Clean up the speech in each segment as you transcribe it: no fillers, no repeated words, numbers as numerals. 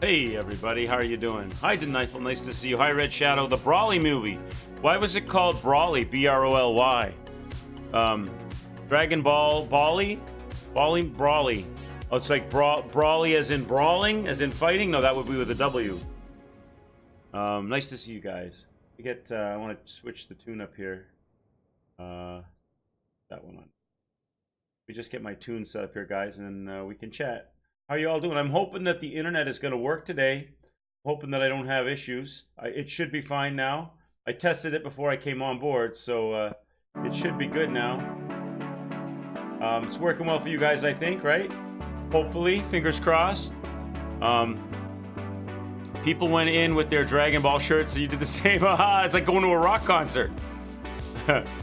Hey everybody, how are you doing? Hi Denifel, nice to see you. Hi Red Shadow, the Brawly movie. Why was it called Brawly? B-R-O-L-Y. Dragon Ball, Brawly? Brawly. Oh, it's like Brawly as in brawling, as in fighting? No, that would be with a W. Nice to see you guys. I want to switch the tune up here. That one on. We just get my tune set up here, guys, and then we can chat. How you all doing? I'm hoping that the internet is going to work today. Hoping that I don't have issues. It should be fine now. I tested it before I came on board, so it should be good now. It's working well for you guys, I think, right? Hopefully, fingers crossed. People went in with their Dragon Ball shirts, so you did the same. It's like going to a rock concert.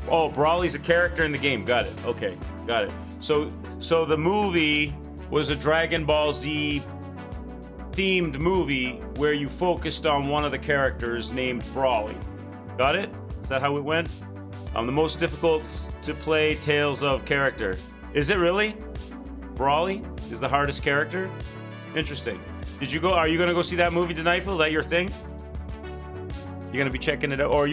Oh, Brawly's a character in the game. Got it. Okay, got it. So the movie was a Dragon Ball Z themed movie where you focused on one of the characters named Brawly. Got it? Is that how it went? The most difficult to play Tales of character. Is it really? Brawly is the hardest character? Interesting. Are you gonna go see that movie tonight, Phil? Is that your thing? You're gonna be checking it out, or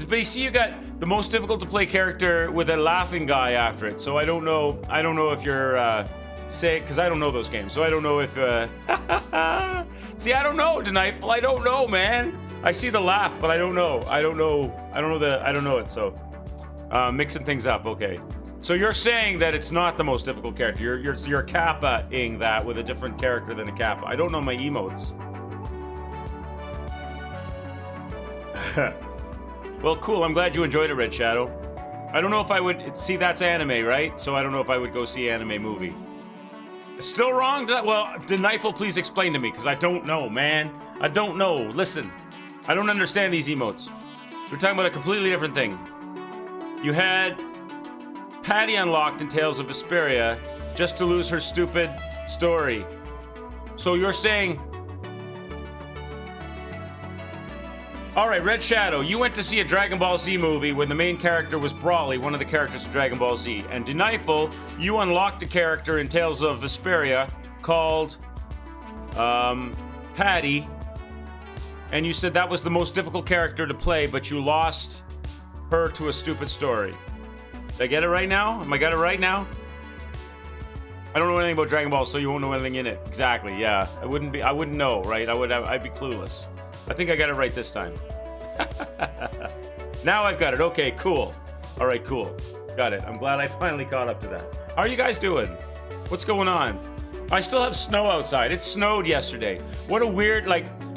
but you see, you got the most difficult to play character with a laughing guy after it. So I don't know if you're because I don't know those games. So I don't know if see, I don't know, Denifel. I don't know, man. I see the laugh, but I don't know. I don't know it. So mixing things up. Okay. So you're saying that it's not the most difficult character. You're Kappa-ing that with a different character than a Kappa. I don't know my emotes. Well, cool. I'm glad you enjoyed it, Red Shadow. I don't know if I would see, that's anime, right? So I don't know if I would go see an anime movie. Still wrong? Well, Denifel, please explain to me, because I don't know, man. I don't know. Listen, I don't understand these emotes. We're talking about a completely different thing. You had Patty unlocked in Tales of Vesperia just to lose her stupid story. So you're saying... Alright, Red Shadow, you went to see a Dragon Ball Z movie when the main character was Brawly, one of the characters of Dragon Ball Z. And Denifel, you unlocked a character in Tales of Vesperia called Patty, and you said that was the most difficult character to play, but you lost her to a stupid story. Did I get it right now? Am I got it right now? I don't know anything about Dragon Ball, so you won't know anything in it. Exactly, yeah. I wouldn't know, right? I'd be clueless. I think I got it right this time. Now I've got it. Okay, cool. All right, cool. Got it. I'm glad I finally caught up to that. How are you guys doing? What's going on? I still have snow outside. It snowed yesterday. What a weird,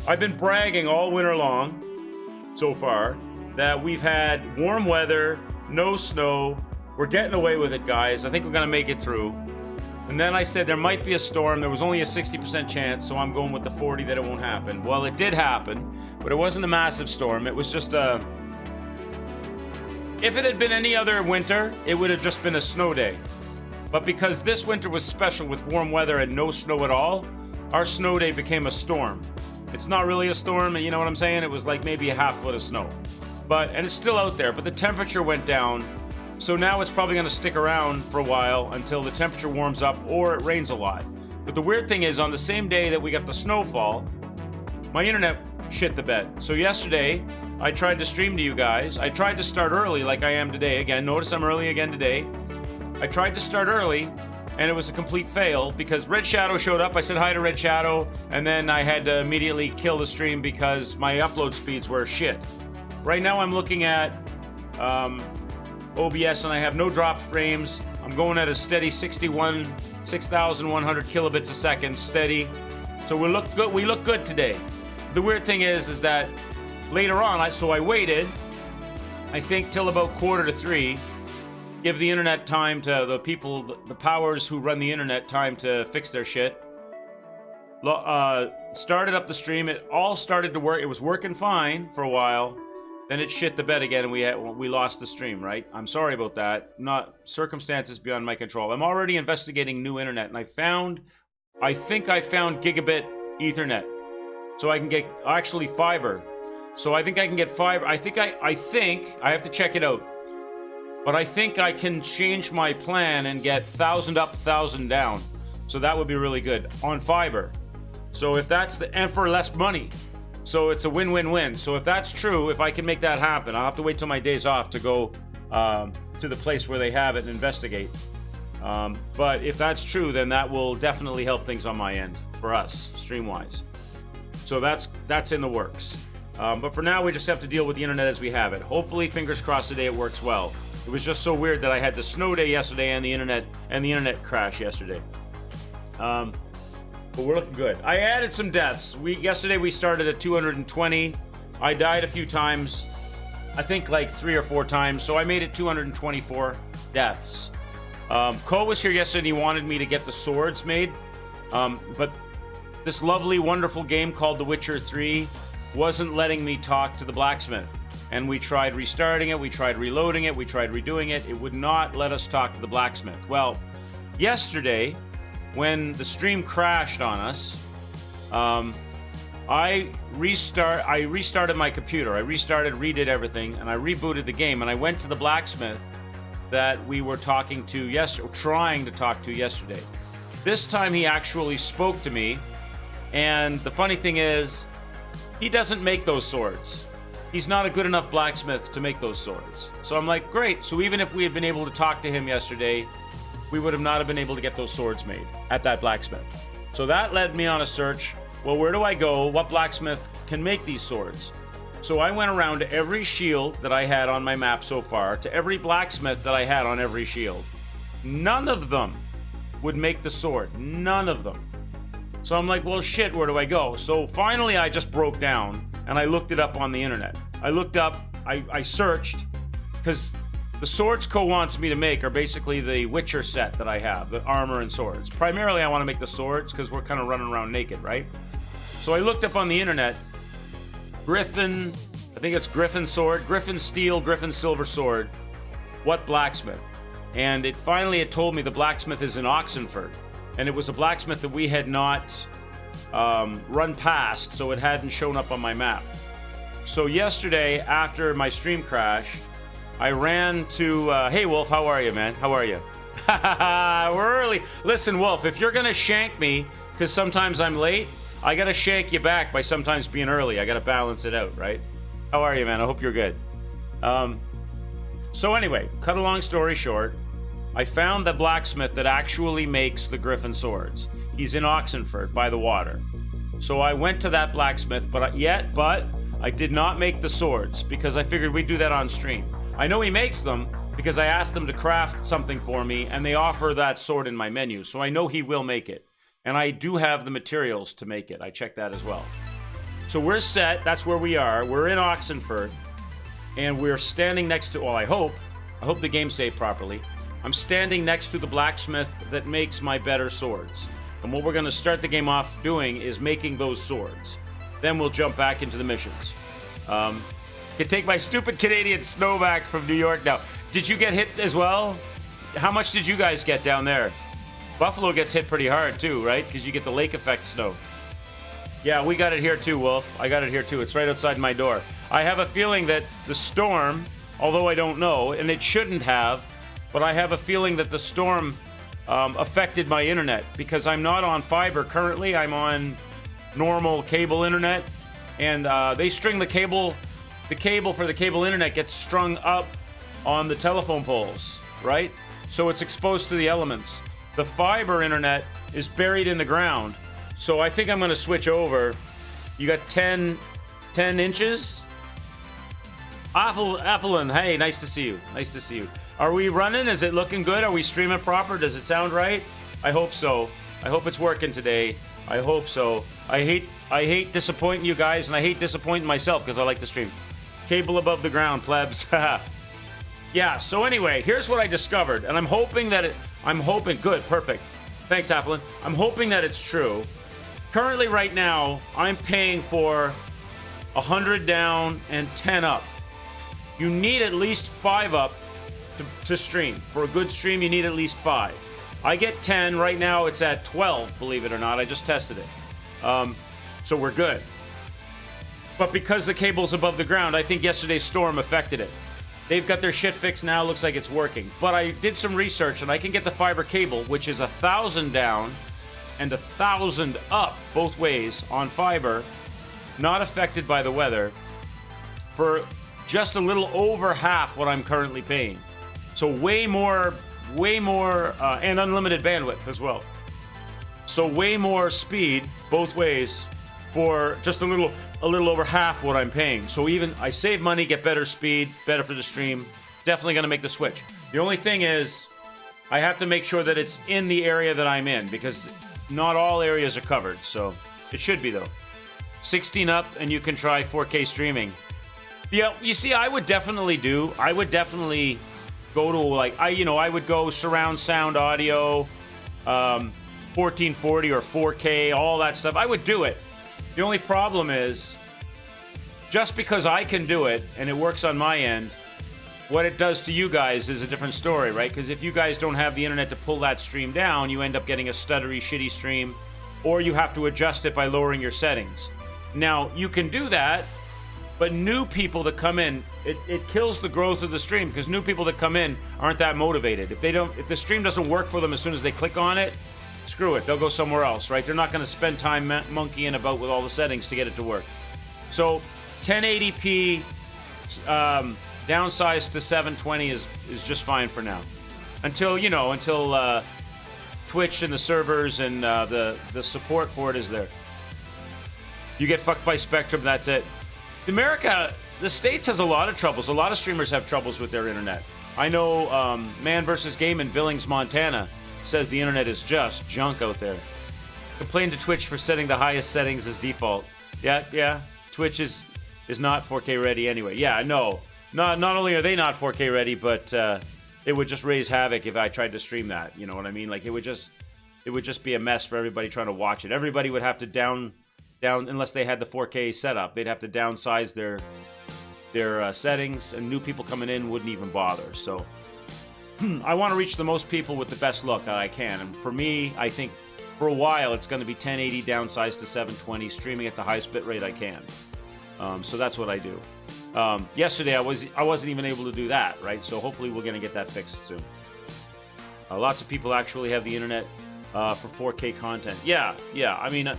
I've been bragging all winter long so far that we've had warm weather, no snow. We're getting away with it, guys. I think we're going to make it through. And then I said there might be a storm. There was only a 60% chance, so I'm going with the 40 that it won't happen. Well, it did happen, but it wasn't a massive storm. It was just a... If it had been any other winter, it would have just been a snow day. But because this winter was special with warm weather and no snow at all, our snow day became a storm. It's not really a storm, you know what I'm saying? It was like maybe a half foot of snow. And it's still out there, but the temperature went down. So now it's probably going to stick around for a while until the temperature warms up or it rains a lot. But the weird thing is, on the same day that we got the snowfall, my internet shit the bed. So yesterday, I tried to stream to you guys. I tried to start early like I am today. Again, notice I'm early again today. I tried to start early, and it was a complete fail because Red Shadow showed up. I said hi to Red Shadow, and then I had to immediately kill the stream because my upload speeds were shit. Right now I'm looking at... OBS, and I have no drop frames. I'm going at a steady 6,100 kilobits a second, steady. So we look good. We look good today. The weird thing is that later on, I waited, I think, till about 2:45, give the internet time to the people, the powers who run the internet, time to fix their shit. Started up the stream. It all started to work. It was working fine for a while. Then it shit the bed again, and we lost the stream, right? I'm sorry about that. Not circumstances beyond my control. I'm already investigating new internet, and I think I found gigabit Ethernet. So I can get, actually, fiber. So I think I can get fiber. I think I have to check it out. But I think I can change my plan and get 1,000 up, 1,000 down. So that would be really good on fiber. So if that's and for less money. So it's a win-win-win. So if that's true, if I can make that happen, I'll have to wait till my days off to go to the place where they have it and investigate. But if that's true, then that will definitely help things on my end for us, stream-wise. So that's in the works. But for now, we just have to deal with the internet as we have it. Hopefully, fingers crossed today it works well. It was just so weird that I had the snow day yesterday and the internet crash yesterday. But we're looking good. I added some deaths. Yesterday we started at 220. I died a few times. I think like 3 or 4 times. So I made it 224 deaths. Cole was here yesterday and he wanted me to get the swords made. But this lovely, wonderful game called The Witcher 3 wasn't letting me talk to the blacksmith. And we tried restarting it, we tried reloading it, we tried redoing it. It would not let us talk to the blacksmith. Well, yesterday, when the stream crashed on us, I restarted my computer. I redid everything, and I rebooted the game, and I went to the blacksmith that we were trying to talk to yesterday. This time he actually spoke to me, and the funny thing is, he doesn't make those swords. He's not a good enough blacksmith to make those swords. So I'm like, great. So even if we had been able to talk to him yesterday, we would have not have been able to get those swords made at that blacksmith. So that led me on a search. Well, where do I go? What blacksmith can make these swords? So I went around to every shield that I had on my map so far, to every blacksmith that I had on every shield. None of them would make the sword. None of them. So I'm like, well, shit, where do I go? So finally I just broke down and I looked it up on the internet. I searched, because the swords Co wants me to make are basically the Witcher set that I have, the armor and swords. Primarily, I want to make the swords because we're kind of running around naked, right? So I looked up on the internet, Griffin, I think it's Griffin sword, Griffin steel, Griffin silver sword, what blacksmith? And it finally had told me the blacksmith is in Oxenford. And it was a blacksmith that we had not run past, so it hadn't shown up on my map. So yesterday, after my stream crash, I ran to, hey Wolf, how are you, man? How are you? We're early. Listen, Wolf, if you're gonna shank me, because sometimes I'm late, I gotta shank you back by sometimes being early. I gotta balance it out, right? How are you, man? I hope you're good. So anyway, cut a long story short, I found the blacksmith that actually makes the Griffin swords. He's in Oxenford by the water. So I went to that blacksmith, but I did not make the swords because I figured we'd do that on stream. I know he makes them because I asked them to craft something for me and they offer that sword in my menu. So I know he will make it. And I do have the materials to make it. I checked that as well. So we're set. That's where we are. We're in Oxenford. And we're standing next to, well, I hope the game saved properly. I'm standing next to the blacksmith that makes my better swords. And what we're going to start the game off doing is making those swords. Then we'll jump back into the missions. Can take my stupid Canadian snow back from New York now. Did you get hit as well? How much did you guys get down there? Buffalo gets hit pretty hard too, right? Because you get the lake effect snow. Yeah, we got it here too, Wolf. I got it here too. It's right outside my door. I have a feeling that the storm, although I don't know, and it shouldn't have, but I have a feeling that the storm affected my internet because I'm not on fiber currently. I'm on normal cable internet, and they string the cable for the cable internet gets strung up on the telephone poles, right? So it's exposed to the elements. The fiber internet is buried in the ground. So I think I'm going to switch over. You got 10 inches? Aphelin, hey, nice to see you. Nice to see you. Are we running? Is it looking good? Are we streaming proper? Does it sound right? I hope so. I hope it's working today. I hope so. I hate disappointing you guys, and I hate disappointing myself because I like to stream. Cable above the ground, plebs. Yeah, so anyway, here's what I discovered, and I'm hoping, good, perfect. Thanks, Aphelin. I'm hoping that it's true. Currently, right now, I'm paying for 100 down and 10 up. You need at least 5 up to stream. For a good stream, you need at least 5. I get 10. Right now, it's at 12, believe it or not. I just tested it. So we're good. But because the cable's above the ground, I think yesterday's storm affected it. They've got their shit fixed now. Looks like it's working. But I did some research, and I can get the fiber cable, which is 1,000 down and 1,000 up both ways on fiber, not affected by the weather, for just a little over half what I'm currently paying. So way more, and unlimited bandwidth as well. So way more speed both ways for just a little over half what I'm paying. So even I save money, get better speed, better for the stream. Definitely going to make the switch. The only thing is, I have to make sure that it's in the area that I'm in, because not all areas are covered. So it should be though. 16 up, and you can try 4K streaming. Yeah, you see, I would definitely go to, like, I would go surround sound audio, 1440 or 4K, all that stuff. I would do it. The only problem is, just because I can do it and it works on my end, what it does to you guys is a different story, right? Because if you guys don't have the internet to pull that stream down, you end up getting a stuttery, shitty stream, or you have to adjust it by lowering your settings. Now, you can do that, but new people that come in, it kills the growth of the stream, because new people that come in aren't that motivated. If the stream doesn't work for them as soon as they click on it, screw it, they'll go somewhere else, right? They're not going to spend time monkeying about with all the settings to get it to work. So 1080p downsized to 720 is just fine for now, until Twitch and the servers and the support for it is there. You get fucked by Spectrum, that's it. America, the States has a lot of troubles. A lot of streamers have troubles with their internet. I know Man vs. Game in Billings, Montana says the internet is just junk out there. Complain to Twitch for setting the highest settings as default. Yeah. Twitch is not 4K ready anyway. Yeah, no. Not only are they not 4K ready, but it would just raise havoc if I tried to stream that. You know what I mean? Like, it would just be a mess for everybody trying to watch it. Everybody would have to down unless they had the 4K setup. They'd have to downsize their settings, and new people coming in wouldn't even bother. So I want to reach the most people with the best look that I can. And for me, I think for a while it's going to be 1080 downsized to 720, streaming at the highest bit rate I can. So that's what I do. Yesterday I wasn't even able to do that, right? So hopefully we're going to get that fixed soon. Lots of people actually have the internet for 4K content. Yeah. I mean,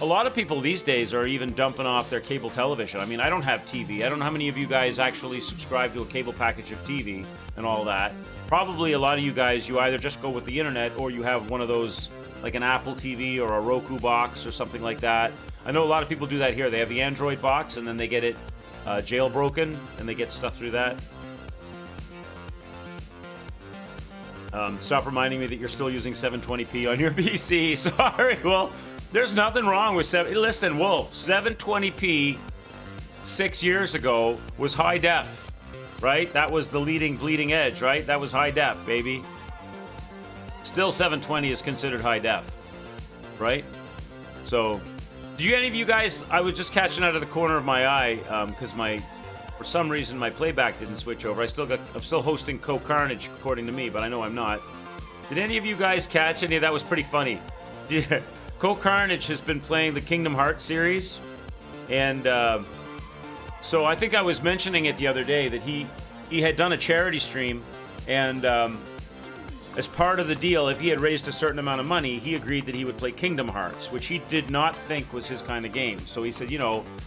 a lot of people these days are even dumping off their cable television. I mean, I don't have TV. I don't know how many of you guys actually subscribe to a cable package of TV and all that. Probably a lot of you guys, you either just go with the internet or you have one of those, like an Apple TV or a Roku box or something like that. I know a lot of people do that here. They have the Android box and then they get it jailbroken and they get stuff through that. Stop reminding me that you're still using 720p on your PC. Sorry. Well, there's nothing wrong with Listen, Wolf, 720p 6 years ago was high def, right? That was the bleeding edge, right? That was high def, baby. Still 720 is considered high def, right? So, do any of you guys, I was just catching out of the corner of my eye, because for some reason my playback didn't switch over. I'm still hosting Co Carnage according to me, but I know I'm not. Did any of you guys catch any of that? Was pretty funny. Yeah. Co Carnage has been playing the Kingdom Hearts series, and so I think I was mentioning it the other day that he had done a charity stream, and as part of the deal, if he had raised a certain amount of money, he agreed that he would play Kingdom Hearts, which he did not think was his kind of game. So he said,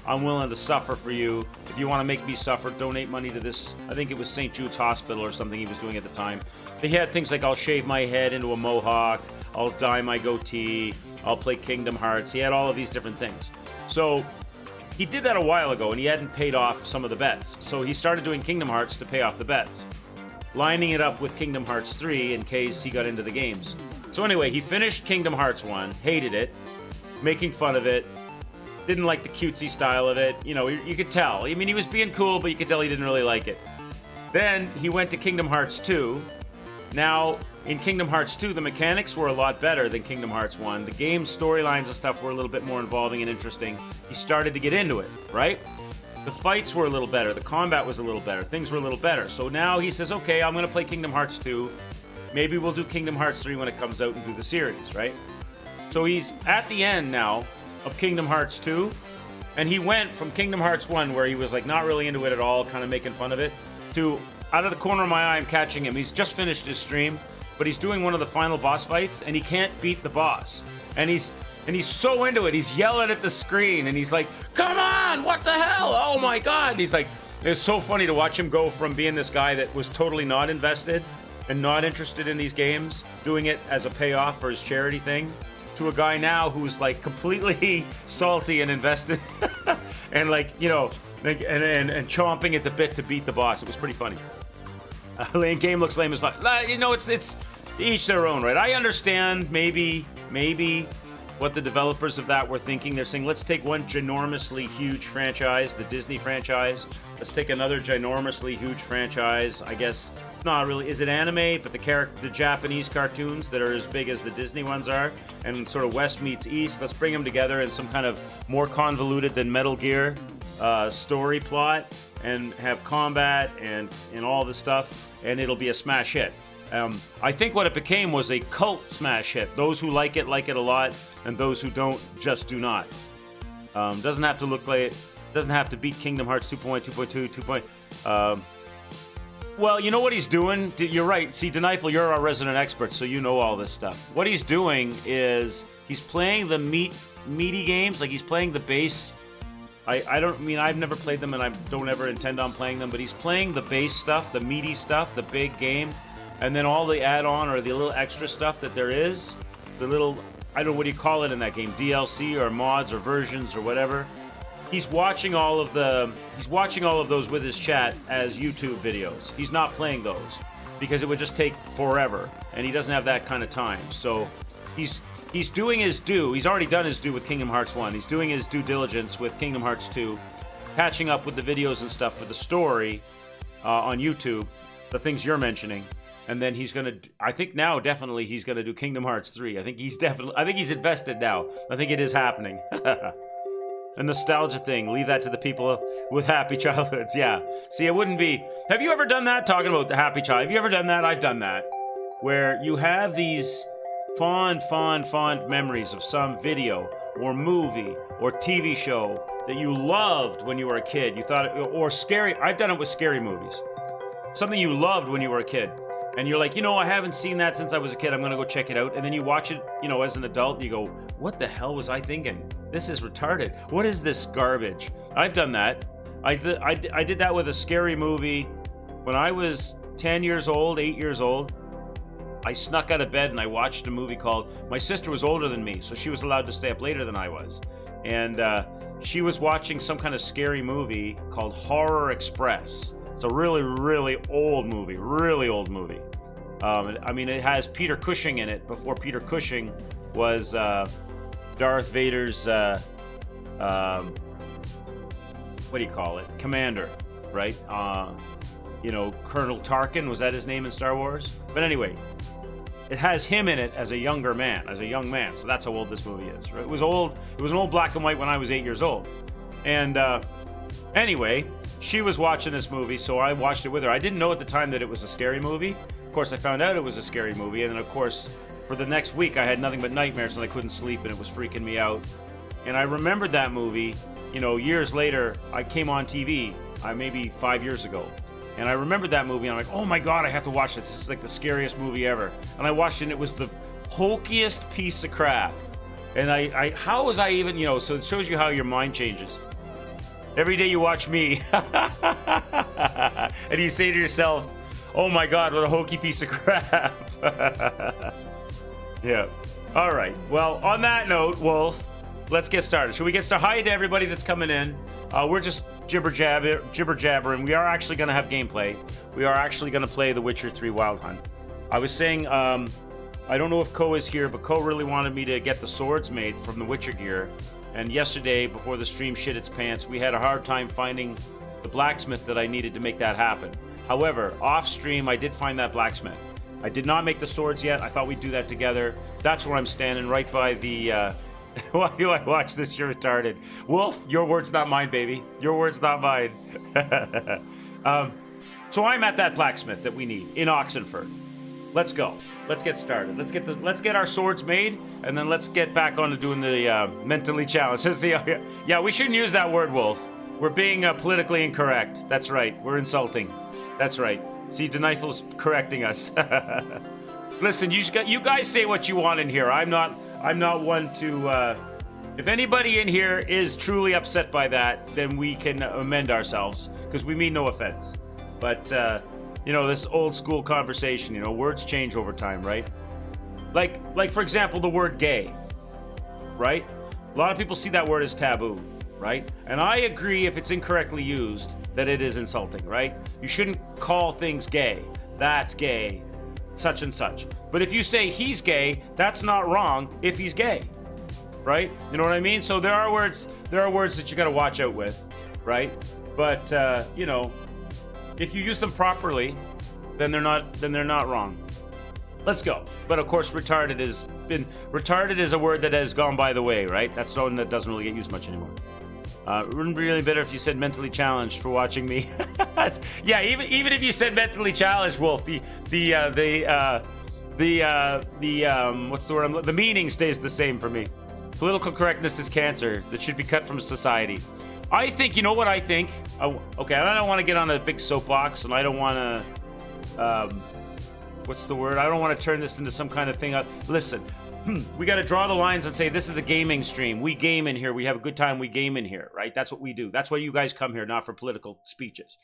I'm willing to suffer for you. If you want to make me suffer, donate money to this. I think it was St. Jude's Hospital or something he was doing at the time. He had things like, I'll shave my head into a mohawk, I'll dye my goatee, I'll play Kingdom Hearts. He had all of these different things. So he did that a while ago, and he hadn't paid off some of the bets. So he started doing Kingdom Hearts to pay off the bets, lining it up with Kingdom Hearts 3 in case he got into the games. So anyway, he finished Kingdom Hearts 1, hated it, making fun of it, didn't like the cutesy style of it. You could tell. I mean, he was being cool, but you could tell he didn't really like it. Then he went to Kingdom Hearts 2. Now, in Kingdom Hearts 2, the mechanics were a lot better than Kingdom Hearts 1. The game storylines and stuff were a little bit more involving and interesting. He started to get into it, right? The fights were a little better. The combat was a little better. Things were a little better. So now he says, okay, I'm going to play Kingdom Hearts 2. Maybe we'll do Kingdom Hearts 3 when it comes out and do the series, right? So he's at the end now of Kingdom Hearts 2. And he went from Kingdom Hearts 1, where he was like not really into it at all, kind of making fun of it, to out of the corner of my eye, I'm catching him. He's just finished his stream, but he's doing one of the final boss fights, and he can't beat the boss. And he's so into it. He's yelling at the screen, and he's like, "Come on! What the hell? Oh my God!" And he's like, it's so funny to watch him go from being this guy that was totally not invested and not interested in these games, doing it as a payoff for his charity thing, to a guy now who's like completely salty and invested, and like, you know, and chomping at the bit to beat the boss. It was pretty funny. Lame game looks lame as fun. You know, it's each their own, right? I understand maybe what the developers of that were thinking. They're saying, let's take one ginormously huge franchise, the Disney franchise. Let's take another ginormously huge franchise. I guess it's not really, is it anime? But the Japanese cartoons that are as big as the Disney ones are, and sort of West meets East. Let's bring them together in some kind of more convoluted than Metal Gear story plot, and have combat and all this stuff, and it'll be a smash hit. I think what it became was a cult smash hit. Those who like it a lot, and those who don't just do not. Doesn't have to look like it. Doesn't have to beat Kingdom Hearts 2.1, 2.2, 2. Well, you know what he's doing? You're right. See, Denifel, you're our resident expert, so you know all this stuff. What he's doing is he's playing the meaty games, like he's playing the base. I've never played them, and I don't ever intend on playing them, but he's playing the base stuff, the meaty stuff, the big game. And then all the add-on or the little extra stuff that there is, the little, I don't know, what do you call it in that game? DLC or mods or versions or whatever. He's watching all of those with his chat as YouTube videos. He's not playing those because it would just take forever, and he doesn't have that kind of time. So he's doing his due. He's already done his due with Kingdom Hearts 1. He's doing his due diligence with Kingdom Hearts 2, catching up with the videos and stuff for the story on YouTube, the things you're mentioning. And then he's gonna, I think now definitely he's gonna do Kingdom Hearts 3. I think he's invested now. I think it is happening. A nostalgia thing. Leave that to the people with happy childhoods. Yeah. See, it wouldn't be. Have you ever done that? Talking about the happy child. Have you ever done that? I've done that. Where you have these fond memories of some video or movie or TV show that you loved when you were a kid. You thought, or scary. I've done it with scary movies. Something you loved when you were a kid. And you're like, I haven't seen that since I was a kid. I'm going to go check it out. And then you watch it, as an adult, and you go, what the hell was I thinking? This is retarded. What is this garbage? I've done that. I did that with a scary movie when I was 10 years old, 8 years old. I snuck out of bed and I watched a movie called, my sister was older than me, so she was allowed to stay up later than I was. And she was watching some kind of scary movie called Horror Express. It's a really, really old movie. It has Peter Cushing in it before Peter Cushing was Darth Vader's, what do you call it? Commander, right? Colonel Tarkin, was that his name in Star Wars? But anyway, it has him in it as a young man. So that's how old this movie is. Right? It was old. It was an old black and white when I was 8 years old. And anyway, she was watching this movie, so I watched it with her. I didn't know at the time that it was a scary movie. Of course, I found out it was a scary movie, and then, of course, for the next week, I had nothing but nightmares, and I couldn't sleep, and it was freaking me out. And I remembered that movie, years later. I came on TV, maybe 5 years ago, and I remembered that movie, and I'm like, oh my God, I have to watch this. This is like the scariest movie ever. And I watched it, and it was the hokiest piece of crap. And how was I even, so it shows you how your mind changes. Every day you watch me, and you say to yourself, oh my God, what a hokey piece of crap. Yeah. All right. Well, on that note, Wolf, let's get started. Should we get started? Hi to everybody that's coming in. We're just jibber jabbering. We are actually going to have gameplay. We are actually going to play The Witcher 3 Wild Hunt. I was saying, I don't know if Ko is here, but Ko really wanted me to get the swords made from the Witcher gear. And yesterday, before the stream shit its pants, we had a hard time finding the blacksmith that I needed to make that happen. However, off stream, I did find that blacksmith. I did not make the swords yet. I thought we'd do that together. That's where I'm standing, right by the... Why do I watch this? You're retarded. Wolf, your words, not mine, baby. Your words, not mine. So I'm at that blacksmith that we need in Oxenford. Let's go. Let's get started. Let's get our swords made, and then let's get back on to doing the mentally challenged. Yeah, we shouldn't use that word, Wolf. We're being politically incorrect. That's right. We're insulting. That's right. See, Denifel's correcting us. Listen, you guys say what you want in here. I'm not one to. If anybody in here is truly upset by that, then we can amend ourselves because we mean no offense. But this old school conversation, words change over time, right? Like for example, the word gay, right? A lot of people see that word as taboo, right? And I agree if it's incorrectly used that it is insulting, right? You shouldn't call things gay. That's gay, such and such. But if you say he's gay, that's not wrong if he's gay. Right? You know what I mean? So there are words that you got to watch out with, right? But if you use them properly, then they're not wrong. Let's go. But of course, retarded is a word that has gone by the way, right? That's one that doesn't really get used much anymore. It wouldn't be really better if you said mentally challenged for watching me. Yeah, even if you said mentally challenged, Wolf, the what's the word? The meaning stays the same for me. Political correctness is cancer that should be cut from society. I think, you know what I think? Okay, I don't want to get on a big soapbox, and I don't want to, what's the word? I don't want to turn this into some kind of thing. Listen, we got to draw the lines and say this is a gaming stream. We game in here. We have a good time. We game in here, right? That's what we do. That's why you guys come here, not for political speeches.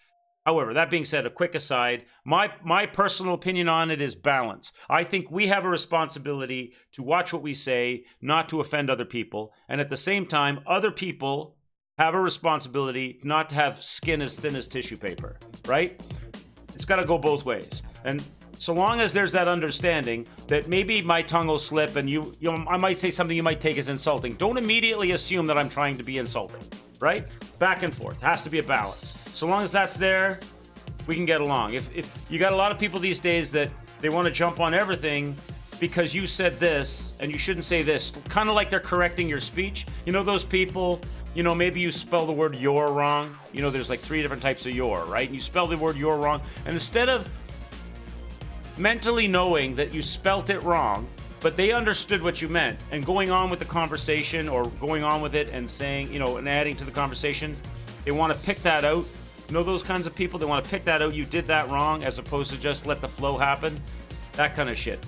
However, that being said, a quick aside, my personal opinion on it is balance. I think we have a responsibility to watch what we say, not to offend other people. And at the same time, other people have a responsibility not to have skin as thin as tissue paper, right? It's got to go both ways. And so long as there's that understanding that maybe my tongue will slip and I might say something you might take as insulting, don't immediately assume that I'm trying to be insulting, right? Back and forth. Has to be a balance. So long as that's there, we can get along. If you got a lot of people these days that they want to jump on everything because you said this and you shouldn't say this, kind of like they're correcting your speech. You know those people, maybe you spell the word "your" wrong. There's like 3 different types of "your," right? And you spell the word "your" wrong, and instead of mentally knowing that you spelt it wrong, but they understood what you meant, and going on with the conversation or going on with it and saying, and adding to the conversation, they want to pick that out. Those kinds of people, they want to pick that out. You did that wrong, as opposed to just let the flow happen. That kind of shit.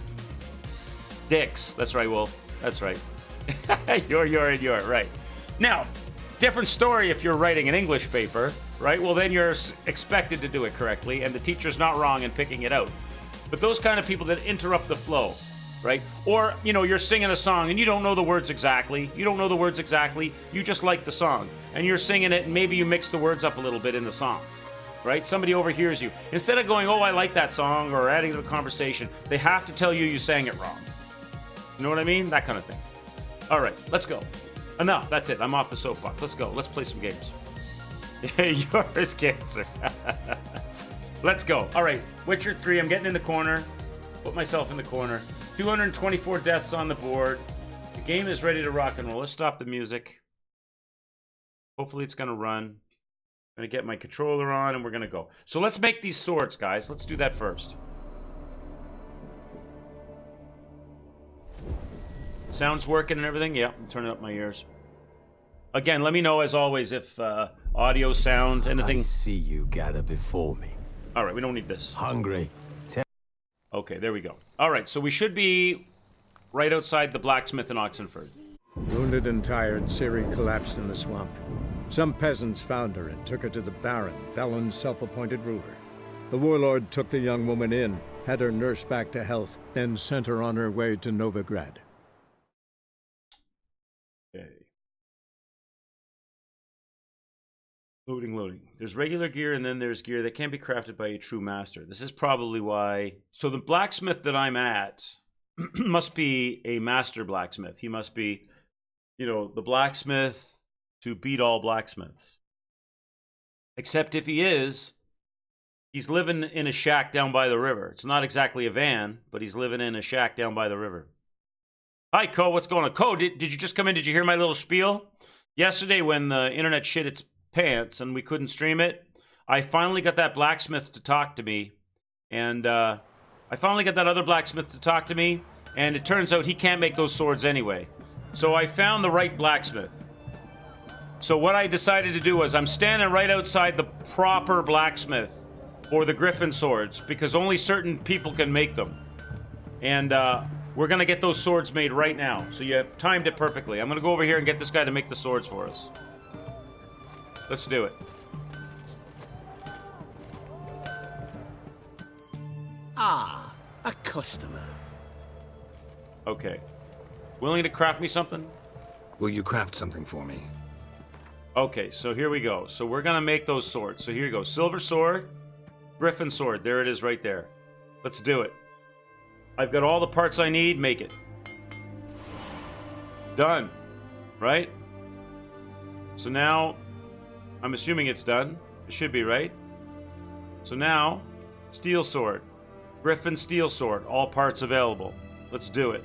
Dicks. That's right, Wolf. That's right. You're, right. Now, different story if you're writing an English paper, right? Well, then you're expected to do it correctly, and the teacher's not wrong in picking it out. But those kind of people that interrupt the flow, right? Or, you're singing a song and you don't know the words exactly. You just like the song. And you're singing it and maybe you mix the words up a little bit in the song, right? Somebody overhears you. Instead of going, oh, I like that song, or adding to the conversation, they have to tell you sang it wrong. You know what I mean? That kind of thing. All right, let's go. Enough. That's it. I'm off the soapbox. Let's go. Let's play some games. Yours, cancer. Let's go. All right, Witcher 3. I'm getting in the corner. Put myself in the corner. 224 deaths on the board. The game is ready to rock and roll. Let's stop the music. Hopefully it's going to run. I'm going to get my controller on and we're going to go. So let's make these swords, guys. Let's do that first. Sound's working and everything? Yeah, I'm turning up my ears. Again, let me know, as always, if audio, sound, anything. I see you gather before me. All right, we don't need this. Hungry. Okay, there we go. All right, so we should be right outside the blacksmith in Oxenford. Wounded and tired, Ciri collapsed in the swamp. Some peasants found her and took her to the Baron, Velen's self-appointed ruler. The warlord took the young woman in, had her nursed back to health, then sent her on her way to Novigrad. Okay. Loading. There's regular gear and then there's gear that can be crafted by a true master. This is probably why... So the blacksmith that I'm at must be a master blacksmith. He must be, the blacksmith to beat all blacksmiths. Except if he is, he's living in a shack down by the river. It's not exactly a van, but he's living in a shack down by the river. Hi, Co. What's going on? Co, did you just come in? Did you hear my little spiel? Yesterday when the internet shit its pants and we couldn't stream it, I finally got that blacksmith to talk to me. And I finally got that other blacksmith to talk to me. And it turns out he can't make those swords anyway. So I found the right blacksmith. So what I decided to do was I'm standing right outside the proper blacksmith for the Griffin swords because only certain people can make them. And we're going to get those swords made right now. So you have timed it perfectly. I'm going to go over here and get this guy to make the swords for us. Let's do it. Ah, a customer. Okay. Willing to craft me something? Will you craft something for me? Okay, so here we go. So we're going to make those swords. So here you go. Silver sword, griffin sword. There it is right there. Let's do it. I've got all the parts I need. Make it. Done. Right? So now, I'm assuming it's done. It should be, right? So now, steel sword. Griffin steel sword. All parts available. Let's do it.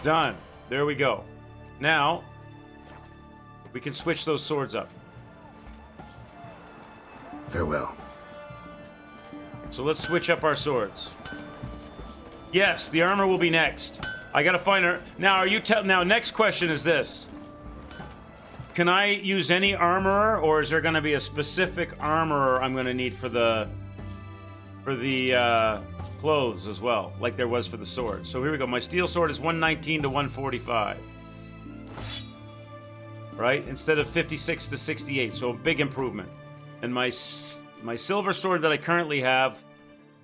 Done. There we go. Now, we can switch those swords up. Farewell. So let's switch up our swords. Yes, the armor will be next. I gotta find her. Now, now, next question is this. Can I use any armorer, or is there gonna be a specific armorer I'm gonna need for the clothes as well, like there was for the sword? So here we go. My steel sword is 119 to 145. Right? Instead of 56 to 68. So a big improvement. And my silver sword that I currently have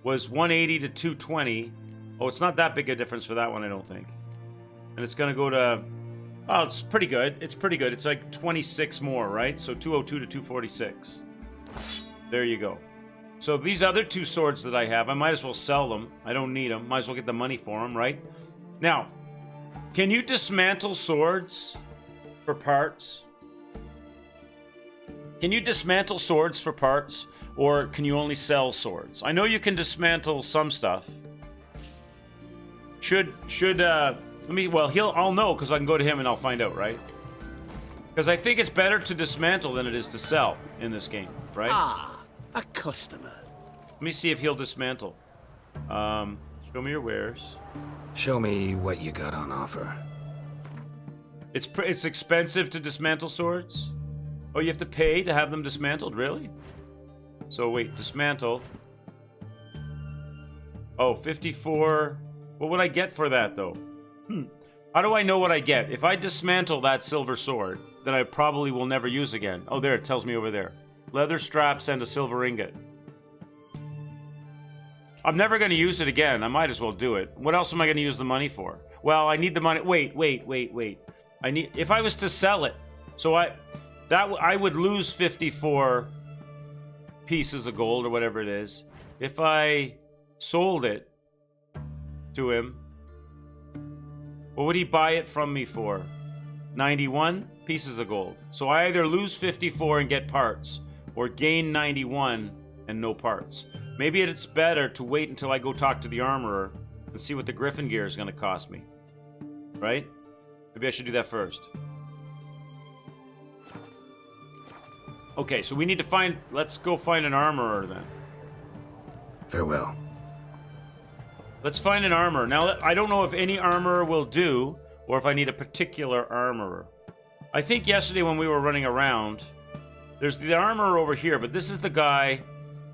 was 180 to 220. Oh, it's not that big a difference for that one, I don't think. And it's going to go to... Oh, it's pretty good. It's pretty good. It's like 26 more, right? So 202 to 246. There you go. So these other two swords that I have, I might as well sell them. I don't need them. Might as well get the money for them, right? Now, can you dismantle swords for parts? Can you dismantle swords for parts, or can you only sell swords? I know you can dismantle some stuff. I'll know because I can go to him and I'll find out, right? Because I think it's better to dismantle than it is to sell in this game, right? Ah, a customer. Let me see if he'll dismantle. Show me your wares. Show me what you got on offer. It's expensive to dismantle swords? Oh, you have to pay to have them dismantled? Really? So wait, dismantle. Oh, 54. What would I get for that, though? How do I know what I get? If I dismantle that silver sword, then I probably will never use again. Oh, there, it tells me over there. Leather straps and a silver ingot. I'm never going to use it again. I might as well do it. What else am I going to use the money for? Well, I need the money. Wait. If I was to sell it, so I would lose 54 pieces of gold or whatever it is. If I sold it to him, what would he buy it from me for? 91 pieces of gold. So I either lose 54 and get parts, or gain 91 and no parts. Maybe it's better to wait until I go talk to the armorer and see what the griffin gear is going to cost me. Right? Maybe I should do that first. Okay, so we need to find... Let's go find an armorer then. Farewell. Let's find an armorer. Now, I don't know if any armorer will do, or if I need a particular armorer. I think yesterday when we were running around, there's the armorer over here, but this is the guy...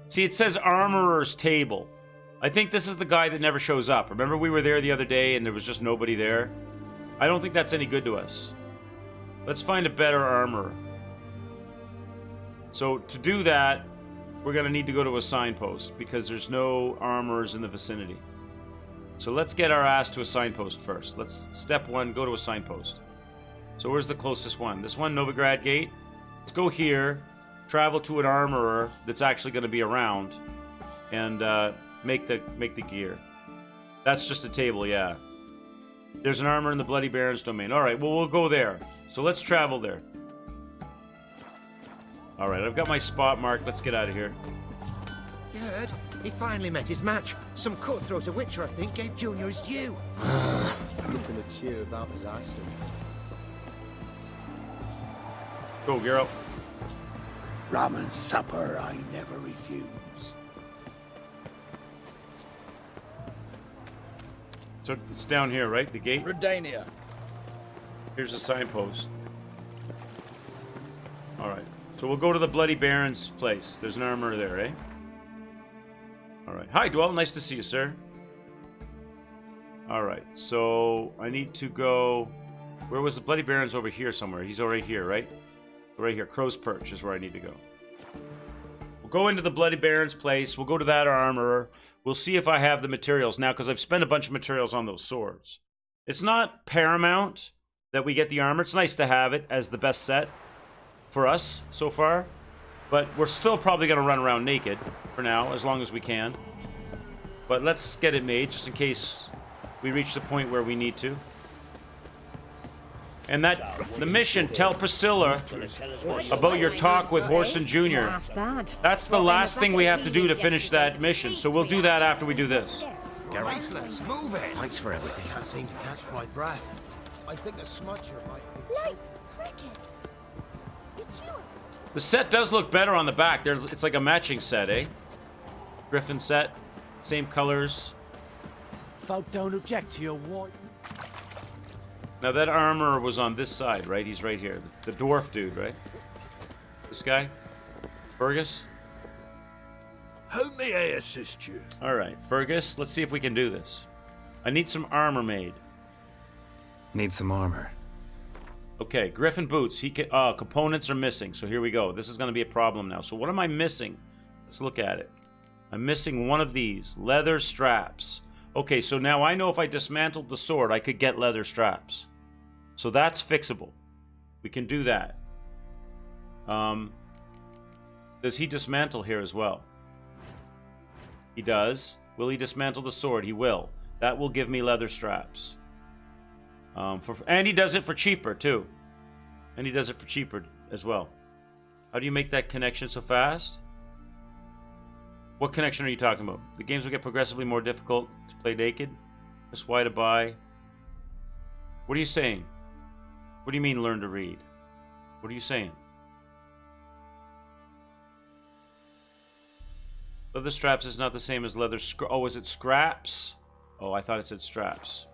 See, it says armorer's table. I think this is the guy that never shows up. Remember we were there the other day and there was just nobody there? I don't think that's any good to us. Let's find a better armorer. So to do that, we're going to need to go to a signpost because there's no armorers in the vicinity. So let's get our ass to a signpost first. Let's, step one, go to a signpost. So where's the closest one? This one, Novigrad Gate. Let's go here, travel to an armorer that's actually going to be around, and make the gear. That's just a table, yeah. There's an armor in the Bloody Barons domain. All right, well, we'll go there. So let's travel there. All right, I've got my spot marked. Let's get out of here. You heard? He finally met his match. Some cutthroat, a witcher, I think, gave Junior his due. Nothing to cheer about, as I see. Go, Geralt. Ramen supper I never refuse. So it's down here, right? The gate? Redania. Here's a signpost. All right. So we'll go to the Bloody Baron's place. There's an armorer there, eh? All right. Hi, Dwell. Nice to see you, sir. All right, so I need to go. Where was the Bloody Baron's over here somewhere? He's already here, right? Right here. Crow's Perch is where I need to go. We'll go into the Bloody Baron's place. We'll go to that armorer. We'll see if I have the materials now, because I've spent a bunch of materials on those swords. It's not paramount that we get the armor. It's nice to have it as the best set for us so far. But we're still probably going to run around naked for now, as long as we can. But let's get it made, just in case we reach the point where we need to. And the mission, tell Priscilla about your talk with Horson Jr. That's the last thing we have to do to finish that mission. So we'll do that after we do this. Graceless, move it. Thanks for everything. Can't seem to catch my breath. I think a smudger might be... Like crickets. It's you. The set does look better on the back. It's like a matching set, eh? Griffin set, same colors. Folk don't object to your white. Now that armor was on this side, right? He's right here. The dwarf dude, right? This guy? Fergus? How may I assist you? All right, Fergus, let's see if we can do this. I need some armor made. Need some armor. Okay, Griffin boots. Components are missing, so here we go. This is going to be a problem now. So what am I missing? Let's look at it. I'm missing one of these. Leather straps. Okay, so now I know if I dismantled the sword, I could get leather straps. So that's fixable. We can do that. Does he dismantle here as well? He does. Will he dismantle the sword? He will. That will give me leather straps. And he does it for cheaper, too. And he does it for cheaper as well. How do you make that connection so fast? What connection are you talking about? The games will get progressively more difficult to play naked. That's why to buy. What are you saying? What do you mean learn to read? What are you saying? Leather straps is not the same as leather oh, is it scraps? Oh, I thought it said straps.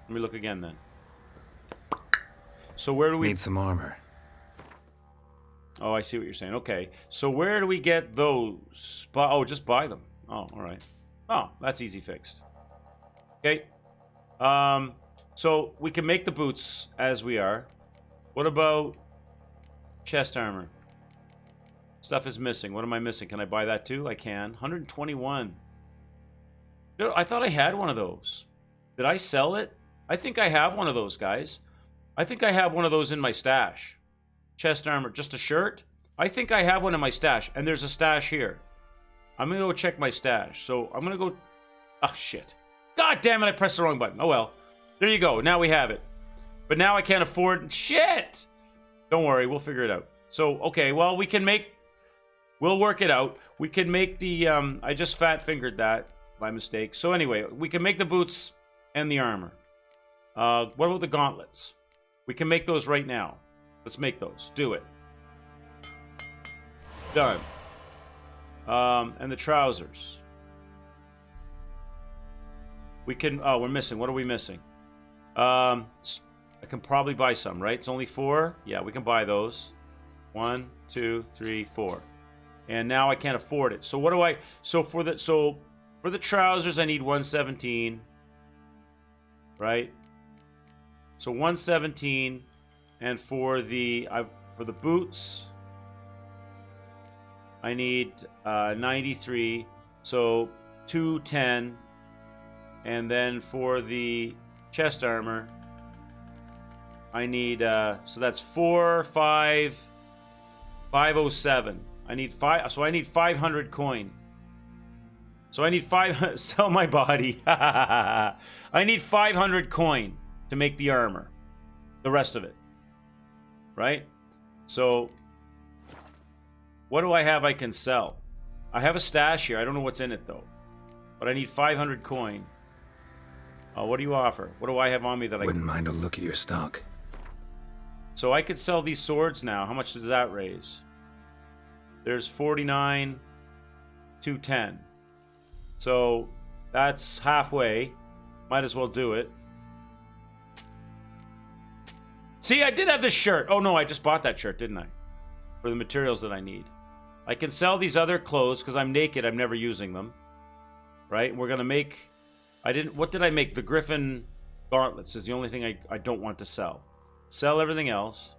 Let me look again then. So where do we... Need some armor. Oh, I see what you're saying. Okay. So where do we get those? Oh, just buy them. Oh, all right. Oh, that's easy fixed. Okay. So we can make the boots as we are. What about chest armor? Stuff is missing. What am I missing? Can I buy that too? I can. 121. Dude, I thought I had one of those. Did I sell it? I think I have one of those, guys. I think I have one of those in my stash. Chest armor, just a shirt? I think I have one in my stash, and there's a stash here. I'm gonna go check my stash. So I'm gonna go... Oh, shit. God damn it, I pressed the wrong button. Oh, well. There you go. Now we have it. But now I can't afford... Shit! Don't worry, we'll figure it out. So, okay, well, we can make... We'll work it out. We can make the... I just fat-fingered that by mistake. So anyway, we can make the boots and the armor. What about the gauntlets? We can make those right now. Let's make those. Do it. Done. And the trousers. We can... Oh, we're missing. What are we missing? I can probably buy some, right? It's only 4? Yeah, we can buy those. 1, 2, 3, 4. And now I can't afford it. So what do I... So for the trousers, I need 117. Right? So 117. And for the boots, I need 93. So 210. And then for the chest armor, I need so that's 507. I need 5. So I need 500 coin. So I need 5. Sell my body. I need 500 coin to make the armor. The rest of it. Right? So, what do I have I can sell? I have a stash here. I don't know what's in it, though. But I need 500 coin. What do you offer? What do I have on me that Wouldn't mind a look at your stock. So I could sell these swords now. How much does that raise? There's 49, 210. So, that's halfway. Might as well do it. See, I did have this shirt. Oh, no, I just bought that shirt, didn't I? For the materials that I need. I can sell these other clothes because I'm naked. I'm never using them. Right? We're going to make... I didn't. What did I make? The Griffin gauntlets is the only thing I don't want to sell. Sell everything else.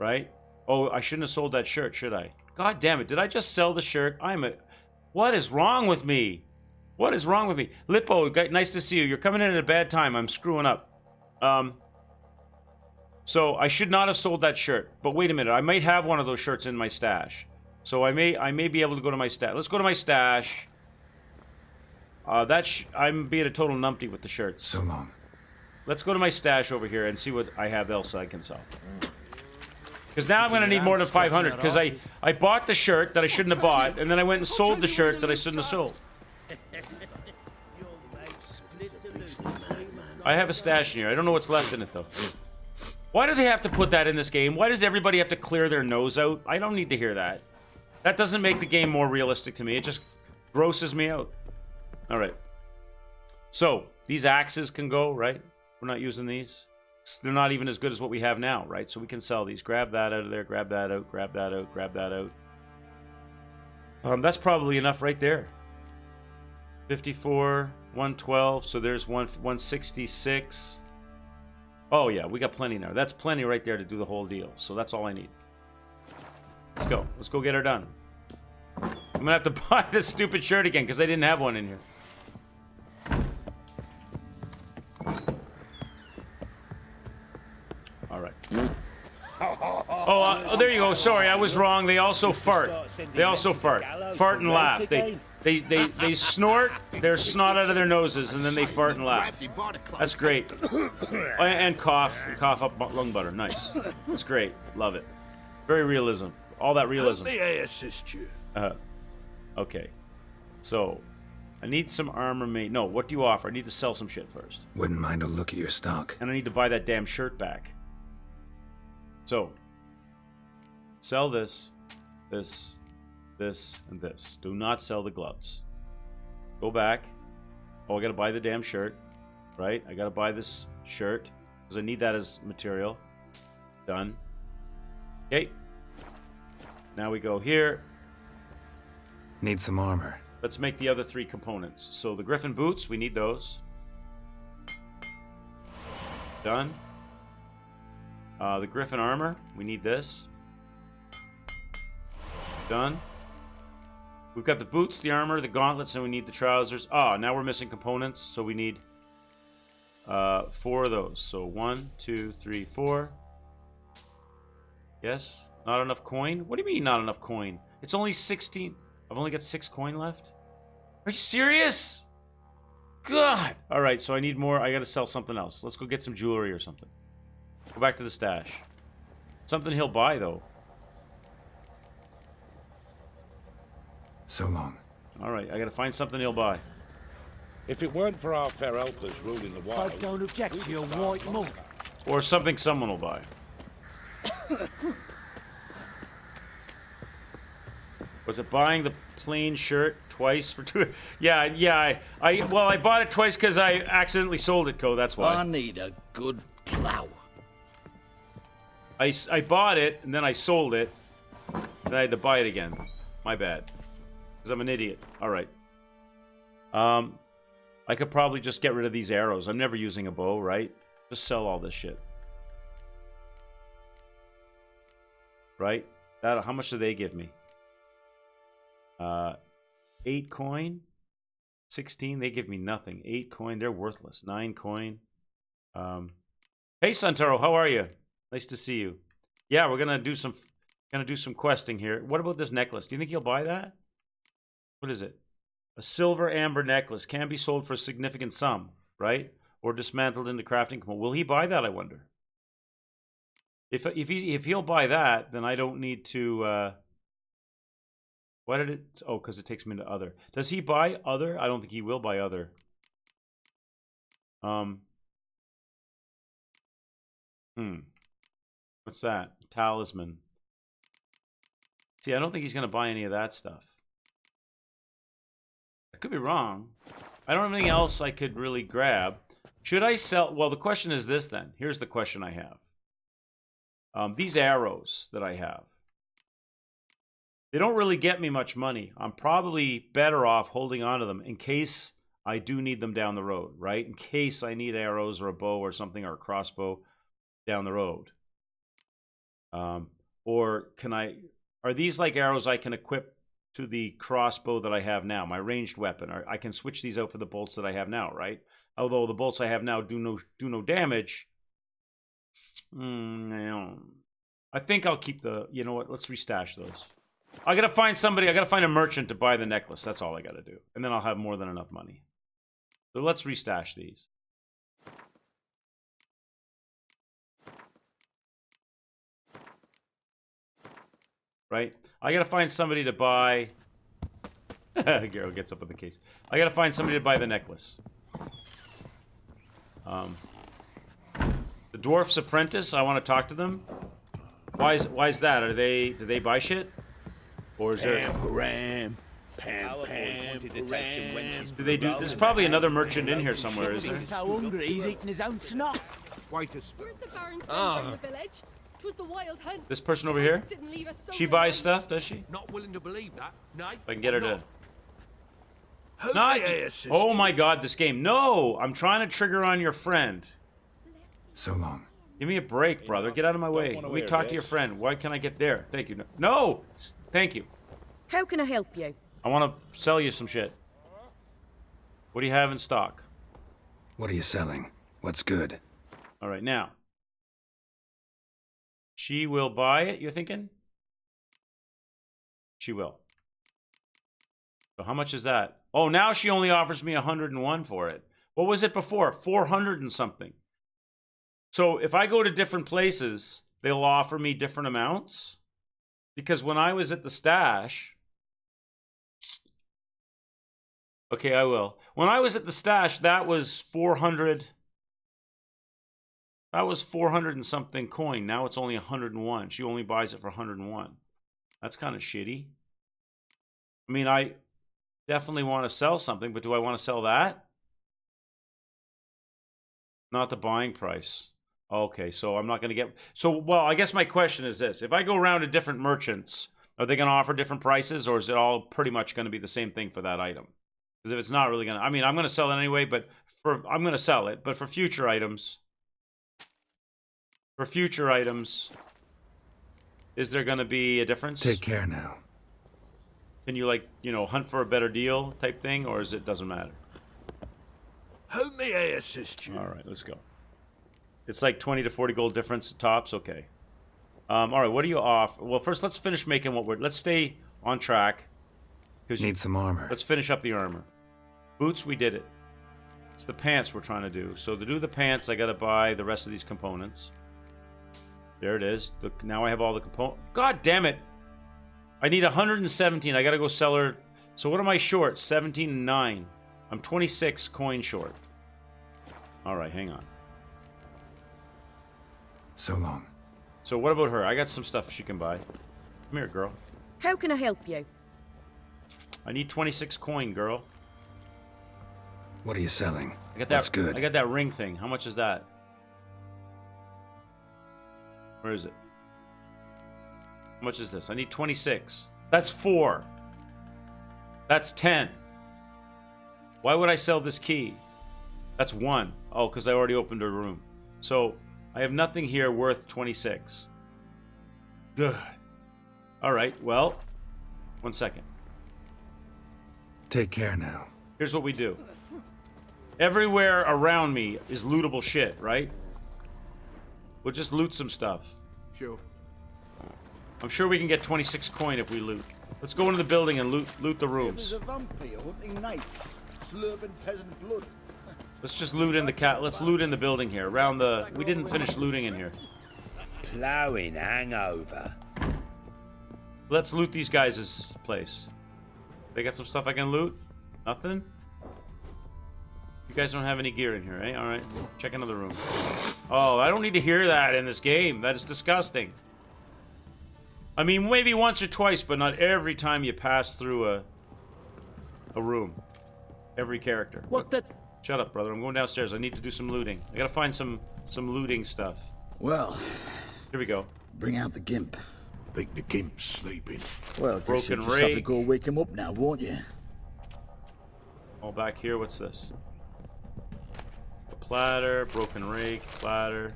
Right? Oh, I shouldn't have sold that shirt, should I? God damn it. Did I just sell the shirt? What is wrong with me? What is wrong with me? Lippo, nice to see you. You're coming in at a bad time. I'm screwing up. So I should not have sold that shirt. But wait a minute. I might have one of those shirts in my stash. So I may be able to go to my stash. Let's go to my stash. I'm being a total numpty with the shirts. So long. Let's go to my stash over here and see what I have else I can sell. Because now I'm going to need more than 500. Because I bought the shirt that I shouldn't have bought, and then I went and sold the shirt that I shouldn't have sold. I have a stash in here. I don't know what's left in it, though. Why do they have to put that in this game? Why does everybody have to clear their nose out? I don't need to hear that. That doesn't make the game more realistic to me. It just grosses me out. All right. So, these axes can go, right? We're not using these. They're not even as good as what we have now, right? So we can sell these. Grab that out of there. Grab that out. Grab that out. Grab that out. That's probably enough right there. 54, 112. So there's 166. Oh, yeah. We got plenty now. That's plenty right there to do the whole deal. So that's all I need. Let's go. Let's go get her done. I'm going to have to buy this stupid shirt again because I didn't have one in here. All right. Oh, there you go. Sorry, I was wrong. They also fart. They also fart. Fart and laugh. They snort their snot out of their noses, and then they fart and laugh. That's great. And cough. Cough up lung butter. Nice. That's great. Love it. Very realism. All that realism. May I assist you? Okay. So, I need some armor made. No, what do you offer? I need to sell some shit first. Wouldn't mind a look at your stock. And I need to buy that damn shirt back. So, sell this, this, this, and this. Do not sell the gloves. Go back. Oh, I gotta buy the damn shirt. Right? I gotta buy this shirt. Because I need that as material. Done. Okay. Now we go here. Need some armor. Let's make the other 3 components. So the Griffin boots, we need those. Done. The Griffin armor, we need this. Done. We've got the boots, the armor, the gauntlets, and we need the trousers. Ah, now we're missing components, so we need 4 of those. So 1, 2, 3, 4. Yes? Not enough coin? What do you mean not enough coin? It's only 16. I've only got 6 coin left? Are you serious? God! Alright, so I need more. I gotta sell something else. Let's go get some jewelry or something. Go back to the stash. Something he'll buy, though. So long. Alright, I gotta find something he'll buy. If it weren't for our fair helpers ruling the wilds, Folk don't object to your white monk. Or something someone will buy. Was it buying the plain shirt twice for 2? Yeah. I bought it twice because I accidentally sold it, Co. That's why. I need a good plow. I bought it and then I sold it. Then I had to buy it again. My bad. Because I'm an idiot. All right. I could probably just get rid of these arrows. I'm never using a bow, right? Just sell all this shit. Right? How much do they give me? 8 coin. 16. They give me nothing. 8 coin. They're worthless. 9 coin. Hey, Santoro. How are you? Nice to see you. Yeah, we're gonna do some questing here. What about this necklace? Do you think he'll buy that? What is it? A silver amber necklace can be sold for a significant sum, right? Or dismantled into crafting. Will he buy that? I wonder. If he'll buy that, then I don't need to. Why did it? Oh, because it takes me into other. Does he buy other? I don't think he will buy other. What's that? Talisman. See, I don't think he's going to buy any of that stuff. I could be wrong. I don't have anything else I could really grab. Should I sell? Well, the question is this then. Here's the question I have. These arrows that I have. They don't really get me much money. I'm probably better off holding on to them in case I do need them down the road, right? In case I need arrows or a bow or something or a crossbow down the road. Or can I... Are these like arrows I can equip to the crossbow that I have now, my ranged weapon? I can switch these out for the bolts that I have now, right? Although the bolts I have now do no damage. I think I'll keep the... You know what? Let's restash those. I gotta find somebody. I gotta find a merchant to buy the necklace. That's all I gotta do. And then I'll have more than enough money. So let's restash these. Right? I gotta find somebody to buy... Garrow gets up in the case. I gotta find somebody to buy the necklace. The Dwarf's Apprentice, I want to talk to them. Why is that? Do they buy shit? Or is there... Do they do... There's probably another merchant in here somewhere, is there? He's so hungry, he's eating his own snot. Wait a Weren't the Baron's men from the village? 'Twas the wild hunt. This person over here? Didn't leave us so She long. buys stuff, does she? Not willing to believe that. Nay. If I can get her to... Who Not... may I assist Oh you? my god, this game. No! I'm trying to trigger on your friend. So long. Give me a break, brother. Get out of my way. wanna Let me wear talk to your this. friend. Why can't I get there? Thank you. No! Thank you. How can I help you? I want to sell you some shit. What do you have in stock? What are you selling? What's good? All right, now. She will buy it, you're thinking? She will. So how much is that? Oh, now she only offers me 101 for it. What was it before? 400 and something. So if I go to different places, they'll offer me different amounts? Because when I was at the stash... Okay, I will. When I was at the stash, that was 400... That was 400 and something coin. Now it's only 101. She only buys it for 101. That's kind of shitty. I mean, I definitely want to sell something, but do I want to sell that? Not the buying price. Okay, so I'm not going to get... So, well, I guess my question is this. If I go around to different merchants, are they going to offer different prices, or is it all pretty much going to be the same thing for that item? Because if it's not really going to... I mean, I'm going to sell it anyway, but I'm going to sell it. But for future items... For future items, is there going to be a difference? Take care now. Can you, like, you know, hunt for a better deal type thing, or is it doesn't matter? Who may I assist you? All right, let's go. It's like 20 to 40 gold difference tops. Okay. All right, what do you offer? Well, first, let's finish making what we're... Let's stay on track. Need some armor. Let's finish up the armor. Boots, we did it. It's the pants we're trying to do. So to do the pants, I got to buy the rest of these components. There it is. Now I have all the components. God damn it. I need 117. I got to go sell her. So what am I short? 17 and 9. I'm 26 coin short. All right, hang on. So long. So what about her? I got some stuff she can buy. Come here, girl. How can I help you? I need 26 coin, girl. What are you selling? I got that. What's good? I got that ring thing. How much is that? Where is it? How much is this? I need 26. That's 4. That's 10. Why would I sell this key? That's 1. Oh, because I already opened her room. So I have nothing here worth 26. Ugh. All right, well, 1 second. Take care now. Here's what we do. Everywhere around me is lootable shit, right? We'll just loot some stuff. Sure. I'm sure we can get 26 coin if we loot. Let's go into the building and loot the rooms. There's a vampire hunting knights, slurping peasant blood. Let's just loot in the Let's loot in the building here. Around the... We didn't finish looting in here. Ploughing hangover. Let's loot these guys' place. They got some stuff I can loot? Nothing? You guys don't have any gear in here, eh? Alright. Check another room. Oh, I don't need to hear that in this game. That is disgusting. I mean, maybe once or twice, but not every time you pass through a room. Every character. What the... Shut up, brother. I'm going downstairs. I need to do some looting. I gotta find some looting stuff. Well, Here we go. bring out the gimp. Think the gimp's sleeping. Well, I guess Broken you'll just have to rake. go wake him up now, won't you? All back here. What's this? A platter, broken rake, platter.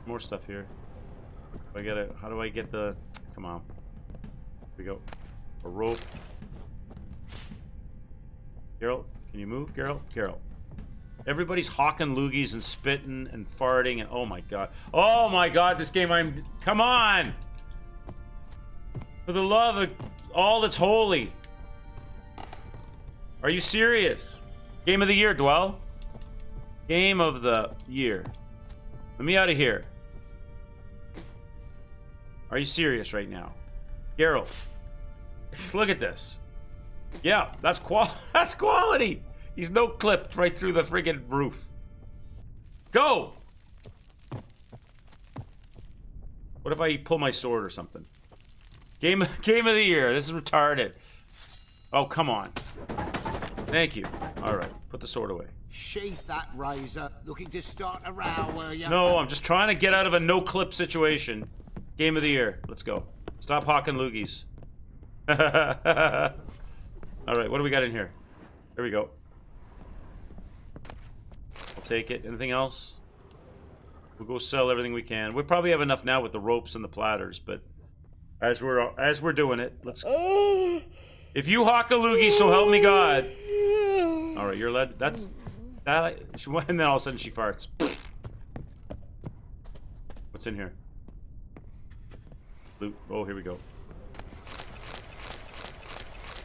More stuff here. I get it. How do I get the? Come on. Here we go. A rope. Geralt, can you move? Geralt, Geralt. Everybody's hawking loogies and spitting and farting and oh my god. Oh my god, this game come on! For the love of all that's holy. Are you serious? Game of the year, Dwell. Game of the year. Let me out of here. Are you serious right now? Geralt. Look at this. Yeah, that's that's quality. He's no clipped right through the friggin' roof. Go! What if I pull my sword or something? Game of the year. This is retarded. Oh, come on. Thank you. All right, put the sword away. Sheath that razor. Looking to start a row, were you? No, I'm just trying to get out of a no-clip situation. Game of the year. Let's go. Stop hawking loogies. All right, what do we got in here? There we go. I'll take it. Anything else? We'll go sell everything we can. We probably have enough now with the ropes and the platters, but as we're doing it, let's. If you hawk a loogie, so help me God. All right, you're led. That's that. And then all of a sudden she farts. What's in here? Loot. Oh, here we go.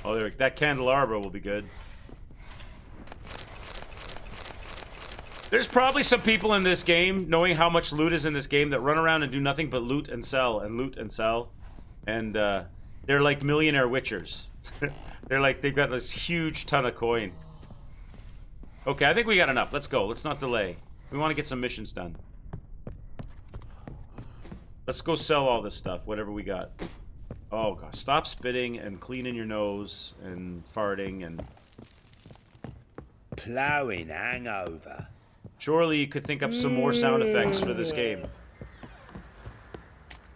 Oh, there. That candelabra will be good. There's probably some people in this game, knowing how much loot is in this game, that run around and do nothing but loot and sell and loot and sell, and they're like millionaire witchers. They're like they've got this huge ton of coin. Okay, I think we got enough. Let's go. Let's not delay. We want to get some missions done. Let's go sell all this stuff, whatever we got. Oh gosh, stop spitting and cleaning your nose and farting and Plowing hangover. surely you could think up some more sound effects for this game.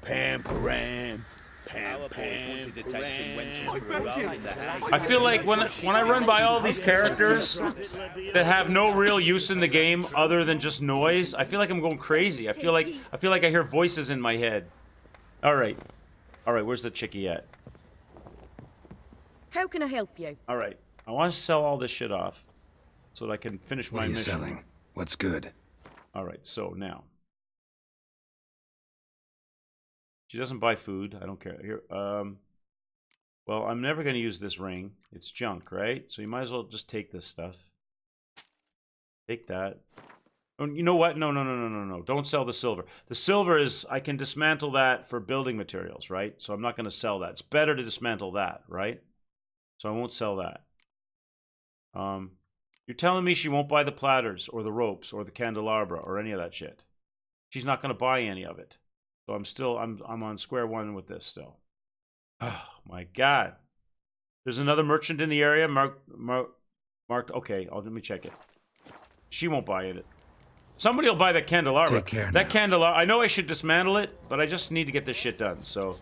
Pam param. Our boys wanted to take some wenches for a ride in the house. I feel like when I run by all these characters that have no real use in the game other than just noise, I feel like I'm going crazy. I feel like I hear voices in my head. All right, where's the chickie at? How can I help you? All right, I want to sell all this shit off so that I can finish What my are you mission. selling? What's good? All right, so now she doesn't buy food. I don't care. Here, well, I'm never going to use this ring. It's junk, right? So you might as well just take this stuff. Take that. Oh, you know what? No. Don't sell the silver. The silver is, I can dismantle that for building materials, right? So I'm not going to sell that. It's better to dismantle that, right? So I won't sell that. You're telling me she won't buy the platters or the ropes or the candelabra or any of that shit. She's not going to buy any of it. So I'm on square one with this still. Oh my god. There's another merchant in the area marked. Okay, let me check it. She won't buy it. Somebody will buy that candelabra. Take care that now. candelabra. I know I should dismantle it, but I just need to get this shit done. So,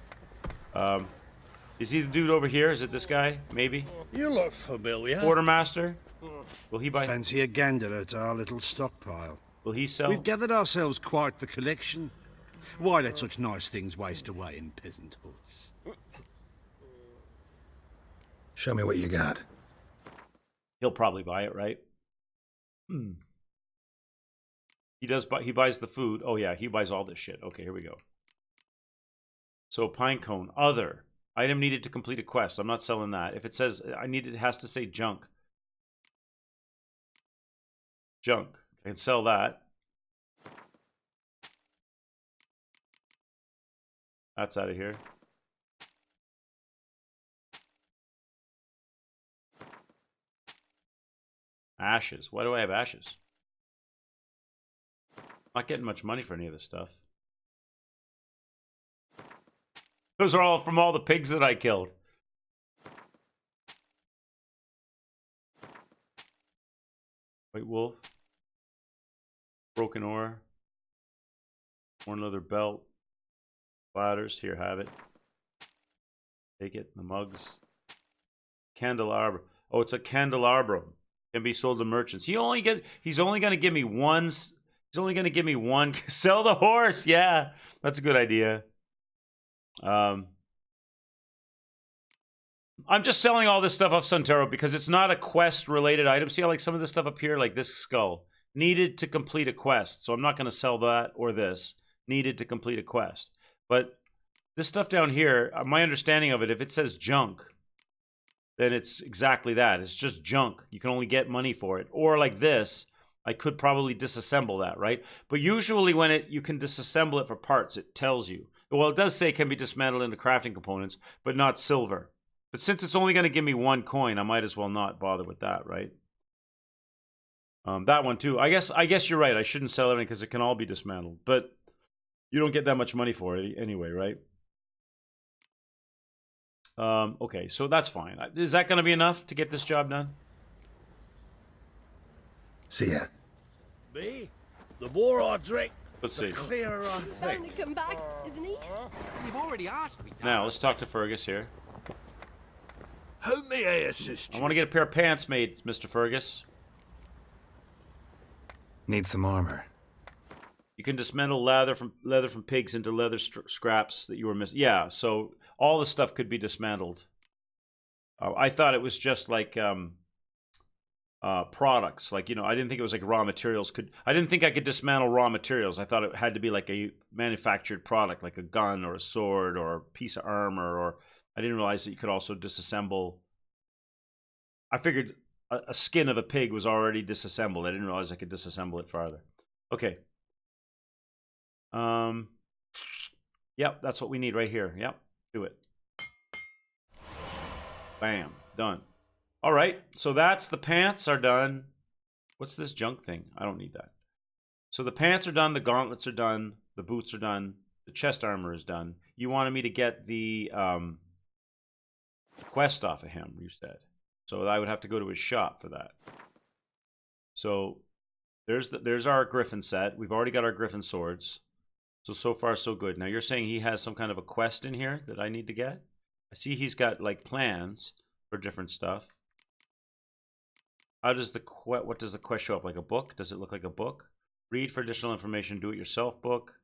is he the dude over here? Is it this guy? Maybe. You look familiar. Quartermaster. Will he buy? Fancy a gander at our little stockpile. Will he sell? We've gathered ourselves quite the collection. Why let such nice things waste away in peasant huts? Show me what you got. He'll probably buy it, right? He does buy. He buys the food. Oh yeah, he buys all this shit. Okay, here we go. So pine cone, other item needed to complete a quest. I'm not selling that. If it says it has to say junk. Junk. I can sell that. That's out of here. Ashes. Why do I have ashes? Not getting much money for any of this stuff. Those are all from all the pigs that I killed. White wolf. Broken ore. One leather belt. Platters, here, have it. Take it. The mugs. Candelabra. Oh, it's a candelabrum. Can be sold to merchants. He's only going to give me one. He's only going to give me one. Sell the horse. Yeah, that's a good idea. I'm just selling all this stuff off Suntero because it's not a quest-related item. See how like some of this stuff up here, like this skull, needed to complete a quest. So I'm not going to sell that or this. Needed to complete a quest. But this stuff down here, my understanding of it, if it says junk, then it's exactly that. It's just junk. You can only get money for it. Or like this, I could probably disassemble that, right? But usually when you can disassemble it for parts, it tells you. Well, it does say it can be dismantled into crafting components, but not silver. But since it's only going to give me 1 coin, I might as well not bother with that, right? That one too. I guess you're right. I shouldn't sell everything because it can all be dismantled. But you don't get that much money for it anyway, right? Okay, so that's fine. Is that going to be enough to get this job done? See ya. Me? The more I drink, Let's the see. clearer I He's bound think. to come back, isn't he? You've already asked me. Now, let's talk to Fergus here. How may I assist I you? want to get a pair of pants made, Mr. Fergus. Need some armor. You can dismantle leather from pigs into leather scraps that you were missing. Yeah, so all the stuff could be dismantled. I thought it was just like products. Like, I didn't think it was like raw materials. I didn't think I could dismantle raw materials. I thought it had to be like a manufactured product, like a gun or a sword or a piece of armor. Or I didn't realize that you could also disassemble. I figured a skin of a pig was already disassembled. I didn't realize I could disassemble it farther. Okay. Yep, that's what we need right here. Yep, do it. Bam, done. All right, so that's the pants are done. What's this junk thing? I don't need that. So the pants are done, the gauntlets are done, the boots are done, the chest armor is done. You wanted me to get the quest off of him, you said. So I would have to go to his shop for that. So there's our griffin set. We've already got our griffin swords. So far, so good. Now, you're saying he has some kind of a quest in here that I need to get? I see he's got, like, plans for different stuff. How does what does the quest show up? Like a book? Does it look like a book? Read for additional information. Do-it-yourself book.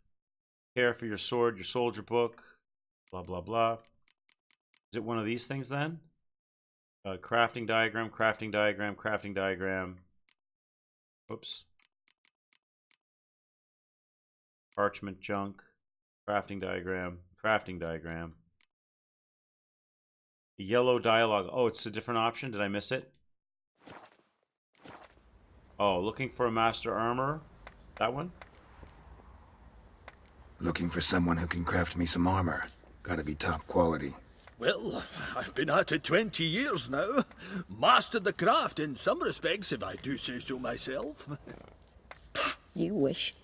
Care for your sword, your soldier book. Blah, blah, blah. Is it one of these things, then? Crafting diagram, crafting diagram, crafting diagram. Whoops. Parchment junk, crafting diagram, crafting diagram. Yellow dialogue. Oh, it's a different option. Did I miss it? Oh, looking for a master armor. That one? Looking for someone who can craft me some armor. Gotta be top quality. Well, I've been at it 20 years now. Mastered the craft in some respects, if I do say so myself. You wish.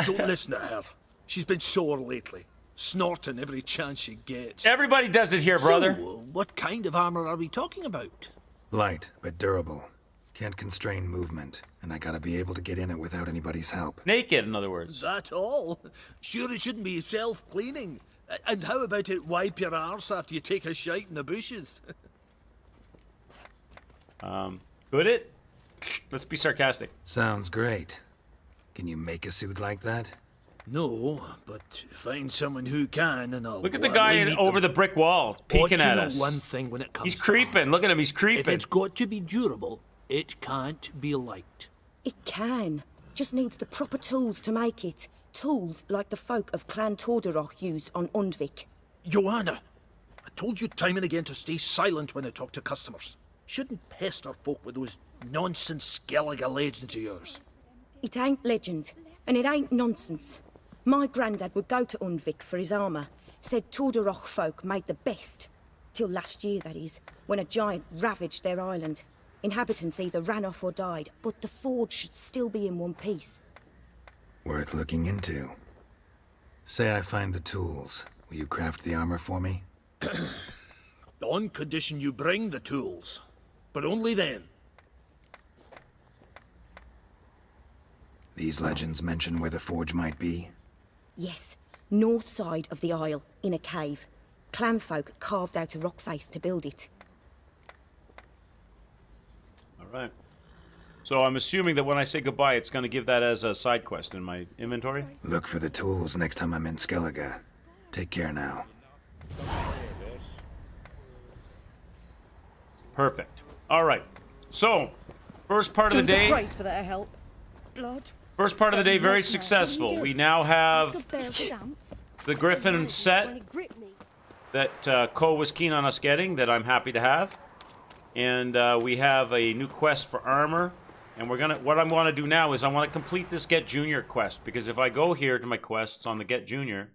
Don't listen to her. She's been sore lately, snorting every chance she gets. Everybody does it here, brother. So, what kind of armor are we talking about? Light, but durable. Can't constrain movement, and I gotta be able to get in it without anybody's help. Naked, in other words. That all? Sure it shouldn't be self-cleaning. And how about it wipe your arse after you take a shite in the bushes? Could it? Let's be sarcastic. Sounds great. Can you make a suit like that? No, but find someone who can, and I'll Look at the gladly guy meet over them. the brick wall, peeking But you at know us. one thing when it comes He's to creeping. armor. Look at him. He's If creeping. it's got to be durable, it can't be light. It can. Just needs the proper tools to make it. Tools like the folk of Clan Tordarroch used on Undvik. Joanna, I told you time and again to stay silent when I talk to customers. Shouldn't pester folk with those nonsense Skellige legends of yours. It ain't legend, and it ain't nonsense. My granddad would go to Undvik for his armour. Said Tordarroch folk made the best. Till last year, that is, when a giant ravaged their island. Inhabitants either ran off or died, but the forge should still be in one piece. Worth looking into. Say I find the tools. Will you craft the armor for me? On condition you bring the tools. But only then. These legends mention where the forge might be. Yes, north side of the Isle, in a cave. Clanfolk carved out a rock face to build it. All right. So I'm assuming that when I say goodbye, it's going to give that as a side quest in my inventory. Look for the tools next time I'm in Skellige. Take care now. Perfect. All right. So, first part of the day. Praise for their help. Blood. First part of the day, very successful. We now have the Griffin set that Ko was keen on us getting, that I'm happy to have. And we have a new quest for armor. And what I want to do now is I want to complete this Get Junior quest, because if I go here to my quests on the Get Junior,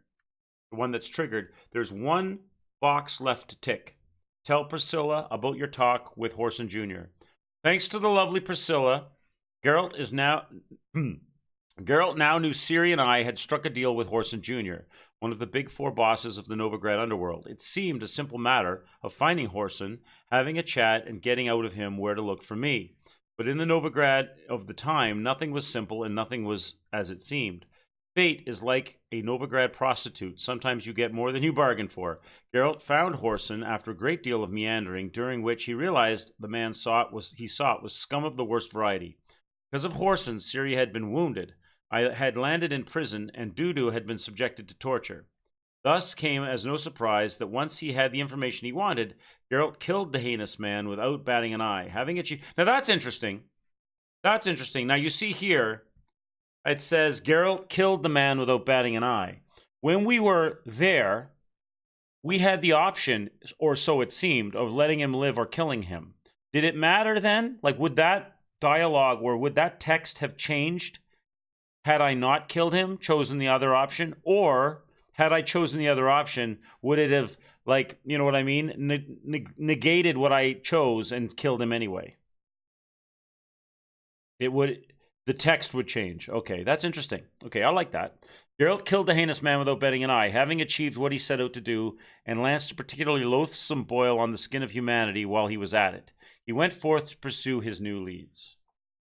the one that's triggered, there's one box left to tick. Tell Priscilla about your talk with Whoreson Jr. Thanks to the lovely Priscilla, Geralt now knew Ciri and I had struck a deal with Whoreson Jr., one of the big four bosses of the Novigrad underworld. It seemed a simple matter of finding Whoreson, having a chat, and getting out of him where to look for me. But in the Novigrad of the time, nothing was simple and nothing was as it seemed. Fate is like a Novigrad prostitute. Sometimes you get more than you bargained for. Geralt found Whoreson after a great deal of meandering, during which he realized the man he sought was scum of the worst variety. Because of Whoreson, Ciri had been wounded. I had landed in prison, and Dudu had been subjected to torture. Thus came as no surprise that once he had the information he wanted, Geralt killed the heinous man without batting an eye, having achieved... Now that's interesting. That's interesting. Now you see here, it says Geralt killed the man without batting an eye. When we were there, we had the option, or so it seemed, of letting him live or killing him. Did it matter then? Like, would that dialogue, or would that text have changed had I not killed him, chosen the other option? Or had I chosen the other option, would it have, like, you know what I mean, negated what I chose and killed him anyway? It would... The text would change. Okay, that's interesting. Okay, I like that. Geralt killed the heinous man without batting an eye, having achieved what he set out to do, and lanced a particularly loathsome boil on the skin of humanity while he was at it. He went forth to pursue his new leads.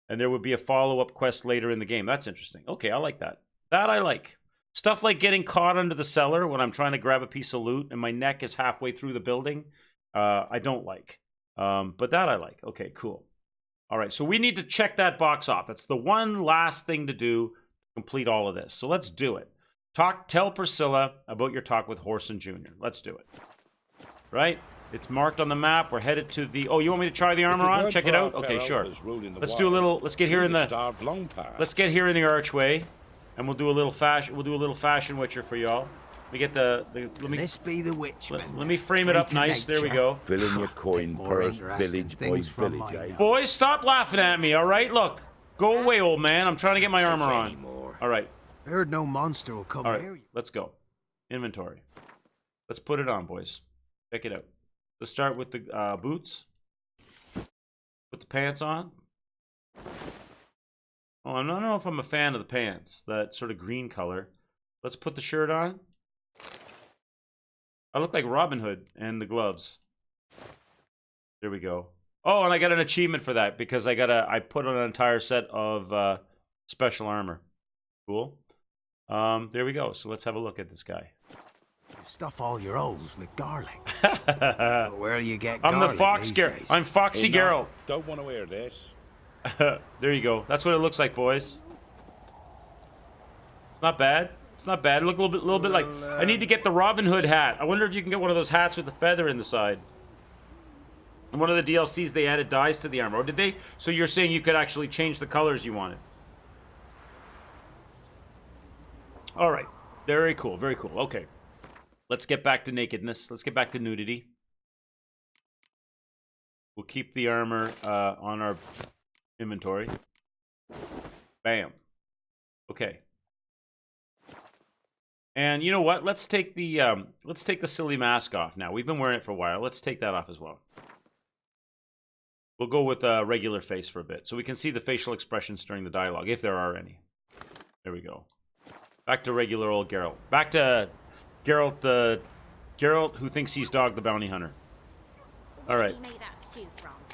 And there would be a follow-up quest later in the game. That's interesting. Okay, I like that. That I like. Stuff like getting caught under the cellar when I'm trying to grab a piece of loot and my neck is halfway through the building, I don't like. But that I like. Okay, cool. All right, so we need to check that box off. That's the one last thing to do to complete all of this. So let's do it. Tell Priscilla about your talk with Whoreson Jr. Let's do it. Right? It's marked on the map. We're headed to the... Oh, you want me to try the armor on? Check it out? Okay, sure. Let's do a little... Let's get here in the... Let's get here in the archway, and we'll do a little fashion... We'll do a little fashion witcher for y'all. Let me get the let me... This be the witch. Let me frame it up nice. There we go. Fill in your coin purse, village by village, eh? Boys, stop laughing at me, all right? Look, go away, old man. I'm trying to get my armor on. All right. Heard no monster will come All right, near you. let's go. Inventory. Let's put it on, boys. Check it out. Let's start with the boots. Put the pants on. Oh, I don't know if I'm a fan of the pants. That sort of green color. Let's put the shirt on. I look like Robin Hood, and the gloves. There we go. Oh, and I got an achievement for that because I put on an entire set of special armor. Cool. There we go. So let's have a look at this guy. You stuff all your O's with garlic. But where you get I'm garlic the Fox Geralt. I'm Foxy Geralt. Don't want to wear this. There you go. That's what it looks like, boys. Not bad. It's not bad. Look a little bit like... I need to get the Robin Hood hat. I wonder if you can get one of those hats with the feather in the side. In one of the DLCs, they added dyes to the armor. Or did they? So you're saying you could actually change the colors you wanted. All right. Very cool. Very cool. Okay. Let's get back to nakedness. Let's get back to nudity. We'll keep the armor on our inventory. Bam. Okay. And you know what? Let's take the silly mask off now. We've been wearing it for a while. Let's take that off as well. We'll go with a regular face for a bit, so we can see the facial expressions during the dialogue, if there are any. There we go. Back to regular old Geralt. Back to Geralt, Geralt who thinks he's Dog the Bounty Hunter. All right.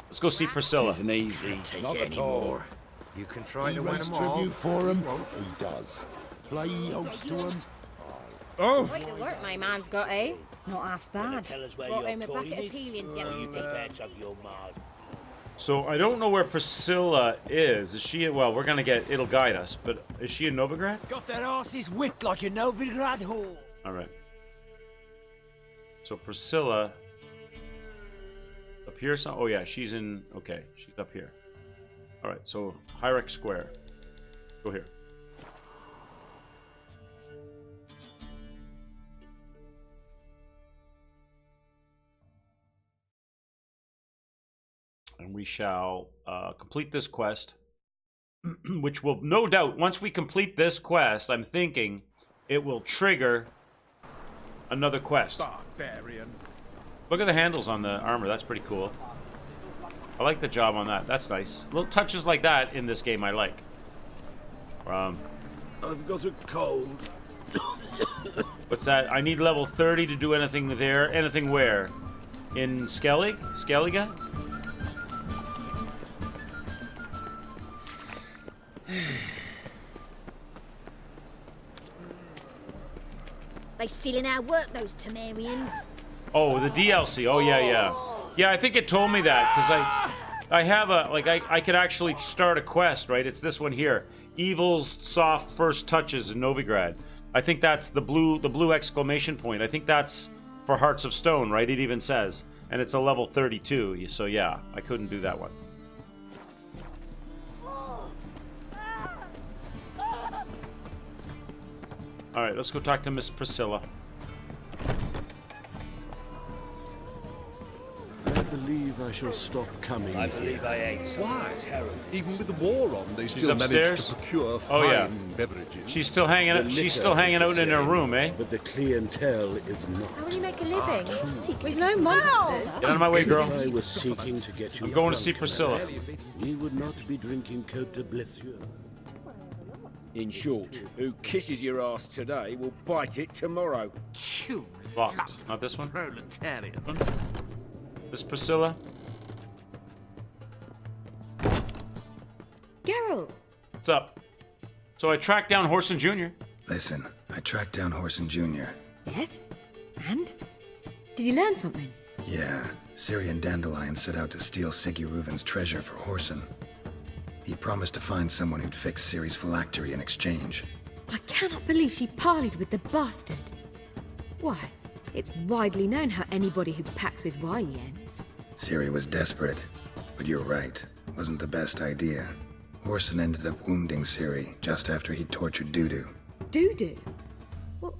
Let's go see Priscilla. Isn't easy. Not at all. You can try He to win runs them all. tribute for him. He does. Play host to him. Oh! Quite the work my man's got, eh? Not half bad. Tell us where Brought your home a coin bucket of is. peelings You yesterday. prepare to have your Mars. So I don't know where Priscilla is. Is she? Well, we're gonna get. It'll guide us. But is she in Novigrad? Got their asses whipped like a Novigrad whore. All right. So Priscilla up here. Oh yeah, she's in. Okay, she's up here. All right. So Hyrek Square. Go here. And we shall complete this quest, which will no doubt, once we complete this quest, I'm thinking it will trigger another quest. Barbarian. Look at the handles on the armor. That's pretty cool. I like the job on that. That's nice. Little touches like that in this game I like. I've got a cold. What's that? I need level 30 to do anything there. Anything where? In Skellig? Skellige? They stealing our work, those Temerians. Oh, the DLC. Oh, yeah, yeah. Yeah, I think it told me that, because I have a, like, I could actually start a quest, right? It's this one here. Evil's soft first touches in Novigrad. I think that's the blue exclamation point. I think that's for Hearts of Stone, right? It even says. And it's a level 32, so yeah, I couldn't do that one. All right, let's go talk to Miss Priscilla. I believe I shall stop coming I believe I ate some terrible. Even with the war on, they She's still upstairs? manage to procure fine Oh, yeah. beverages. She's still hanging out. The She's liquor still hanging is out the in her same, room, eh? But the clientele is not. How will you make a living? We've no monsters. Get out of my way, girl. If I was seeking to get you I'm going to drunk, see Priscilla. we would not be drinking Cote de Blessure. In short, who kisses your ass today will bite it tomorrow. You Locked. Not this one. proletarian. This Priscilla. Geralt. What's up? So I tracked down Horson Jr. Listen, I tracked down Horson Jr. Yes? And? Did you learn something? Yeah, Ciri and Dandelion set out to steal Siggy Reuven's treasure for Horson. He promised to find someone who'd fix Ciri's phylactery in exchange. I cannot believe she parleyed with the bastard. Why, it's widely known how anybody who packs with wily ends. Ciri was desperate, but you're right, wasn't the best idea. Horson ended up wounding Ciri just after he'd tortured Dudu. Dudu? Well,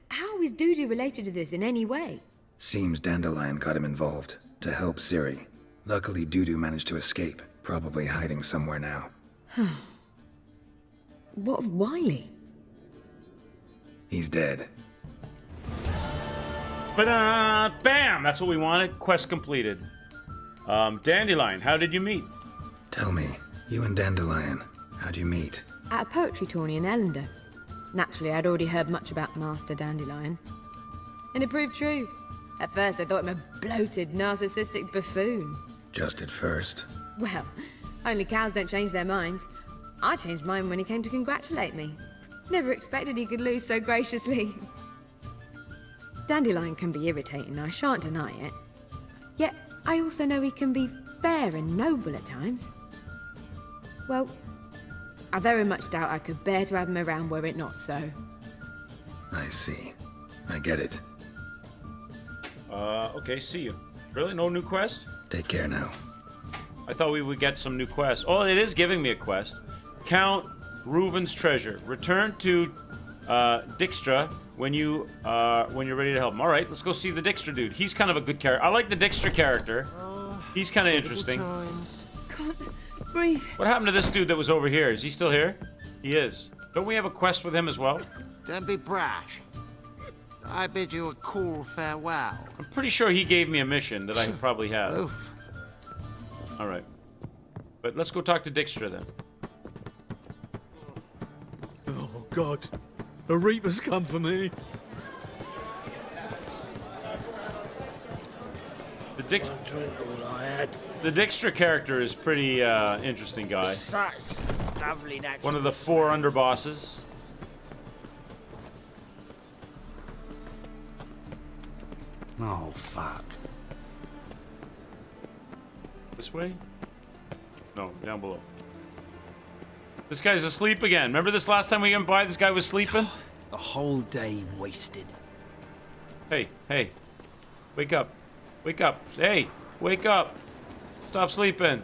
how is Dudu related to this in any way? Seems Dandelion got him involved, to help Ciri. Luckily, Dudu managed to escape, probably hiding somewhere now. What of Wily? He's dead. Bam! That's what we wanted. Quest completed. Dandelion, how did you meet? Tell me, you and Dandelion, how'd you meet? At a poetry tourney in Ellender. Naturally, I'd already heard much about Master Dandelion. And it proved true. At first, I thought him a bloated, narcissistic buffoon. Just at first. Well, only cows don't change their minds. I changed mine when he came to congratulate me. Never expected he could lose so graciously. Dandelion can be irritating, I shan't deny it. Yet, I also know he can be fair and noble at times. Well, I very much doubt I could bear to have him around were it not so. I see. I get it. Okay, see you. Really? No new quest? Take care now. I thought we would get some new quests. Oh, it is giving me a quest. Count Reuven's treasure. Return to Dijkstra when you're ready to help him. All right, let's go see the Dijkstra dude. He's kind of a good character. I like the Dijkstra character. He's kind of interesting. Can't breathe. What happened to this dude that was over here? Is he still here? He is. Don't we have a quest with him as well? Don't be brash. I bid you a cool farewell. I'm pretty sure he gave me a mission that I probably have. Oof. All right. But let's go talk to Dijkstra then. Oh, God. A Reaper's come for me. The Drink all I had. The Dijkstra character is pretty interesting guy. Such lovely natural. One of the 4 underbosses. Oh, fuck. This way? No, down below. This guy's asleep again. Remember this last time we went by? This guy was sleeping? A whole day wasted. Hey, hey. Wake up. Wake up. Hey, wake up. Stop sleeping.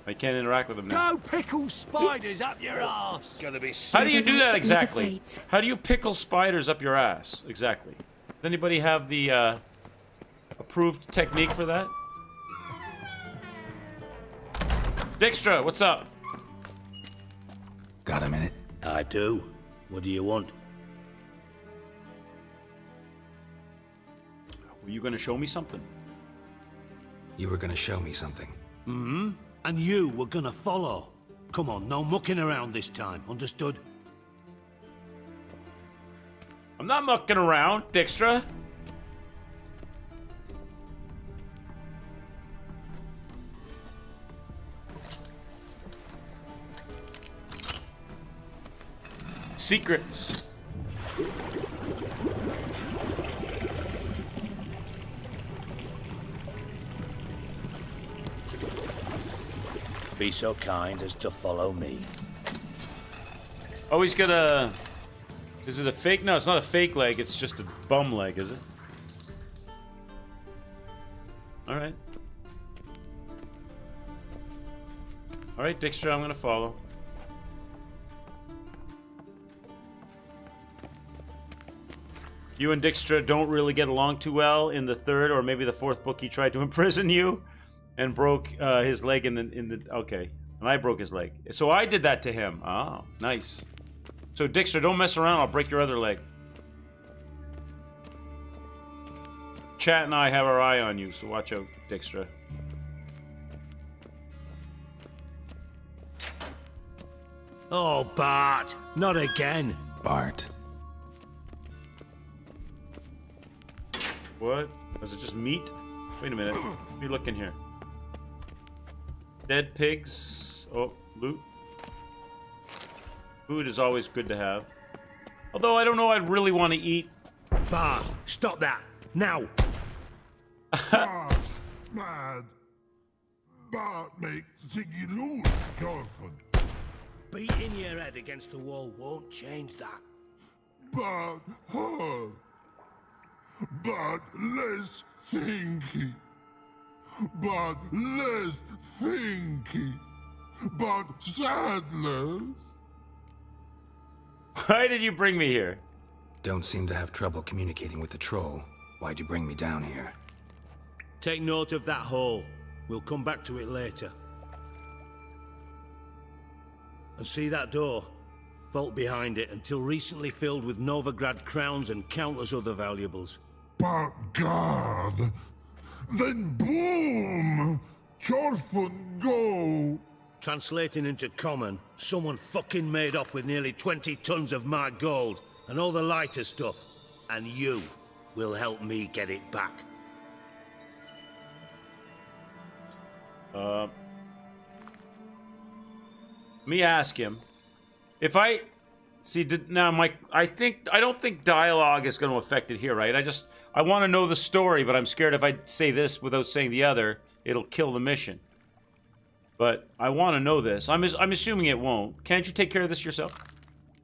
I can't interact with him now. Go pickle spiders up your ass! Gonna be How do you do that Never exactly? fades. How do you pickle spiders up your ass? Exactly. Does anybody have the approved technique for that? Dijkstra, what's up? Got a minute? I do. What do you want? Were you gonna show me something? You were gonna show me something. Mm-hmm. And you were gonna follow. Come on, no mucking around this time, understood? I'm not mucking around, Dijkstra. Secrets. Be so kind as to follow me. Oh, he's got a... Is it a fake? No, it's not a fake leg. It's just a bum leg, is it? Alright. Alright, Dijkstra, I'm gonna follow. You and Dijkstra don't really get along too well. In the third or maybe the fourth book, he tried to imprison you and broke his leg in the... Okay. And I broke his leg. So I did that to him. Oh, nice. So Dijkstra, don't mess around. I'll break your other leg. Chat and I have our eye on you, so watch out, Dijkstra. Oh, Bart, not again. Bart. What? Was it just meat? Wait a minute. Let me look in here. Dead pigs. Oh, loot. Food is always good to have. Although I don't know I'd really want to eat. Bart, stop that. Now. Bart, mad. Bart makes Ziggy lose, Jorfin. Beating your head against the wall won't change that. Bart hard. But less thinky. But less thinky. But sadless. Why did you bring me here? Don't seem to have trouble communicating with the troll. Why'd you bring me down here? Take note of that hole. We'll come back to it later. And see that door? Vault behind it, until recently filled with Novigrad crowns and countless other valuables. But God. Then boom! Jorfin go! Translating into common, someone fucking made off with nearly 20 tons of my gold and all the lighter stuff. And you will help me get it back. Let me ask him. If I... See, now, Mike, I don't think dialogue is going to affect it here, right? I want to know the story, but I'm scared if I say this without saying the other, it'll kill the mission. But I want to know this. I'm assuming it won't. Can't you take care of this yourself?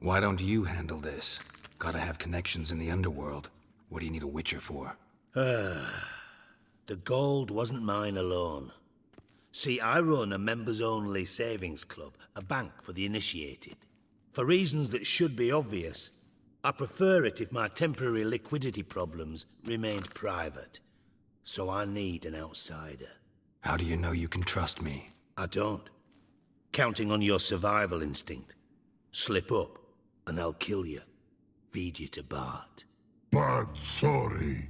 Why don't you handle this? Gotta have connections in the underworld. What do you need a Witcher for? The gold wasn't mine alone. See, I run a members-only savings club, a bank for the initiated. For reasons that should be obvious, I prefer it if my temporary liquidity problems remained private. So I need an outsider. How do you know you can trust me? I don't. Counting on your survival instinct. Slip up, and I'll kill you. Feed you to Bart. But sorry.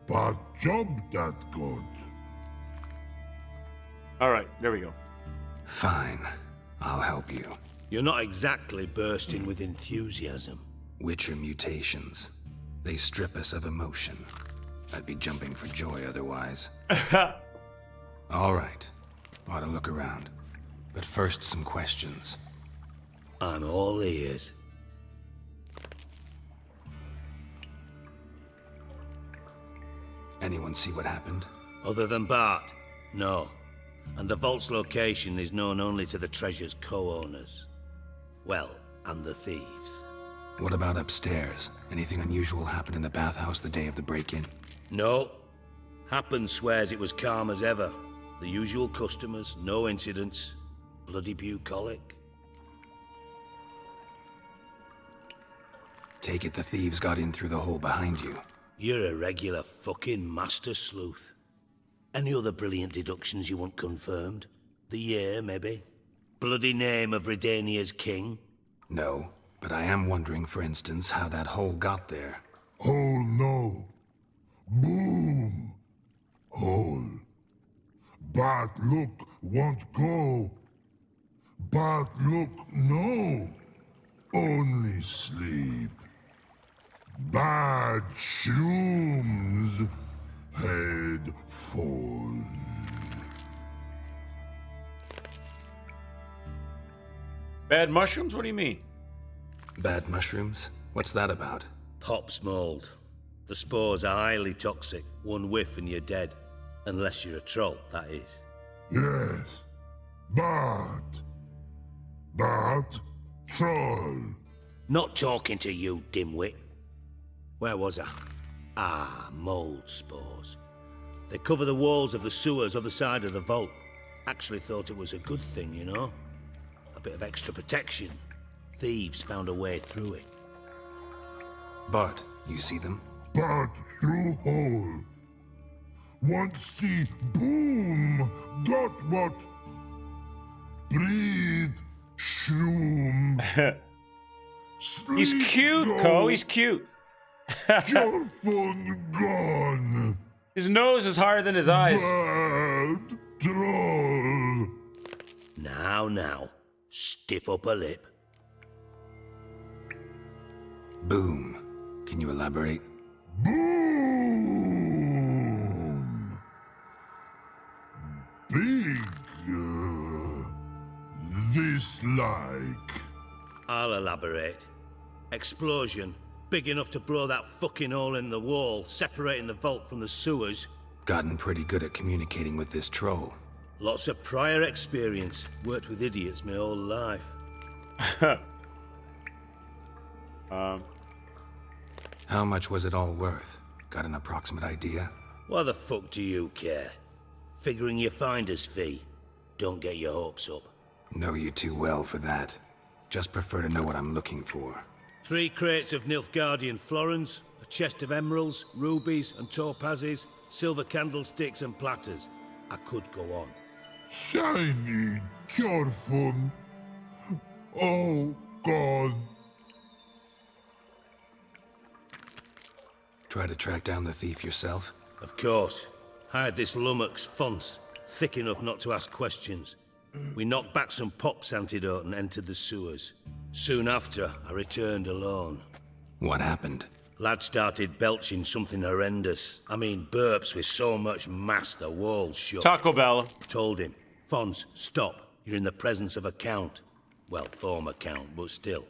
But job that good. Alright, there we go. Fine. I'll help you. You're not exactly bursting with enthusiasm. Witcher mutations. They strip us of emotion. I'd be jumping for joy otherwise. All right. Ought to look around. But first, some questions. I'm all ears. Anyone see what happened? Other than Bart? No. And the vault's location is known only to the treasure's co-owners. Well, and the thieves. What about upstairs? Anything unusual happen in the bathhouse the day of the break-in? No. Happen swears it was calm as ever. The usual customers, no incidents. Bloody bucolic. Take it the thieves got in through the hole behind you. You're a regular fucking master sleuth. Any other brilliant deductions you want confirmed? The year, maybe? Bloody name of Redania's king? No, but I am wondering, for instance, how that hole got there. Hole no. Boom. Hole. Bad look won't go. Bad look no. Only sleep. Bad shrooms. Head falls. Bad mushrooms? What do you mean? Bad mushrooms? What's that about? Pop's mold. The spores are highly toxic. One whiff and you're dead. Unless you're a troll, that is. Yes. Bad. Bad troll. Not talking to you, dimwit. Where was I? Ah, mold spores. They cover the walls of the sewers other side of the vault. Actually thought it was a good thing, you know? A bit of extra protection. Thieves found a way through it. Bart, you see them? Bad through hole. Want see boom. Got what? Breathe. Shroom. He's cute, Ko. He's cute. Your phone gone. His nose is higher than his eyes. Bad troll. Now. Stiff up a lip. Boom. Can you elaborate? Boom. Big. This like. I'll elaborate. Explosion. Big enough to blow that fucking hole in the wall, separating the vault from the sewers. Gotten pretty good at communicating with this troll. Lots of prior experience. Worked with idiots my whole life. How much was it all worth? Got an approximate idea? Why the fuck do you care? Figuring your finder's fee. Don't get your hopes up. Know you too well for that. Just prefer to know what I'm looking for. 3 crates of Nilfgaardian florins, a chest of emeralds, rubies and topazes, silver candlesticks and platters. I could go on. Shiny, careful. Oh, God. Try to track down the thief yourself? Of course. Hired this lummox, Fons, thick enough not to ask questions. We knocked back some Pop's antidote and entered the sewers. Soon after, I returned alone. What happened? Lad started belching something horrendous. I mean, burps with so much mass the walls shook. Taco Bell. Told him, Fons, stop. You're in the presence of a count. Well, former count, but still.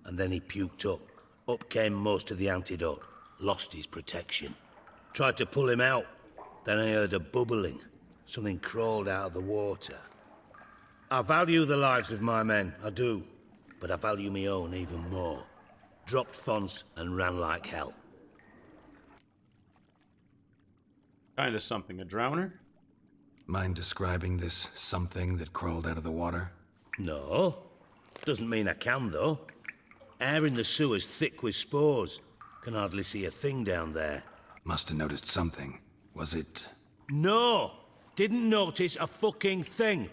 And then he puked up. Up came most of the antidote. Lost his protection. Tried to pull him out. Then I heard a bubbling. Something crawled out of the water. I value the lives of my men, I do. But I value my own even more. Dropped Fons and ran like hell. Kind of something. A drowner? Mind describing this something that crawled out of the water? No. Doesn't mean I can, though. Air in the sewer's thick with spores. Can hardly see a thing down there. Must have noticed something. Was it... No! Didn't notice a fucking thing.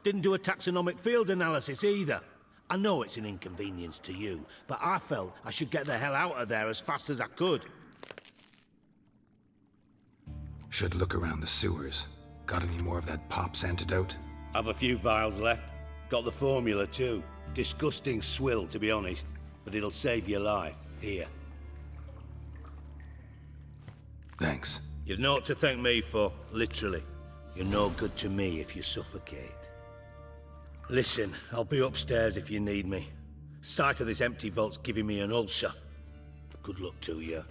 Didn't do a taxonomic field analysis either. I know it's an inconvenience to you, but I felt I should get the hell out of there as fast as I could. Should look around the sewers. Got any more of that Pop's antidote? I've a few vials left. Got the formula too. Disgusting swill, to be honest. But it'll save your life. Here. Thanks. You've naught to thank me for, literally. You're no good to me if you suffocate. Listen, I'll be upstairs if you need me. Sight of this empty vault's giving me an ulcer. Good luck to you.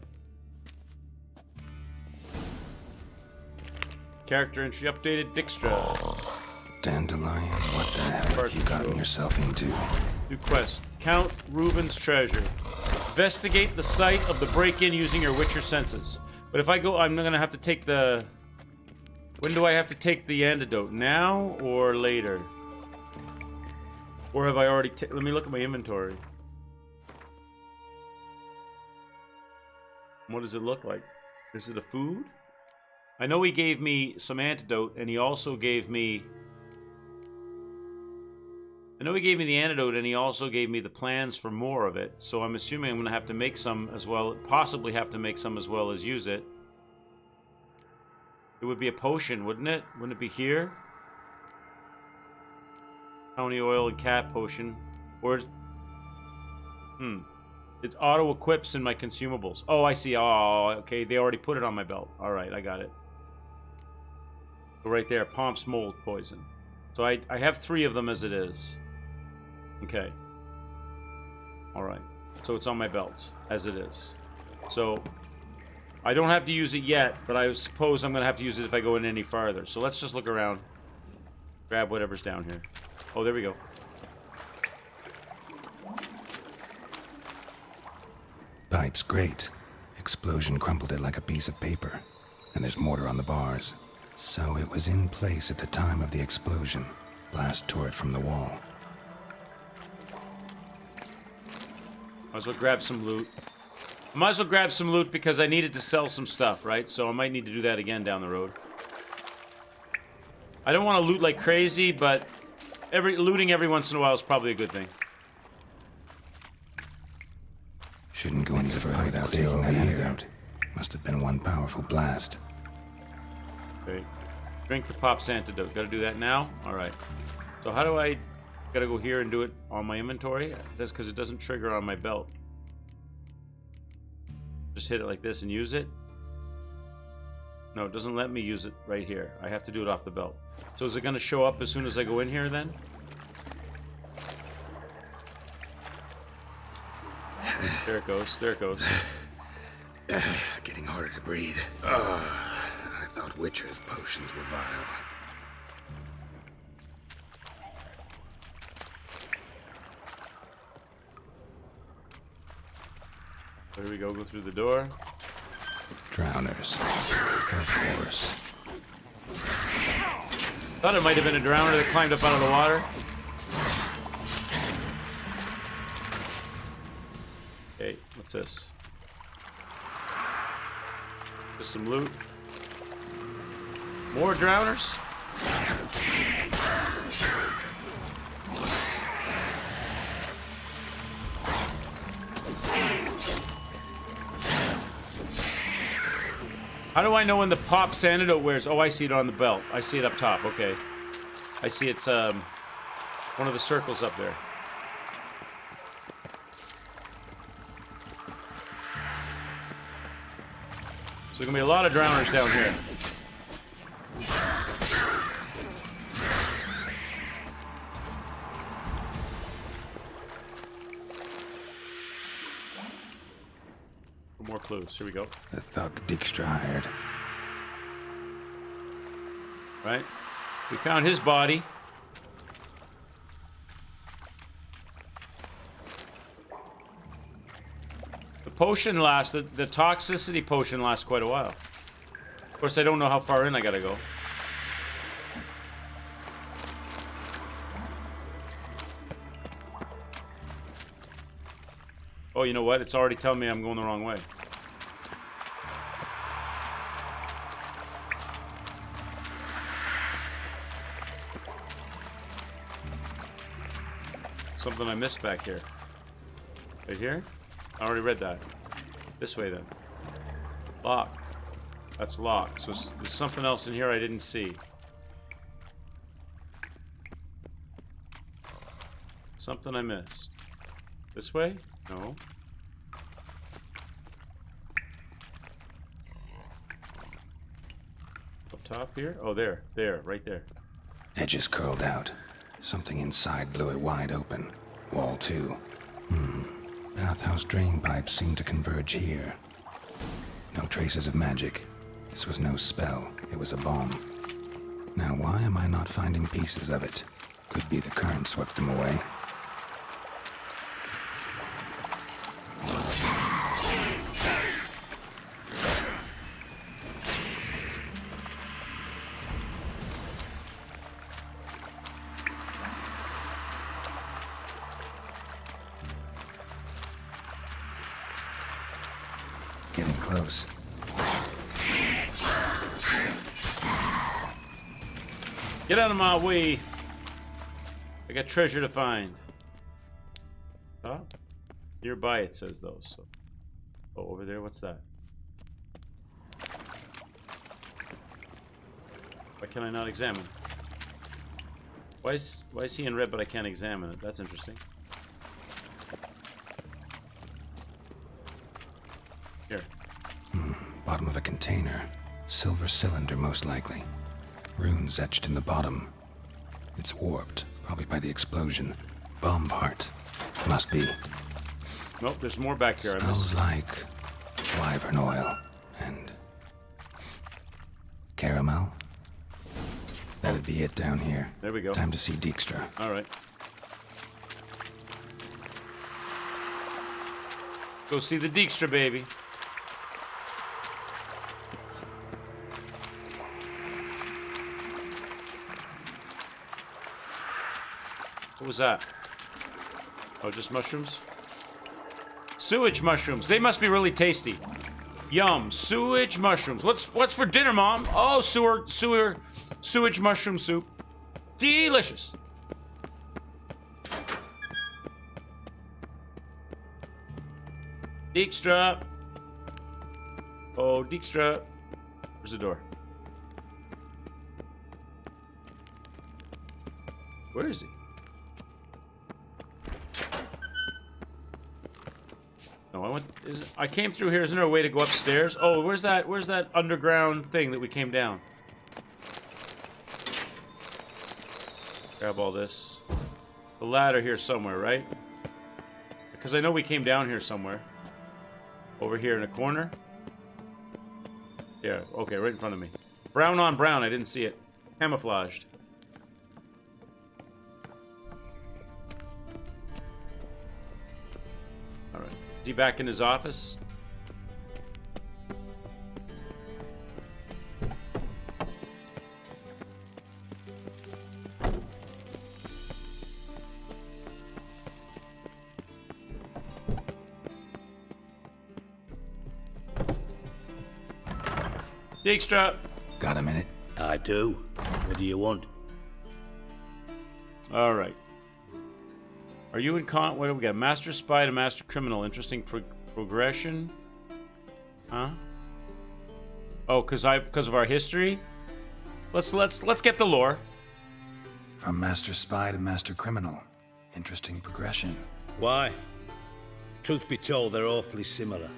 Character entry updated. Dijkstra. Dandelion, what the hell have you gotten yourself into? New quest. Count Reuben's treasure. Investigate the site of the break-in using your Witcher senses. But if I go, I'm gonna have to take the... When do I have to take the antidote? Now or later? Or have I already let me look at my inventory. What does it look like? Is it a food? I know he gave me some antidote, and he also gave me... I know he gave me the antidote, and he also gave me the plans for more of it. So I'm assuming I'm going to have to make some as well, possibly have to make some as well as use it. It would be a potion, wouldn't it? Wouldn't it be here? Tony oil and cat potion. Or... It auto-equips in my consumables. Oh, I see. Oh, okay. They already put it on my belt. Alright, I got it. So right there. Pomp's mold poison. So I have 3 of them as it is. Okay. Alright. So it's on my belt, as it is. So, I don't have to use it yet, but I suppose I'm going to have to use it if I go in any farther. So let's just look around. Grab whatever's down here. Oh, there we go. Pipe's great. Explosion crumpled it like a piece of paper. And there's mortar on the bars. So it was in place at the time of the explosion. Blast tore it from the wall. Might as well grab some loot. I might as well grab some loot because I needed to sell some stuff, right? So I might need to do that again down the road. I don't want to loot like crazy, but looting every once in a while is probably a good thing. Shouldn't go any further without taking that antidote. Must have been one powerful blast. Okay. Drink the Pop's antidote. Gotta do that now? Alright. So how do I... Gotta go here and do it on my inventory? That's because it doesn't trigger on my belt. Just hit it like this and use it? No, it doesn't let me use it right here. I have to do it off the belt. So is it gonna show up as soon as I go in here then? There it goes. There it goes. Getting harder to breathe. I thought Witcher's potions were vile. There we go. Go through the door. Drowners. Of course. Thought it might have been a drowner that climbed up out of the water. Okay, what's this? Just some loot. More drowners? How do I know when the Pop's antidote wears? Oh, I see it on the belt. I see it up top. Okay. I see it's one of the circles up there. So there's gonna be a lot of drowners down here. More clues. Here we go. The thug Dijkstra hired. Right? We found his body. The potion lasts, the toxicity potion lasts quite a while. Of course, I don't know how far in I gotta go. Oh, you know what? It's already telling me I'm going the wrong way. Something I missed back here. Right here? I already read that. This way then. Lock. That's locked. So there's something else in here I didn't see. Something I missed. This way? No. Up top here? Oh, there. There. Right there. Edges curled out. Something inside blew it wide open. Wall 2. Bathhouse drain pipes seemed to converge here. No traces of magic. This was no spell. It was a bomb. Now, why am I not finding pieces of it? Could be the current swept them away. Getting close. Get out of my way. I got treasure to find. Huh? Nearby it says though, so. Oh, over there, what's that? Why can I not examine? Why is he in red but I can't examine it? That's interesting. Here. Bottom of a container. Silver cylinder, most likely. Runes etched in the bottom. It's warped, probably by the explosion. Bomb part. Must be. Nope, there's more back here. Smells like wyvern oil and caramel. That'd be it down here. There we go. Time to see Dijkstra. All right. Go see the Dijkstra, baby. What was that? Oh, just mushrooms? Sewage mushrooms. They must be really tasty. Yum. Sewage mushrooms. What's for dinner, Mom? Oh, sewage mushroom soup. Delicious. Dijkstra. Oh, Dijkstra. Where's the door? Where is he? No, I came through here. Isn't there a way to go upstairs? Oh, where's that underground thing that we came down? Grab all this. The ladder here somewhere, right? Because I know we came down here somewhere. Over here in a corner. Yeah, okay, right in front of me. Brown on brown, I didn't see it. Camouflaged. Alright. Is he back in his office? Dijkstra. Got a minute? I do. What do you want? All right. Are you in what do we got? Master spy to master criminal. Interesting progression. Huh? Oh, because of our history. Let's get the lore. From master spy to master criminal. Interesting progression. Why? Truth be told, they're awfully similar.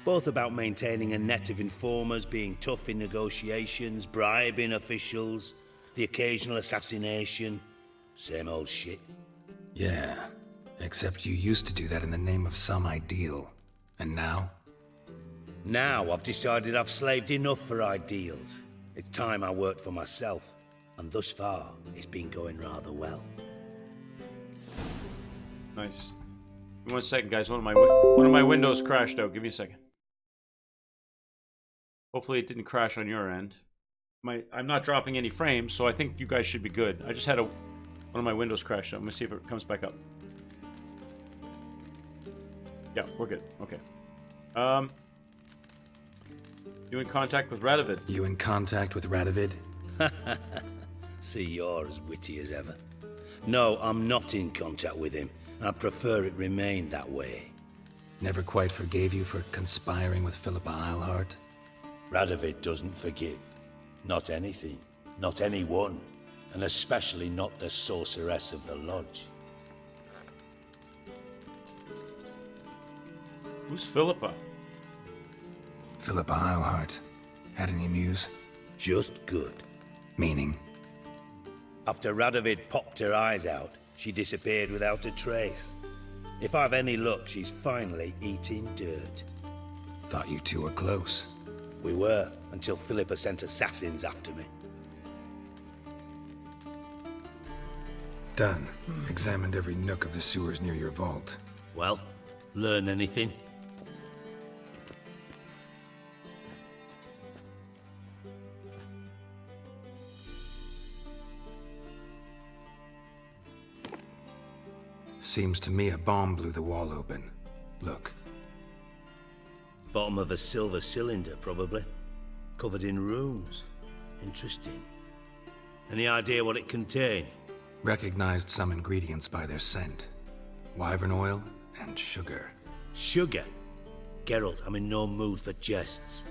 Both about maintaining a net of informers, being tough in negotiations, bribing officials, the occasional assassination. Same old shit. Yeah, except you used to do that in the name of some ideal. And now? Now I've decided I've slaved enough for ideals. It's time I worked for myself. And thus far, it's been going rather well. Nice. Give me 1 second, guys. One of my windows crashed out. Give me a second. Hopefully it didn't crash on your end. I'm not dropping any frames, so I think you guys should be good. I just had one of my windows crash out. Let me see if it comes back up. Yeah, we're good. Okay. You in contact with Radovid? You in contact with Radovid? See, you're as witty as ever. No, I'm not in contact with him. I prefer it remain that way. Never quite forgave you for conspiring with Philippa Eilhart? Radovid doesn't forgive. Not anything. Not anyone. And especially not the sorceress of the lodge. Who's Philippa? Philippa Eilhart. Had any news? Just good. Meaning? After Radovid popped her eyes out, she disappeared without a trace. If I've any luck, she's finally eating dirt. Thought you two were close. We were, until Philippa sent assassins after me. Done. Examined every nook of the sewers near your vault. Well, learn anything? Seems to me a bomb blew the wall open. Look. Bottom of a silver cylinder, probably. Covered in runes. Interesting. Any idea what it contained? Recognized some ingredients by their scent. Wyvern oil and sugar. Sugar? Geralt, I'm in no mood for jests.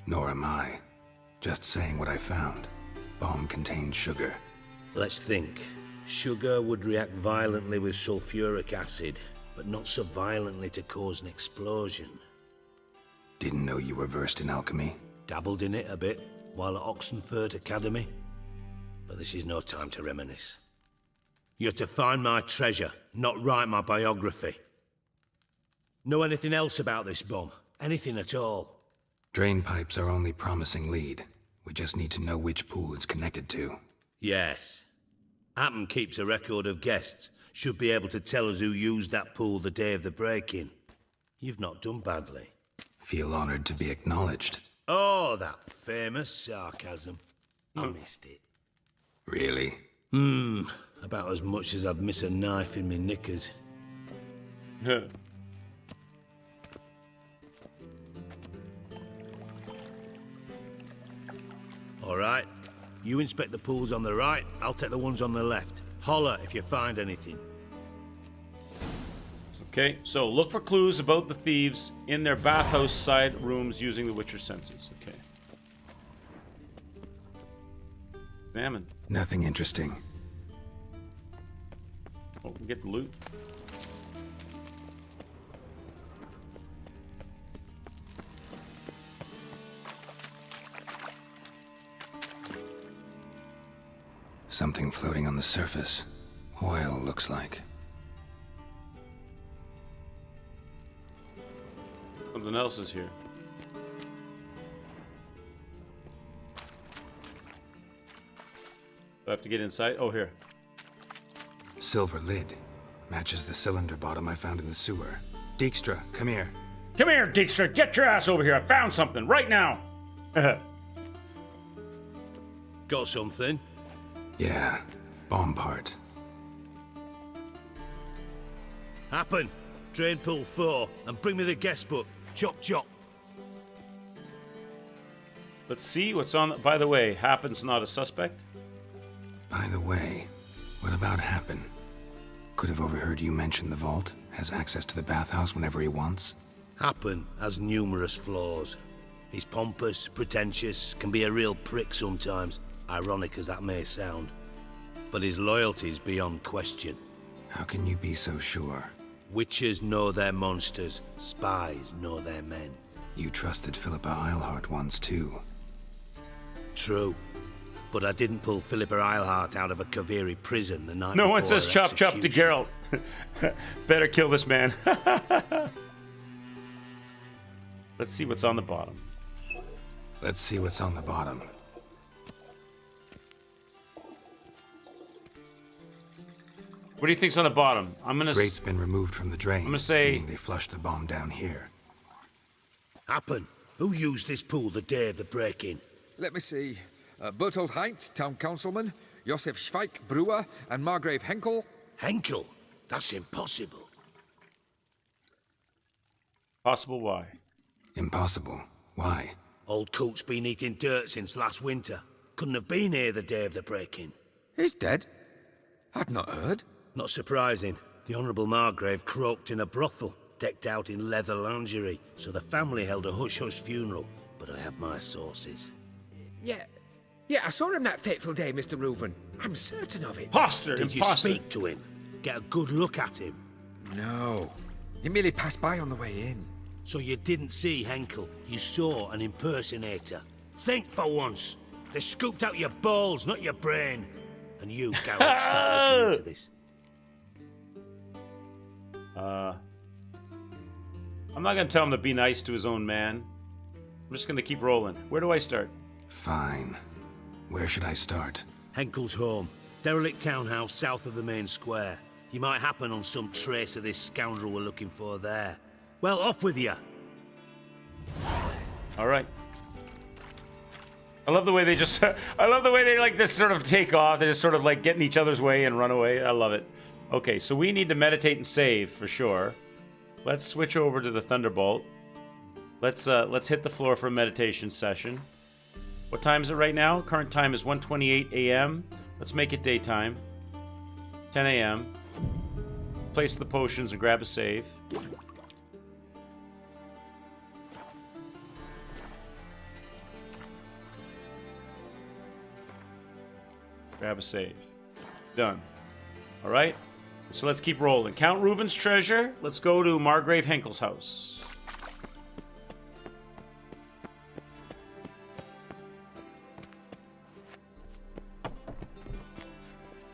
Nor am I. Just saying what I found. Bomb contained sugar. Let's think. Sugar would react violently with sulfuric acid, but not so violently to cause an explosion. Didn't know you were versed in alchemy. Dabbled in it a bit while at Oxenford Academy. But this is no time to reminisce. You're to find my treasure, not write my biography. Know anything else about this bomb? Anything at all? Drain pipes are only promising lead. We just need to know which pool it's connected to. Yes. Appen keeps a record of guests. Should be able to tell us who used that pool the day of the break-in. You've not done badly. Feel honored to be acknowledged. Oh, that famous sarcasm. I missed it. Really? About as much as I'd miss a knife in my knickers. All right. You inspect the pools on the right, I'll take the ones on the left. Holler if you find anything. Okay, so look for clues about the thieves in their bathhouse side rooms using the Witcher senses. Okay. Examine. Nothing interesting. Oh, we get the loot. Something floating on the surface. Oil, looks like. Something else is here. Do I have to get inside? Oh, here. Silver lid. Matches the cylinder bottom I found in the sewer. Dijkstra, come here. Come here, Dijkstra. Get your ass over here. I found something right now. Got something? Yeah, bomb part. Happen. Drain pool 4 and bring me the guest book. Chop chop. Let's see what's on. By the way, Happen's not a suspect. By the way, what about Happen? Could have overheard you mention the vault. Has access to the bathhouse whenever he wants. Happen has numerous flaws. He's pompous, pretentious, can be a real prick sometimes, ironic as that may sound. But his loyalty's beyond question. How can you be so sure? Witchers know their monsters, spies know their men. You trusted Philippa Eilhart once too. True. But I didn't pull Philippa Eilhart out of a Kaviri prison the night No before one says her chop chop to execution. Geralt. Better kill this man. Let's see what's on the bottom. Let's see what's on the bottom. What do you think's on the bottom? I'm gonna. Grate's been removed from the drain. I'm gonna say meaning they flushed the bomb down here. Happen. Who used this pool the day of the break-in? Let me see. Bertolt Heinz, town councilman, Josef Schweik, brewer, and Margrave Henkel. Henkel? That's impossible. Possible why? Impossible. Why? Old Coot's been eating dirt since last winter. Couldn't have been here the day of the break-in. He's dead? I'd not heard. Not surprising. The Honourable Margrave croaked in a brothel, decked out in leather lingerie, so the family held a hush-hush funeral. But I have my sources. Yeah, I saw him that fateful day, Mr. Reuven. I'm certain of it. Imposter! Did you Imposter! speak to him? Get a good look at him? No. He merely passed by on the way in. So you didn't see Henkel. You saw an impersonator. Think for once. They scooped out your balls, not your brain. And you, Garrett, start looking into this. I'm not gonna tell him to be nice to his own man. I'm just gonna keep rolling. Where do I start? Fine. Where should I start? Henkel's home. Derelict townhouse south of the main square. You might happen on some trace of this scoundrel we're looking for there. Well, off with you. All right. I love the way they just... I love the way they like this sort of take off. They just sort of like get in each other's way and run away. I love it. Okay, so we need to meditate and save for sure. Let's switch over to the Thunderbolt. Let's hit the floor for a meditation session. What time is it right now? Current time is 1:28 a.m. Let's make it daytime. 10 a.m. Place the potions and grab a save. Grab a save. Done. All right. So let's keep rolling. Count Reuben's treasure. Let's go to Margrave Henkel's house.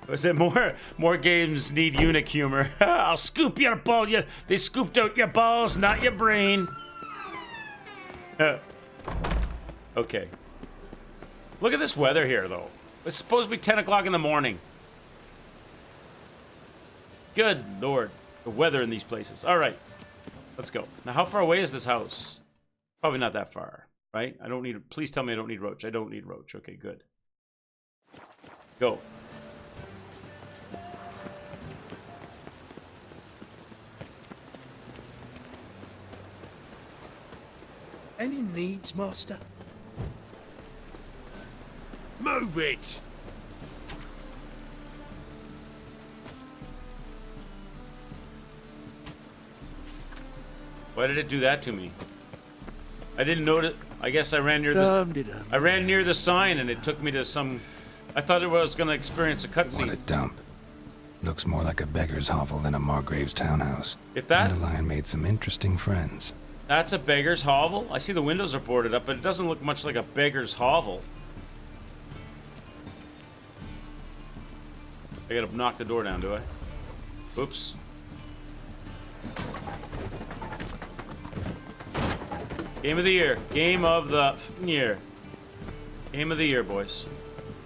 Was it more games need eunuch humor? I'll scoop your ball. They scooped out your balls, not your brain. Okay. Look at this weather here, though. It's supposed to be 10 o'clock in the morning. Good Lord. The weather in these places. All right. Let's go. Now, how far away is this house? Probably not that far, right? I don't need... Please tell me I don't need Roach. I don't need Roach. Okay, good. Go. Any needs, Master? Move it! Why did it do that to me? I didn't notice. I guess I ran near the... I ran near the sign and it took me to some... I thought it was going to experience a cutscene. What a dump. Looks more like a beggar's hovel than a Margrave's townhouse. If that... Dandelion made some interesting friends. That's a beggar's hovel? I see the windows are boarded up, but it doesn't look much like a beggar's hovel. I gotta knock the door down, do I? Oops. Game of the year. Game of the year. Game of the year, boys.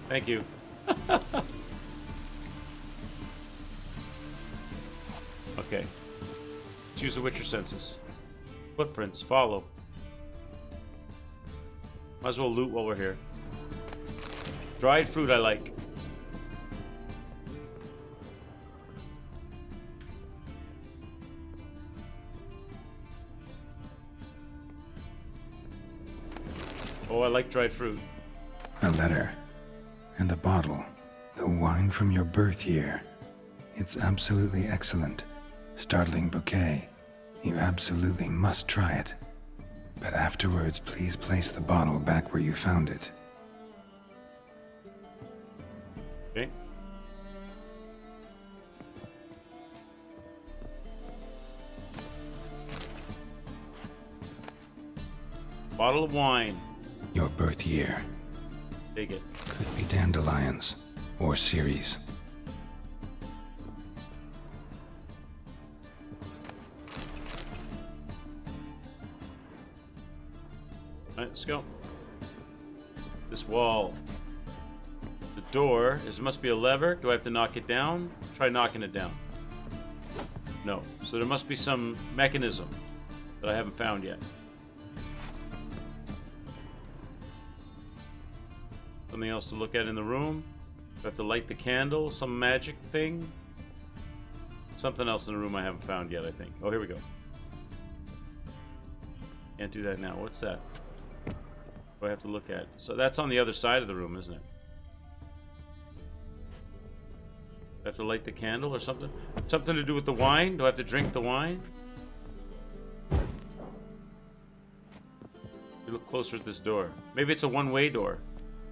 Thank you. Okay. Let's use the Witcher senses. Footprints. Follow. Might as well loot while we're here. Dried fruit I like. Oh, I like dried fruit. A letter. And a bottle. The wine from your birth year. It's absolutely excellent. Startling bouquet. You absolutely must try it. But afterwards, please place the bottle back where you found it. Okay. Bottle of wine. Your birth year. Take it. Could be dandelions. Or Ceres. Alright, let's go. This wall. The door. There must be a lever. Do I have to knock it down? Try knocking it down. No. So there must be some mechanism that I haven't found yet. Something else to look at in the room. Do I have to light the candle? Some magic thing? Something else in the room I haven't found yet, I think. Oh, here we go. Can't do that now. What's that? I have to look at. So that's on the other side of the room, isn't it? I have to light the candle or something? Something to do with the wine? Do I have to drink the wine? You look closer at this door. Maybe it's a one-way door.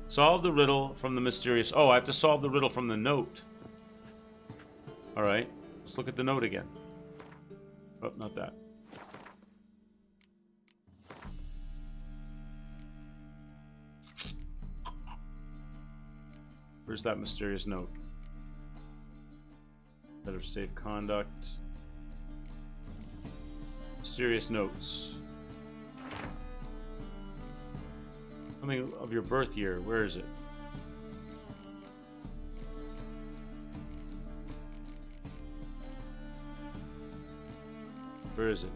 Solve the riddle from the mysterious... Oh, I have to solve the riddle from the note. Alright. Let's look at the note again. Oh, not that. Where's that mysterious note? Better safe conduct. Mysterious notes. Something of your birth year. Where is it? Where is it?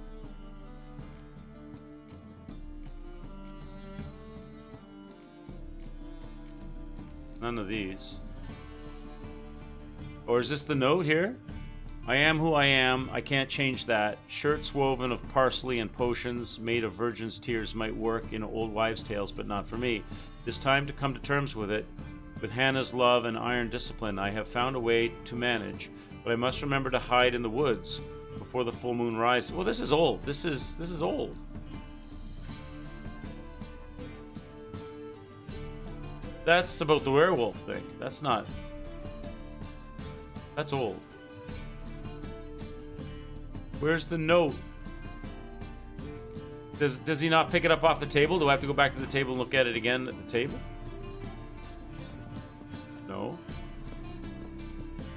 None of these. Or is this the note here? I am who I am. I can't change that. Shirts woven of parsley and potions made of virgin's tears might work in old wives' tales, but not for me. It's time to come to terms with it. With Hannah's love and iron discipline, I have found a way to manage, but I must remember to hide in the woods before the full moon rises. Well, this is old. This is old. That's about the werewolf thing. That's not. That's old. Where's the note? Does he not pick it up off the table? Do I have to go back to the table and look at it again at the table? No.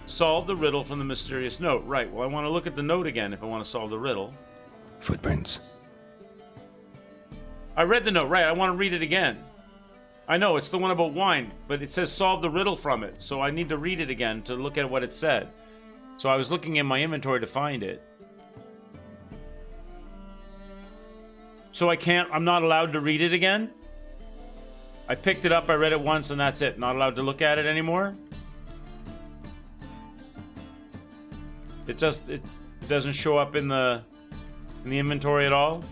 Solve the riddle from the mysterious note. Right, well, I want to look at the note again if I want to solve the riddle. Footprints. I read the note, right. I want to read it again. I know, it's the one about wine, but it says solve the riddle from it, so I need to read it again to look at what it said. So I was looking in my inventory to find it. So I'm not allowed to read it again? I picked it up, I read it once, and that's it. Not allowed to look at it anymore? It doesn't show up in the inventory at all?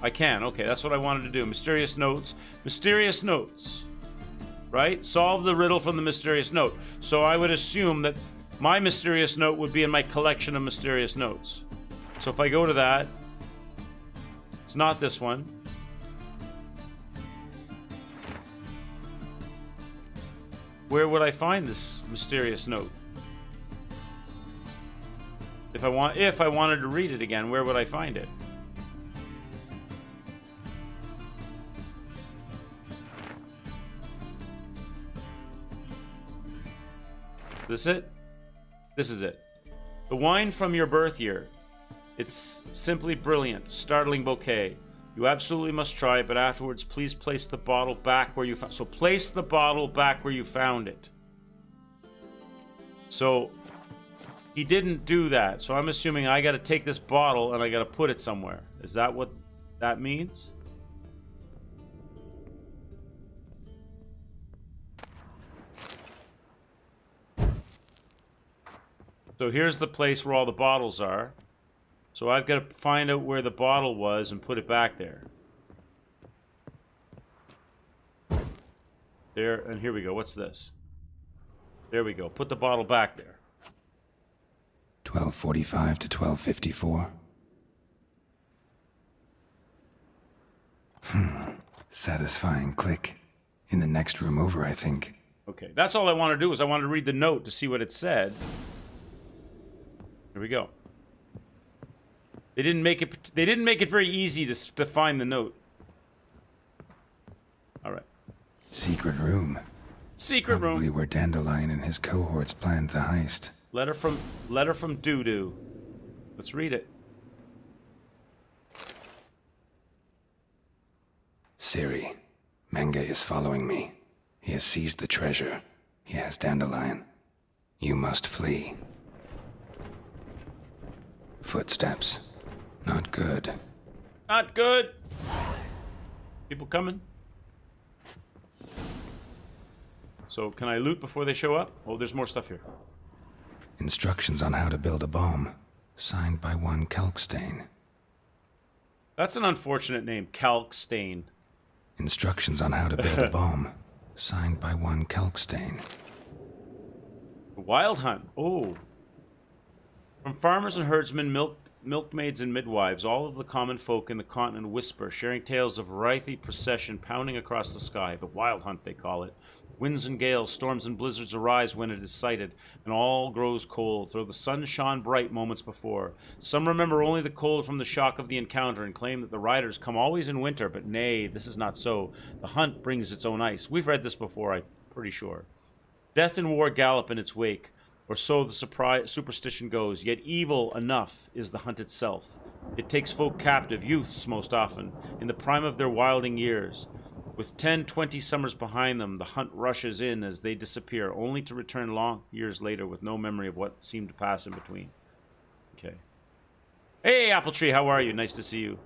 I can. Okay, that's what I wanted to do. Mysterious notes. Mysterious notes. Right? Solve the riddle from the mysterious note. So I would assume that my mysterious note would be in my collection of mysterious notes. So if I go to that, it's not this one. Where would I find this mysterious note? If I wanted to read it again, where would I find it? This it? This is it. The wine from your birth year. It's simply brilliant, startling bouquet. You absolutely must try it, but afterwards, please place the bottle back where you found. So place the bottle back where you found it. So he didn't do that. So I'm assuming I got to take this bottle and I got to put it somewhere. Is that what that means? So here's the place where all the bottles are. So I've got to find out where the bottle was and put it back there. There, and here we go. What's this? There we go. Put the bottle back there. 1245 to 1254. Satisfying click. In the next room over, I think. Okay, that's all I want to do is I want to read the note to see what it said. Here we go. They didn't make it very easy to find the note. All right. Secret room. Secret room. Probably where Dandelion and his cohorts planned the heist. Letter from Doo-Doo. Let's read it. Ciri, Menge is following me. He has seized the treasure. He has Dandelion. You must flee. Footsteps. Not good. Not good. People coming. So can I loot before they show up? Oh, there's more stuff here. Instructions on how to build a bomb. Signed by one Kalkstain. That's an unfortunate name, Kalkstain. Instructions on how to build a bomb. Signed by one Kalkstain. Wild Hunt. Oh. From farmers and herdsmen, milkmaids and midwives, all of the common folk in the continent whisper, sharing tales of writhy procession pounding across the sky. The Wild Hunt, they call it. Winds and gales, storms and blizzards arise when it is sighted, and all grows cold, though the sun shone bright moments before. Some remember only the cold from the shock of the encounter and claim that the riders come always in winter, but nay, this is not so. The hunt brings its own ice. We've read this before, I'm pretty sure. Death and war gallop in its wake, or so the superstition goes, yet evil enough is the hunt itself. It takes folk captive, youths most often, in the prime of their wilding years. With 10-20 summers behind them, the hunt rushes in as they disappear, only to return long years later with no memory of what seemed to pass in between. Okay. Hey, Apple Tree, how are you? Nice to see you.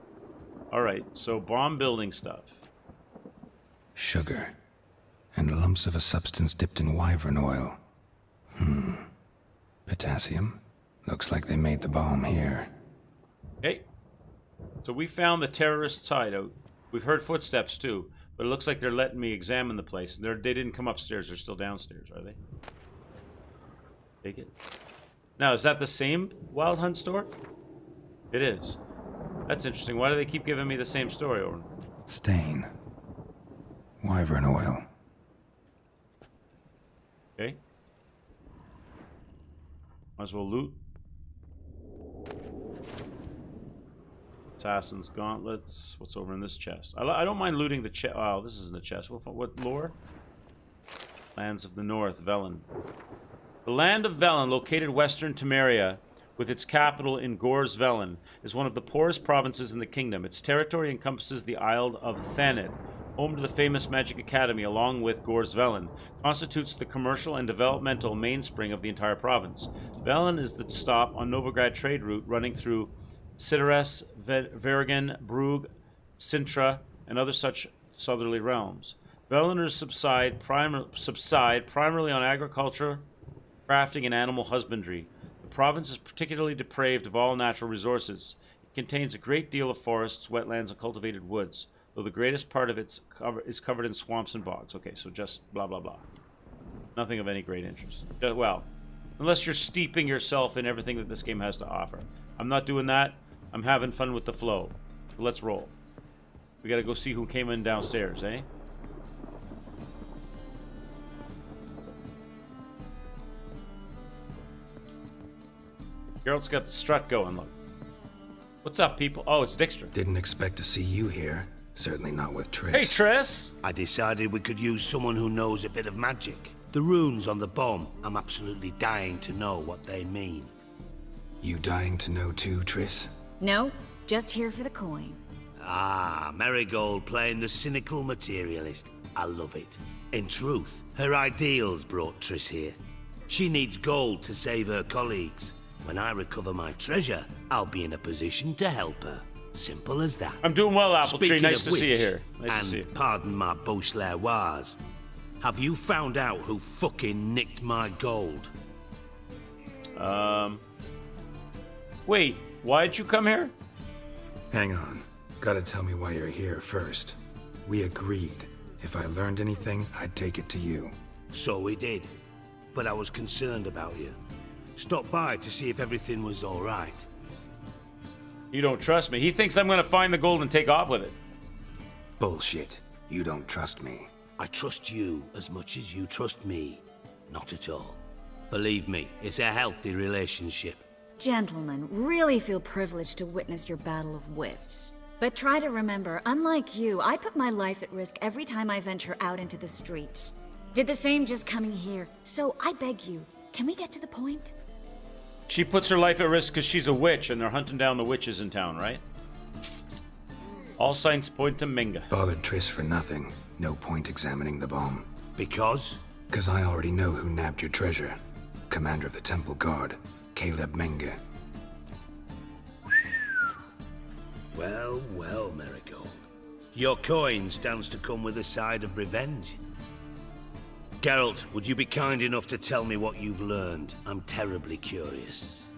All right, so bomb building stuff. Sugar. And lumps of a substance dipped in wyvern oil. Potassium? Looks like they made the bomb here. Okay. So we found the terrorists' hideout. We've heard footsteps too, but it looks like they're letting me examine the place. They didn't come upstairs. They're still downstairs, are they? Take it. Now, is that the same Wild Hunt store? It is. That's interesting. Why do they keep giving me the same story over? Stain. Wyvern oil. Okay. Might as well loot. Assassin's gauntlets. What's over in this chest? I don't mind looting the chest. Oh, this isn't a chest. What lore? Lands of the North, Velen. The land of Velen, located western Temeria, with its capital in Gors Velen, is one of the poorest provinces in the kingdom. Its territory encompasses the Isle of Thanid, home to the famous Magic Academy, along with Gors Velen, constitutes the commercial and developmental mainspring of the entire province. Velen is the stop on Novigrad trade route running through Cidaris, Vergen, Brugge, Sintra, and other such southerly realms. Veleners subside primarily on agriculture, crafting, and animal husbandry. The province is particularly depraved of all natural resources. It contains a great deal of forests, wetlands, and cultivated woods, though the greatest part of it is covered in swamps and bogs. Okay, so just blah, blah, blah. Nothing of any great interest. Well, unless you're steeping yourself in everything that this game has to offer. I'm not doing that. I'm having fun with the flow. So let's roll. We gotta go see who came in downstairs, eh? Geralt's got the strut going, look. What's up, people? Oh, it's Dijkstra. Didn't expect to see you here. Certainly not with Triss. Hey, Triss! I decided we could use someone who knows a bit of magic. The runes on the bomb, I'm absolutely dying to know what they mean. You dying to know too, Triss? No, just here for the coin. Ah, Marigold playing the cynical materialist. I love it. In truth, her ideals brought Triss here. She needs gold to save her colleagues. When I recover my treasure, I'll be in a position to help her. Simple as that. I'm doing well, Apple Tree. Speaking Nice to of see you which, here. Nice and to see you. pardon my Beauclervoise, have you found out who fucking nicked my gold? Wait, why'd you come here? Hang on. Gotta tell me why you're here first. We agreed. If I learned anything, I'd take it to you. So we did. But I was concerned about you. Stopped by to see if everything was all right. You don't trust me. He thinks I'm gonna find the gold and take off with it. Bullshit. You don't trust me. I trust you as much as you trust me. Not at all. Believe me, it's a healthy relationship. Gentlemen, really feel privileged to witness your battle of wits. But try to remember, unlike you, I put my life at risk every time I venture out into the streets. Did the same just coming here. So I beg you, can we get to the point? She puts her life at risk because she's a witch and they're hunting down the witches in town, right? All signs point to Minga. Bothered Triss for nothing. No point examining the bomb. Because? Because I already know who nabbed your treasure. Commander of the Temple Guard, Caleb Menge. Well, well, Marigold. Your coin stands to come with a side of revenge. Geralt, would you be kind enough to tell me what you've learned? I'm terribly curious.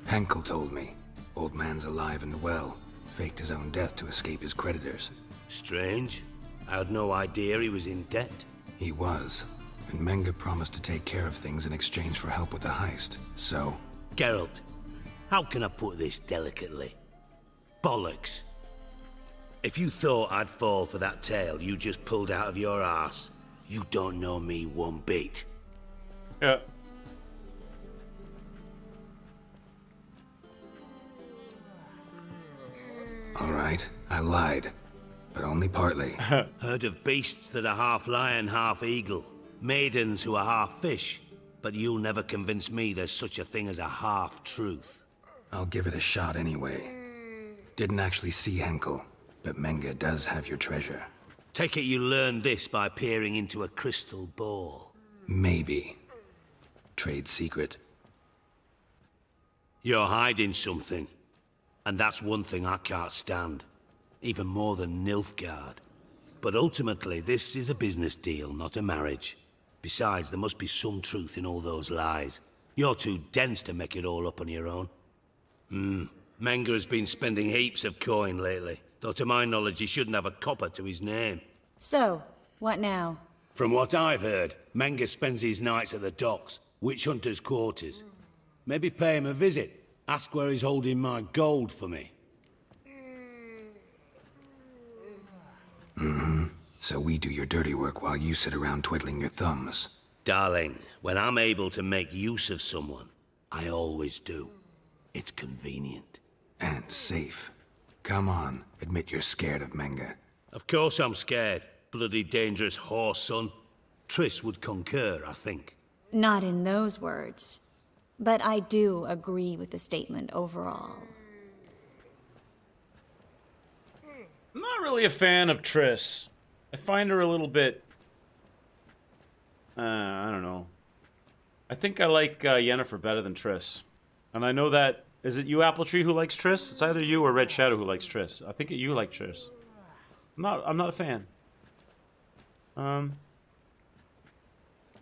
Henkel told me. Old man's alive and well. Faked his own death to escape his creditors. Strange. I had no idea he was in debt. He was. And Menge promised to take care of things in exchange for help with the heist. So... Geralt, how can I put this delicately? Bollocks. If you thought I'd fall for that tale you just pulled out of your arse, you don't know me one bit. Yeah. All right, I lied. But only partly. Heard of beasts that are half lion, half eagle. Maidens who are half fish. But you'll never convince me there's such a thing as a half-truth. I'll give it a shot anyway. Didn't actually see Henkel, but Menge does have your treasure. Take it you learned this by peering into a crystal ball. Maybe. Trade secret. You're hiding something. And that's one thing I can't stand. Even more than Nilfgaard. But ultimately, this is a business deal, not a marriage. Besides, there must be some truth in all those lies. You're too dense to make it all up on your own. Menga has been spending heaps of coin lately. Though to my knowledge, he shouldn't have a copper to his name. So, what now? From what I've heard, Menga spends his nights at the docks, witch hunters' quarters. Maybe pay him a visit. Ask where he's holding my gold for me. So we do your dirty work while you sit around twiddling your thumbs. Darling, when I'm able to make use of someone, I always do. It's convenient. And safe. Come on, admit you're scared of Menga. Of course I'm scared. Bloody dangerous horse, son. Triss would concur, I think. Not in those words. But I do agree with the statement overall. I'm not really a fan of Triss. I find her a little bit... I don't know. I think I like Yennefer better than Triss. And I know that... Is it you, Appletree, who likes Triss? It's either you or Red Shadow who likes Triss. I think you like Triss. I'm not a fan.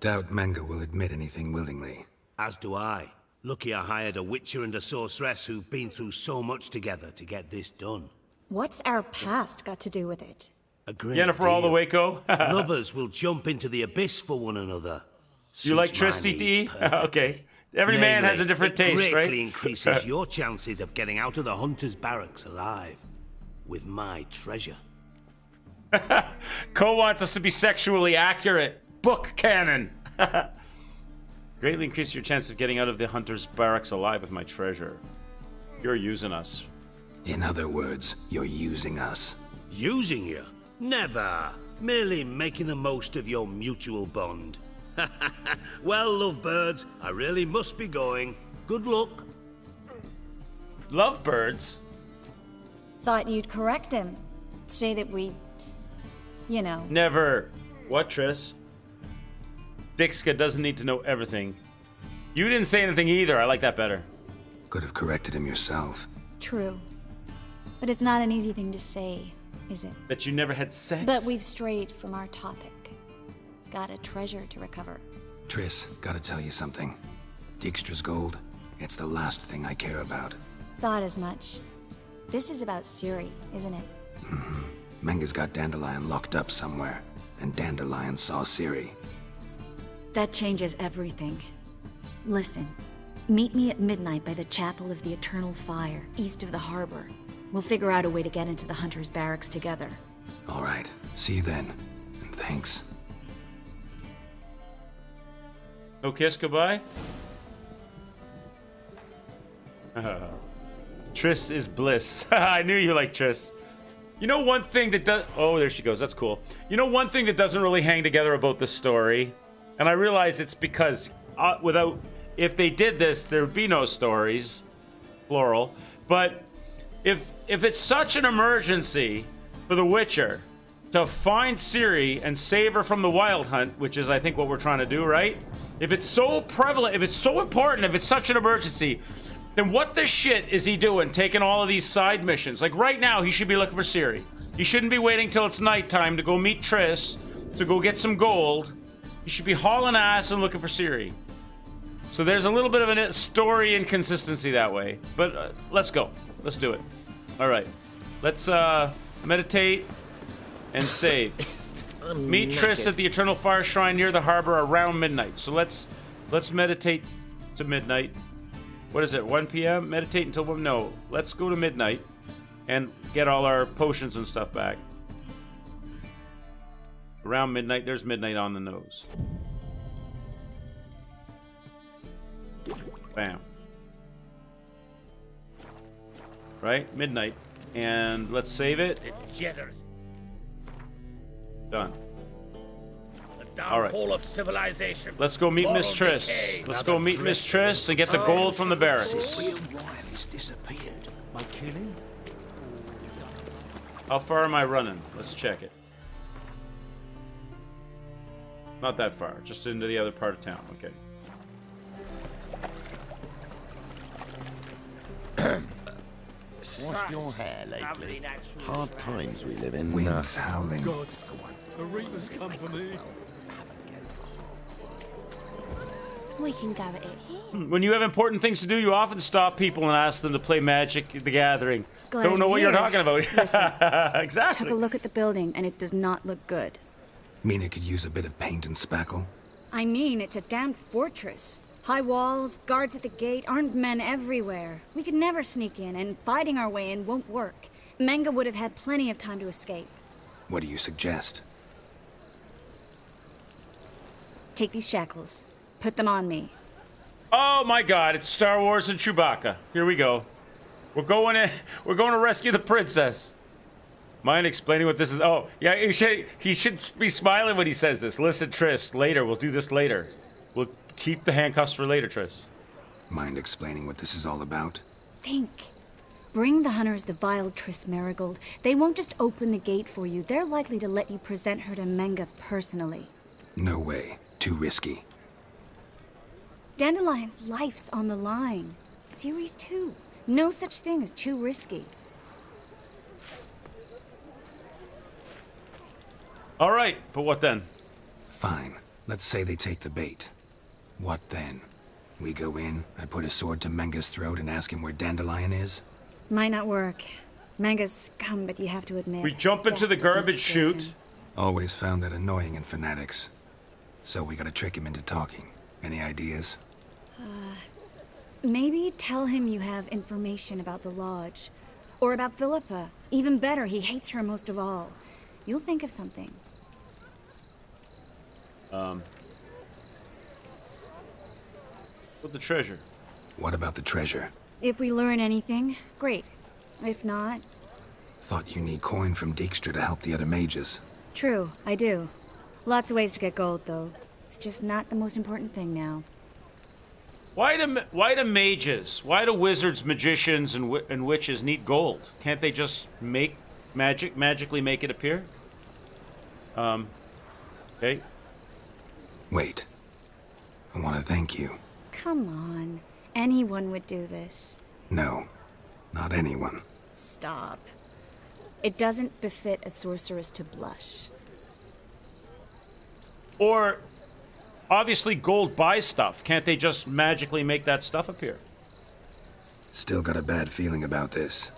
Doubt Menga will admit anything willingly. As do I. Lucky I hired a witcher and a sorceress who've been through so much together to get this done. What's our past got to do with it? A great Yennefer all the deal. Waco. Lovers will jump into the abyss for one another. You like Suits Triss, my needs CTE? perfectly. Okay. Every man has a different taste, it right? greatly increases your chances of getting out of the hunter's barracks alive. With my treasure. Ko wants us to be sexually accurate. Book canon. Greatly increase your chance of getting out of the hunter's barracks alive with my treasure. You're using us. In other words, you're using us. Using you? Never. Merely making the most of your mutual bond. Well, lovebirds, I really must be going. Good luck. Lovebirds? Thought you'd correct him. Say that we... You know. Never. What, Triss? Dixka doesn't need to know everything. You didn't say anything either. I like that better. Could have corrected him yourself. True. But it's not an easy thing to say, is it? That you never had sex? But we've strayed from our topic. Got a treasure to recover. Triss, gotta tell you something. Dijkstra's gold, it's the last thing I care about. Thought as much. This is about Ciri, isn't it? Menga's got Dandelion locked up somewhere, and Dandelion saw Ciri. That changes everything. Listen, meet me at midnight by the Chapel of the Eternal Fire, east of the harbor. We'll figure out a way to get into the Hunter's barracks together. All right, see you then, and thanks. No kiss goodbye? Triss is bliss. I knew you liked Triss. You know one thing that does... Oh, there she goes. That's cool. You know one thing that doesn't really hang together about this story? And I realize it's because if they did this, there would be no stories. Plural. But if it's such an emergency for the Witcher to find Ciri and save her from the Wild Hunt, which is, I think, what we're trying to do, right? If it's so prevalent, if it's so important, if it's such an emergency, then what the shit is he doing taking all of these side missions? Like right now, he should be looking for Ciri. He shouldn't be waiting till it's nighttime to go meet Triss, to go get some gold. He should be hauling ass and looking for Ciri. So there's a little bit of a story inconsistency that way. But let's go. Let's do it. All right. Let's meditate and save. Meet Triss at the Eternal Fire Shrine near the harbor around midnight. So let's meditate to midnight. What is it, 1 p.m.? Meditate until 1? No, let's go to midnight and get all our potions and stuff back. Around midnight, there's midnight on the nose. Bam. Right, midnight. And let's save it. Jitters. Done. The All right. downfall of civilization. Let's go meet Miss Moral Triss. decay, Let's another go meet Miss drift Triss and get the gold from the barracks. Riley's disappeared. My killing? How far am I running? Let's check it. Not that far, just into the other part of town. Okay. What's your hair lately? Hard times we live in. Winds howling. God, a reaper's come for me. We can go at it here. When you have important things to do, you often stop people and ask them to play Magic the Gathering. Glad Don't know to what you're hear. talking about. Exactly. Took a look at the building, and it does not look good. Mean it could use a bit of paint and spackle? I mean, it's a damn fortress. High walls, guards at the gate, armed men everywhere. We could never sneak in, and fighting our way in won't work. Menga would have had plenty of time to escape. What do you suggest? Take these shackles. Put them on me. Oh my God! It's Star Wars and Chewbacca. Here we go. We're going in. We're going to rescue the princess. Mind explaining what this is? Oh, yeah. He should be smiling when he says this. Listen, Triss. Later, we'll do this later. We'll keep the handcuffs for later, Triss. Mind explaining what this is all about? Think. Bring the hunters the vile Triss Marigold. They won't just open the gate for you. They're likely to let you present her to Menga personally. No way. Too risky. Dandelion's life's on the line. Series 2. No such thing as too risky. All right, but what then? Fine. Let's say they take the bait. What then? We go in, I put a sword to Menga's throat and ask him where Dandelion is? Might not work. Menga's scum, but you have to admit. We jump into the death doesn't garbage scare him. chute. Always found that annoying in fanatics. So we gotta trick him into talking. Any ideas? Maybe tell him you have information about the Lodge. Or about Philippa. Even better, he hates her most of all. You'll think of something. With the treasure. What about the treasure? If we learn anything, great. If not, Thought you need coin from Dijkstra to help the other mages. true, I do. Lots of ways to get gold, though. It's just not the most important thing now. Why do mages, why do wizards, magicians, and witches need gold? Can't they just make magically make it appear? Okay. Wait. I want to thank you. Come on. Anyone would do this. No, not anyone. Stop. It doesn't befit a sorceress to blush. Or, obviously gold buys stuff. Can't they just magically make that stuff appear? Still got a bad feeling about this.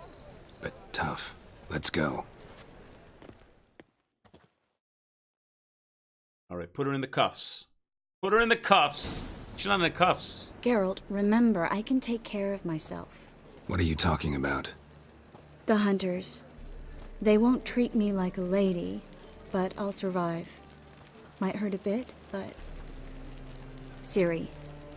But tough. Let's go. All right, put her in the cuffs. Put her in the cuffs. She's not in the cuffs. Geralt, remember, I can take care of myself. What are you talking about? The hunters. They won't treat me like a lady, but I'll survive. Might hurt a bit, but... Ciri,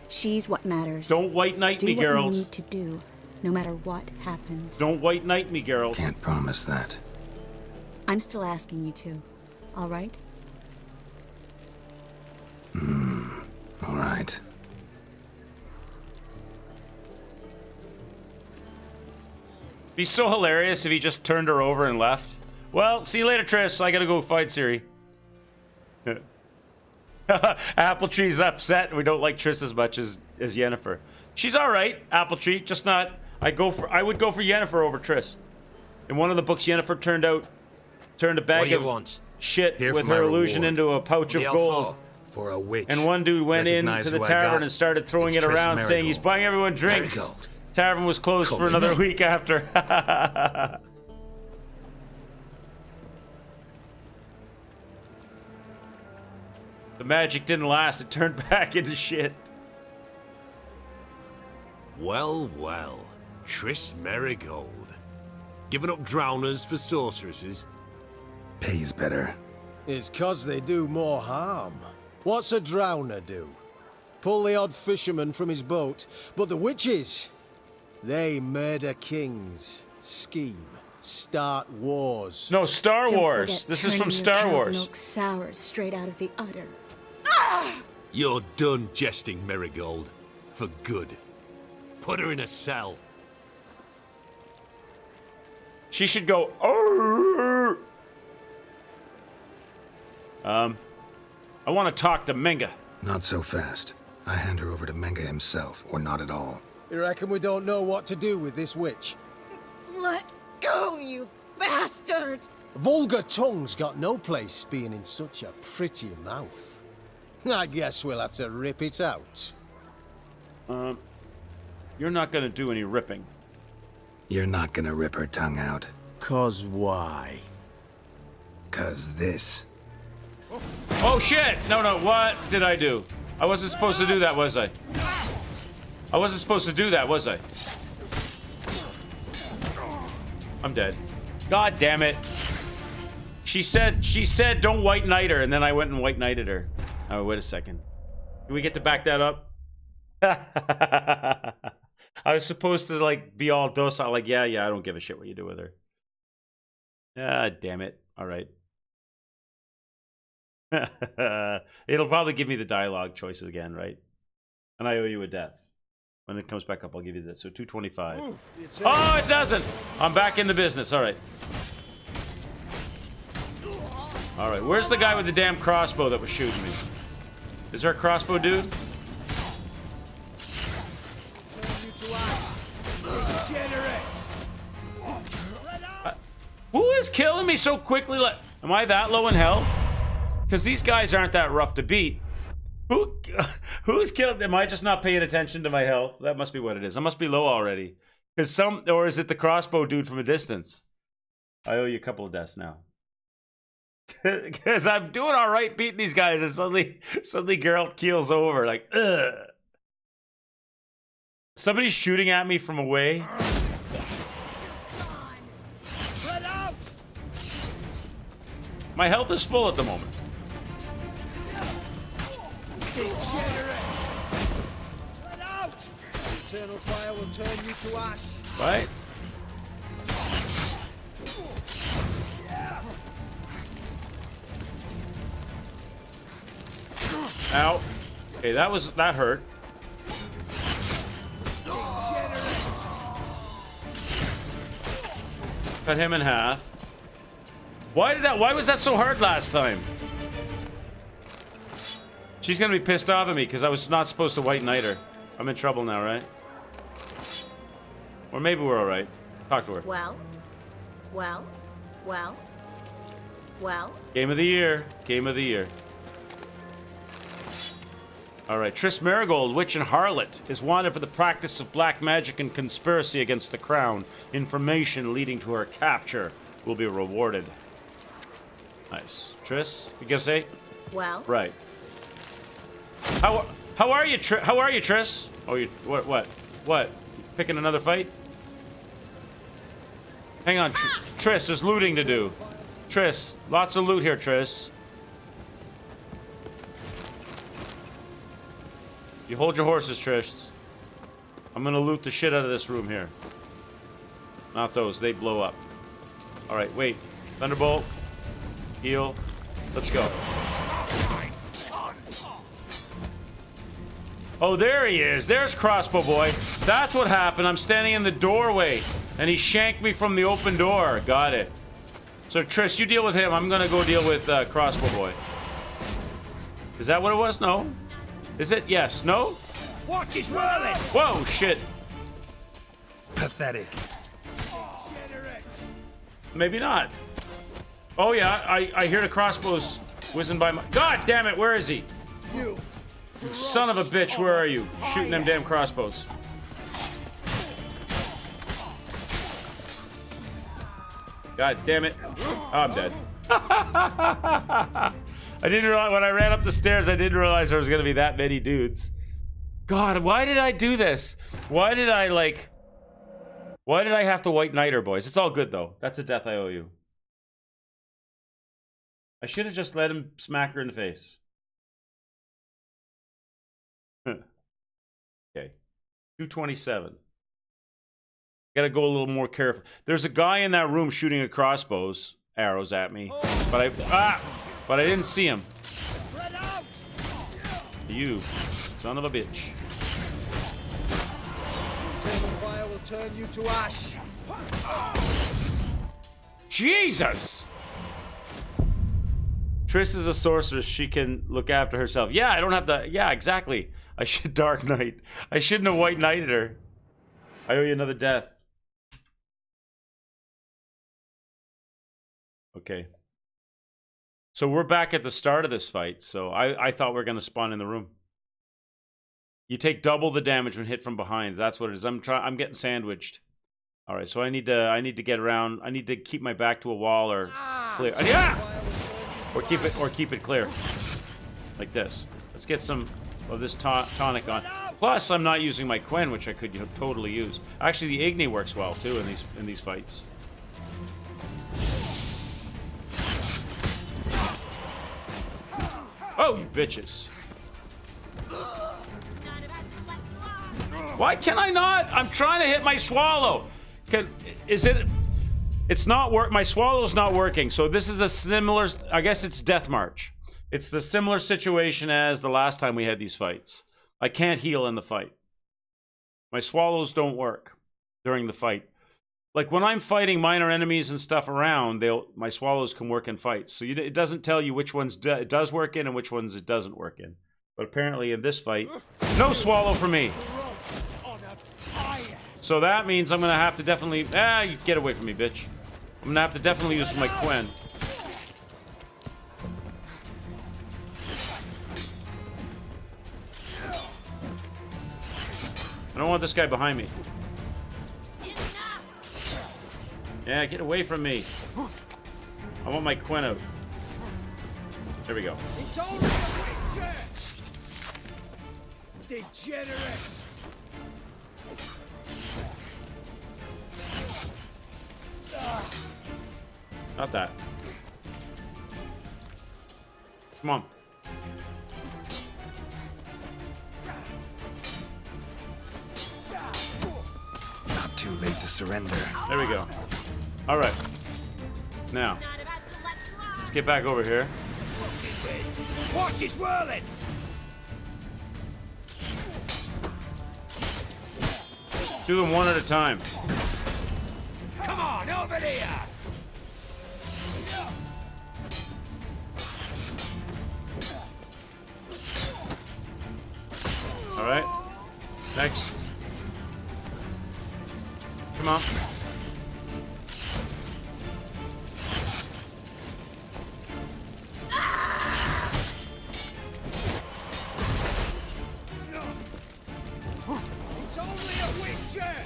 she's what matters. Don't white knight me, Do what Geralt. you need to do, no matter what happens. Don't white knight me, Geralt. Can't promise that. I'm still asking you to, all right? All right. Be so hilarious if he just turned her over and left. Well, see you later, Triss. I gotta go fight Ciri. Appletree's upset. We don't like Triss as much as Yennefer. She's all right, Appletree. Just not. I would go for Yennefer over Triss. In one of the books, Yennefer turned a bag of shit Here with for my her illusion reward. into a pouch of What gold. For a witch. And one dude went Recognize into the who I tavern got? and started throwing It's it Triss around, saying he's Marigold. buying everyone drinks. Marigold. Tavern was closed Call for me another Mate. week after. The magic didn't last. It turned back into shit. Well, well. Triss Marigold. Giving up drowners for sorceresses? Pays better. It's 'cause they do more harm. What's a drowner do? Pull the odd fisherman from his boat. But the witches, they murder kings, scheme, start wars. No, Star Don't Wars. forget This is turning from your Star cow's Wars. milk sour straight out of the udder. You're done jesting, Marigold. For good. Put her in a cell. She should go. "Arr!" I want to talk to Menga. Not so fast. I hand her over to Menga himself, or not at all. You reckon we don't know what to do with this witch? Go, you bastard! Vulgar tongue's got no place being in such a pretty mouth. I guess we'll have to rip it out. You're not gonna do any ripping. You're not gonna rip her tongue out. 'Cause why? 'Cause this. Oh shit! No, what did I do? I wasn't supposed to do that, was I? I wasn't supposed to do that, was I? I'm dead. God damn it. She said don't white knight her, and then I went and white knighted her. Oh, wait a second. Do we get to back that up? I was supposed to, like, be all docile, like, yeah, I don't give a shit what you do with her. Ah, damn it. All right. It'll probably give me the dialogue choices again, right? And I owe you a death. When it comes back up, I'll give you that. So 225. Oh, it doesn't! I'm back in the business. All right. All right. Where's the guy with the damn crossbow that was shooting me? Is there a crossbow dude? Who is killing me so quickly? Like, am I that low in health? Because these guys aren't that rough to beat. Who's killing? Am I just not paying attention to my health? That must be what it is. I must be low already. Or is it the crossbow dude from a distance? I owe you a couple of deaths now. Because I'm doing all right beating these guys, and suddenly Geralt keels over. Like, ugh. Somebody's shooting at me from away. My health is full at the moment. Eternal fire will turn you to ash. Right? Ow. Okay, that hurt. Cut him in half. Why was that so hard last time? She's gonna be pissed off at me because I was not supposed to white knight her. I'm in trouble now, right? Or maybe we're alright. Talk to her. Well. Game of the year. Game of the year. Alright, Triss Merigold, witch and harlot, is wanted for the practice of black magic and conspiracy against the crown. Information leading to her capture will be rewarded. Nice. Triss, you gonna say? Well. Right. How are you, How are you, Triss? Oh, you what? Picking another fight? Hang on, Triss. There's looting to do. Triss, lots of loot here, Triss. You hold your horses, Triss. I'm gonna loot the shit out of this room here. Not those. They blow up. All right, wait. Thunderbolt. Heal. Let's go. Oh, there he is. There's Crossbow Boy. That's what happened. I'm standing in the doorway, and he shanked me from the open door. Got it. So, Triss, you deal with him. I'm gonna go deal with Crossbow Boy. Is that what it was? No? Is it? Yes. No? Watch his whirling! Whoa, shit. Pathetic. Maybe not. Oh, yeah. I hear the crossbows whizzing by my... God damn it, where is he? You son of a bitch, where are you? Shooting them damn crossbows. God damn it. Oh, I'm dead. I didn't realize, when I ran up the stairs, I didn't realize there was gonna be that many dudes. God, why did I do this? Why did I have to white knight her, boys? It's all good, though. That's a death I owe you. I should have just let him smack her in the face. Okay. 227. Gotta go a little more careful. There's a guy in that room shooting a arrows at me. But I didn't see him. You son of a bitch. Eternal fire will turn you to ash. Jesus! Triss is a sorceress. She can look after herself. Yeah, I don't have to... Yeah, exactly. I should Dark Knight. I shouldn't have white knighted her. I owe you another death. Okay. So we're back at the start of this fight. So I thought we were going to spawn in the room. You take double the damage when hit from behind. That's what it is. I'm getting sandwiched. All right, so I need to get around. I need to keep my back to a wall or clear. Yeah! Or keep it clear. Like this. Let's get some of this tonic on. Plus, I'm not using my Quen, which I could totally use. Actually, the Igni works well too in these fights. Oh, you bitches! Why can I not? I'm trying to hit my swallow. It's not work. My swallow's not working. So this is a similar. I guess it's Death March. It's the similar situation as the last time we had these fights. I can't heal in the fight. My swallows don't work during the fight. Like when I'm fighting minor enemies and stuff around, my swallows can work in fights. So it doesn't tell you which ones it does work in and which ones it doesn't work in. But apparently in this fight, no swallow for me. So that means I'm gonna have to definitely you get away from me, bitch. I'm gonna have to definitely use my Quen. I don't want this guy behind me. Yeah, get away from me. I want my Quen out. There we go. It's only a witcher! Degenerate! Not that. Come on. Not too late to surrender. There we go. All right. Now, let's get back over here. Watch his whirling! Do them one at a time. Come on, over here! All right. Next. Come on. It's only a witcher!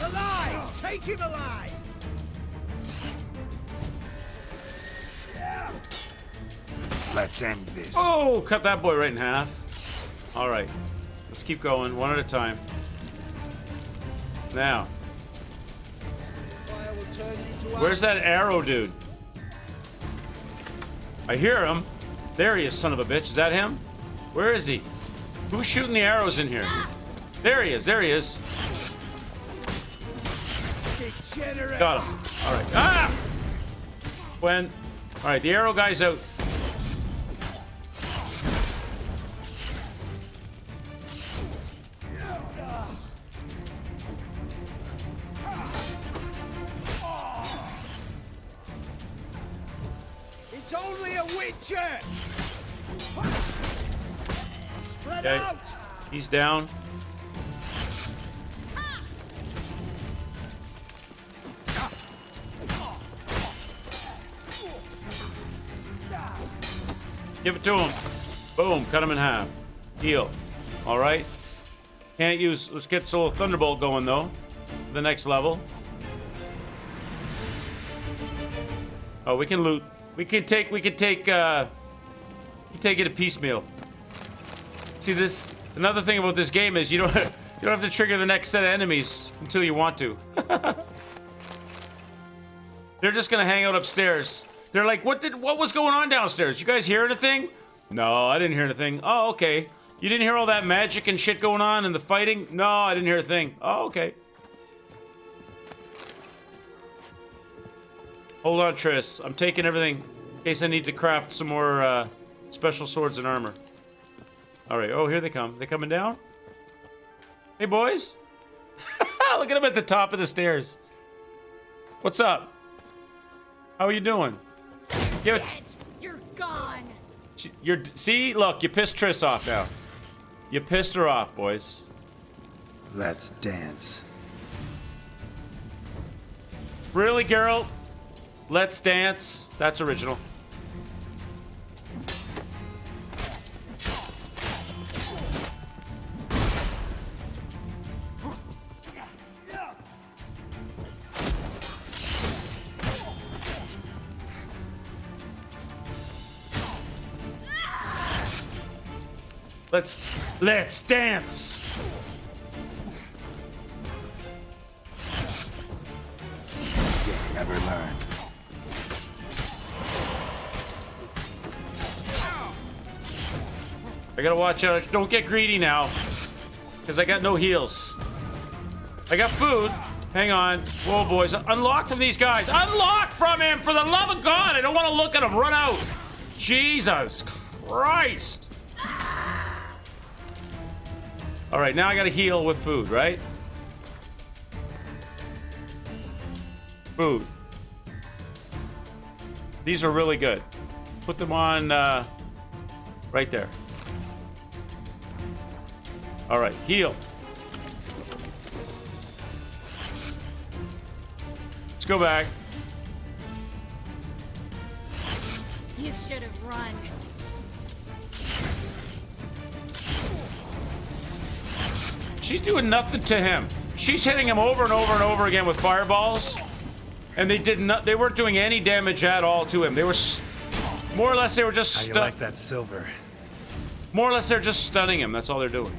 Alive! Take him alive! Let's end this. Oh, cut that boy right in half. All right. Let's keep going, one at a time. Now. Where's that arrow dude? I hear him. There he is, son of a bitch. Is that him? Where is he? Who's shooting the arrows in here? There he is. There he is. Got him. All right. Ah! When? All right, the arrow guy's out. It's only a witcher! Spread Okay. out! He's down. Give it to him. Boom, cut him in half. Heal. All right. Can't use, let's get Soul Thunderbolt going though. The next level. Oh, we can loot. We can take it a piecemeal. See this, another thing about this game is you don't have to trigger the next set of enemies until you want to. They're just gonna hang out upstairs. They're like, what was going on downstairs? You guys hear anything? No, I didn't hear anything. Oh, okay. You didn't hear all that magic and shit going on and the fighting? No, I didn't hear a thing. Oh, okay. Hold on, Triss. I'm taking everything in case I need to craft some more special swords and armor. All right. Oh, here they come. They coming down? Hey, boys. Look at them at the top of the stairs. What's up? How are you doing? You're gone. See, look, you pissed Triss off now. You pissed her off, boys. Let's dance. Really, Geralt? Let's dance. That's original. Let's dance. Never learn. I gotta watch out. Don't get greedy now. Because I got no heals. I got food. Hang on. Whoa, boys. Unlock from these guys. Unlock from him! For the love of God! I don't want to look at him. Run out. Jesus Christ. Alright, now I gotta heal with food, right? Food. These are really good. Put them on, right there. Alright, heal. Let's go back. You should have run. She's doing nothing to him. She's hitting him over and over and over again with fireballs. And they weren't doing any damage at all to him. They were more or less they were just How you like that silver? More or less they're just stunning him. That's all they're doing.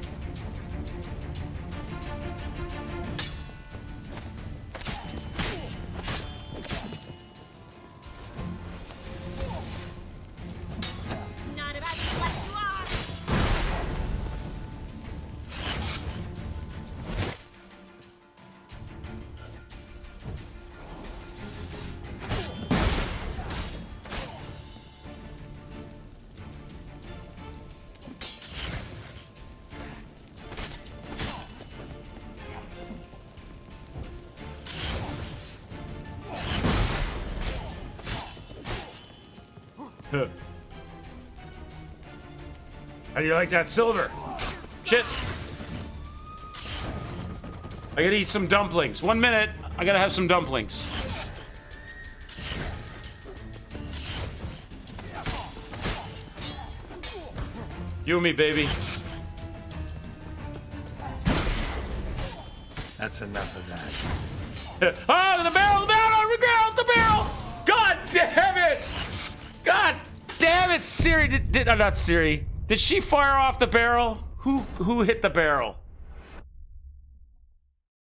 How do you like that silver? Shit. I gotta eat some dumplings. 1 minute. I gotta have some dumplings. You and me, baby. That's enough of that. Oh, the barrel, the barrel! God damn it! God damn it, Siri! Not Siri. Did she fire off the barrel? Who hit the barrel?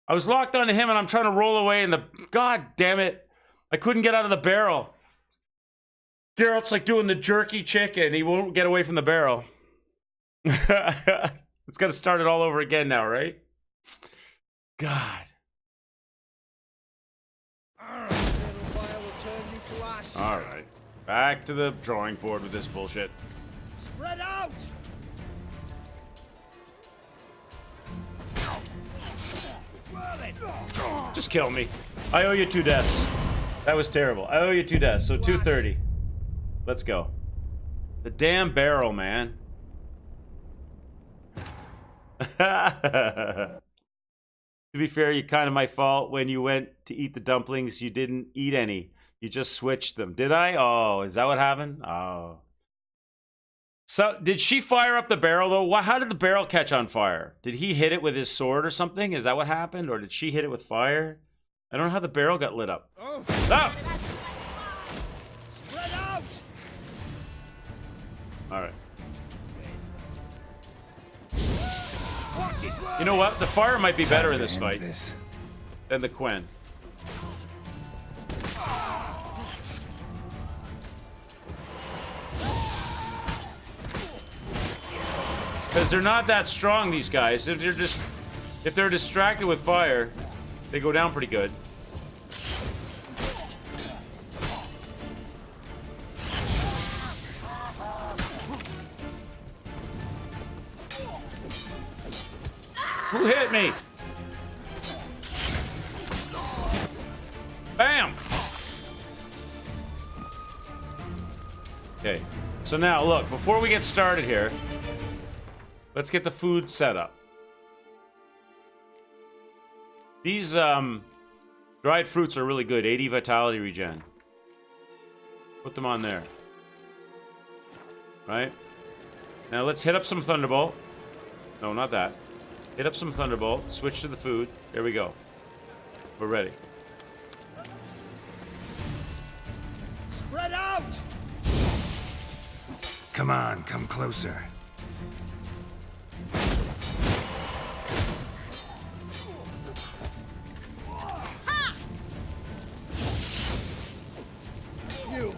I was locked onto him and I'm trying to roll away and God damn it. I couldn't get out of the barrel. Geralt's like doing the jerky chicken. He won't get away from the barrel. It's got to start it all over again now, right? God. All right. Back to the drawing board with this bullshit. Spread out! Just kill me. I owe you 2 deaths. That was terrible. I owe you 2 deaths, so 230. Let's go. The damn barrel, man. To be fair, you kind of my fault. When you went to eat the dumplings, you didn't eat any. You just switched them. Did I? Oh, is that what happened? Oh. So, did she fire up the barrel, though? How did the barrel catch on fire? Did he hit it with his sword or something? Is that what happened? Or did she hit it with fire? I don't know how the barrel got lit up. Oh! Ah! Spread out! Alright. You know what? The fire might be better in this fight than the Quen. Because they're not that strong, these guys. If they're distracted with fire, they go down pretty good. Who hit me? Bam! Okay, so now look, before we get started here, Let's get the food set up. These dried fruits are really good. 80 vitality regen. Put them on there. Right? Now let's hit up some Thunderbolt. No, not that. Hit up some Thunderbolt. Switch to the food. There we go. We're ready. Spread out! Come on, come closer. You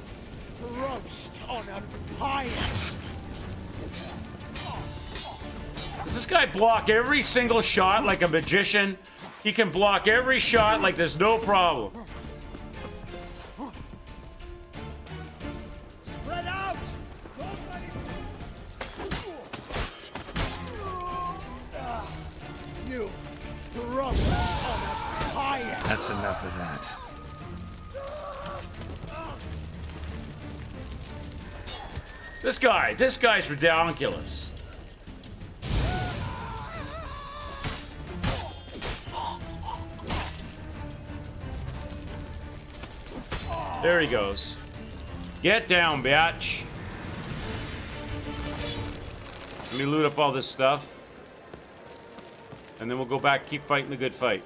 roast on a pyre! Does this guy block every single shot like a magician? He can block every shot like there's no problem. Spread out! You roast on a pyre! That's enough of that. This guy's ridiculous. There he goes. Get down, bitch. Let me loot up all this stuff. And then we'll go back, keep fighting the good fight.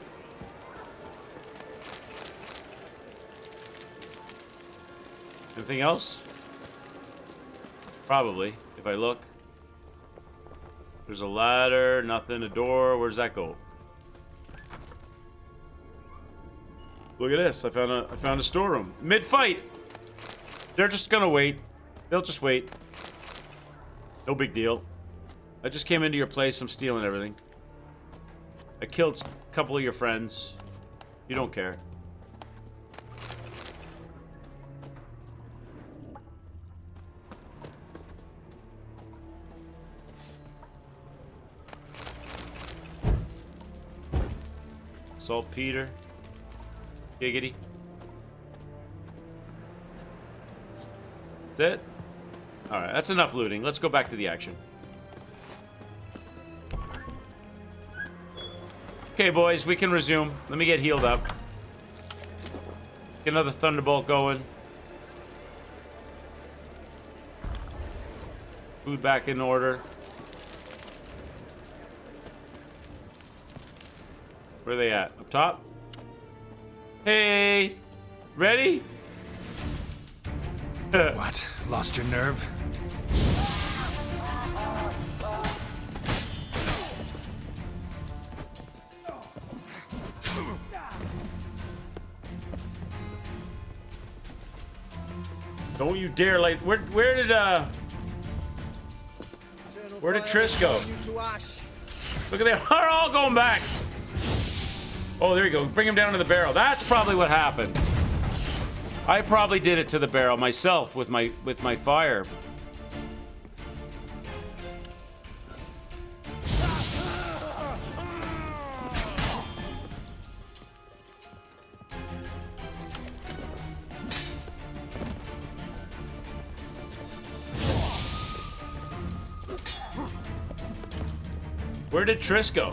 Anything else? Probably, if I look. There's a ladder, nothing, a door. Where's that go? Look at this. I found a storeroom. Mid-fight. They're just gonna wait. They'll just wait. No big deal. I just came into your place. I'm stealing everything. I killed a couple of your friends. You don't care. Saltpeter. Giggity. That's it? Alright, that's enough looting. Let's go back to the action. Okay, boys, we can resume. Let me get healed up. Get another Thunderbolt going. Food back in order. Where are they at? Up top? Hey! Ready? What? Lost your nerve? Don't you dare, like, where did Triss go? Look at them, they're all going back. Oh, there you go. Bring him down to the barrel. That's probably what happened. I probably did it to the barrel myself with my fire. Where did Triss go?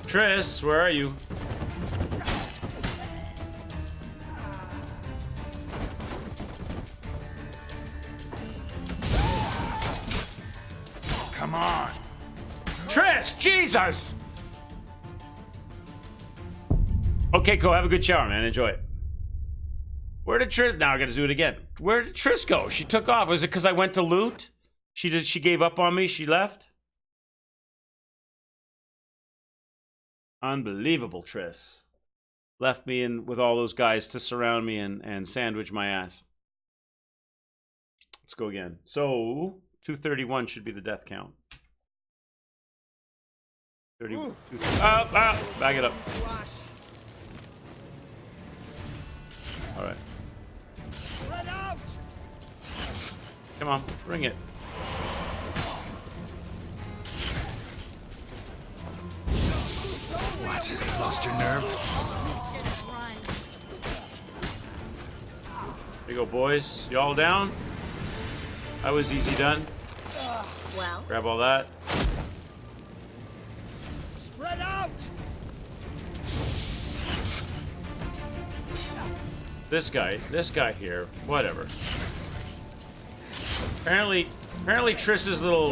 Triss, where are you? Come on. Triss, Jesus! Okay, cool. Have a good shower, man. Enjoy it. Where did Triss... Now I gotta do it again. Where did Triss go? She took off. Was it because I went to loot? She gave up on me? She left? Unbelievable, Triss. Left me in with all those guys to surround me and sandwich my ass. Let's go again. So, 231 should be the death count. 30. Back it up. All right. Come on, bring it. What? Lost your nerve? There you go, boys. You all down? That was easy done. Well. Grab all that. Spread out! This guy here, whatever. Apparently Triss's little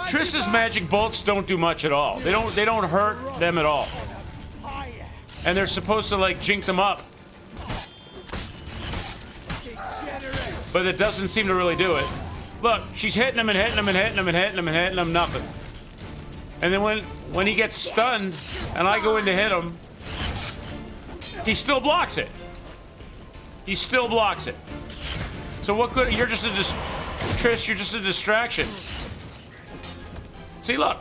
Triss's magic bolts don't do much at all. They don't hurt them at all. And they're supposed to like jink them up. But it doesn't seem to really do it. Look, she's hitting him and hitting him and hitting him and hitting him and hitting him, nothing. And then when he gets stunned and I go in to hit him, he still blocks it. He still blocks it. So what good? You're just Triss, you're just a distraction. See, look.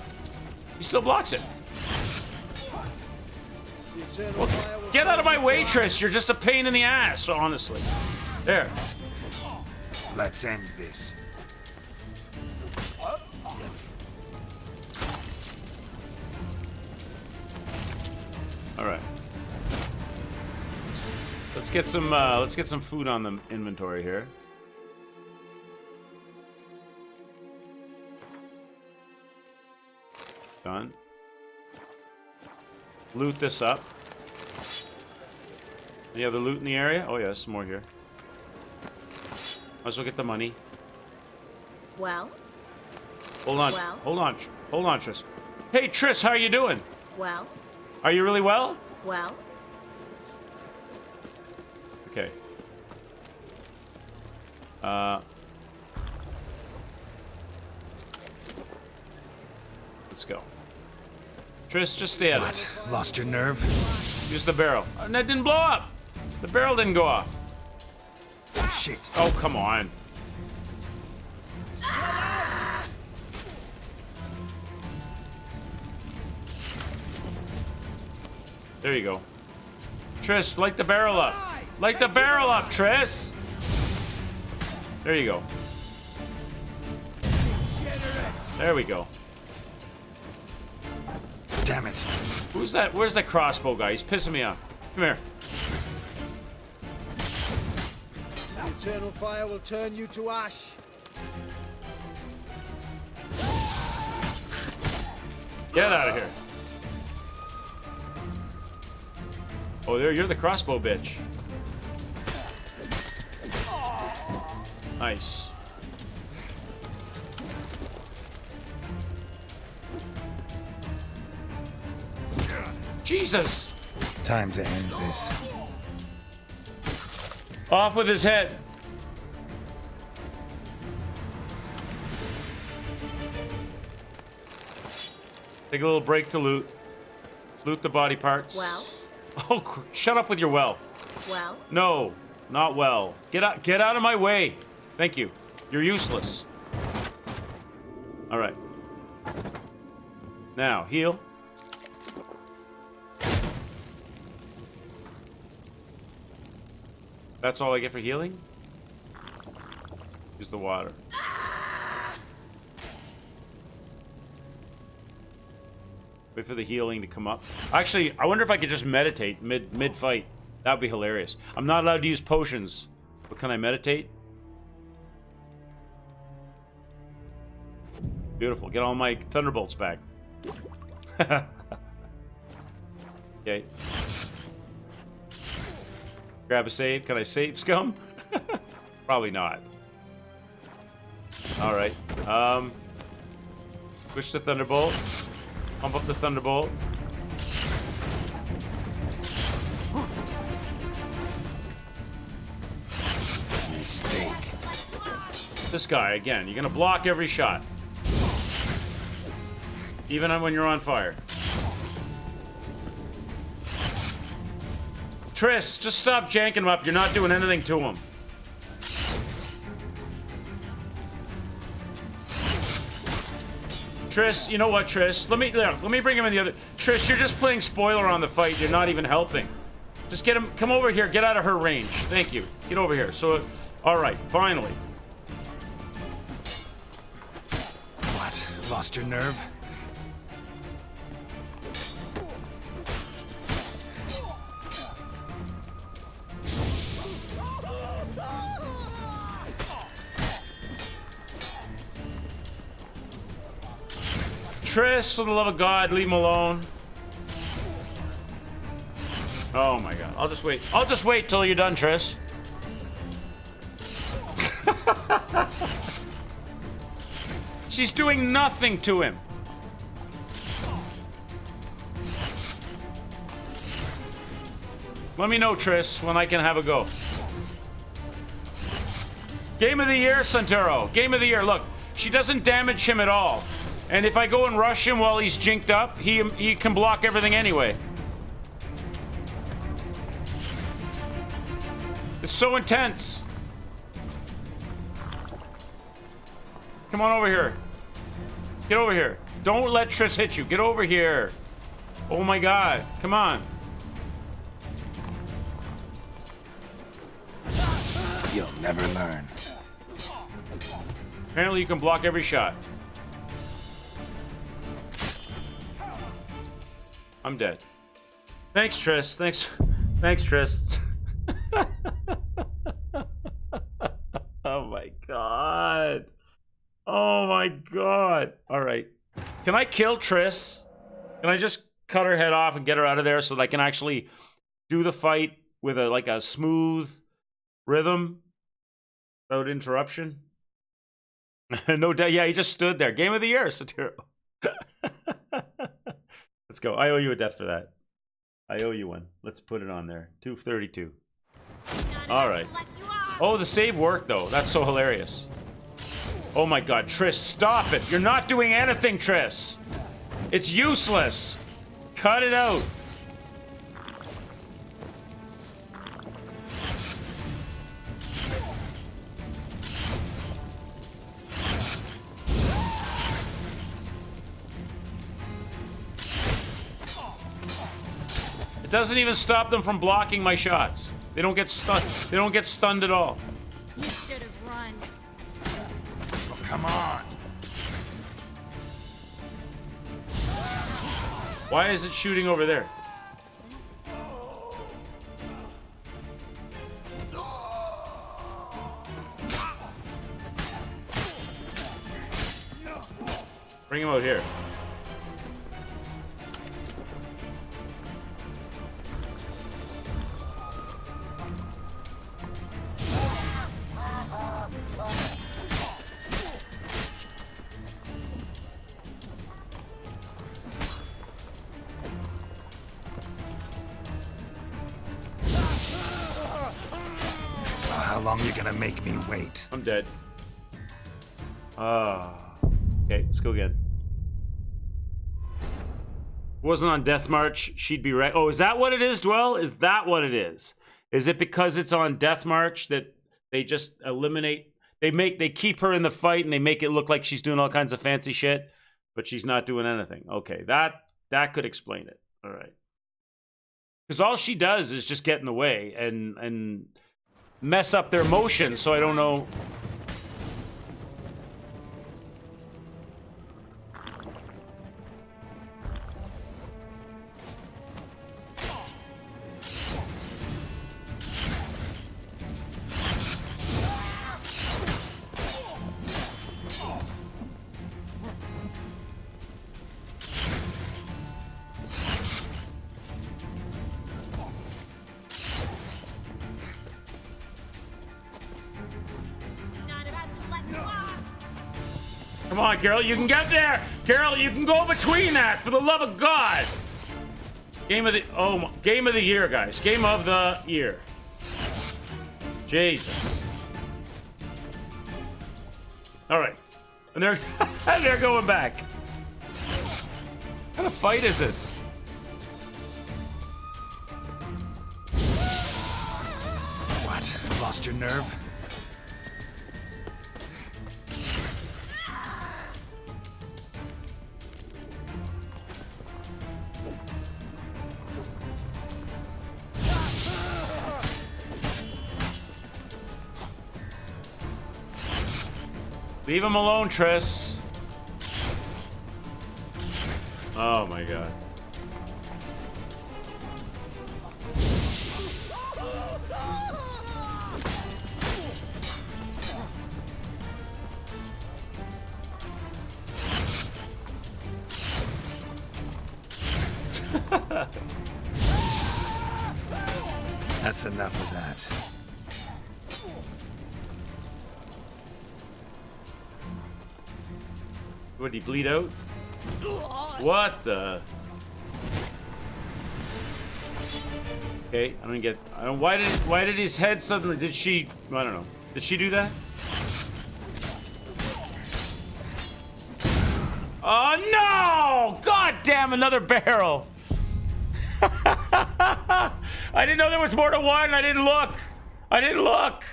He still blocks it. Well, get out of my way, Triss. You're just a pain in the ass, honestly. There. Let's end this. All right. Let's get some food on the inventory here. Done. Loot this up. Any other loot in the area? Oh yeah, there's some more here. Might as well get the money. Well. Hold on. Well. Hold on, Triss. Hey, Triss, how are you doing? Well. Are you really well? Well. Okay. Let's go. Triss, just stay at it. Lost your nerve? Use the barrel. And that didn't blow up. The barrel didn't go off. Shit. Oh, come on. There you go. Triss, light the barrel up. Light the barrel up, Triss. There you go. There we go. Damn it. Who's that? Where's that crossbow guy? He's pissing me off. Come here. The eternal fire will turn you to ash. Get out of here. Oh, there, you're the crossbow bitch. Nice. Jesus! Time to end this. Off with his head. Take a little break to loot. Loot the body parts. Well. Oh, shut up with your well. Well. No, not well. Get out of my way. Thank you. You're useless. All right. Now, heal. That's all I get for healing? Use the water. Wait for the healing to come up. Actually, I wonder if I could just meditate mid-fight. That would be hilarious. I'm not allowed to use potions, but can I meditate? Beautiful. Get all my thunderbolts back. Okay. Grab a save. Can I save, scum? Probably not. All right. Switch to thunderbolt. Pump up the thunderbolt. Mistake. This guy again. You're gonna block every shot, even when you're on fire. Triss, just stop janking him up. You're not doing anything to him. Triss, you know what, Triss? Let me bring him in the other. Triss, you're just playing spoiler on the fight. You're not even helping. Just get him. Come over here. Get out of her range. Thank you. Get over here. So, all right. Finally. What? Lost your nerve? Triss, for the love of God, leave him alone. Oh my God. I'll just wait. I'll just wait till you're done, Triss. She's doing nothing to him. Let me know, Triss, when I can have a go. Game of the year, Santoro. Game of the year. Look, she doesn't damage him at all. And if I go and rush him while he's jinked up, he can block everything anyway. It's so intense. Come on over here. Get over here. Don't let Triss hit you. Get over here. Oh my God. Come on. You'll never learn. Apparently you can block every shot. I'm dead. Thanks, Triss. Thanks, Triss. Oh my God. Oh my God. All right. Can I kill Triss? Can I just cut her head off and get her out of there so that I can actually do the fight with a smooth rhythm without interruption? No doubt. Yeah, he just stood there. Game of the year, Santoro. Let's go. I owe you a death for that. I owe you one. Let's put it on there. 232. All right. Oh, the save worked, though. That's so hilarious. Oh, my God. Triss, stop it. You're not doing anything, Triss. It's useless. Cut it out. It doesn't even stop them from blocking my shots. They don't get stunned. They don't get stunned at all. You should have run. Oh, come on. Why is it shooting over there? Bring him out here. How long are you gonna make me wait? I'm dead. Okay, let's go again. Wasn't on Death March, she'd be right. Oh, is that what it is, Dwell? Is that what it is? Is it because it's on Death March that they just eliminate? They keep her in the fight and they make it look like she's doing all kinds of fancy shit, but she's not doing anything. Okay, that could explain it. All right. Because all she does is just get in the way and mess up their motion, so I don't know. Come on, Carol, you can get there. Carol, you can go between that, for the love of God. Game of the year, guys. Game of the year. Jesus. All right, and they're going back. What kind of fight is this? What? Lost your nerve? Leave him alone, Triss. Oh my God. That's enough of that. Would he bleed out? What the? Okay, I don't get. I don't. Why did his head suddenly? Did she? I don't know. Did she do that? Oh no! God damn! Another barrel. I didn't know there was more than one. I didn't look. I didn't look.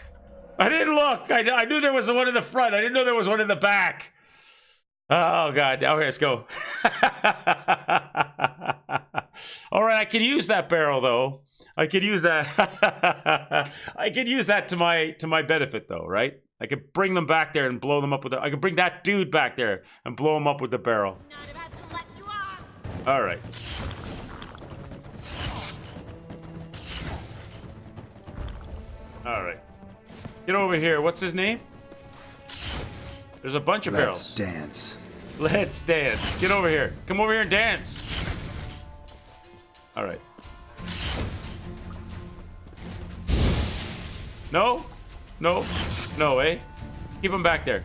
I didn't look. I knew there was one in the front. I didn't know there was one in the back. Oh god. Okay, let's go. All right, I can use that barrel though. I could use that. I could use that to my benefit though, right? I could bring them back there and blow them up with I could bring that dude back there and blow him up with the barrel. All right. All right. Get over here. What's his name? There's a bunch of barrels. Let's dance. Let's dance. Get over here. Come over here and dance. All right. No? No? No, eh? Keep him back there.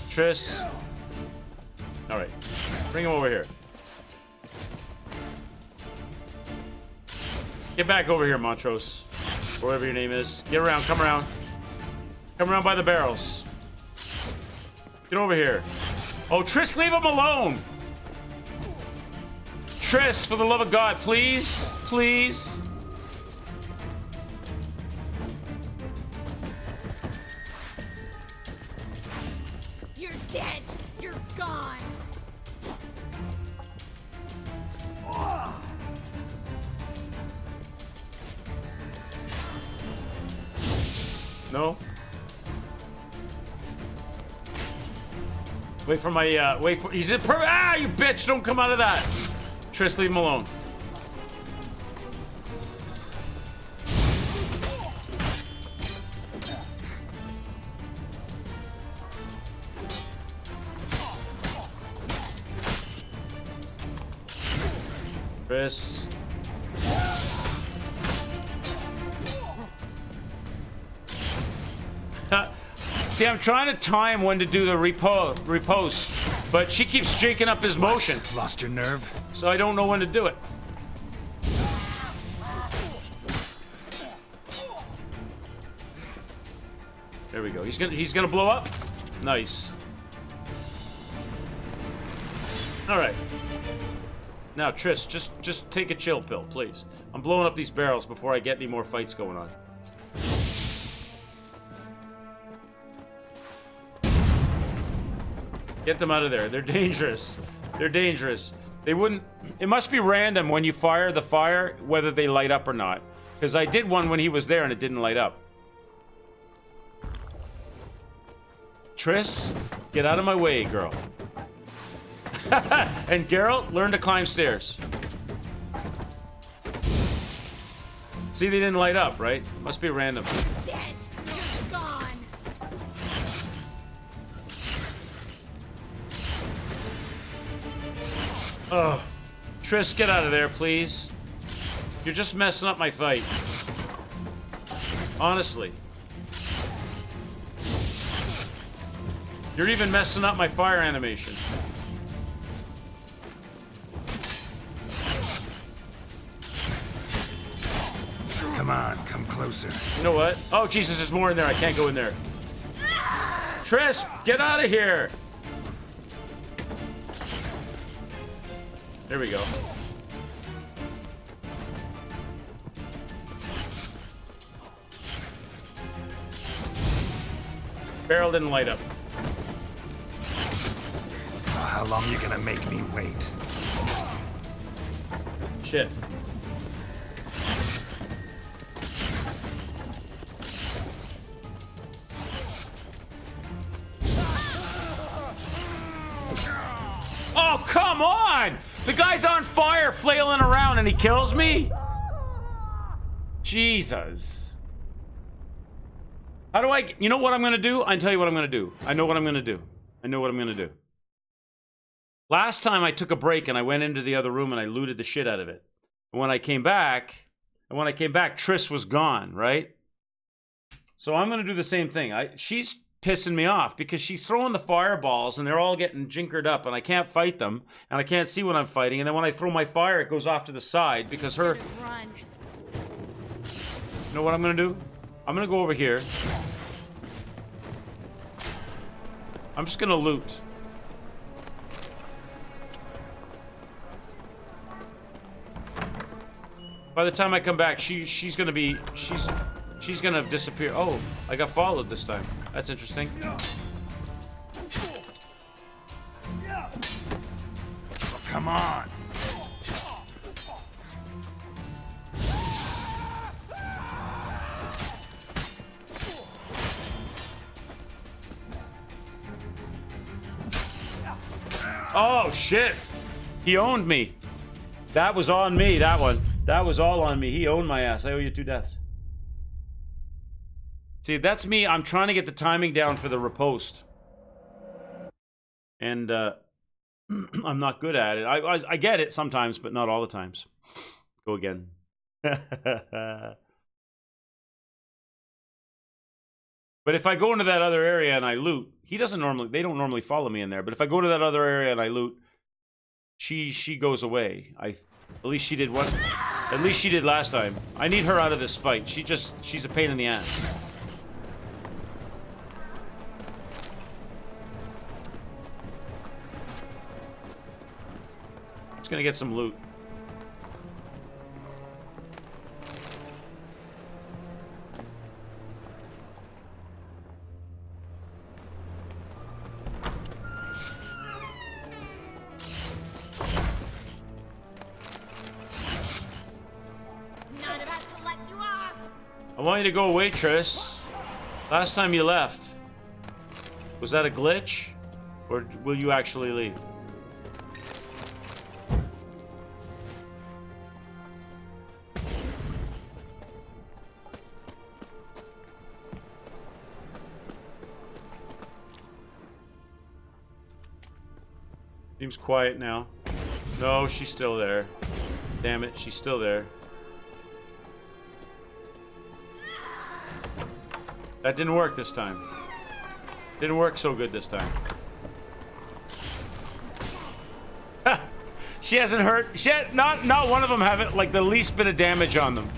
Triss. All right. Bring him over here. Get back over here, Montrose. Or whatever your name is. Get around. Come around. Come around by the barrels. Get over here. Oh, Triss, leave him alone. Triss, for the love of God, please. Please. You're dead. You're gone. No? Wait for my, wait for, he's in ah, you bitch, don't come out of that. Triss, leave him alone. Triss. See, I'm trying to time when to do the repost, but she keeps shaking up his motion. Lost your nerve? So I don't know when to do it. There we go. He's gonna blow up. Nice. All right. Now, Triss, just take a chill pill, please. I'm blowing up these barrels before I get any more fights going on. Get them out of there. They're dangerous. They're dangerous. They wouldn't... It must be random when you fire the fire, whether they light up or not. Because I did one when he was there and it didn't light up. Triss, get out of my way, girl. And Geralt, learn to climb stairs. See, they didn't light up, right? Must be random. Dead. You're gone. Oh, Triss, get out of there, please. You're just messing up my fight. Honestly. You're even messing up my fire animation. Come on, come closer. You know what? Oh, Jesus, there's more in there. I can't go in there. Triss, get out of here. There we go. Barrel didn't light up. How long you gonna make me wait? Shit. Oh, come on! The guy's on fire flailing around and he kills me? Jesus. How do I... You know what I'm gonna do? I can tell you what I'm gonna do. I know what I'm gonna do. I know what I'm gonna do. Last time I took a break and I went into the other room and I looted the shit out of it. And when I came back, Triss was gone, right? So I'm gonna do the same thing. She's pissing me off because she's throwing the fireballs and they're all getting jinkered up and I can't fight them and I can't see what I'm fighting, and then when I throw my fire it goes off to the side because her... You know what I'm gonna do? I'm gonna go over here. I'm just gonna loot. By the time I come back, she's gonna disappear. Oh, I got followed this time. That's interesting. Oh, come on. Oh, shit. He owned me. That was on me, that one. That was all on me. He owned my ass. I owe you 2 deaths. See, that's me. I'm trying to get the timing down for the riposte. And, I'm not good at it. I get it sometimes, but not all the times. Go again. But if I go into that other area and I loot, they don't normally follow me in there, but if I go to that other area and I loot, she goes away. At least she did last time. I need her out of this fight. She's a pain in the ass. Just gonna get some loot. I want you to go away, Triss. Last time you left. Was that a glitch? Or will you actually leave? Seems quiet now. No, she's still there. Damn it, she's still there. That didn't work this time. Didn't work so good this time. She hasn't hurt. Not one of them have like the least bit of damage on them.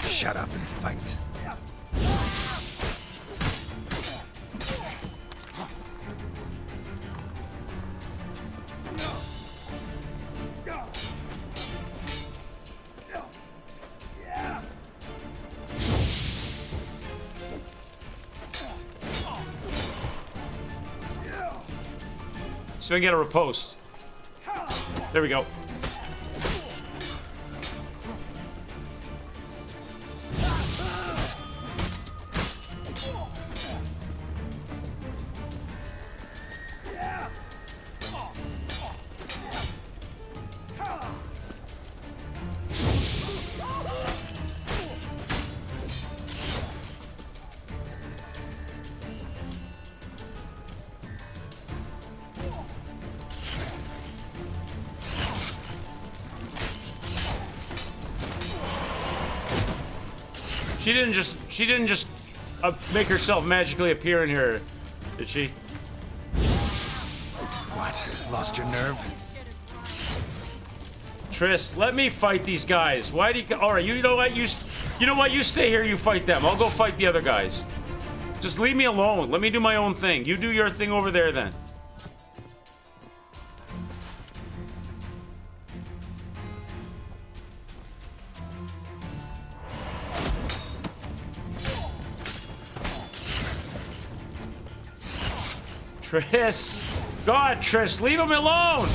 Shut up and fight. So we can get a riposte. There we go. She didn't just make herself magically appear in here, did she? What? Lost your nerve? Triss, let me fight these guys. Why do you? All right, you know what? You know what? You stay here. You fight them. I'll go fight the other guys. Just leave me alone. Let me do my own thing. You do your thing over there, then. Triss! God, Triss, leave him alone!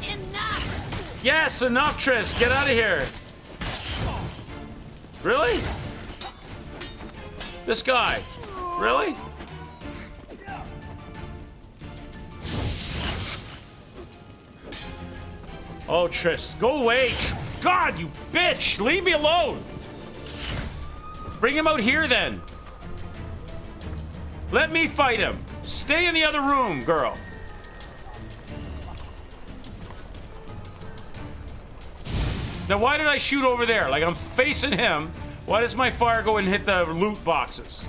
Enough! Yes, enough, Triss! Get out of here! Really? This guy? Really? Oh, Triss, go away. God, you bitch. Leave me alone. Bring him out here, then. Let me fight him. Stay in the other room, girl. Now, why did I shoot over there? Like, I'm facing him. Why does my fire go and hit the loot boxes?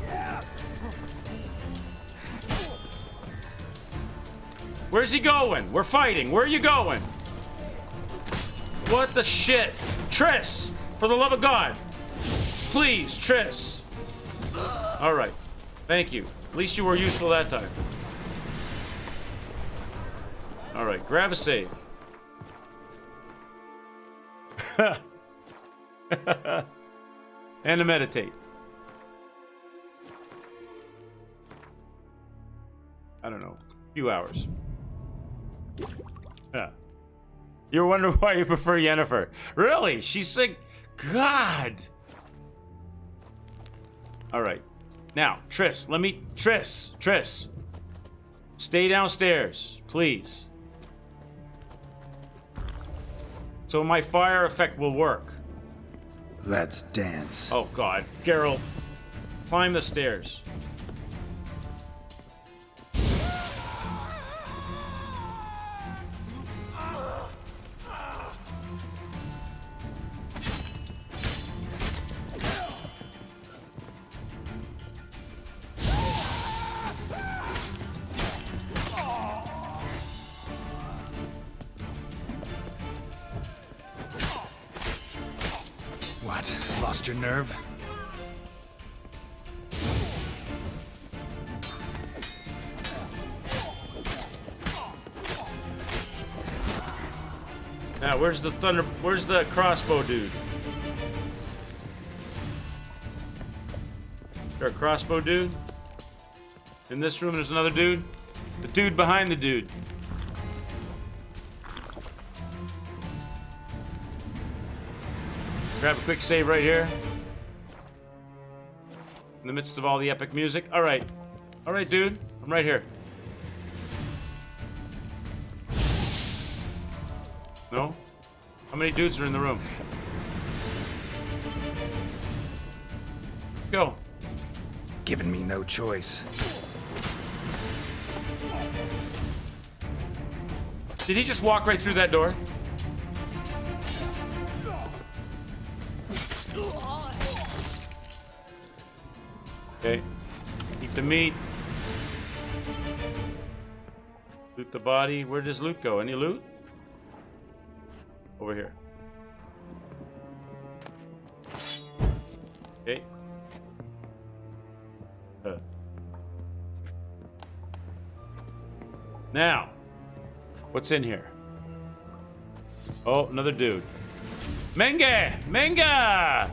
Where's he going? We're fighting. Where are you going? What the shit? Triss! For the love of God. Please, Triss. All right. Thank you. At least you were useful that time. All right. Grab a save. And to meditate. I don't know. A few hours. Yeah. You're wondering why you prefer Yennefer. Really? She's like, God. All right. Now, Triss, Triss. Stay downstairs, please. So my fire effect will work. Let's dance. Oh, God. Geralt, climb the stairs. What? Lost your nerve? Now, where's the crossbow dude? Is there a crossbow dude? In this room, there's another dude? The dude behind the dude. Grab a quick save right here. In the midst of all the epic music. All right. All right, dude. I'm right here. No? How many dudes are in the room? Go. Giving me no choice. Did he just walk right through that door? Okay. Eat the meat. Loot the body. Where does loot go? Any loot? Over here. Okay. Now, what's in here? Oh, another dude. Menge! Menge!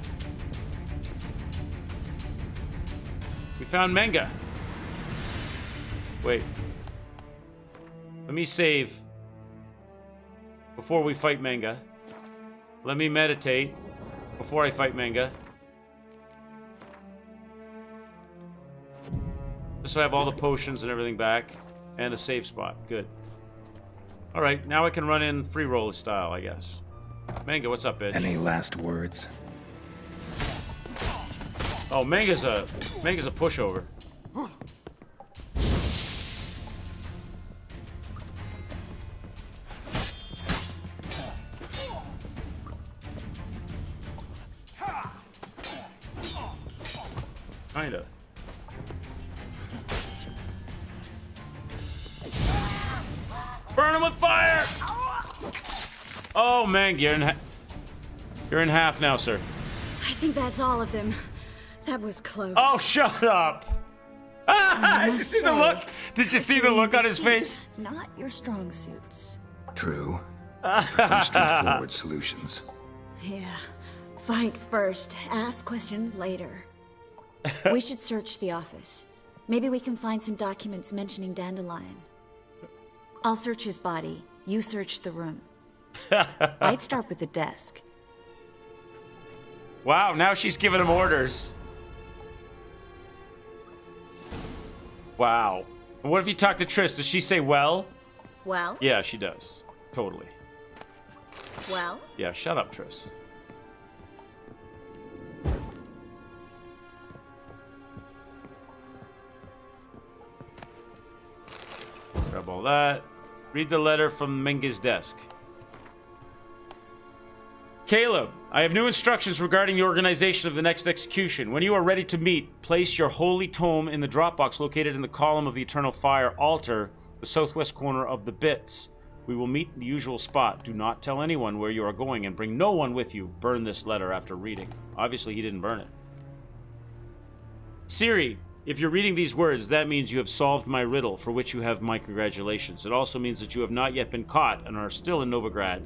We found Menge. Wait. Let me save before we fight Menge. Let me meditate before I fight Menge. Just so I have all the potions and everything back. And a save spot. Good. Alright, now I can run in free roll style, I guess. Menge, what's up, bitch? Any last words? Oh, Menge's a pushover. Kinda. Burn him with fire! Oh, Menge, you're in half now, sir. I think that's all of them. That was close. Oh, shut up! Did you see the look? Did you see the look on his face? Not your strong suits. True. Prefer straightforward solutions. Yeah. Fight first, ask questions later. We should search the office. Maybe we can find some documents mentioning Dandelion. I'll search his body. You search the room. I'd start with the desk. Wow, now she's giving him orders. Wow. And what if you talk to Triss? Does she say well? Well? Yeah, she does. Totally. Well? Yeah, shut up, Triss. Grab all that. Read the letter from Menge's desk. Caleb, I have new instructions regarding the organization of the next execution. When you are ready to meet, place your holy tome in the drop box located in the column of the Eternal Fire altar, the southwest corner of the Bits. We will meet in the usual spot. Do not tell anyone where you are going and bring no one with you. Burn this letter after reading. Obviously, he didn't burn it. Siri, if you're reading these words, that means you have solved my riddle, for which you have my congratulations. It also means that you have not yet been caught and are still in Novigrad,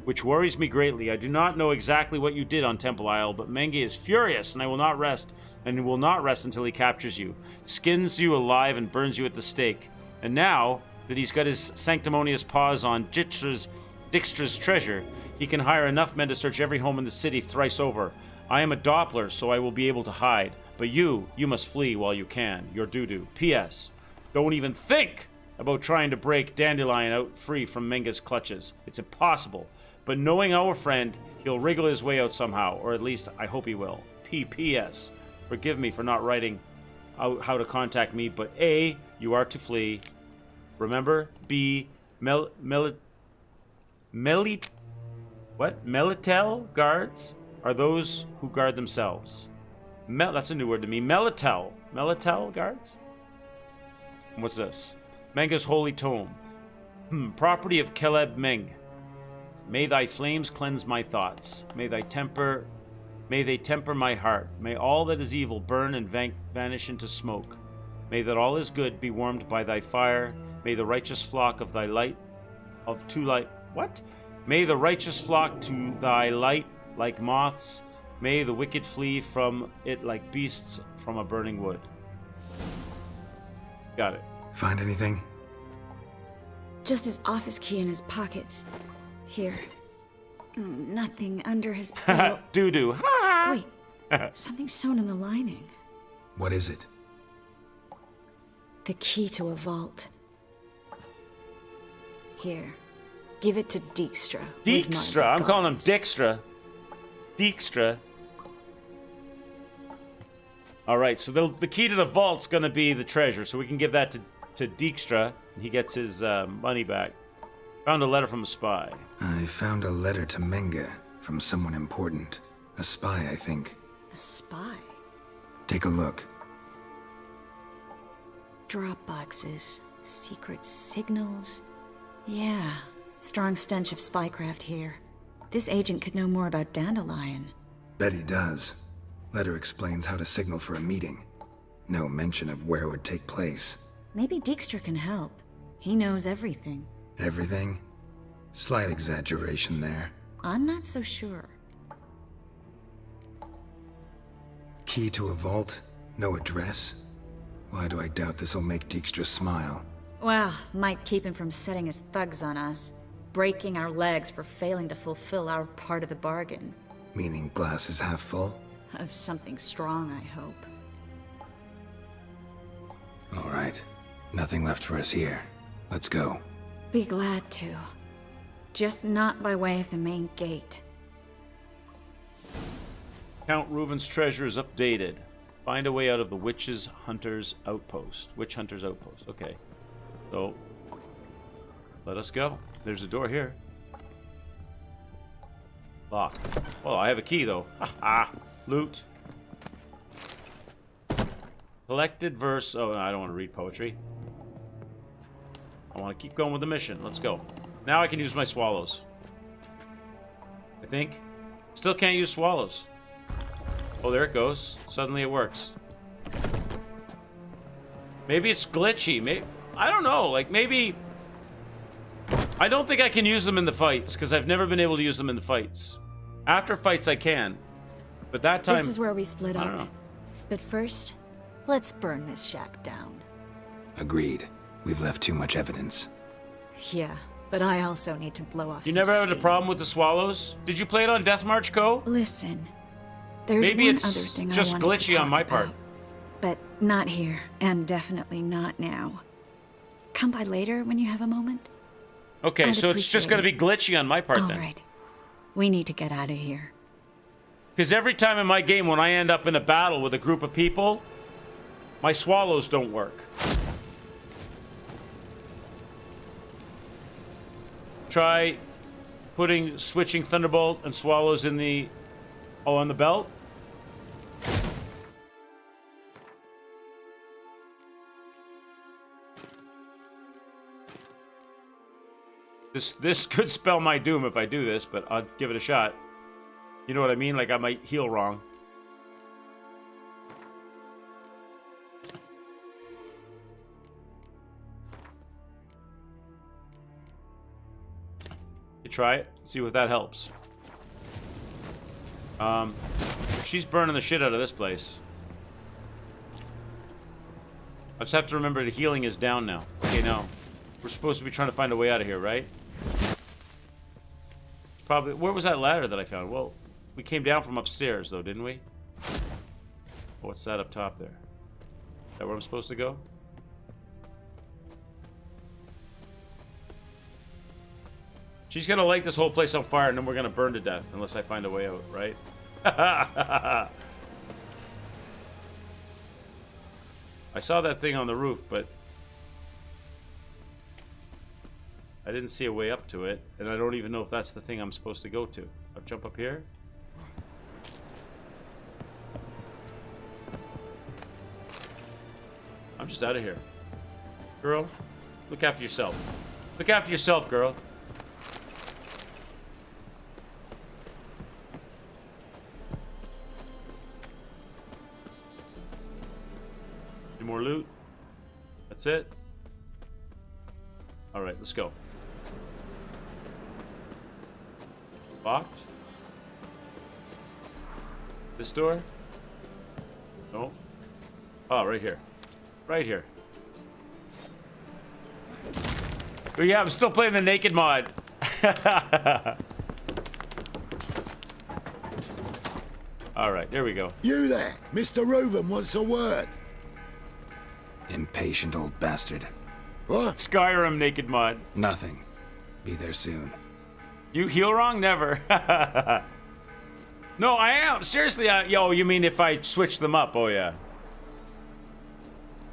which worries me greatly. I do not know exactly what you did on Temple Isle, but Menge is furious, and I will not rest, and he will not rest until he captures you, skins you alive, and burns you at the stake. And now that he's got his sanctimonious paws on Dijkstra's treasure, he can hire enough men to search every home in the city thrice over. I am a Doppler, so I will be able to hide. But you must flee while you can. Your doo-doo. P.S. Don't even think about trying to break Dandelion out free from Menge's clutches. It's impossible. But knowing our friend, he'll wriggle his way out somehow, or at least I hope he will. P.P.S. Forgive me for not writing out how to contact me, but A, you are to flee. Remember? B, Melitel guards are those who guard themselves. That's a new word to me. Melitel guards? What's this? Menge's holy tome. Property of Caleb Meng. May thy flames cleanse my thoughts. May they temper my heart. May all that is evil burn and vanish into smoke. May that all is good be warmed by thy fire. May the righteous flock of thy light, May the righteous flock to thy light like moths. May the wicked flee from it like beasts from a burning wood. Got it. Find anything? Just his office key in his pockets. Here. Nothing under his belt. Doo-doo. Wait. Something sewn in the lining. What is it? The key to a vault. Here. Give it to Dijkstra. Dijkstra. I'm calling him Dijkstra. Dijkstra. Alright, so the key to the vault's gonna be the treasure, so we can give that to Dijkstra, and he gets his money back. Found a letter from a spy. I found a letter to Menge from someone important. A spy, I think. A spy? Take a look. Drop boxes, secret signals. Yeah, strong stench of spycraft here. This agent could know more about Dandelion. Bet he does. Letter explains how to signal for a meeting. No mention of where it would take place. Maybe Dijkstra can help. He knows everything. Everything? Slight exaggeration there. I'm not so sure. Key to a vault? No address? Why do I doubt this'll make Dijkstra smile? Well, might keep him from setting his thugs on us. Breaking our legs for failing to fulfill our part of the bargain. Meaning glass is half full? Of something strong, I hope. All right. Nothing left for us here. Let's go. Be glad to. Just not by way of the main gate. Count Reuven's treasure is updated. Find a way out of the Witch Hunter's Outpost. Okay. So, let us go. There's a door here. Locked. Oh, I have a key, though. Ha! Loot. Collected verse. Oh, I don't want to read poetry. I want to keep going with the mission. Let's go. Now I can use my swallows. I think. Still can't use swallows. Oh, there it goes. Suddenly it works. Maybe it's glitchy. Maybe, I don't know. Like, maybe... I don't think I can use them in the fights, because I've never been able to use them in the fights. After fights, I can. But that time... This is where we split I don't up. know. But first, let's burn this shack down. Agreed. We've left too much evidence. Yeah, but I also need to blow off You some never had a steam. problem with the swallows? Did you play it on Death March Co? Listen, there's Maybe one it's other thing just I wanted to glitchy on talk my about, part. but not here, and definitely not now. Come by later when you have a moment. Okay, I'd so it's just going to be glitchy on my part All then. right. We need to get out of here. Because every time in my game when I end up in a battle with a group of people, my swallows don't work. Try switching Thunderbolt and swallows in the... Oh, on the belt? This could spell my doom if I do this, but I'll give it a shot. You know what I mean? Like I might heal wrong. You try it, see if that helps. She's burning the shit out of this place. I just have to remember the healing is down now. Okay, now. We're supposed to be trying to find a way out of here, right? Probably. Where was that ladder that I found? Well, we came down from upstairs, though, didn't we? What's that up top there? Is that where I'm supposed to go? She's gonna light this whole place on fire, and then we're gonna burn to death, unless I find a way out, right? I saw that thing on the roof, but I didn't see a way up to it, and I don't even know if that's the thing I'm supposed to go to. I'll jump up here. I'm just out of here. Girl, look after yourself. Look after yourself, girl. Any more loot? That's it? Alright, let's go. Locked? This door? No. Oh, right here. Right here. Oh yeah, I'm still playing the naked mod. Alright, there we go. You there! Mr. Reuven wants a word. Impatient old bastard. What? Skyrim naked mod. Nothing. Be there soon. You heal wrong? Never. No, I am. Seriously, yo, you mean if I switch them up? Oh, yeah.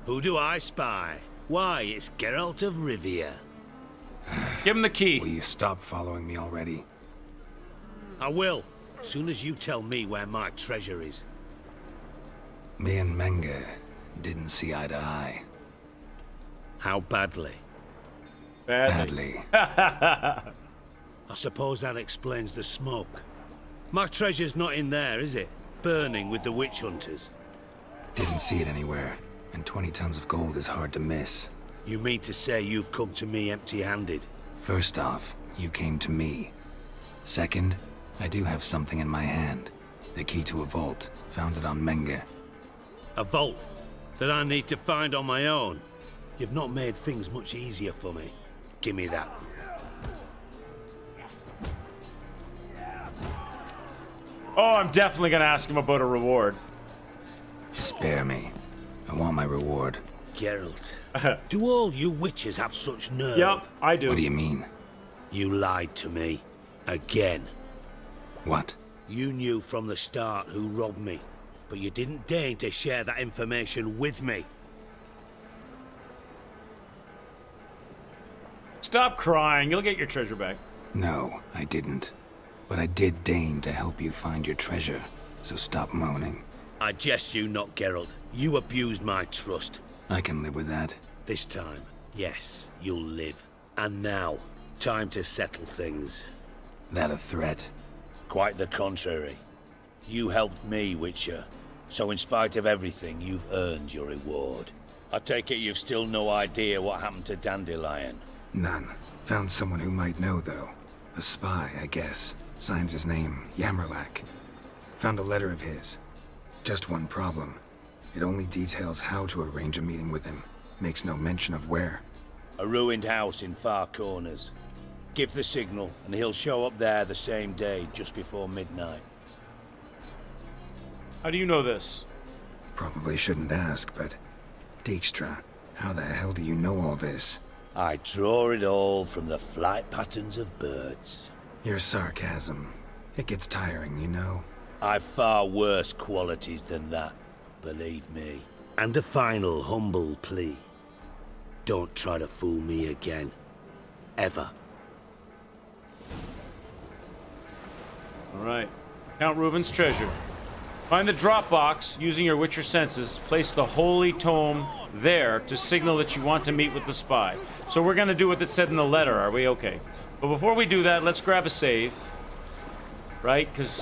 Who do I spy? Why, it's Geralt of Rivia. Give him the key. Will you stop following me already? I will, as soon as you tell me where my treasure is. Me and Menge didn't see eye to eye. How badly? Badly. I suppose that explains the smoke. My treasure's not in there, is it? Burning with the witch hunters. Didn't see it anywhere, and 20 tons of gold is hard to miss. You mean to say you've come to me empty-handed? First off, you came to me. Second, I do have something in my hand. The key to a vault, found it on Menge. A vault that I need to find on my own? You've not made things much easier for me. Give me that. Oh, I'm definitely gonna ask him about a reward. Spare me. I want my reward. Geralt, do all you witches have such nerve? Yep, I do. What do you mean? You lied to me. Again. What? You knew from the start who robbed me, but you didn't deign to share that information with me. Stop crying. You'll get your treasure back. No, I didn't. But I did deign to help you find your treasure, so stop moaning. I jest you not, Geralt. You abused my trust. I can live with that. This time, yes, you'll live. And now, time to settle things. That a threat? Quite the contrary. You helped me, Witcher. So in spite of everything, you've earned your reward. I take it you've still no idea what happened to Dandelion? None. Found someone who might know, though. A spy, I guess. Signs his name, Yammerlak. Found a letter of his. Just one problem. It only details how to arrange a meeting with him. Makes no mention of where. A ruined house in Far Corners. Give the signal, and he'll show up there the same day, just before midnight. How do you know this? Probably shouldn't ask, but... Dijkstra, how the hell do you know all this? I draw it all from the flight patterns of birds. Your sarcasm. It gets tiring, you know. I've far worse qualities than that, believe me. And a final humble plea. Don't try to fool me again. Ever. All right. Count Reuben's treasure. Find the drop box using your Witcher senses. Place the Holy Tome there to signal that you want to meet with the spy. So we're going to do what it said in the letter, are we? Okay. But before we do that, let's grab a save. Right? Because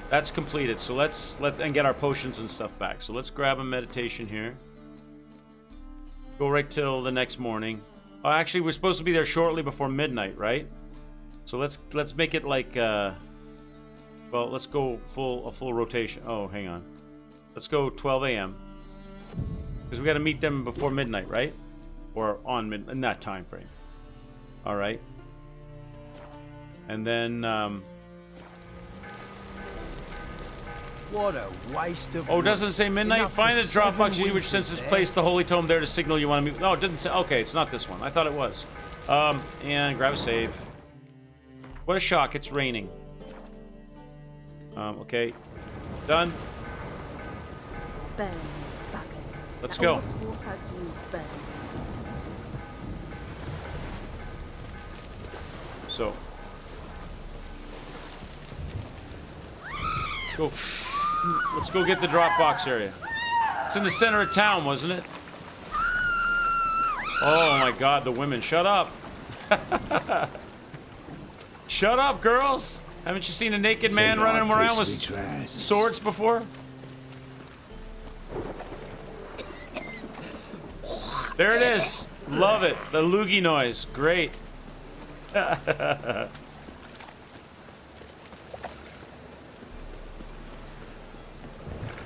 that's completed. So let's and get our potions and stuff back. So let's grab a meditation here. Go right till the next morning. Oh, actually, we're supposed to be there shortly before midnight, right? So let's make it like well, let's go a full rotation. Oh, hang on. Let's go 12 a.m. because we got to meet them before midnight, right? Or on in that time frame. All right. And then What a waste of. oh, doesn't it say midnight? Enough Find for the drop box 7 which winters, senses eh? place the Holy Tome there to signal you want to meet. No, it didn't say. Okay, it's not this one. I thought it was. And grab a save. What a shock! It's raining. Okay, done. Burn, buggers. Let's All go. the poor folks use burn. So, go. Let's go get the Dropbox area. It's in the center of town, wasn't it? Oh my God, the women! Shut up! Shut up, girls! Haven't you seen a naked man running around with swords before? There it is. Love it. The loogie noise. Great.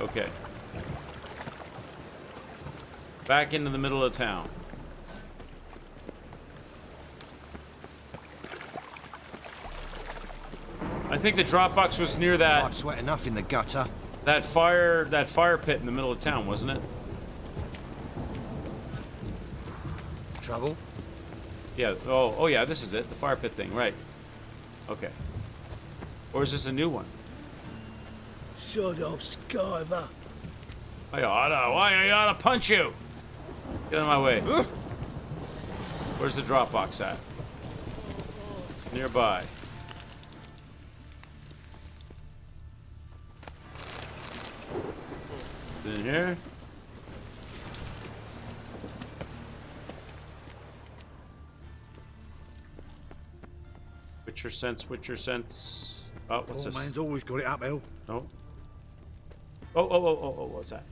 Okay. Back into the middle of town. I think the Dropbox was near that. I've sweat enough in the gutter. That fire pit in the middle of town, wasn't it? Trouble? Yeah. Oh yeah. This is it. The fire pit thing, right? Okay. Or is this a new one? Shut off, Skyver. Why I oughta punch you? Get out of my way. Where's the Dropbox at? Nearby. In here. Witcher sense. Oh, what's this? Man's always got it up, Hill. No. Oh, what's that?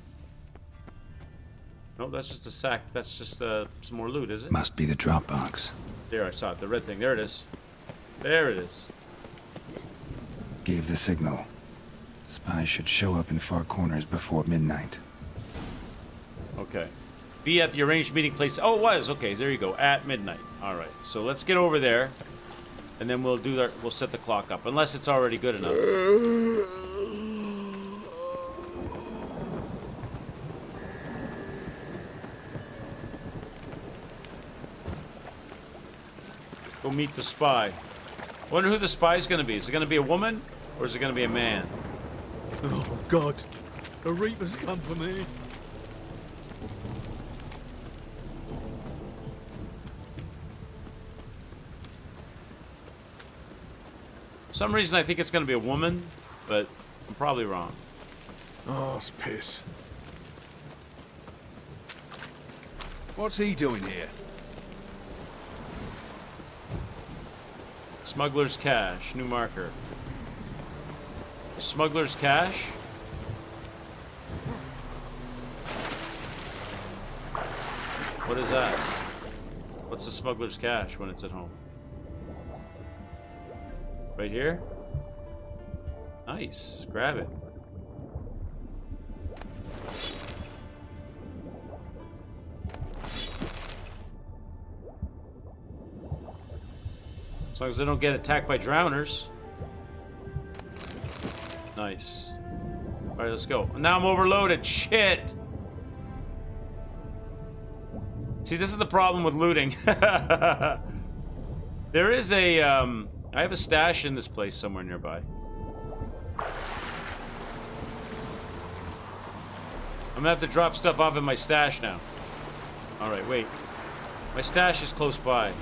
No, that's just a sack. That's just some more loot, is it? Must be the Dropbox. There, I saw it. The red thing. There it is. There it is. Gave the signal. Spies should show up in far corners before midnight. Okay. Be at the arranged meeting place. Oh, it was. Okay, there you go. At midnight. All right. So let's get over there, and then we'll set the clock up, unless it's already good enough. Go meet the spy. Wonder who the spy's going to be. Is it going to be a woman, or is it going to be a man? Oh, God. The Reaper's come for me. For some reason I think it's going to be a woman, but I'm probably wrong. Oh, it's piss. What's he doing here? Smuggler's Cache, new marker. Smuggler's Cache? What is that? What's a smuggler's cache when it's at home? Right here? Nice. Grab it. As long as they don't get attacked by drowners. Nice. Alright, let's go. Now I'm overloaded. Shit! See, this is the problem with looting. There is a I have a stash in this place somewhere nearby. I'm gonna have to drop stuff off in my stash now. Alright, wait. My stash is close by.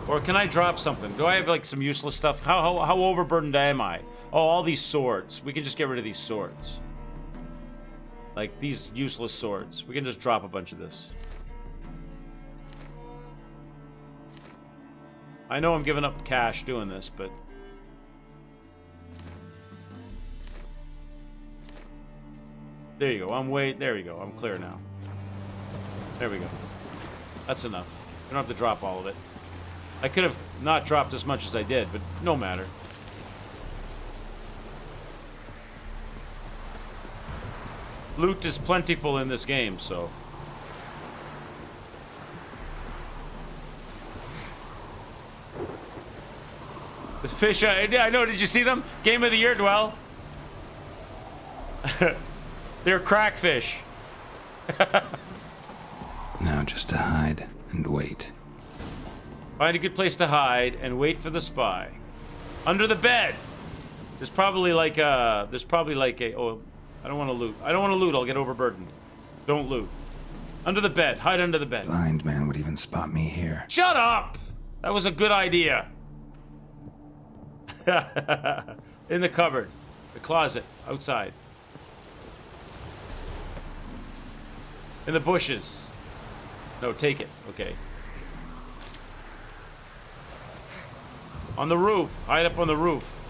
Or can I drop something? Do I have like some useless stuff? How overburdened am I? Oh, all these swords. We can just get rid of these swords. Like these useless swords. We can just drop a bunch of this. I know I'm giving up cash doing this, but... There you go. There we go. I'm clear now. There we go. That's enough. You don't have to drop all of it. I could have not dropped as much as I did, but no matter. Loot is plentiful in this game, so... The fish, I know, did you see them? Game of the year, Dwell. They're crackfish. Now just to hide and wait. Find a good place to hide and wait for the spy. Under the bed. There's probably like a, oh, I don't want to loot. I don't want to loot, I'll get overburdened. Don't loot. Under the bed, hide under the bed. Blind man would even spot me here. Shut up! That was a good idea. In the cupboard. The closet. Outside. In the bushes. No, take it. Okay. On the roof. Hide up on the roof.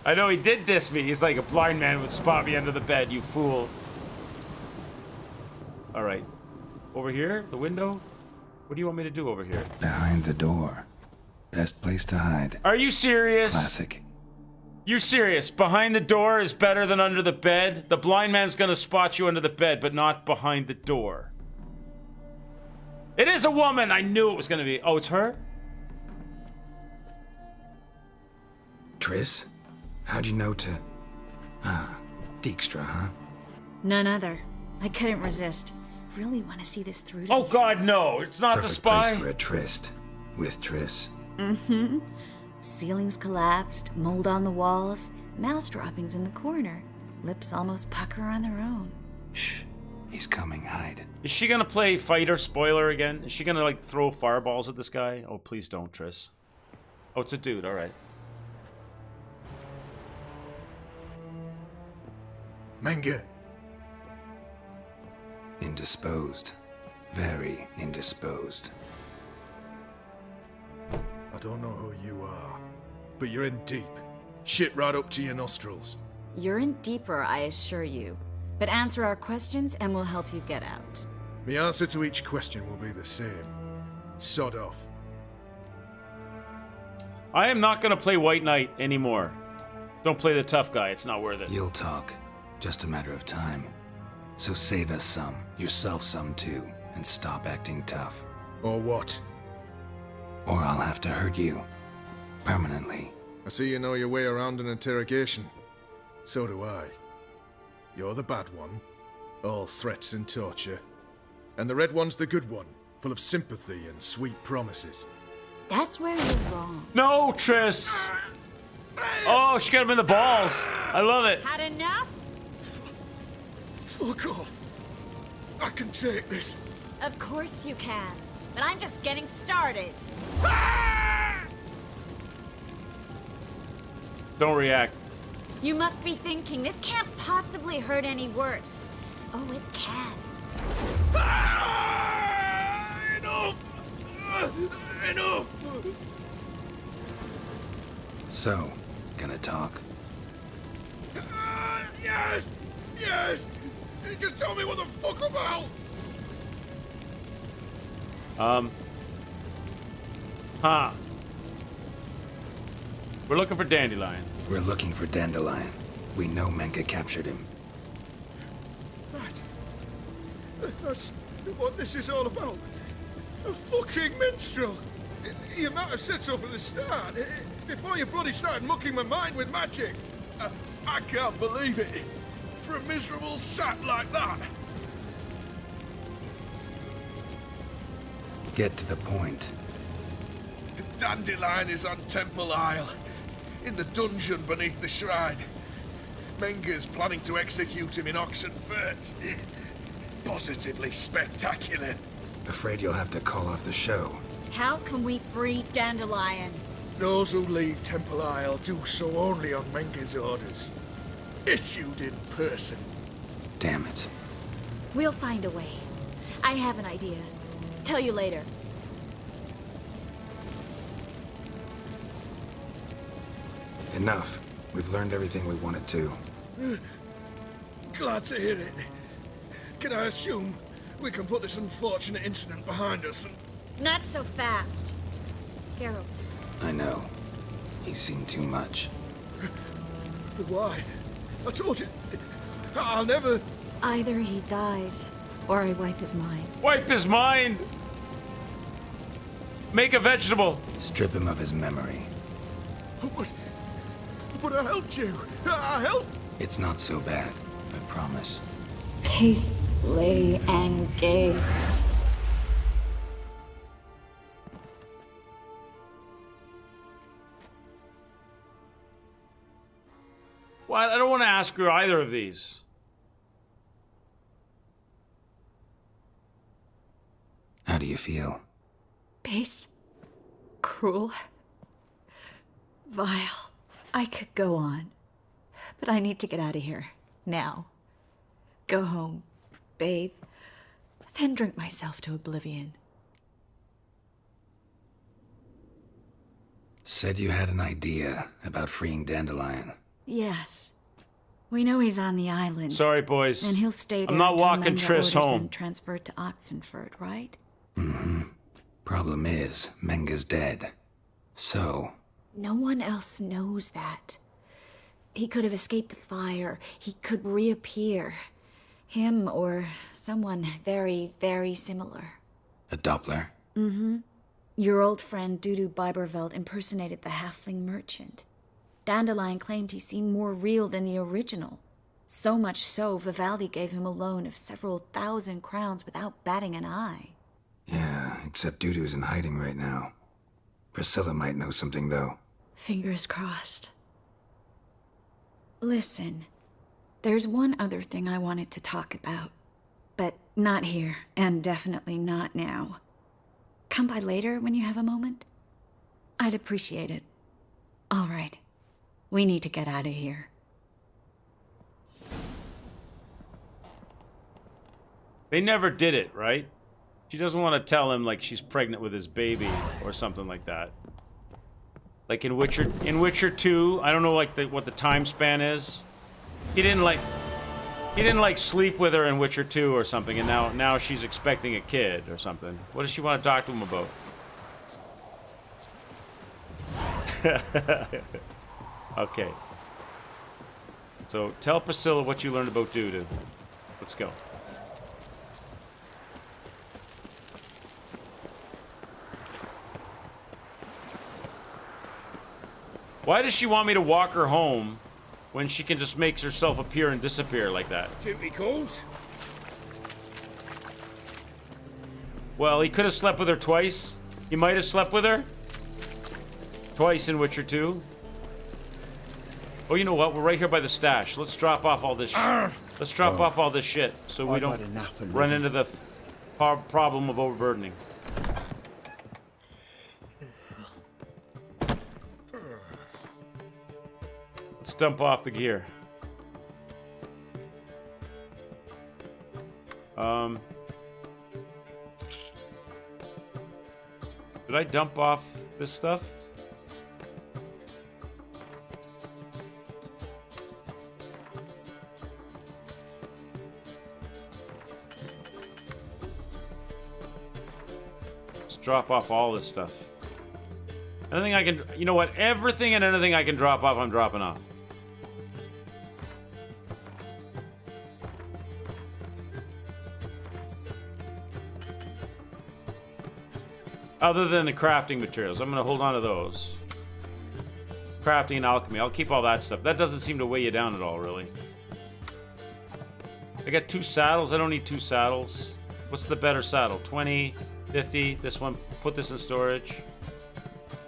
I know he did diss me. He's like, a blind man would spot me under the bed, you fool. Alright. Over here? The window? What do you want me to do over here? Behind the door. Best place to hide. Are you serious? Classic. You serious? Behind the door is better than under the bed? The blind man's gonna spot you under the bed, but not behind the door. It is a woman! I knew it was gonna be. Oh, it's her? Triss? How'd you know to... Ah, Dijkstra, huh? None other. I couldn't resist. Really want to see this through to Oh god, no! It's not Perfect the spy! place for a tryst. With Triss. Mm-hmm. Ceilings collapsed, mold on the walls, mouse droppings in the corner. Lips almost pucker on their own. Shh. He's coming, hide. Is she gonna play fighter spoiler again? Is she gonna, like, throw fireballs at this guy? Oh, please don't, Triss. Oh, it's a dude, alright. Menge. Indisposed. Very indisposed. I don't know who you are, but you're in deep. Shit right up to your nostrils. You're in deeper, I assure you. But answer our questions and we'll help you get out. The answer to each question will be the same. Sod off. I am not gonna play White Knight anymore. Don't play the tough guy, it's not worth it. You'll talk. Just a matter of time. So save us some, yourself some too, and stop acting tough. Or what? Or I'll have to hurt you. Permanently. I see you know your way around an interrogation. So do I. You're the bad one. All threats and torture. And the red one's the good one, full of sympathy and sweet promises. That's where you're wrong. No, Triss! Oh, she got him in the balls. I love it. Had enough? Fuck off. I can take this. Of course you can. But I'm just getting started. Don't react. You must be thinking, this can't possibly hurt any worse. Oh, it can. Enough! Enough! So, gonna talk? Yes! Yes! Just tell me what the fuck about! We're looking for Dandelion. We're looking for Dandelion. We know Menge captured him. That's what this is all about. A fucking minstrel! You might have said so from the start, before you bloody started mucking my mind with magic. I can't believe it. For a miserable sap like that. Get to the point. Dandelion is on Temple Isle, in the dungeon beneath the shrine. Menger's planning to execute him in Oxenfurt. Positively spectacular. Afraid you'll have to call off the show. How can we free Dandelion? Those who leave Temple Isle do so only on Menger's orders. Issued in person. Damn it. We'll find a way. I have an idea. Tell you later. Enough. We've learned everything we wanted to. Glad to hear it. Can I assume we can put this unfortunate incident behind us and... Not so fast. Geralt. I know. He's seen too much. But why? I told you. I'll never... Either he dies, or I wipe his mind. Wipe his mind! Make a vegetable! Strip him of his memory. But I helped you. I helped. It's not so bad, I promise. Peacefully and gay. What? I don't want to ask her either of these. How do you feel? Base. Cruel. Vile. I could go on. But I need to get out of here. Now. Go home. Bathe. Then drink myself to oblivion. Said you had an idea about freeing Dandelion. Yes. We know he's on the island. Sorry, boys. And he'll stay there I'm not until walking Menge Triss orders home. him transferred to Oxenfurt, right? Mm-hmm. Problem is, Menge's dead. So... No one else knows that. He could have escaped the fire. He could reappear. Him or someone very, very similar. A Doppler? Mm-hmm. Your old friend Dudu Biberveld impersonated the halfling merchant. Dandelion claimed he seemed more real than the original. So much so, Vivaldi gave him a loan of several thousand crowns without batting an eye. Yeah, except Dudu's in hiding right now. Priscilla might know something, though. Fingers crossed. Listen, there's one other thing I wanted to talk about. But not here, and definitely not now. Come by later when you have a moment? I'd appreciate it. All right. We need to get out of here. They never did it, right? She doesn't want to tell him, like, she's pregnant with his baby or something like that. Like in Witcher 2, I don't know, like, what the time span is. He didn't sleep with her in Witcher 2 or something, and now she's expecting a kid or something. What does she want to talk to him about? Okay. So tell Priscilla what you learned about Dudu. Let's go. Why does she want me to walk her home when she can just make herself appear and disappear like that? Duty calls. Well, he could have slept with her twice. He might have slept with her twice in Witcher 2. Oh, you know what? We're right here by the stash. Let's drop off all this. Let's drop off all this shit so we don't run into the problem of overburdening. Let's dump off the gear. Did I dump off this stuff? Let's drop off all this stuff. Anything I can, you know what? Everything and anything I can drop off, I'm dropping off. Other than the crafting materials, I'm gonna hold on to those. Crafting and alchemy, I'll keep all that stuff. That doesn't seem to weigh you down at all, really. I got 2 saddles, I don't need 2 saddles. What's the better saddle? 20, 50. This one, put this in storage.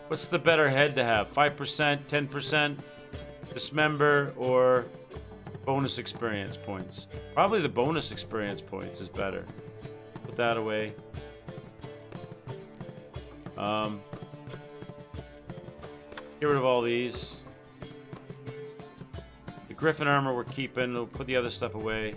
What's the better head to have? 5%, 10%, dismember, or bonus experience points? Probably the bonus experience points is better. Put that away. Get rid of all these. The Griffin armor we're keeping. We'll put the other stuff away.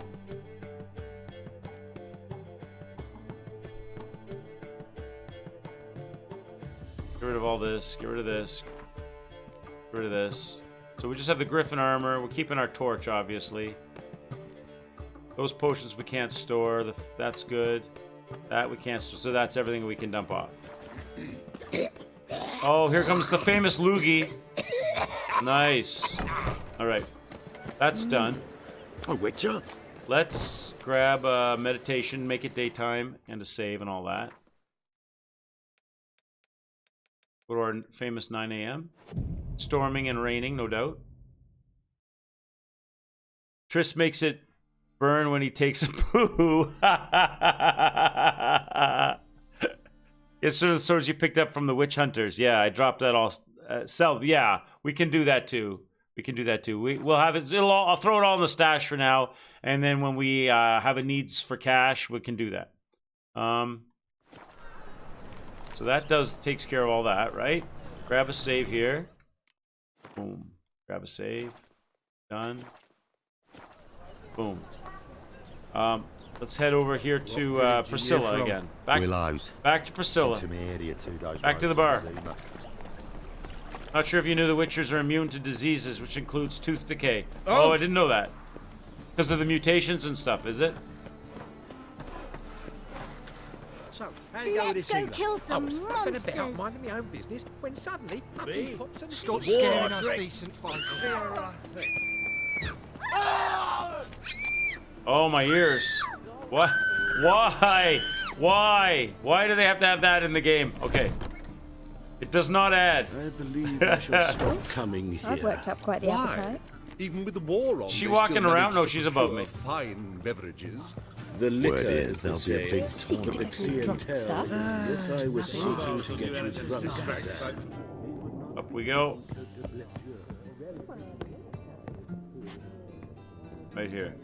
Get rid of all this. Get rid of this. Get rid of this. So we just have the Griffin armor. We're keeping our torch, obviously. Those potions we can't store. That's good. That we can't store. So that's everything we can dump off. Oh, here comes the famous loogie. Nice. All right. That's done. A witcher? Let's grab meditation, make it daytime, and a save and all that. Go to our famous 9 a.m. Storming and raining, no doubt. Triss makes it burn when he takes a poo. It's sort of the swords you picked up from the witch hunters. Yeah, I dropped that all. Yeah, we can do that too. We can do that too. We'll have it. I'll throw it all in the stash for now, and then when we have a needs for cash, we can do that. So that takes care of all that, right? Grab a save here. Boom. Grab a save. Done. Boom. Let's head over here to Priscilla again. Back to Priscilla. Back to the bar. Not sure if you knew the Witchers are immune to diseases, which includes tooth decay. Oh, I didn't know that. Because of the mutations and stuff, is it? So, Let's go kill some monsters. a bit out minding my own business when suddenly up he pops and stop scaring us decent folk. Oh, my ears. What? Why? Why? Why do they have to have that in the game? Okay. It does not add. I believe I shall stop coming here. I've worked up quite the appetite. Even with the war on, She they walking still around? manage No, to she's above me. procure Fine beverages. The liquor Word is is the there'll be a same. big But the clientele, if I was seeking to get you drunk. Up we go. Right here.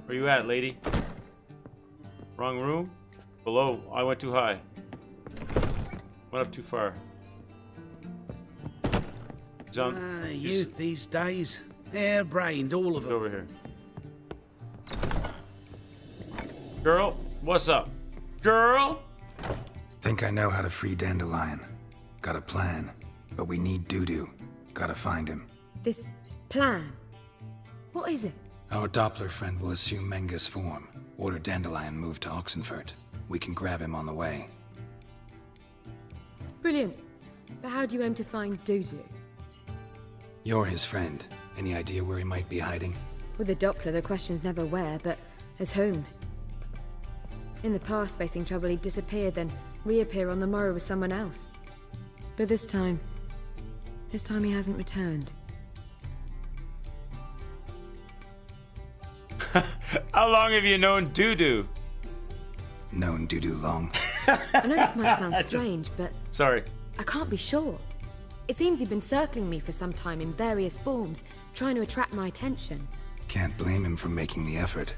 Where you at, lady? Wrong room? Below. I went too high. Went up too far. Youth these days. Hair-brained, all of them. Over here. Girl, what's up? Girl? Think I know how to free Dandelion. Got a plan. But we need Dudu. Gotta find him. This plan? What is it? Our Doppler friend will assume Menga's form. Order Dandelion moved to Oxenfurt. We can grab him on the way. Brilliant. But how do you aim to find Dudu? You're his friend. Any idea where he might be hiding? With the Doppler, the question's never where, but as whom. In the past, facing trouble, he'd disappear, then reappear on the morrow with someone else. But this time he hasn't returned. How long have you known Dudu? Known Dudu long. I know this might sound strange, but Sorry. I can't be sure. It seems he'd been circling me for some time in various forms, trying to attract my attention. Can't blame him for making the effort.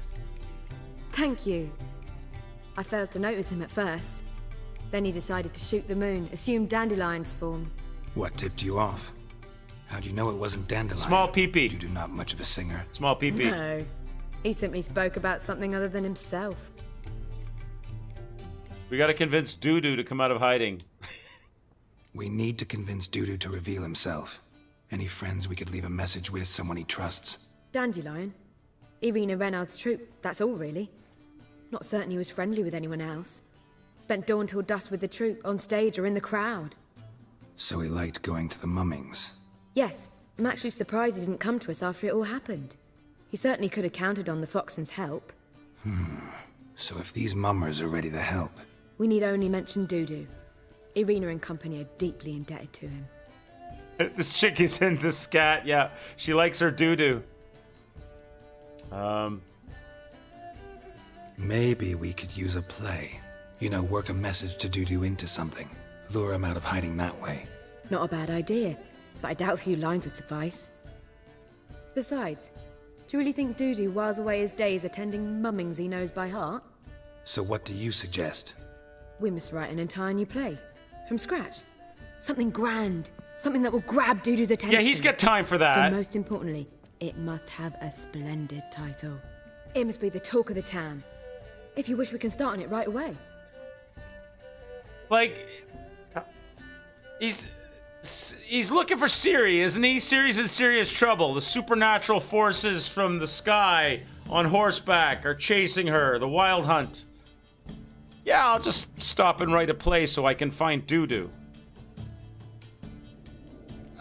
Thank you. I failed to notice him at first. Then he decided to shoot the moon, assume Dandelion's form. What tipped you off? How do you know it wasn't Dandelion? Small peepee. Dudu not much of a singer. Small peepee. No. He simply spoke about something other than himself. We gotta convince Dudu to come out of hiding. We need to convince Dudu to reveal himself. Any friends we could leave a message with, someone he trusts? Dandelion? Irina Reynard's troop, that's all really. Not certain he was friendly with anyone else. Spent dawn till dusk with the troop, on stage or in the crowd. So he liked going to the mummings. Yes, I'm actually surprised he didn't come to us after it all happened. He certainly could have counted on the Foxen's help. So if these mummers are ready to help... We need only mention Dudu. Irina and company are deeply indebted to him. This chick is into scat, yeah. She likes her Dudu. Maybe we could use a play. You know, work a message to Dudu into something. Lure him out of hiding that way. Not a bad idea, but I doubt a few lines would suffice. Besides, do you really think Dudu whiles away his days attending mummings he knows by heart? So what do you suggest? We must write an entire new play. From scratch. Something grand. Something that will grab Dudu's attention. Yeah, he's got time for that. So most importantly, it must have a splendid title. It must be the talk of the town. If you wish, we can start on it right away. Like, he's looking for Ciri, isn't he? Ciri's in serious trouble. The supernatural forces from the sky on horseback are chasing her. The Wild Hunt. Yeah, I'll just stop and write a play so I can find Dudu.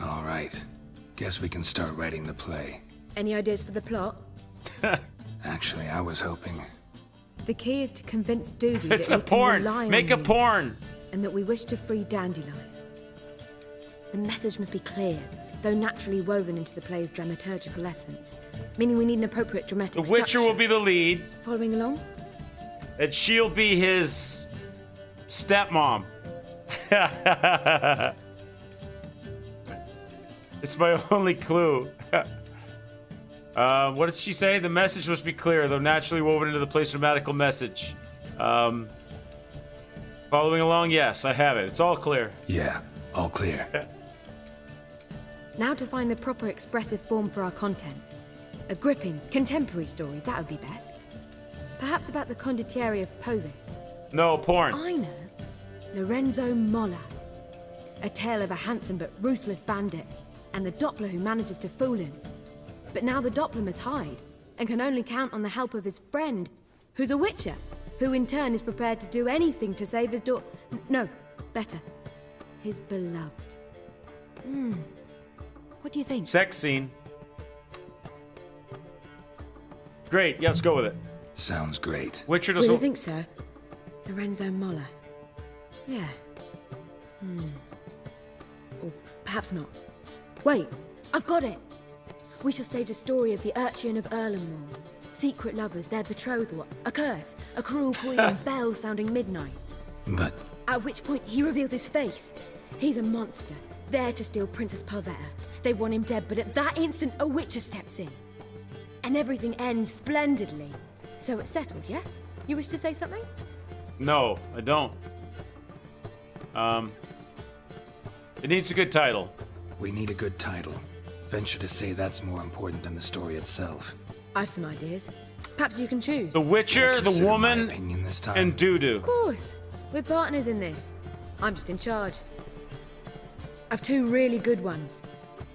All right. Guess we can start writing the play. Any ideas for the plot? Actually, I was hoping... The key is to convince Dudu It's that a we can porn. rely on Make a you, porn. and that we wish to free Dandelion. The message must be clear, though naturally woven into the play's dramaturgical essence, meaning we need an appropriate dramatic The Witcher structure. will be the lead. Following along? And she'll be his stepmom. It's my only clue. What did she say? The message must be clear, though naturally woven into the play's dramatical message. Following along, yes, I have it. It's all clear. Yeah, all clear. Now to find the proper expressive form for our content. A gripping, contemporary story, that would be best. Perhaps about the condottieri of Povis. No, porn. I know. Lorenzo Molla. A tale of a handsome but ruthless bandit, and the Doppler who manages to fool him. But now the Doppler must hide, and can only count on the help of his friend, who's a Witcher, who in turn is prepared to do anything to save his daughter. No, better. His beloved. What do you think? Sex scene. Great, yeah, let's go with it. Sounds great. Witcher doesn't... Really think so? Lorenzo Molla. Yeah. Or perhaps not. Wait, I've got it! We shall stage a story of the Urchin of Erlenwald. Secret lovers, their betrothal, a curse, a cruel queen, bells sounding midnight. But... At which point he reveals his face. He's a monster, there to steal Princess Palvetta. They want him dead, but at that instant a Witcher steps in. And everything ends splendidly. So it's settled, yeah? You wish to say something? No, I don't. It needs a good title. We need a good title. Venture to say that's more important than the story itself. I've some ideas. Perhaps you can choose. The Witcher, the woman, this time. and Dudu. Of course. We're partners in this. I'm just in charge. I've two really good ones.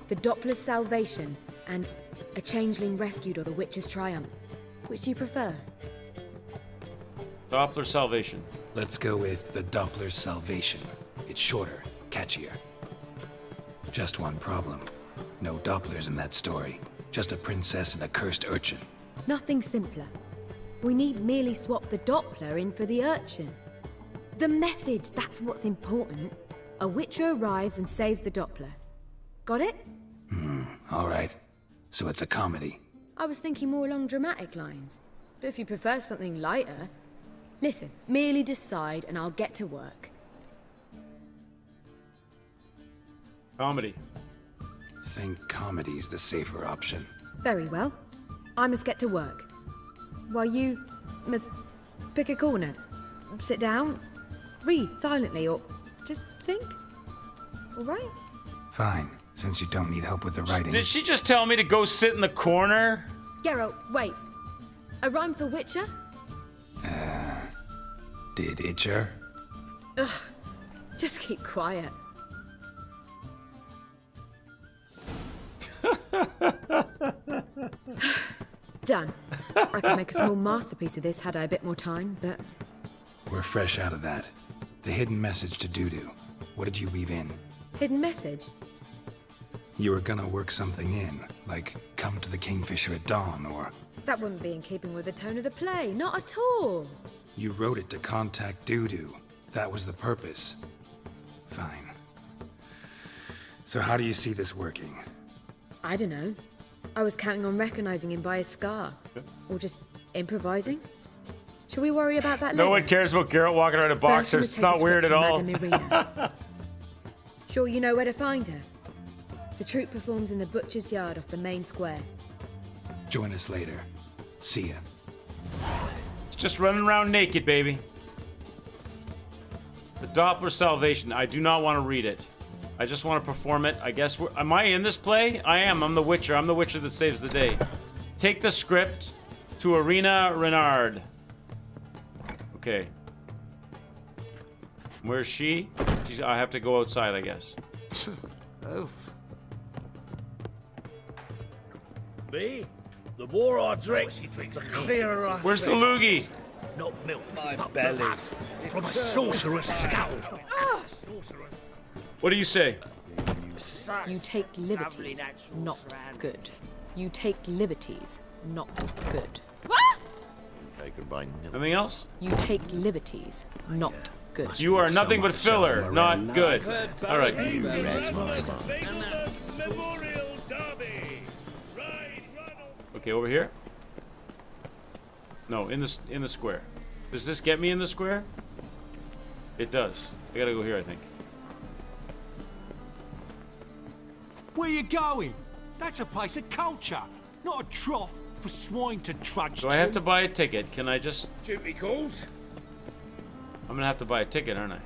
The Doppler's Salvation and A Changeling Rescued or the Witcher's Triumph. Which do you prefer? Doppler Salvation. Let's go with the Doppler's Salvation. It's shorter, catchier. Just one problem. No Dopplers in that story. Just a princess and a cursed urchin. Nothing simpler. We need merely swap the Doppler in for the urchin. The message, that's what's important. A Witcher arrives and saves the Doppler. Got it? All right. So it's a comedy. I was thinking more along dramatic lines. But if you prefer something lighter... Listen, merely decide and I'll get to work. Comedy. Think comedy's the safer option. Very well. I must get to work. While you must pick a corner. Sit down, read silently, or just think. All right? Fine, since you don't need help with the writing. Did she just tell me to go sit in the corner? Geralt, wait. A rhyme for Witcher? Did Itcher? Ugh. Just keep quiet. Done. I could make a small masterpiece of this had I a bit more time, but... We're fresh out of that. The hidden message to Dudu. What did you weave in? Hidden message? You were gonna work something in, like come to the Kingfisher at dawn, or... That wouldn't be in keeping with the tone of the play, not at all. You wrote it to contact Dudu. That was the purpose. Fine. So how do you see this working? I don't know. I was counting on recognizing him by his scar. Or just improvising. Shall we worry about that No later? one cares about Geralt walking around in boxers. It's not weird at all. Sure you know where to find her? The troupe performs in the butcher's yard off the main square. Join us later. See ya. It's just running around naked, baby. The Doppler Salvation. I do not want to read it. I just want to perform it. I guess am I in this play? I am. I'm the Witcher. I'm the Witcher that saves the day. Take the script to Arena Renard. Okay. Where's she? I have to go outside, I guess. Oof. Me? The more I drink, the clearer I Where's the think. loogie? Not milk, but belly. From a sorcerer's scout. What do you say? You take liberties, not good. You take liberties, not good. Anything else? You take liberties, not good. You are nothing but filler, not good. All right. Okay, over here. No, in the square. Does this get me in the square? It does. I gotta go here, I think. Where you going? That's a place of culture, not a trough for swine to trudge Do I have to buy a ticket? Can I just... Duty calls. I'm gonna have to buy a ticket, aren't I?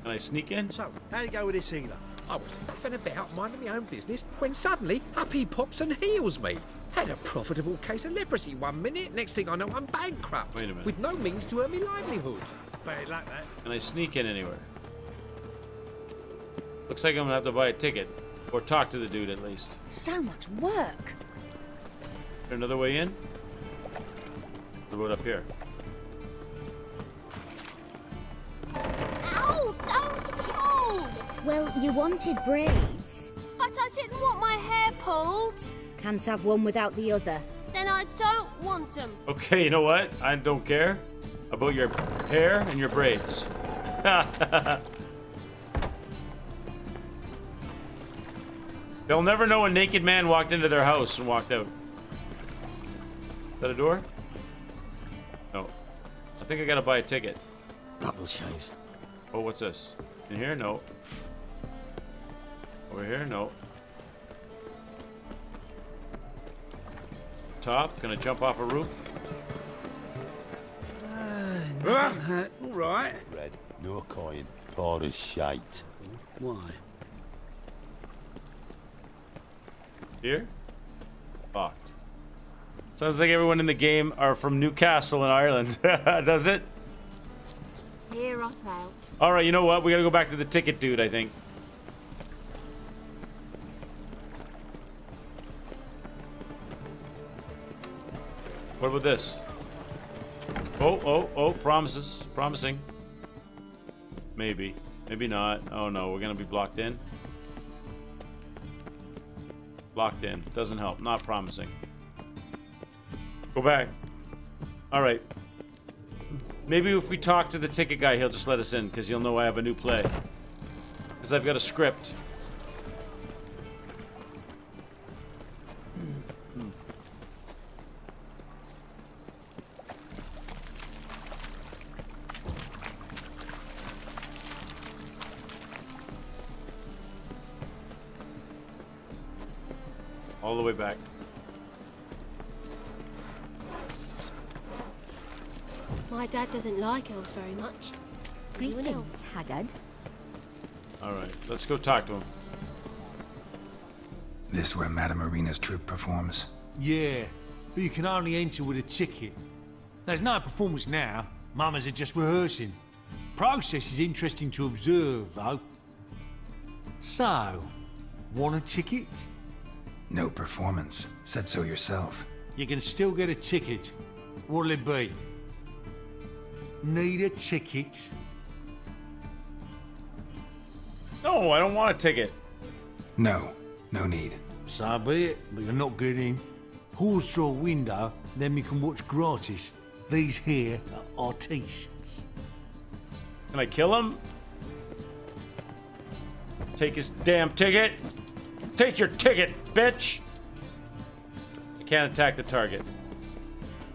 Can I sneak in? So, how'd it go with this healer? I was faffing about minding my own business when suddenly up he pops and heals me. Had a profitable case of leprosy 1 minute, next thing I know I'm bankrupt. Wait a minute. With no means to earn me livelihood. Bad like that. Can I sneak in anywhere? Looks like I'm gonna have to buy a ticket. Or talk to the dude at least. So much work. Is there another way in? What about up here? Ow! Don't pull! Well, you wanted braids. But I didn't want my hair pulled. Can't have one without the other. Then I don't want them. Okay, you know what? I don't care about your hair and your braids. They'll never know a naked man walked into their house and walked out. Is that a door? No. I think I gotta buy a ticket. Double chase. Oh, what's this? In here? No. Over here? No. Top? Gonna jump off a roof? All right. Red, no coin, pour of shite. Why? Here? Locked. Sounds like everyone in the game are from Newcastle in Ireland. Does it? Hear us out. Alright, you know what? We gotta go back to the ticket dude, I think. What about this? Oh, promises. Promising. Maybe. Maybe not. Oh no, we're gonna be blocked in. Locked in. Doesn't help. Not promising. Go back. Alright. Maybe if we talk to the ticket guy, he'll just let us in, because he'll know I have a new play. Because I've got a script. All the way back. My dad doesn't like elves very much. Anyone else, Haggard? Alright, let's go talk to him. This where Madame Arena's troupe performs? Yeah, but you can only enter with a ticket. There's no performance now. Mamas are just rehearsing. Process is interesting to observe, though. So, want a ticket? No performance. Said so yourself. You can still get a ticket. What'll it be? Need a ticket? No, I don't want a ticket. No, no need. So be it, but you're not getting. Horse through a window, then we can watch gratis. These here are artistes. Can I kill him? Take his damn ticket. Take your ticket, bitch! I can't attack the target.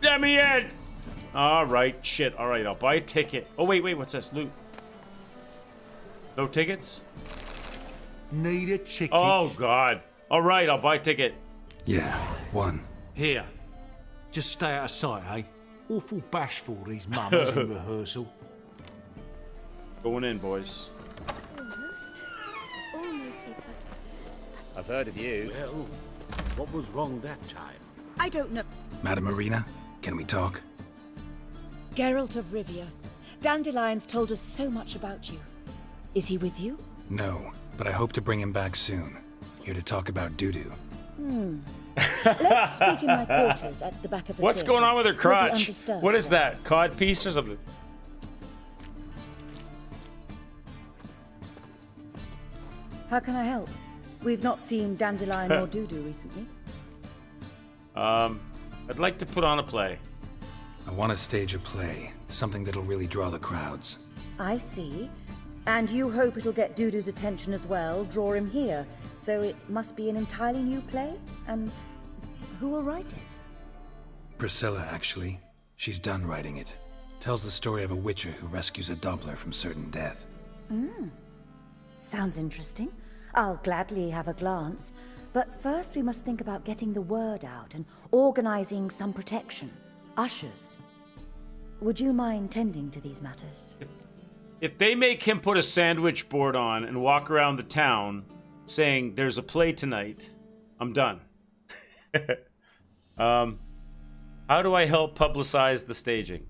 Let me in! All right, shit. All right, I'll buy a ticket. Oh, wait, what's this? Loot. No tickets? Need a ticket. Oh, God. All right, I'll buy a ticket. Yeah, one. Here. Just stay out of sight, eh? Awful bashful, these mummers in rehearsal. Going in, boys. Almost it, but... I've heard of you. Well, what was wrong that time? I don't know. Madame Marina, can we talk? Geralt of Rivia. Dandelion's told us so much about you. Is he with you? No, but I hope to bring him back soon. Here to talk about Dudu. Let's speak in my quarters at the back of the What's theatre. going on with her We'll be crotch? undisturbed. What is that? Cod piece or something? How can I help? We've not seen Dandelion or Dudu recently. I'd like to put on a play. I want to stage a play, something that'll really draw the crowds. I see. And you hope it'll get Dudu's attention as well, draw him here. So it must be an entirely new play? And who will write it? Priscilla, actually. She's done writing it. Tells the story of a witcher who rescues a Doppler from certain death. Sounds interesting. I'll gladly have a glance. But first we must think about getting the word out and organizing some protection. Ushers. Would you mind tending to these matters? If they make him put a sandwich board on and walk around the town saying there's a play tonight, I'm done. How do I help publicize the staging?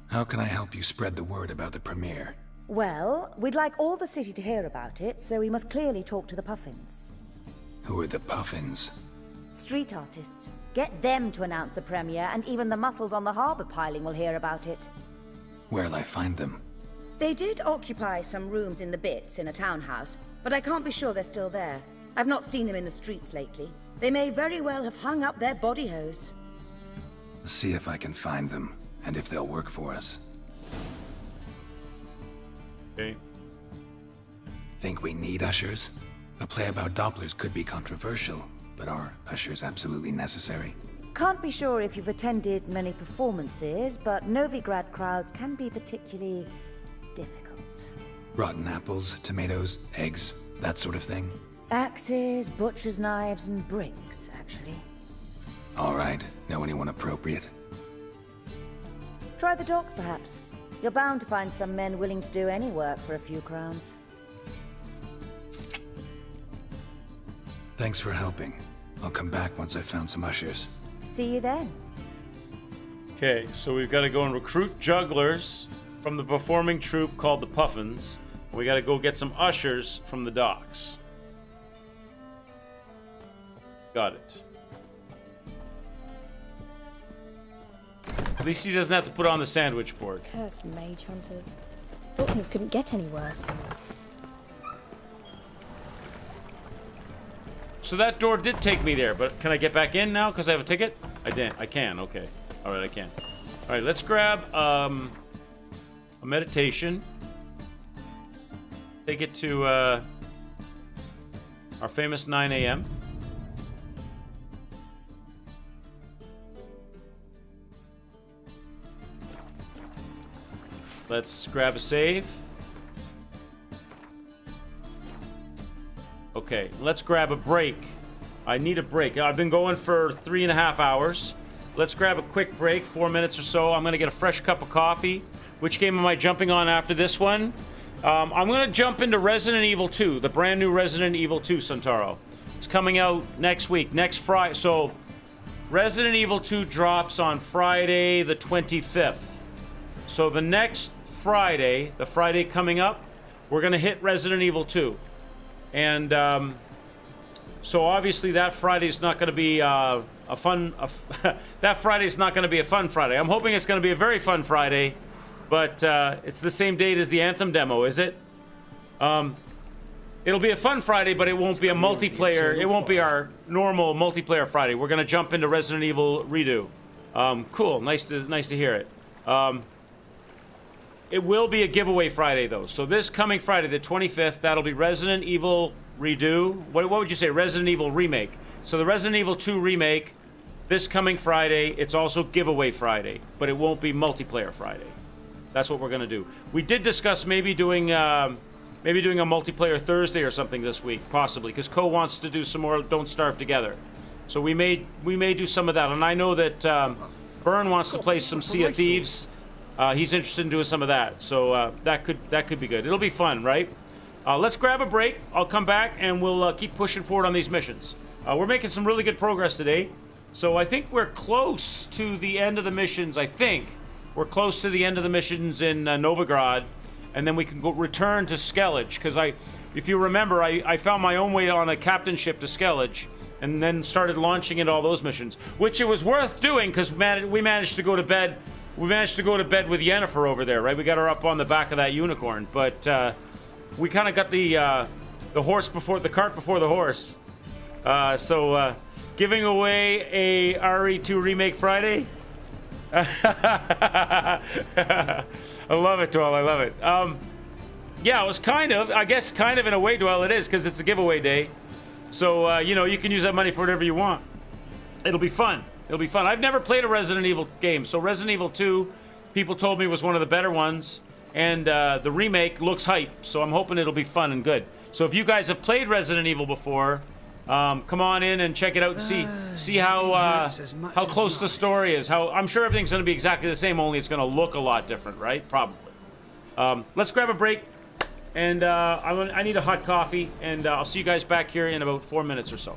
How can I help you spread the word about the premiere? Well, we'd like all the city to hear about it, so we must clearly talk to the Puffins. Who are the Puffins? Street artists. Get them to announce the premiere, and even the muscles on the harbour piling will hear about it. Where'll I find them? They did occupy some rooms in the Bits in a townhouse, but I can't be sure they're still there. I've not seen them in the streets lately. They may very well have hung up their body hose. See if I can find them, and if they'll work for us. Okay. Think we need ushers? A play about Dopplers could be controversial, but are ushers absolutely necessary? Can't be sure if you've attended many performances, but Novigrad crowds can be particularly difficult. Rotten apples, tomatoes, eggs, that sort of thing? Axes, butcher's knives, and bricks, actually. All right. Know anyone appropriate? Try the docks, perhaps. You're bound to find some men willing to do any work for a few crowns. Thanks for helping. I'll come back once I've found some ushers. See you then. Okay, so we've got to go and recruit jugglers from the performing troupe called the Puffins. We got to go get some ushers from the docks. Got it. At least he doesn't have to put on the sandwich board. Cursed mage hunters. Thought things couldn't get any worse. So that door did take me there, but can I get back in now because I have a ticket? I didn't. I can. Okay. All right, I can. All right, let's grab a meditation. Take it to our famous 9 a.m. Let's grab a save. Okay, let's grab a break. I need a break. I've been going for 3.5 hours. Let's grab a quick break, 4 minutes or so. I'm gonna get a fresh cup of coffee. Which game am I jumping on after this one? I'm gonna jump into Resident Evil 2, the brand new Resident Evil 2, Santaro. It's coming out next week, next Friday. So, Resident Evil 2 drops on Friday the 25th. So the next Friday, the Friday coming up, we're gonna hit Resident Evil 2. And so obviously that Friday's not going to be that Friday's not going to be a fun Friday. I'm hoping it's going to be a very fun Friday, but it's the same date as the Anthem demo, is it? It'll be a fun Friday, but it won't be a multiplayer. It won't be our normal multiplayer Friday. We're going to jump into Resident Evil Redo. Cool. Nice to hear it. It will be a giveaway Friday, though. So this coming Friday, the 25th, that'll be Resident Evil Redo. What would you say? Resident Evil Remake. So the Resident Evil 2 Remake this coming Friday. It's also giveaway Friday, but it won't be multiplayer Friday. That's what we're going to do. We did discuss maybe doing a multiplayer Thursday or something this week, possibly, because Co wants to do some more Don't Starve Together. So we may do some of that. And I know that Byrne wants to play some Sea of Thieves. He's interested in doing some of that. So that could be good. It'll be fun, right? Let's grab a break. I'll come back and we'll keep pushing forward on these missions. We're making some really good progress today. So I think we're close to the end of the missions. I think we're close to the end of the missions in Novigrad, and then we can go return to Skellige. Because if you remember, I found my own way on a captain ship to Skellige, and then started launching into all those missions, which it was worth doing because we managed to go to bed. We managed to go to bed with Yennefer over there, right? We got her up on the back of that unicorn, but we kind of got the horse before the cart before the horse. So giving away a RE2 Remake Friday. I love it, Dwell. I love it. Yeah, it was kind of in a way, Dwell, it is, because it's a giveaway day. So, you can use that money for whatever you want. It'll be fun. It'll be fun. I've never played a Resident Evil game, so Resident Evil 2, people told me was one of the better ones, and the remake looks hype, so I'm hoping it'll be fun and good. So if you guys have played Resident Evil before, come on in and check it out and see how close the story is. I'm sure everything's going to be exactly the same, only it's going to look a lot different, right? Probably. Let's grab a break, and I need a hot coffee, and I'll see you guys back here in about 4 minutes or so.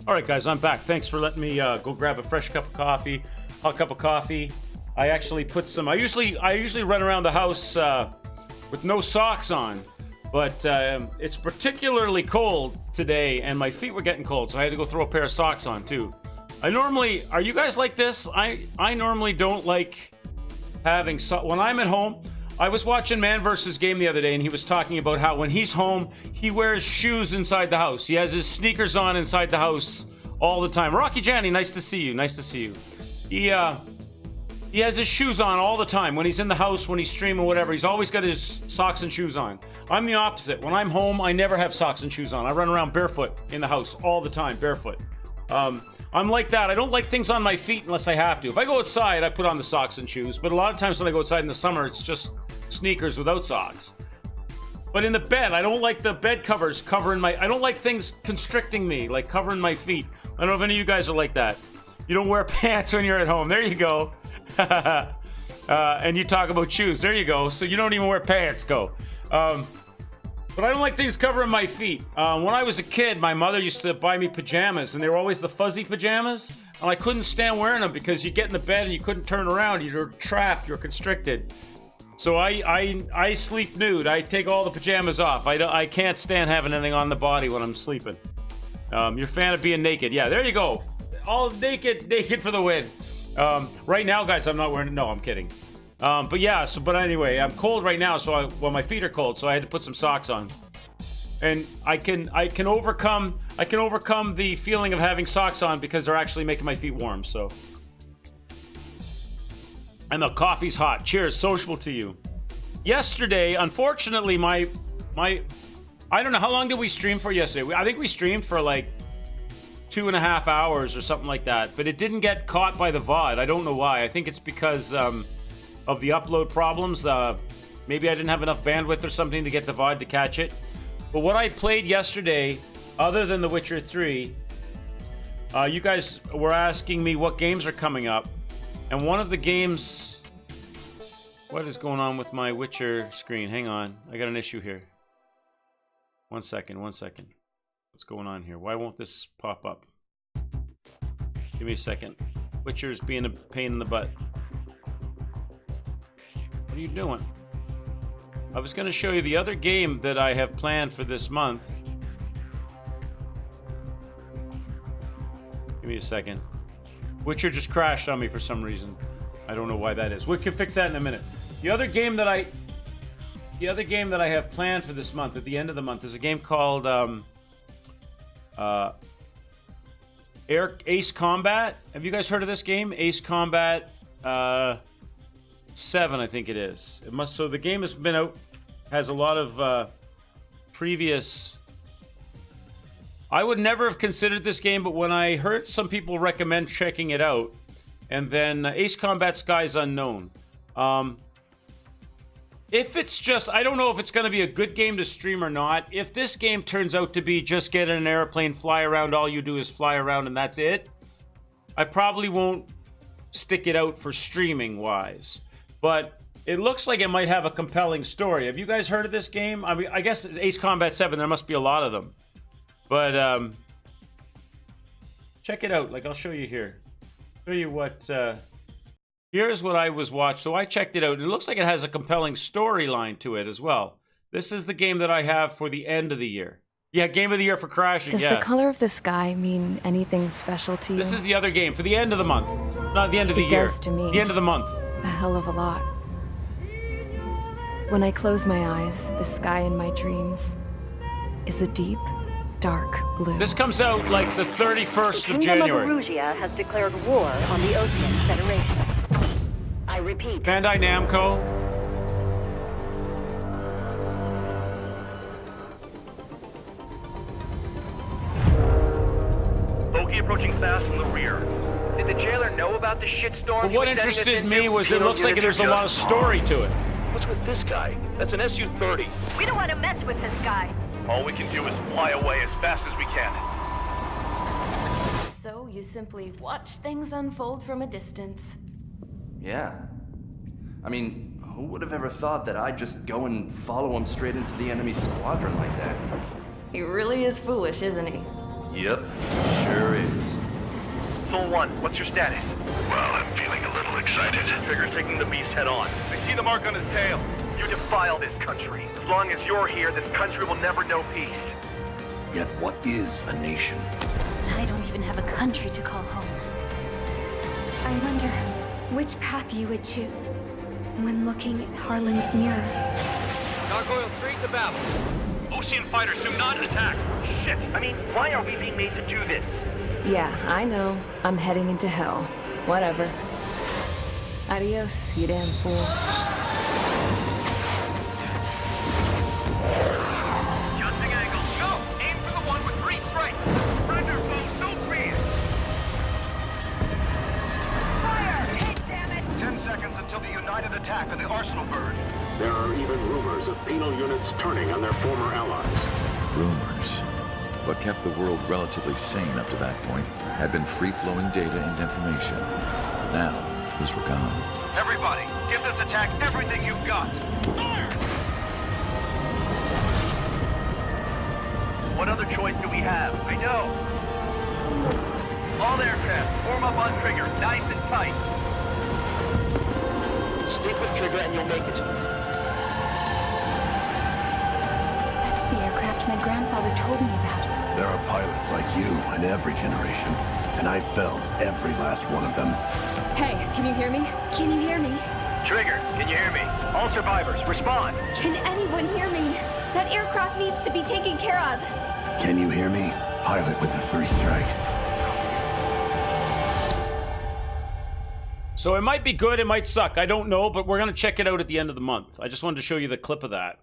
All right, guys, I'm back. Thanks for letting me go grab a fresh cup of coffee, hot cup of coffee. I actually put some. I usually run around the house with no socks on, but it's particularly cold today, and my feet were getting cold, so I had to go throw a pair of socks on too. Are you guys like this? I normally don't like having when I'm at home. I was watching Man vs. Game the other day, and he was talking about how when he's home, he wears shoes inside the house. He has his sneakers on inside the house all the time. Rocky Janney, nice to see you. Nice to see you. He has his shoes on all the time. When he's in the house, when he's streaming, whatever, he's always got his socks and shoes on. I'm the opposite. When I'm home, I never have socks and shoes on. I run around barefoot in the house all the time, barefoot. I'm like that. I don't like things on my feet unless I have to. If I go outside, I put on the socks and shoes. But a lot of times when I go outside in the summer, it's just sneakers without socks. But in the bed, I don't like the bed covers covering I don't like things constricting me, like covering my feet. I don't know if any of you guys are like that. You don't wear pants when you're at home. There you go. And you talk about shoes. There you go. So you don't even wear pants, go. But I don't like things covering my feet. When I was a kid, my mother used to buy me pajamas, and they were always the fuzzy pajamas. And I couldn't stand wearing them because you get in the bed and you couldn't turn around. You're trapped. You're constricted. So I sleep nude. I take all the pajamas off. I can't stand having anything on the body when I'm sleeping. You're a fan of being naked. Yeah, there you go. All naked for the win. Right now, guys, I'm not wearing it. No, I'm kidding. But anyway, I'm cold right now, so my feet are cold, so I had to put some socks on. And I can overcome the feeling of having socks on because they're actually making my feet warm, so. And the coffee's hot. Cheers, sociable to you. Yesterday, unfortunately, my I don't know, how long did we stream for yesterday? I think we streamed for like 2.5 hours or something like that, but it didn't get caught by the VOD. I don't know why. I think it's because of the upload problems. Maybe I didn't have enough bandwidth or something to get the VOD to catch it. But what I played yesterday, other than The Witcher 3, you guys were asking me what games are coming up. And one of the games... What is going on with my Witcher screen? Hang on. I got an issue here. One second. What's going on here? Why won't this pop up? Give me a second. Witcher's being a pain in the butt. What are you doing? I was going to show you the other game that I have planned for this month. Give me a second. Witcher just crashed on me for some reason. I don't know why that is. We can fix that in a minute. The other game that I have planned for this month, at the end of the month, is a game called Ace Combat. Have you guys heard of this game? Ace Combat 7, I think it is. So the game has been out, has a lot of previous... I would never have considered this game, but when I heard some people recommend checking it out, and then Ace Combat Skies Unknown. If it's just... I don't know if it's going to be a good game to stream or not. If this game turns out to be just get in an airplane, fly around, all you do is fly around and that's it, I probably won't stick it out for streaming-wise. But it looks like it might have a compelling story. Have you guys heard of this game? I mean, I guess Ace Combat 7, there must be a lot of them. But, check it out. Like, I'll show you here. Show you what, here's what I was watching. So I checked it out, and it looks like it has a compelling storyline to it as well. This is the game that I have for the end of the year. Yeah, game of the year for crashing, Does the color of the sky mean anything special to you? This is the other game for the end of the month. Not the end of the year. It does to me. The end of the month. A hell of a lot. When I close my eyes, the sky in my dreams is a deep, dark blue. This comes out like the 31st of January. The Kingdom of Erusea has declared war on the Osean Federation. I repeat. Bandai Namco. Loki approaching fast from the rear. Did the jailer know about the shitstorm? But what interested me was it looks like there's a lot of story to it. What's with this guy? That's an Su-30. We don't want to mess with this guy. All we can do is fly away as fast as we can. So you simply watch things unfold from a distance. Yeah. I mean, who would have ever thought that I'd just go and follow him straight into the enemy squadron like that? He really is foolish, isn't he? Yep, sure is. Soul 1, what's your status? Well, I'm feeling a little excited. Trigger's taking the beast head on. I see the mark on his tail. You defile this country. As long as you're here, this country will never know peace. Yet what is a nation? I don't even have a country to call home. I wonder which path you would choose when looking at Harlan's mirror. Gargoyle 3 to battle. Ocean fighters do not attack. Shit, I mean, why are we being made to do this? Yeah, I know. I'm heading into hell. Whatever. Adios, you damn fool. Adjusting angle. Go! Aim for the one with 3 strikes. Surrender, foes, don't fear. Fire! Hit, damn it! 10 seconds until the united attack of the Arsenal bird. There are even rumors of penal units turning on their former allies. Rumors. What kept the world relatively sane up to that point had been free-flowing data and information. Now, those were gone. Everybody, give this attack everything you've got. Fire! What other choice do we have? I know. All aircraft, form up on Trigger, nice and tight. Stick with Trigger and you'll make it. That's the aircraft my grandfather told me about. There are pilots like you in every generation, and I felled every last one of them. Hey, can you hear me? Can you hear me? Trigger, can you hear me? All survivors, respond. Can anyone hear me? That aircraft needs to be taken care of. Can you hear me? Pilot with the 3 strikes. So it might be good, it might suck. I don't know, but we're going to check it out at the end of the month. I just wanted to show you the clip of that.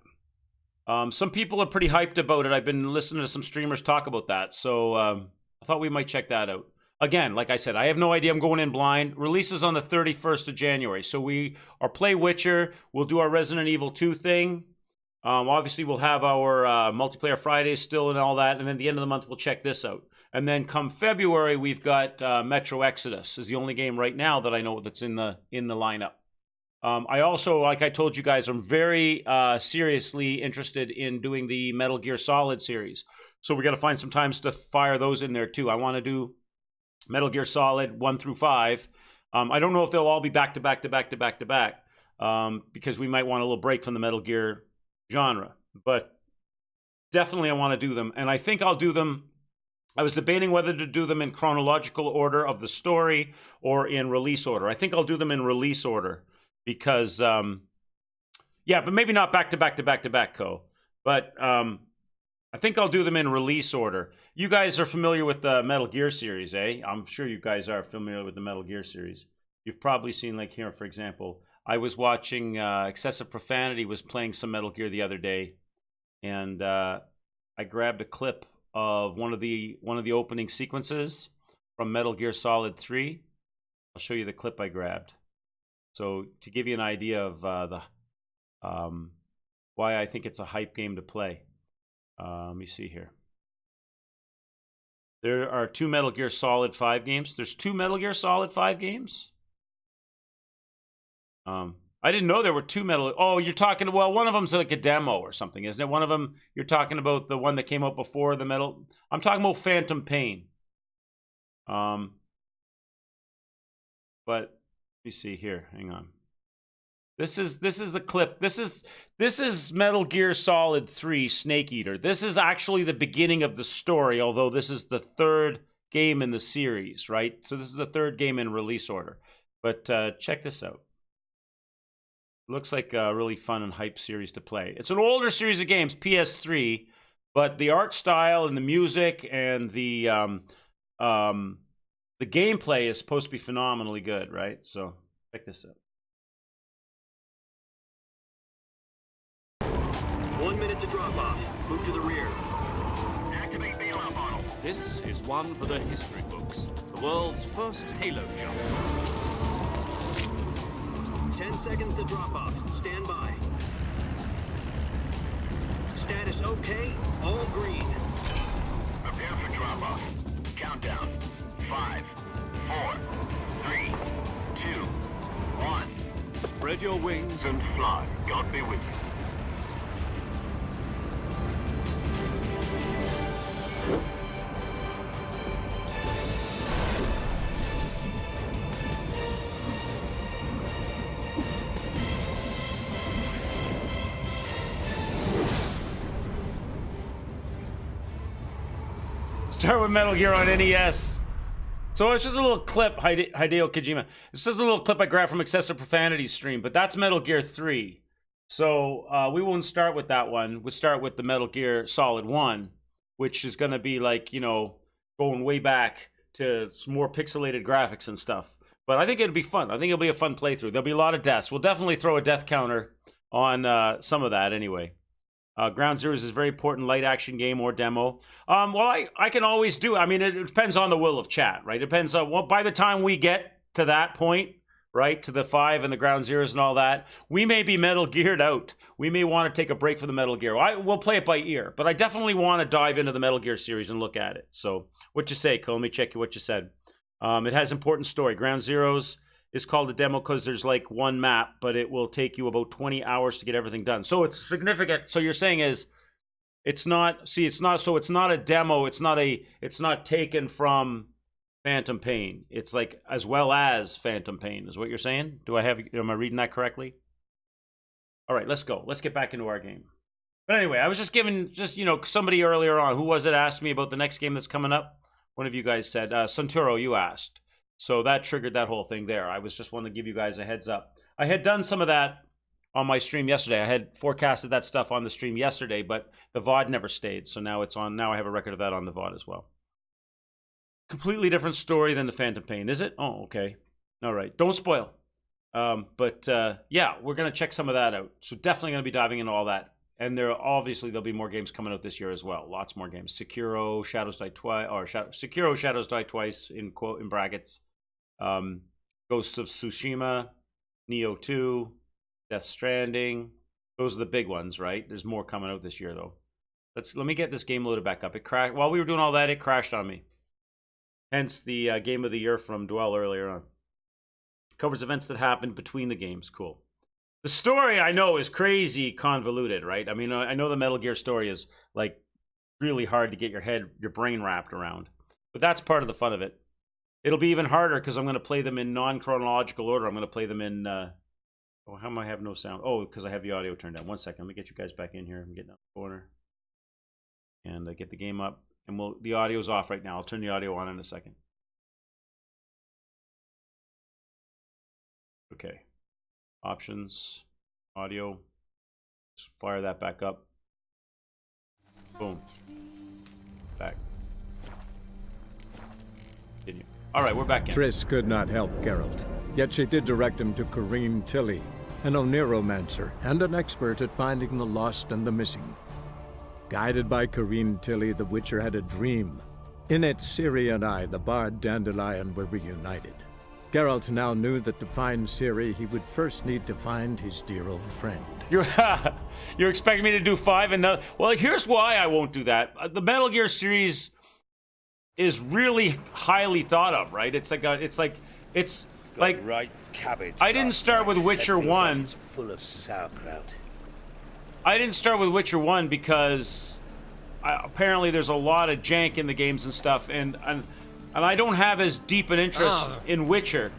Some people are pretty hyped about it. I've been listening to some streamers talk about that. So I thought we might check that out. Again, like I said, I have no idea. I'm going in blind. Releases on the 31st of January. So we are play Witcher. We'll do our Resident Evil 2 thing. Obviously, we'll have our multiplayer Fridays still and all that. And then at the end of the month, we'll check this out. And then come February, we've got Metro Exodus is the only game right now that I know that's in the lineup. I also, like I told you guys, I'm very seriously interested in doing the Metal Gear Solid series. So we got to find some times to fire those in there too. I want to do Metal Gear Solid 1 through 5. I don't know if they'll all be back to back because we might want a little break from the Metal Gear genre. But definitely I want to do them. And I think I'll do them. I was debating whether to do them in chronological order of the story or in release order. I think I'll do them in release order. Because, yeah, but maybe not back to back, Co. But I think I'll do them in release order. You guys are familiar with the Metal Gear series, eh? I'm sure you guys are familiar with the Metal Gear series. You've probably seen, like here, for example, I was watching Excessive Profanity was playing some Metal Gear the other day, and I grabbed a clip of one of the opening sequences from Metal Gear Solid 3. I'll show you the clip I grabbed. So to give you an idea of why I think it's a hype game to play, let me see here. There are 2 Metal Gear Solid 5 games. There's 2 Metal Gear Solid 5 games. I didn't know there were 2 Metal. Oh, you're talking. Well, one of them's like a demo or something, isn't it? One of them you're talking about the one that came out before the Metal. I'm talking about Phantom Pain. But. Let me see here. Hang on. This is a clip. This is Metal Gear Solid 3 Snake Eater. This is actually the beginning of the story, although this is the 3rd game in the series, right? So this is the 3rd game in release order. But check this out. Looks like a really fun and hype series to play. It's an older series of games, PS3, but the art style and the music and the gameplay is supposed to be phenomenally good, right? So check this out. 1 minute to drop off. Move to the rear. Activate bailout model. This is one for the history books. The world's first Halo jump. 10 seconds to drop off. Stand by. Status okay. All green. Prepare for drop off. Countdown. 5, 4, 3, 2, 1. Spread your wings and Fly. God be with you. start with Metal Gear on NES. So it's just a little clip, Hideo Kojima. It's just a little clip I grabbed from Excessive Profanity stream, but that's Metal Gear 3. So we won't start with that one. We'll start with the Metal Gear Solid 1, which is going to be like, you know, going way back to some more pixelated graphics and stuff. But I think it'll be fun. I think it'll be a fun playthrough. There'll be a lot of deaths. We'll definitely throw a death counter on some of that anyway. Ground Zeroes is a very important light action game or demo. Well, I can always do. I mean, it depends on the will of chat, right? It depends on by the time we get to that point, right, to the 5 and the Ground Zeroes and all that, we may be Metal Geared out. We may want to take a break from the Metal Gear. We'll play it by ear, but I definitely want to dive into the Metal Gear series and look at it. So, what you say, Cole? Let me check what you said. It has important story. Ground Zeroes is called a demo because there's like one map, but it will take you about 20 hours to get everything done. So it's significant. So you're saying is it's not a demo. It's not taken from Phantom Pain. It's like as well as Phantom Pain is what you're saying. Am I reading that correctly? All right, let's go. Let's get back into our game. But anyway, I was just somebody earlier on, who was it, asked me about the next game that's coming up. One of you guys said, Santuro, you asked. So that triggered that whole thing there. I was just wanting to give you guys a heads up. I had done some of that on my stream yesterday. I had forecasted that stuff on the stream yesterday, but the VOD never stayed. So now it's on. Now I have a record of that on the VOD as well. Completely different story than the Phantom Pain, is it? Oh, okay. All right. Don't spoil. Yeah, we're going to check some of that out. So definitely going to be diving into all that. And there'll be more games coming out this year as well. Lots more games. Sekiro, Shadows Die Twice, or Sekiro, Shadows Die Twice in brackets. Ghosts of Tsushima, Neo 2, Death Stranding. Those are the big ones, right? There's more coming out this year though. Let me get this game loaded back up. It crashed while we were doing all that. It crashed on me. Hence the game of the year from Dwell earlier on. Covers events that happened between the games. Cool. The story, I know, is crazy convoluted, right? I mean, I know the Metal Gear story is, like, really hard to get your brain wrapped around. But that's part of the fun of it. It'll be even harder because I'm going to play them in non-chronological order. I'm going to play them in... how am I have no sound? Oh, because I have the audio turned down. 1 second. Let me get you guys back in here. I'm getting up the corner. And get the game up. And the audio's off right now. I'll turn the audio on in a second. Okay. Options, audio, let's fire that back up. Boom. Back. Continue. All right, we're back in. Triss could not help Geralt, yet she did direct him to Corrine Tilly, an Oniromancer and an expert at finding the lost and the missing. Guided by Corrine Tilly, the Witcher had a dream. In it, Ciri and I, the bard Dandelion, were reunited. Geralt now knew that to find Ciri, he would first need to find his dear old friend. You're expecting me to do 5 and no? Well, here's why I won't do that. The Metal Gear series is really highly thought of, right? It's like right cabbage. I didn't start with Witcher 1. It's full of sauerkraut. I didn't start with Witcher 1 because apparently there's a lot of jank in the games and stuff, and I don't have as deep an interest in Witcher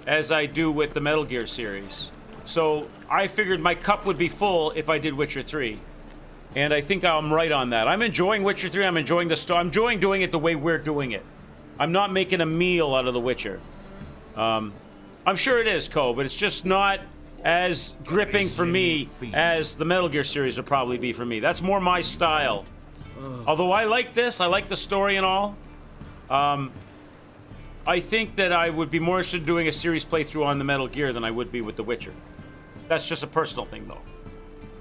as I do with the Metal Gear series. So I figured my cup would be full if I did Witcher 3. And I think I'm right on that. I'm enjoying Witcher 3. I'm enjoying the story. I'm enjoying doing it the way we're doing it. I'm not making a meal out of The Witcher. I'm sure it is, Cole, but it's just not as gripping for me as the Metal Gear series would probably be for me. That's more my style. Although I like this. I like the story and all. I think that I would be more interested in doing a series playthrough on the Metal Gear than I would be with The Witcher. That's just a personal thing, though.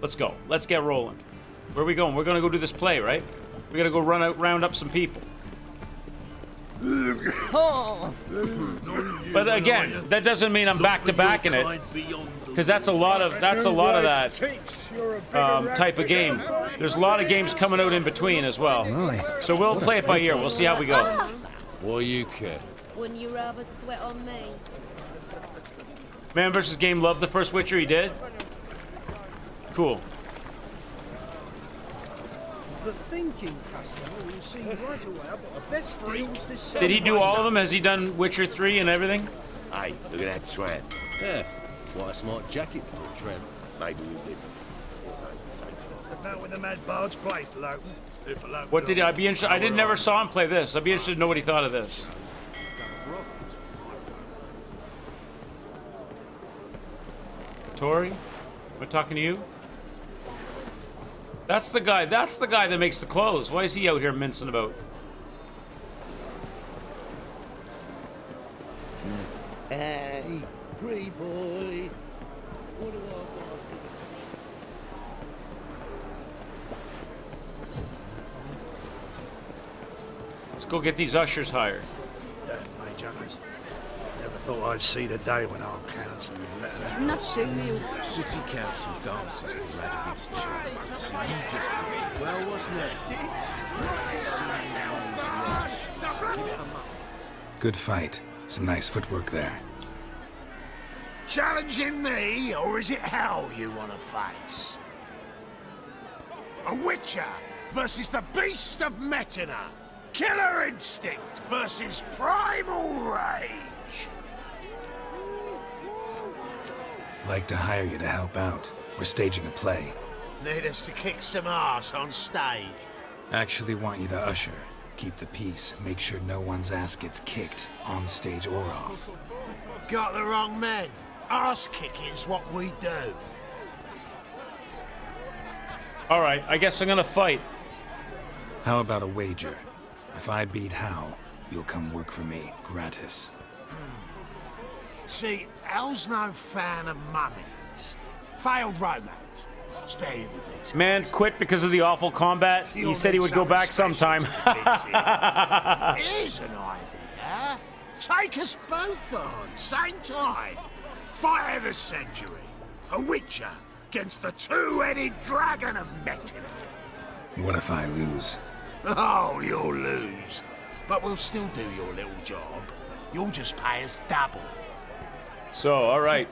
Let's go. Let's get rolling. Where are we going? We're going to go do this play, right? We're going to go round up some people. But again, that doesn't mean I'm back to back in it, because that's a lot of that type of game. There's a lot of games coming out in between as well. So we'll play it by ear. We'll see how we go. What do you care? Wouldn't you rather sweat on me? Man vs. Game loved the first Witcher. He did. Cool. The thinking customer will see right away I've got the best deals this summer. Did he do all of them? Has he done Witcher 3 and everything? Hey, look at that tramp. Yeah, what a smart jacket for a tramp. Maybe we did. About when the mad bard's place, Logan. If Logan What did I'd be interested? I didn't never saw him play this. I'd be interested to know what he thought of this. Tori, am I talking to you? That's the guy. That's the guy that makes the clothes. Why is he out here mincing about? Hey, pretty boy. What do I want? Let's go get these ushers hired. Major, never thought I'd see the day when our council is letting Nothing. City Council dances to Radovid's chant. He's just well, wasn't it? Good fight. Some nice footwork there. Challenging me, or is it hell you want to face? A Witcher versus the Beast of Metina. Killer instinct versus primal rage. Like to hire you to help out. We're staging a play. Need us to kick some ass on stage. Actually want you to usher. Keep the peace. Make sure no one's ass gets kicked, on stage or off. Got the wrong men. Ass kicking's what we do. All right, I guess I'm gonna fight. How about a wager? If I beat Hal, you'll come work for me, gratis. See, Hal's no fan of mummies. Failed romance. Spare you the details. Man quit because of the awful combat. He said he would go back sometime. Here's an idea. Take us both on, same time. Fight of the century. A Witcher against the two-headed dragon of Metina. What if I lose? Oh, you'll lose. But we'll still do your little job. You'll just pay us double. So, all right.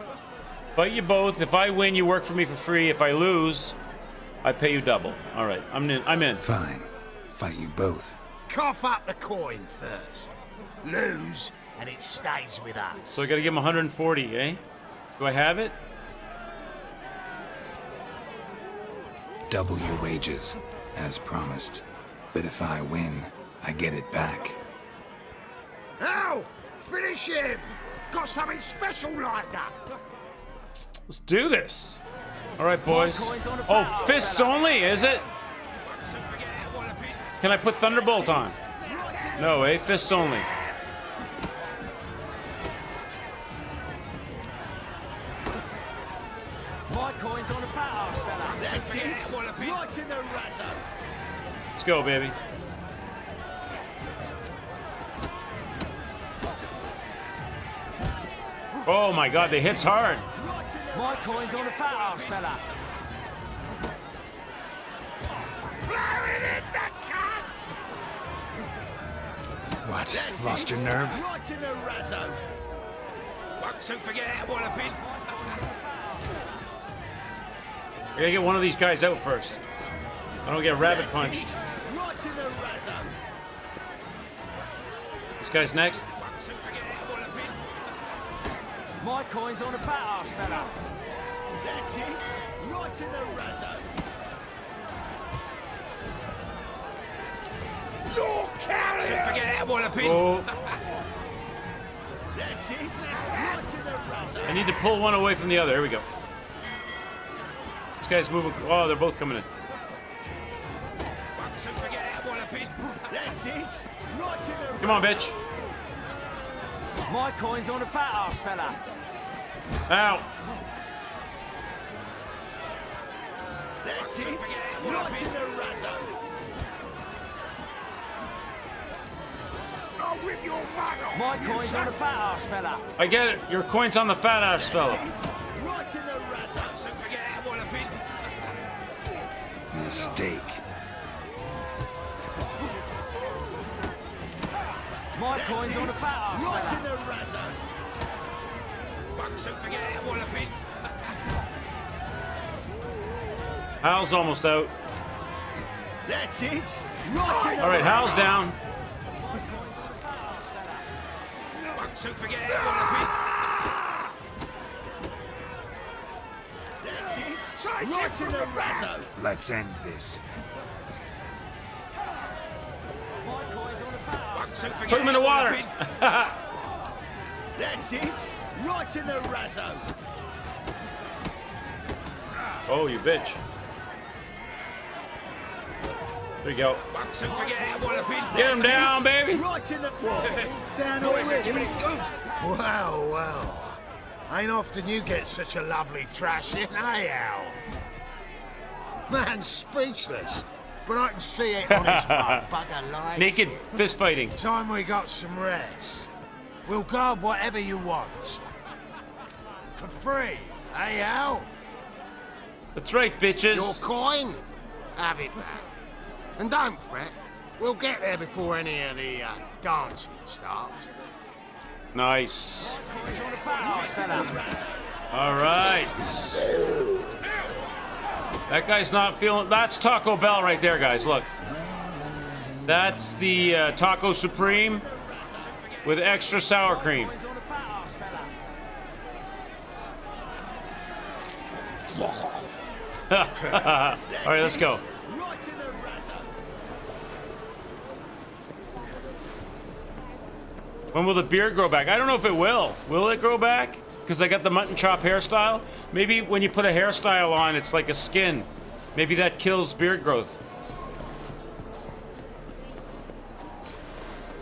Fight you both. If I win, you work for me for free. If I lose, I pay you double. All right, I'm in. Fine. Fight you both. Cough up the coin first. Lose, and it stays with us. So I gotta give him 140, eh? Do I have it? Double your wages, as promised. But if I win, I get it back. Now, finish him! Got something special lined up. Let's do this. All right, boys. Oh, fists only, is it? Can I put Thunderbolt on? No, eh? Fists only. My coin's on the fat ass fella. That's it. Right in the razzo. Let's go, baby. Oh my God, the hit's hard. My coin's on the fat ass fella. Blowing it, the cat! What? Lost your nerve? Right in the razzo. Won't soon forget that walloping. I gotta get one of these guys out first. I don't get rabbit punched. Right in the razzo. This guy's next. My coin's on the fat ass fella. That's it. Right in the razzo. You're carrying. Soon forget that walloping. Oh. That's it. Right in the razzo. I need to pull one away from the other. Here we go. This guy's moving. Oh, they're both coming in. Soon forget that walloping. That's it. Right in the. Come on, bitch. My coin's on the fat ass fella. Ow. That's it. Right in the razzo. I'll whip your mother. My coin's on the fat ass fella. I get it. Your coin's on the fat ass fella. Right in the razzo. So forget that walloping. Mistake. My coin's on the fat ass fella. Right in the razzo. Won't soon forget that walloping. Hal's almost out. That's it. Right in the All right, Hal's down. Won't soon forget that walloping. That's it. Right in the razzo. Let's end this. Put him in the water. That's it. Right in the razzo. Oh, you bitch. There you go. Get him down, baby. Right in the down already. Good. Wow, wow. Ain't often you get such a lovely thrashing, eh, Al? Man, speechless. But I can see it on his mug. Bugger likes Naked it. fist fighting. Time we got some rest. We'll guard whatever you want. For free, eh, Al? That's right, bitches. Your coin? Have it back. And don't fret. We'll get there before any of the dancing starts. Nice. All right. That guy's not feeling... That's Taco Bell right there, guys. Look. That's the Taco Supreme with extra sour cream. All right, let's go. When will the beard grow back? I don't know if it will. Will it grow back? Because I got the mutton chop hairstyle. Maybe when you put a hairstyle on, it's like a skin. Maybe that kills beard growth.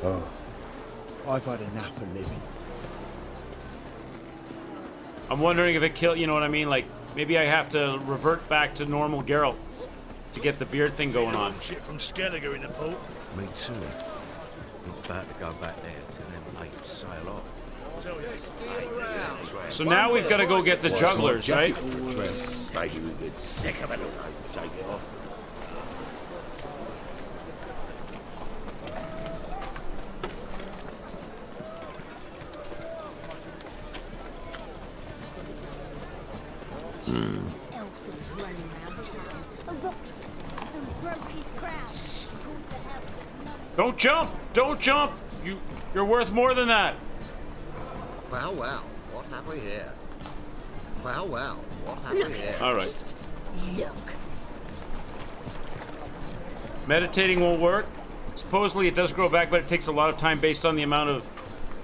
Oh, I've had enough of living. I'm wondering if it kill. You know what I mean? Like maybe I have to revert back to normal Geralt to get the beard thing going on. Shit from Skelliger in the port. Me too. Not about to go back there till them mates sail off. So now we've got to go get the jugglers, right? Maybe we could sick of it all. Take it off. Elsa's running around town. A rock and broke his crown. Called the help. Don't jump! Don't jump! You're worth more than that. Well, well, what have we here? Well, well, what have Look, we here? All right. Just look. Meditating won't work. Supposedly it does grow back, but it takes a lot of time based on the amount of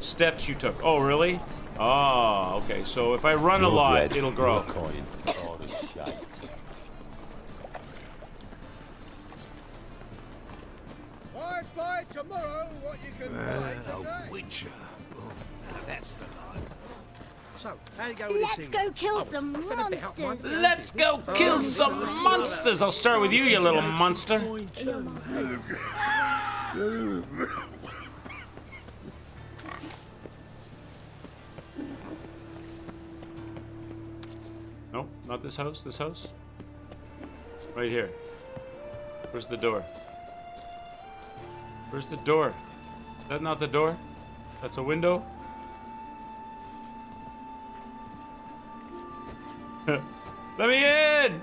steps you took. Oh, really? Oh, okay. So if I run a lot, it'll grow. Buy tomorrow what you can buy today. Witcher. Oh, now that's the time. So, how you go with Let's go kill some monsters. Let's go kill some monsters. I'll start with you little monster. Nope, not this house. This house. Right here. Where's the door? Where's the door? Is that not the door? That's a window? Let me in!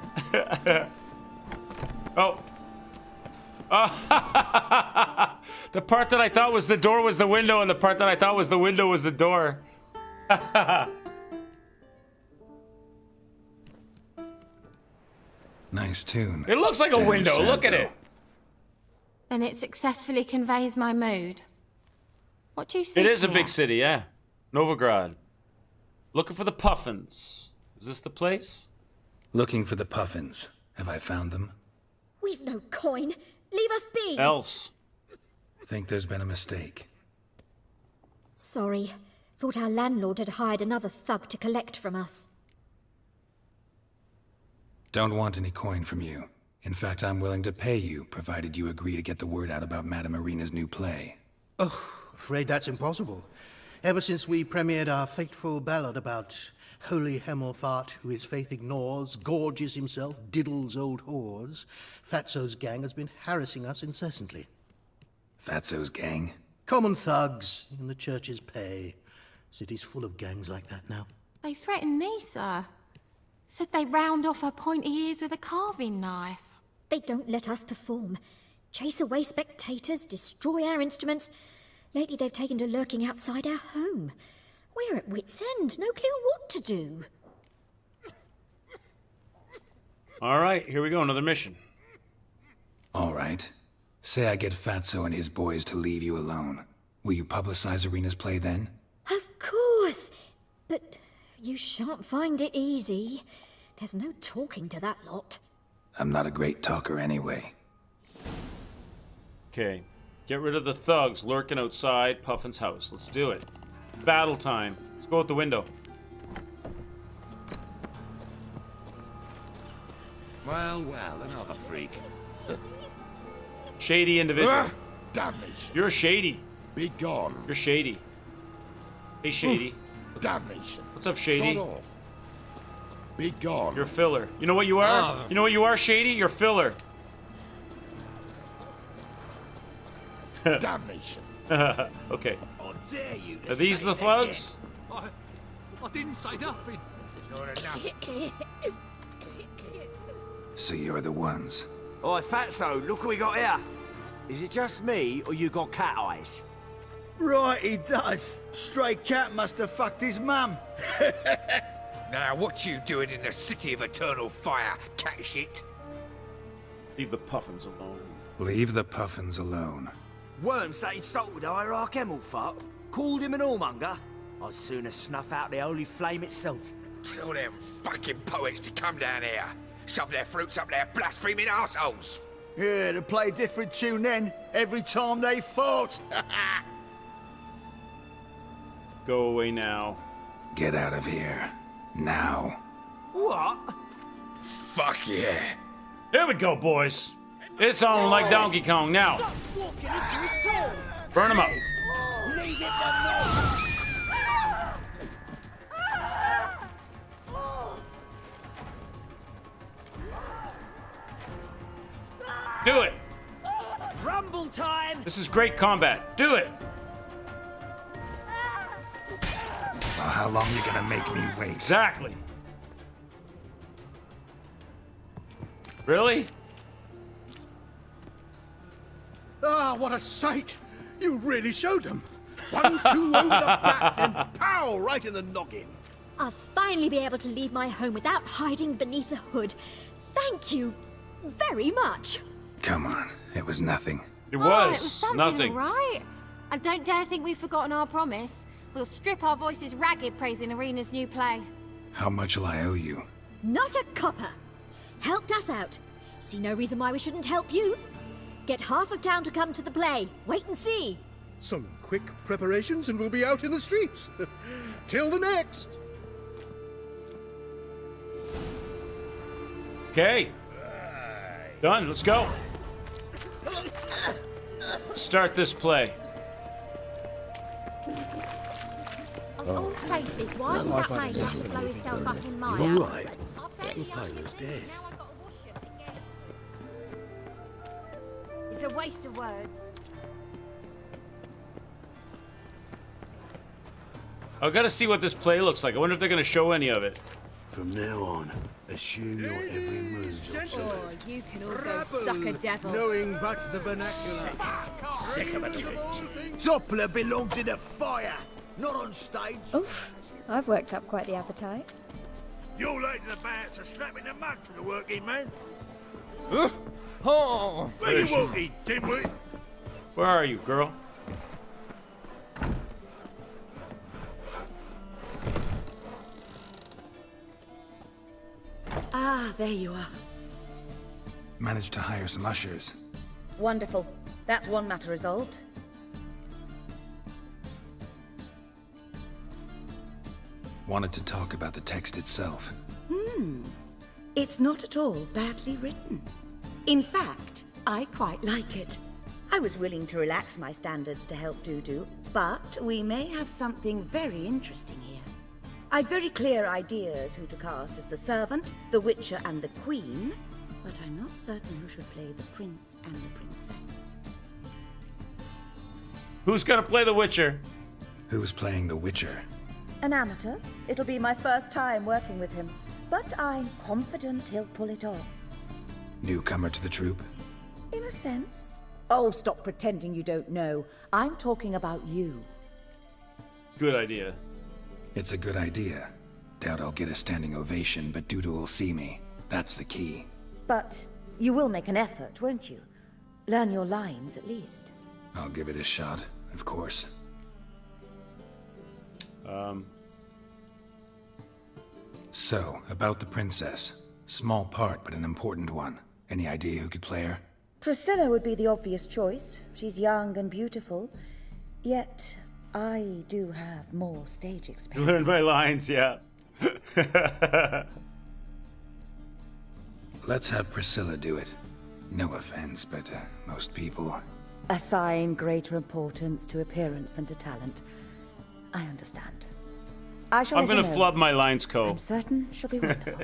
Oh. Oh. The part that I thought was the door was the window, and the part that I thought was the window was the door. Nice tune. It looks like a window. Look at it. Then it successfully conveys my mood. What do you see? It is a big city, yeah. Novigrad. Looking for the puffins. Is this the place? Looking for the puffins. Have I found them? We've no coin. Leave us be. Else. Think there's been a mistake. Sorry. Thought our landlord had hired another thug to collect from us. Don't want any coin from you. In fact, I'm willing to pay you, provided you agree to get the word out about Madame Irina's new play. Oh, afraid that's impossible. Ever since we premiered our fateful ballad about holy Hemelfart, who his faith ignores, gorges himself, diddles old whores, Fatso's gang has been harassing us incessantly. Fatso's gang? Common thugs in the church's pay. City's full of gangs like that now. They threatened me, sir. Said they round off her pointy ears with a carving knife. They don't let us perform. Chase away spectators, destroy our instruments. Lately they've taken to lurking outside our home. We're at wit's end, no clue what to do. All right, here we go. Another mission. All right. Say I get Fatso and his boys to leave you alone. Will you publicize Arena's play then? Of course. But you shan't find it easy. There's no talking to that lot. I'm not a great talker anyway. Okay. Get rid of the thugs lurking outside Puffin's house. Let's do it. Battle time. Let's go out the window. Well, another freak. Shady individual. Damnation. You're shady. Be gone. You're shady. Hey, Shady. Damnation. What's up, Shady? Sod off. Be gone. You're filler. You know what you are? You know what you are, Shady? You're filler. Damnation. Okay. I dare you to Are these say the that thugs? again. I didn't say nothing. Not enough. So you're the ones. Oi, Fatso, look what we got here. Is it just me, or you got cat eyes? Right, he does. Stray cat must have fucked his mum. Now, what you doing in the city of eternal fire, cat shit? Leave the Puffins alone. Leave the Puffins alone. Worms that insulted Hierarch Emelfart, called him an whoremonger. I'd sooner snuff out the holy flame itself. Tell them fucking poets to come down here. Shove their fruits up their blaspheming arseholes. Yeah, to play a different tune then, every time they fought. Go away now. Get out of here. Now. What? Fuck yeah. Here we go, boys. It's on like Donkey Kong now. Stop walking into your soul. Burn them up. Leave it to me. Do it. Rumble time. This is great combat. Do it. Well, how long you gonna make me wait? Exactly. Really? Ah, what a sight! You really showed them. 1-2 over the back, then pow, right in the noggin. I'll finally be able to leave my home without hiding beneath a hood. Thank you very much. Come on, it was nothing. It It was something, nothing. right? And don't dare think we've forgotten our promise. We'll strip our voices ragged praising Arena's new play. How much will I owe you? Not a copper. Helped us out. See no reason why we shouldn't help you. Get half of town to come to the play. Wait and see. Some quick preparations and we'll be out in the streets. Till the next. Okay. Done. Let's go. Start this play. Of all places, why did that mate have to blow himself up in Maya? You're right. I'll bet Little you Tyler's dead. now I've got to wash it again. It's a waste of words. I've got to see what this play looks like. I wonder if they're going to show any of it. From now on, assume your every move. Oh, you can all go suck a devil. Knowing but the vernacular. Sick of it. Doppler belongs in a fire, not on stage. Oof, I've worked up quite the appetite. You ladies are bad, so strapping the mug to the working man. Oh. Where you walking, dimwit? Where are you, girl? Ah, there you are. Managed to hire some ushers. Wonderful. That's one matter resolved. Wanted to talk about the text itself. It's not at all badly written. In fact, I quite like it. I was willing to relax my standards to help Dudu, but we may have something very interesting here. I've very clear ideas who to cast as the servant, the witcher, and the queen, but I'm not certain who should play the prince and the princess. Who's going to play the Witcher? Who's playing the Witcher? An amateur. It'll be my first time working with him, but I'm confident he'll pull it off. Newcomer to the troupe? In a sense. Oh, stop pretending you don't know. I'm talking about you. Good idea. It's a good idea. Doubt I'll get a standing ovation, but Dudu will see me. That's the key. But you will make an effort, won't you? Learn your lines, at least. I'll give it a shot, of course. So, about the princess. Small part, but an important one. Any idea who could play her? Priscilla would be the obvious choice. She's young and beautiful. Yet, I do have more stage experience. Learn my lines, yeah. Let's have Priscilla do it. No offense, but most people... Assign greater importance to appearance than to talent. I understand. I shall I'm let her gonna know. flub my lines, Cole. I'm certain she'll be wonderful.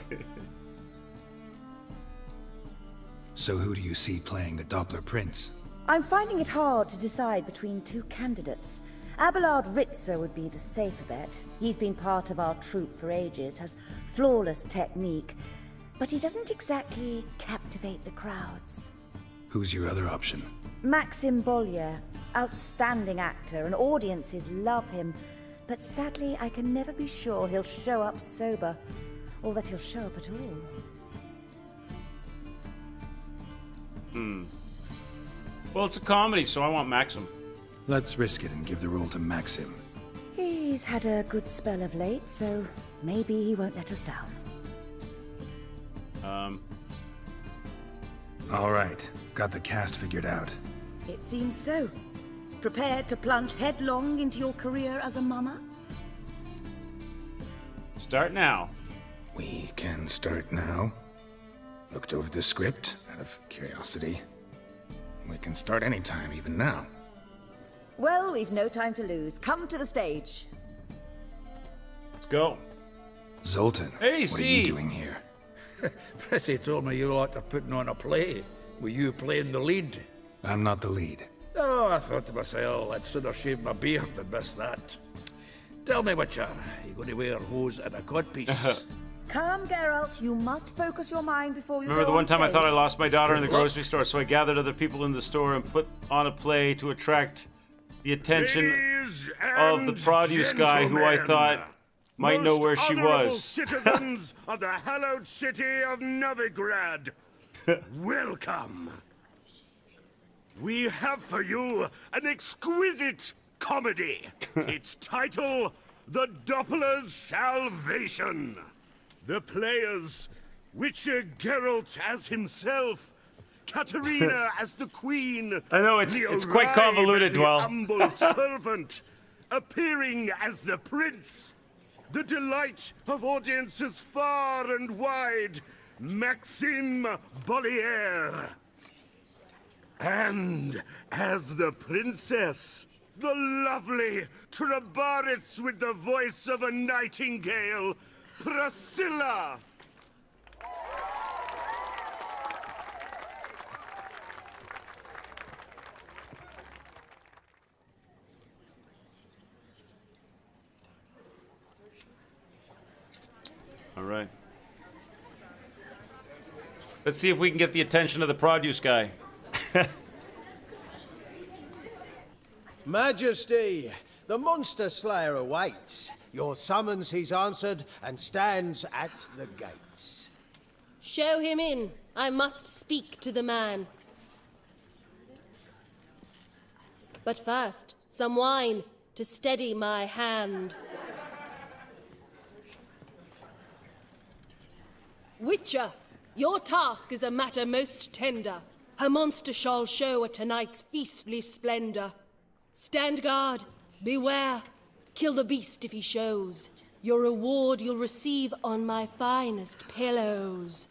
So who do you see playing the Doppler Prince? I'm finding it hard to decide between two candidates. Abelard Ritzer would be the safer bet. He's been part of our troupe for ages, has flawless technique, but he doesn't exactly captivate the crowds. Who's your other option? Maxim Bollier, outstanding actor, and audiences love him, but sadly I can never be sure he'll show up sober, or that he'll show up at all. Well, it's a comedy, so I want Maxim. Let's risk it and give the role to Maxim. He's had a good spell of late, so maybe he won't let us down. All right, got the cast figured out. It seems so. Prepared to plunge headlong into your career as a mama? Start now. We can start now. Looked over the script out of curiosity. We can start anytime, even now. Well, we've no time to lose. Come to the stage. Let's go. Zoltan, Hey, what are you doing here? Prissy told me you like to putting on a play. Were you playing the lead? I'm not the lead. Oh, I thought to myself, I'd sooner shave my beard than miss that. Tell me, Witcher, you going to wear hose and a codpiece? Come, Geralt. You must focus your mind before you Remember go the one on time I thought I stage. lost my daughter in the grocery store, so I gathered other people in the store and put on a play to attract the attention of the produce guy who I thought might know where she was. Citizens of the hallowed city of Novigrad, welcome. We have for you an exquisite comedy. Its title, The Doppler's Salvation. The players, Witcher Geralt as himself, Katerina as the queen. I know, it's quite Leo Rhyme convoluted, as the Dwell. humble servant, appearing as the prince. The delight of audiences far and wide, Maxim Bollier. And as the princess, the lovely Trabaritz with the voice of a nightingale, Priscilla. All right. Let's see if we can get the attention of the produce guy. Majesty, the monster slayer awaits. Your summons he's answered and stands at the gates. Show him in. I must speak to the man. But first, some wine to steady my hand. Witcher, your task is a matter most tender. A monster shall show at tonight's feastly splendor. Stand guard, beware, kill the beast if he shows. Your reward you'll receive on my finest pillows.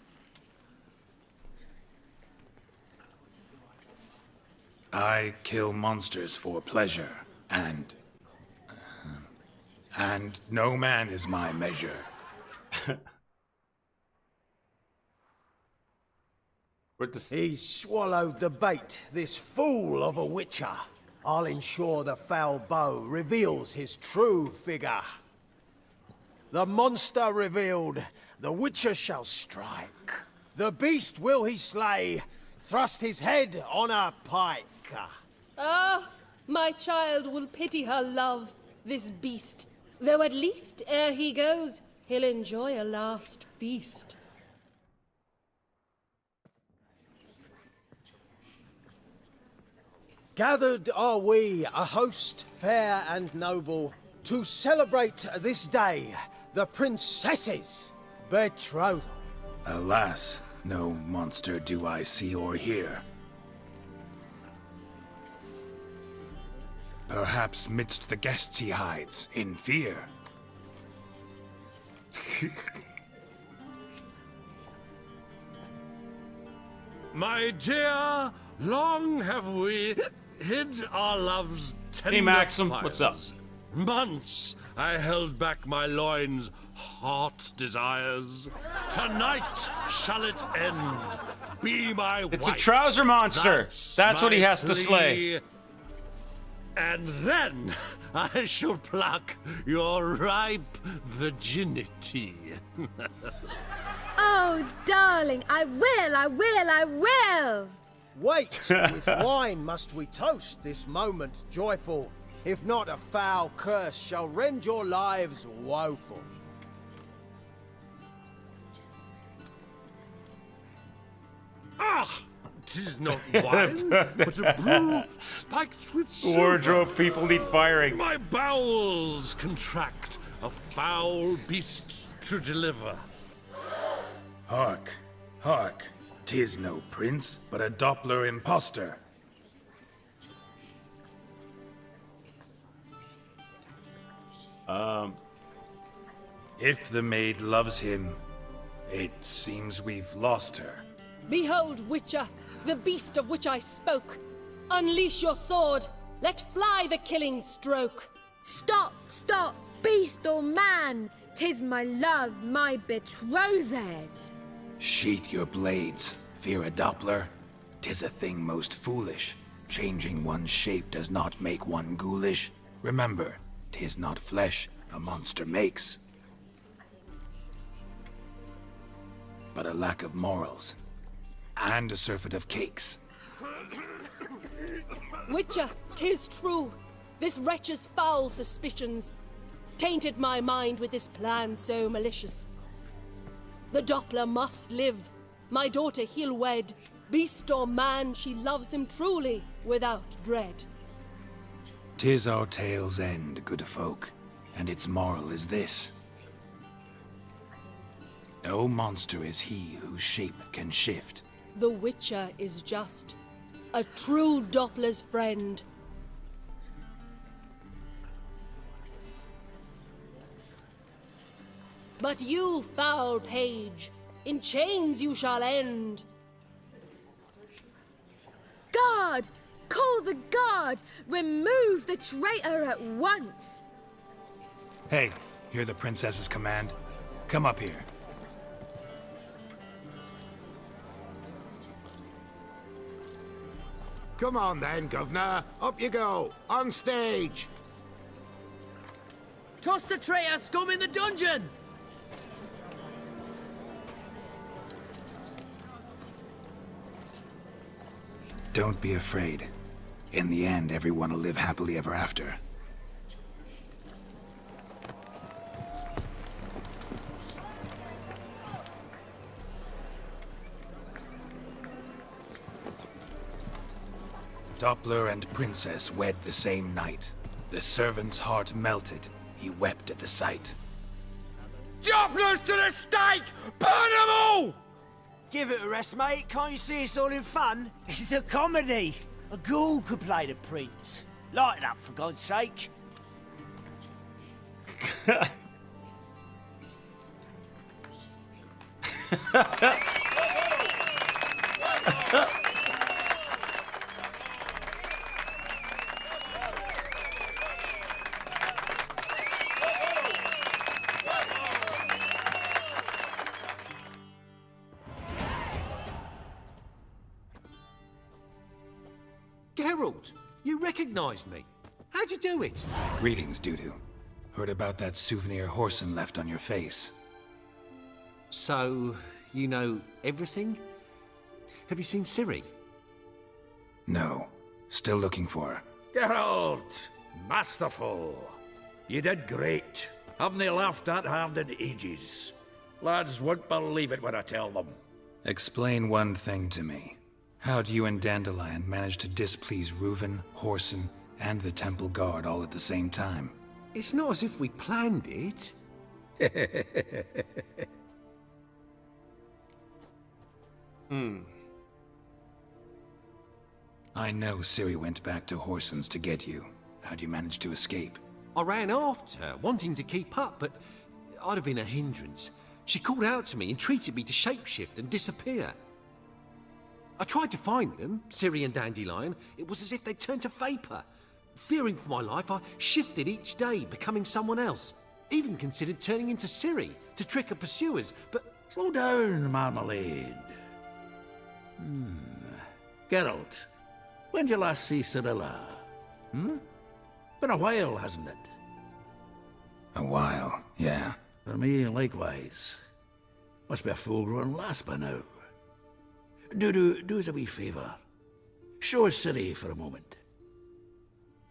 I kill monsters for pleasure, and no man is my measure. He's swallowed the bait, this fool of a witcher. I'll ensure the foul bow reveals his true figure. The monster revealed, the witcher shall strike. The beast will he slay, thrust his head on a pike. Ah, my child will pity her love, this beast. Though at least, ere he goes, he'll enjoy a last feast. Gathered are we, a host fair and noble, to celebrate this day, the princess's betrothal. Alas, no monster do I see or hear. Perhaps midst the guests he hides, in fear. My dear, long have we hid our love's tender Hey, Maxim, fires. what's up? Months I held back my loins' hot desires. Tonight shall it end. Be my wife. It's a trouser monster. That's what he my has to slay. plea. And then I shall pluck your ripe virginity. Oh, darling, I will! Wait, with wine must we toast this moment joyful. If not, a foul curse shall rend your lives woeful. Ah! 'Tis not wine, but a brew spiked with silver. Wardrobe people need firing. My bowels contract, a foul beast to deliver. Hark, hark. 'Tis no prince, but a Doppler impostor. If the maid loves him, it seems we've lost her. Behold, Witcher, the beast of which I spoke. Unleash your sword. Let fly the killing stroke. Stop, stop, beast or man! 'Tis my love, my betrothed. Sheath your blades, fear a Doppler. 'Tis a thing most foolish. Changing one's shape does not make one ghoulish. Remember, 'tis not flesh a monster makes, but a lack of morals, and a surfeit of cakes. Witcher, 'tis true. This wretch's foul suspicions tainted my mind with this plan so malicious. The Doppler must live. My daughter he'll wed. Beast or man, she loves him truly, without dread. 'Tis our tale's end, good folk, and its moral is this. No monster is he whose shape can shift. The Witcher is just a true Doppler's friend. But you, foul page, in chains you shall end. Guard! Call the guard! Remove the traitor at once! Hey, hear the princess's command? Come up here. Come on then, Governor. Up you go. On stage. Toss the traitor scum in the dungeon! Don't be afraid. In the end, everyone will live happily ever after. Doppler and Princess wed the same night. The servant's heart melted. He wept at the sight. Dopplers to the stake! Burn them all! Give it a rest, mate. Can't you see it's all in fun? It's a comedy. A ghoul could play the prince. Light it up, for God's sake. Geralt, you recognized me. How'd you do it? Greetings, Dudu. Heard about that souvenir Whoreson left on your face. So, you know everything? Have you seen Ciri? No. Still looking for her. Geralt! Masterful! You did great. Haven't they laughed that hard in ages? Lads won't believe it when I tell them. Explain one thing to me. How'd you and Dandelion manage to displease Reuven, Whoreson, and the Temple Guard all at the same time? It's not as if we planned it. I know Ciri went back to Whoreson's to get you. How'd you manage to escape? I ran after her, wanting to keep up, but I'd have been a hindrance. She called out to me, entreated me to shapeshift and disappear. I tried to find them, Ciri and Dandelion. It was as if they'd turned to vapor. Fearing for my life, I shifted each day, becoming someone else. Even considered turning into Ciri to trick her pursuers, but... Slow down, Marmalade. Geralt, when did you last see Cirilla? Been a while, hasn't it? A while, yeah. For me, likewise. Must be a full-grown lass by now. Do us a wee favour. Show us Ciri for a moment.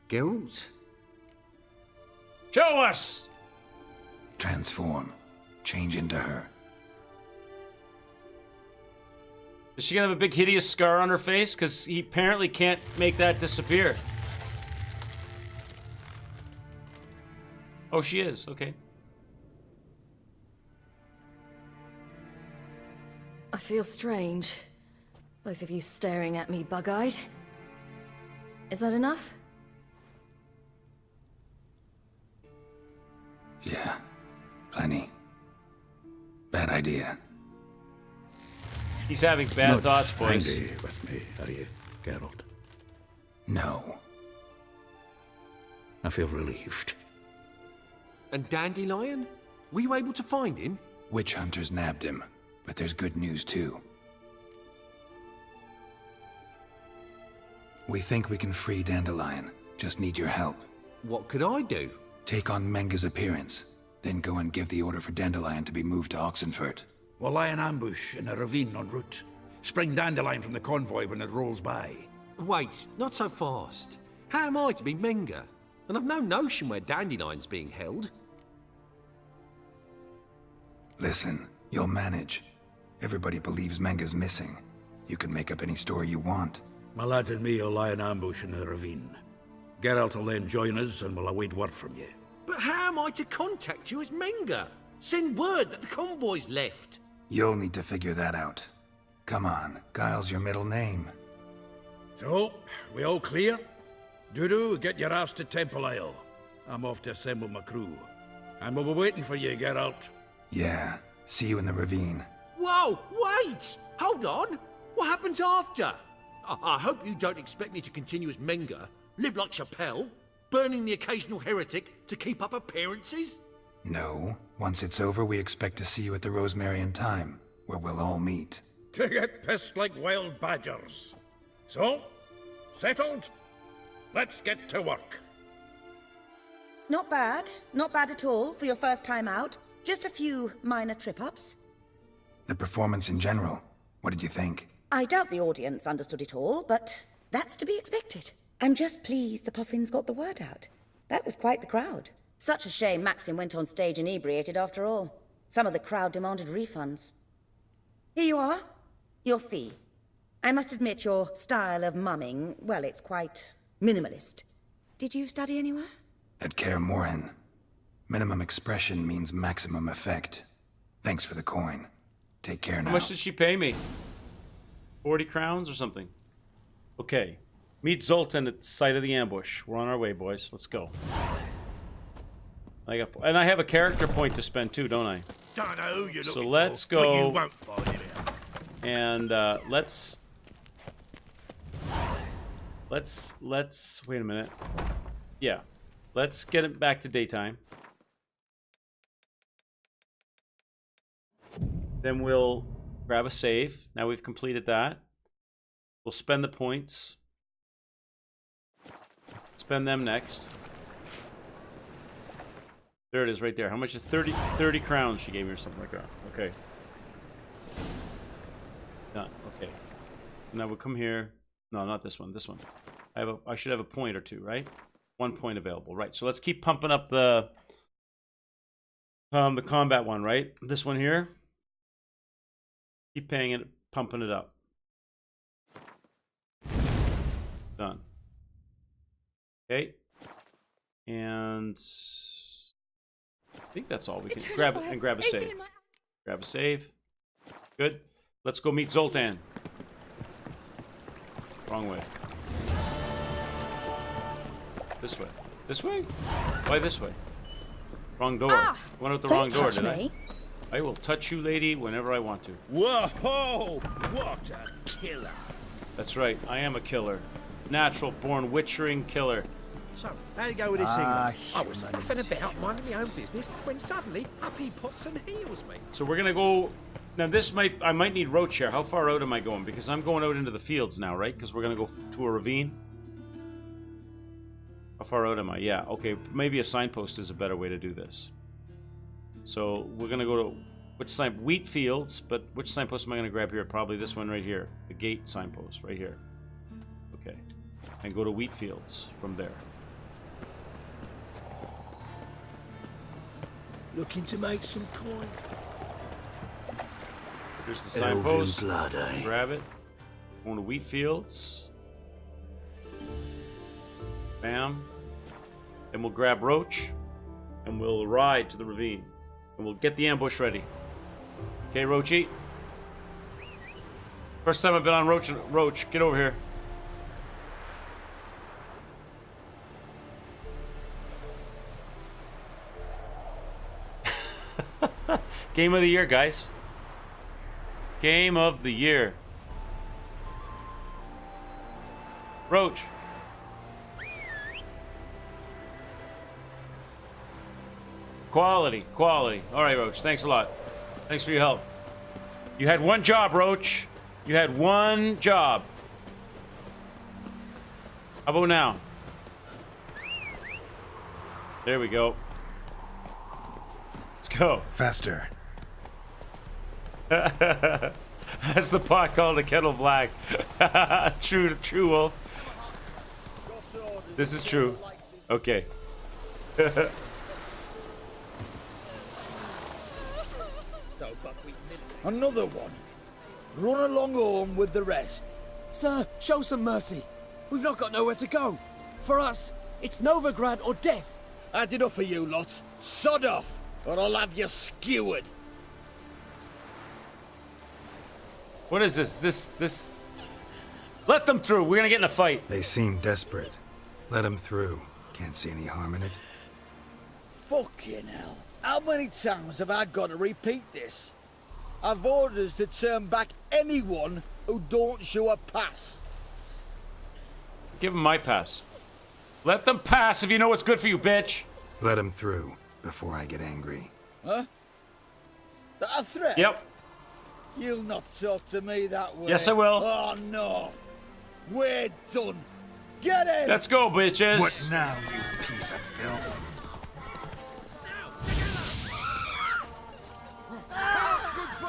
Geralt? Show us! Transform. Change into her. Is she gonna have a big hideous scar on her face? Because he apparently can't make that disappear. Oh, she is. Okay. I feel strange. Both of you staring at me bug-eyed. Is that enough? Yeah. Plenty. Bad idea. He's having bad thoughts, boys. Angry with me, are you, Geralt? No. I feel relieved. And Dandelion? Were you able to find him? Witch hunters nabbed him, but there's good news too. We think we can free Dandelion. Just need your help. What could I do? Take on Menga's appearance, then go and give the order for Dandelion to be moved to Oxenfurt. We'll lie in ambush in a ravine en route. Spring Dandelion from the convoy when it rolls by. Wait, not so fast. How am I to be Menga? And I've no notion where Dandelion's being held. Listen, you'll manage. Everybody believes Menga's missing. You can make up any story you want. My lads and me will lie in ambush in the ravine. Geralt will then join us and we'll await word from you. But how am I to contact you as Menga? Send word that the convoy's left. You'll need to figure that out. Come on, Guile's your middle name. So, we all clear? Dudu, get your ass to Temple Isle. I'm off to assemble my crew. And we'll be waiting for you, Geralt. Yeah, see you in the ravine. Whoa, wait! Hold on! What happens after? I hope you don't expect me to continue as Menga, live like Chappelle, burning the occasional heretic to keep up appearances? No. Once it's over, we expect to see you at the Rosemary in Time, where we'll all meet. To get pissed like wild badgers. So, settled? Let's get to work. Not bad. Not bad at all for your first time out. Just a few minor trip-ups. The performance in general, what did you think? I doubt the audience understood it all, but that's to be expected. I'm just pleased the Puffins got the word out. That was quite the crowd. Such a shame Maxim went on stage inebriated after all. Some of the crowd demanded refunds. Here you are. Your fee. I must admit your style of mumming, well, it's quite minimalist. Did you study anywhere? At Kaer Morhen. Minimum expression means maximum effect. Thanks for the coin. Take care now. How much did she pay me? 40 crowns or something? Okay. Meet Zoltan at the site of the ambush. We're on our way, boys. Let's go. I have a character point to spend too, don't I? Don't know who you're So looking let's for, but go. you won't find it out. And let's wait a minute. Yeah. Let's get it back to daytime. Then we'll grab a save. Now we've completed that. We'll spend the points. Spend them next. There it is right there. How much is 30 crowns she gave me or something like that. Okay. Done. Okay. Now we'll come here. No, not this one. This one. I should have a point or two, right? 1 point available. Right. So let's keep pumping up the combat one, right? This one here. Keep paying it, pumping it up. Done. Okay. And I think that's all we can grab it and grab a save. Grab a save. Good. Let's go meet Zoltan. Wrong way. This way. This way? Why this way? Wrong door. I went out the wrong door, did I? I will touch you, lady, whenever I want to. Whoa! What a killer! That's right. I am a killer. Natural-born witchering killer. So, how'd it go with this thing? I was faffing about minding my own business when suddenly up he pops and heals me. So we're gonna go. Now I might need Roach here. How far out am I going? Because I'm going out into the fields now, right? Because we're gonna go to a ravine. How far out am I? Yeah. Okay. Maybe a signpost is a better way to do this. So we're gonna go to wheat fields, but which signpost am I gonna grab here? Probably this one right here, the gate signpost right here. Okay. And go to wheat fields from there. Looking to make some coin. Here's the signpost. Grab it. Going to wheat fields. Bam. And we'll grab Roach. And we'll ride to the ravine. And we'll get the ambush ready. Okay, Roachy? First time I've been on Roach. Roach, get over here. Game of the year, guys. Game of the year. Roach. Quality, quality. All right, Roach. Thanks a lot. Thanks for your help. You had one job, Roach. You had one job. How about now? There we go. Let's go. Faster. That's the pot called a kettle black. True, Wolf. This is true. Okay. Another one. Run along home with the rest. Sir, show some mercy. We've not got nowhere to go. For us, it's Novigrad or death. Had enough of you lot. Sod off, or I'll have you skewered. What is this? This... Let them through. We're gonna get in a fight. They seem desperate. Let them through. Can't see any harm in it. Fucking hell. How many times have I got to repeat this? I've orders to turn back anyone who don't show a pass. Give them my pass. Let them pass if you know what's good for you, bitch. Let them through before I get angry. Huh? That a threat? Yep. You'll not talk to me that way. Yes, I will. Oh, no. We're done. Get in! Let's go, bitches. What now, you piece of filth?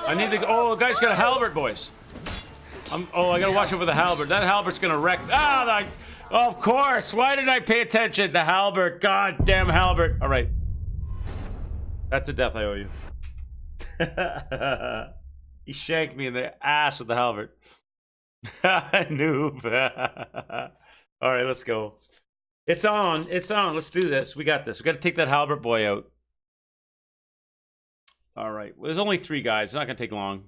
I need to. Oh, the guy's got a halberd, boys. Oh, I gotta watch over the halberd. That halberd's gonna wreck. Of course. Why didn't I pay attention? The halberd. God damn halberd. All right. That's a death I owe you. He shanked me in the ass with the halberd. Noob. All right, let's go. It's on. It's on. Let's do this. We got this. We got to take that halberd boy out. All right. Well, there's only 3 guys. It's not going to take long.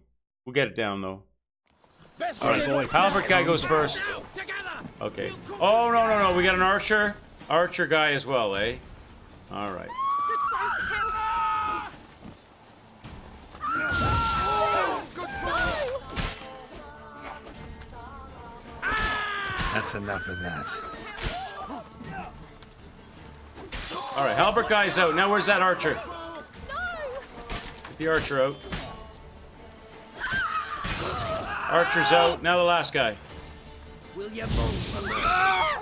We'll get it down, though. All right, boy. Halberd guy goes first. Okay. Oh, no. We got an archer. Archer guy as well, eh? All right. That's enough of that. All right, halberd guy's out. Now where's that archer? Get the archer out. Archer's out. Now the last guy. Will you move?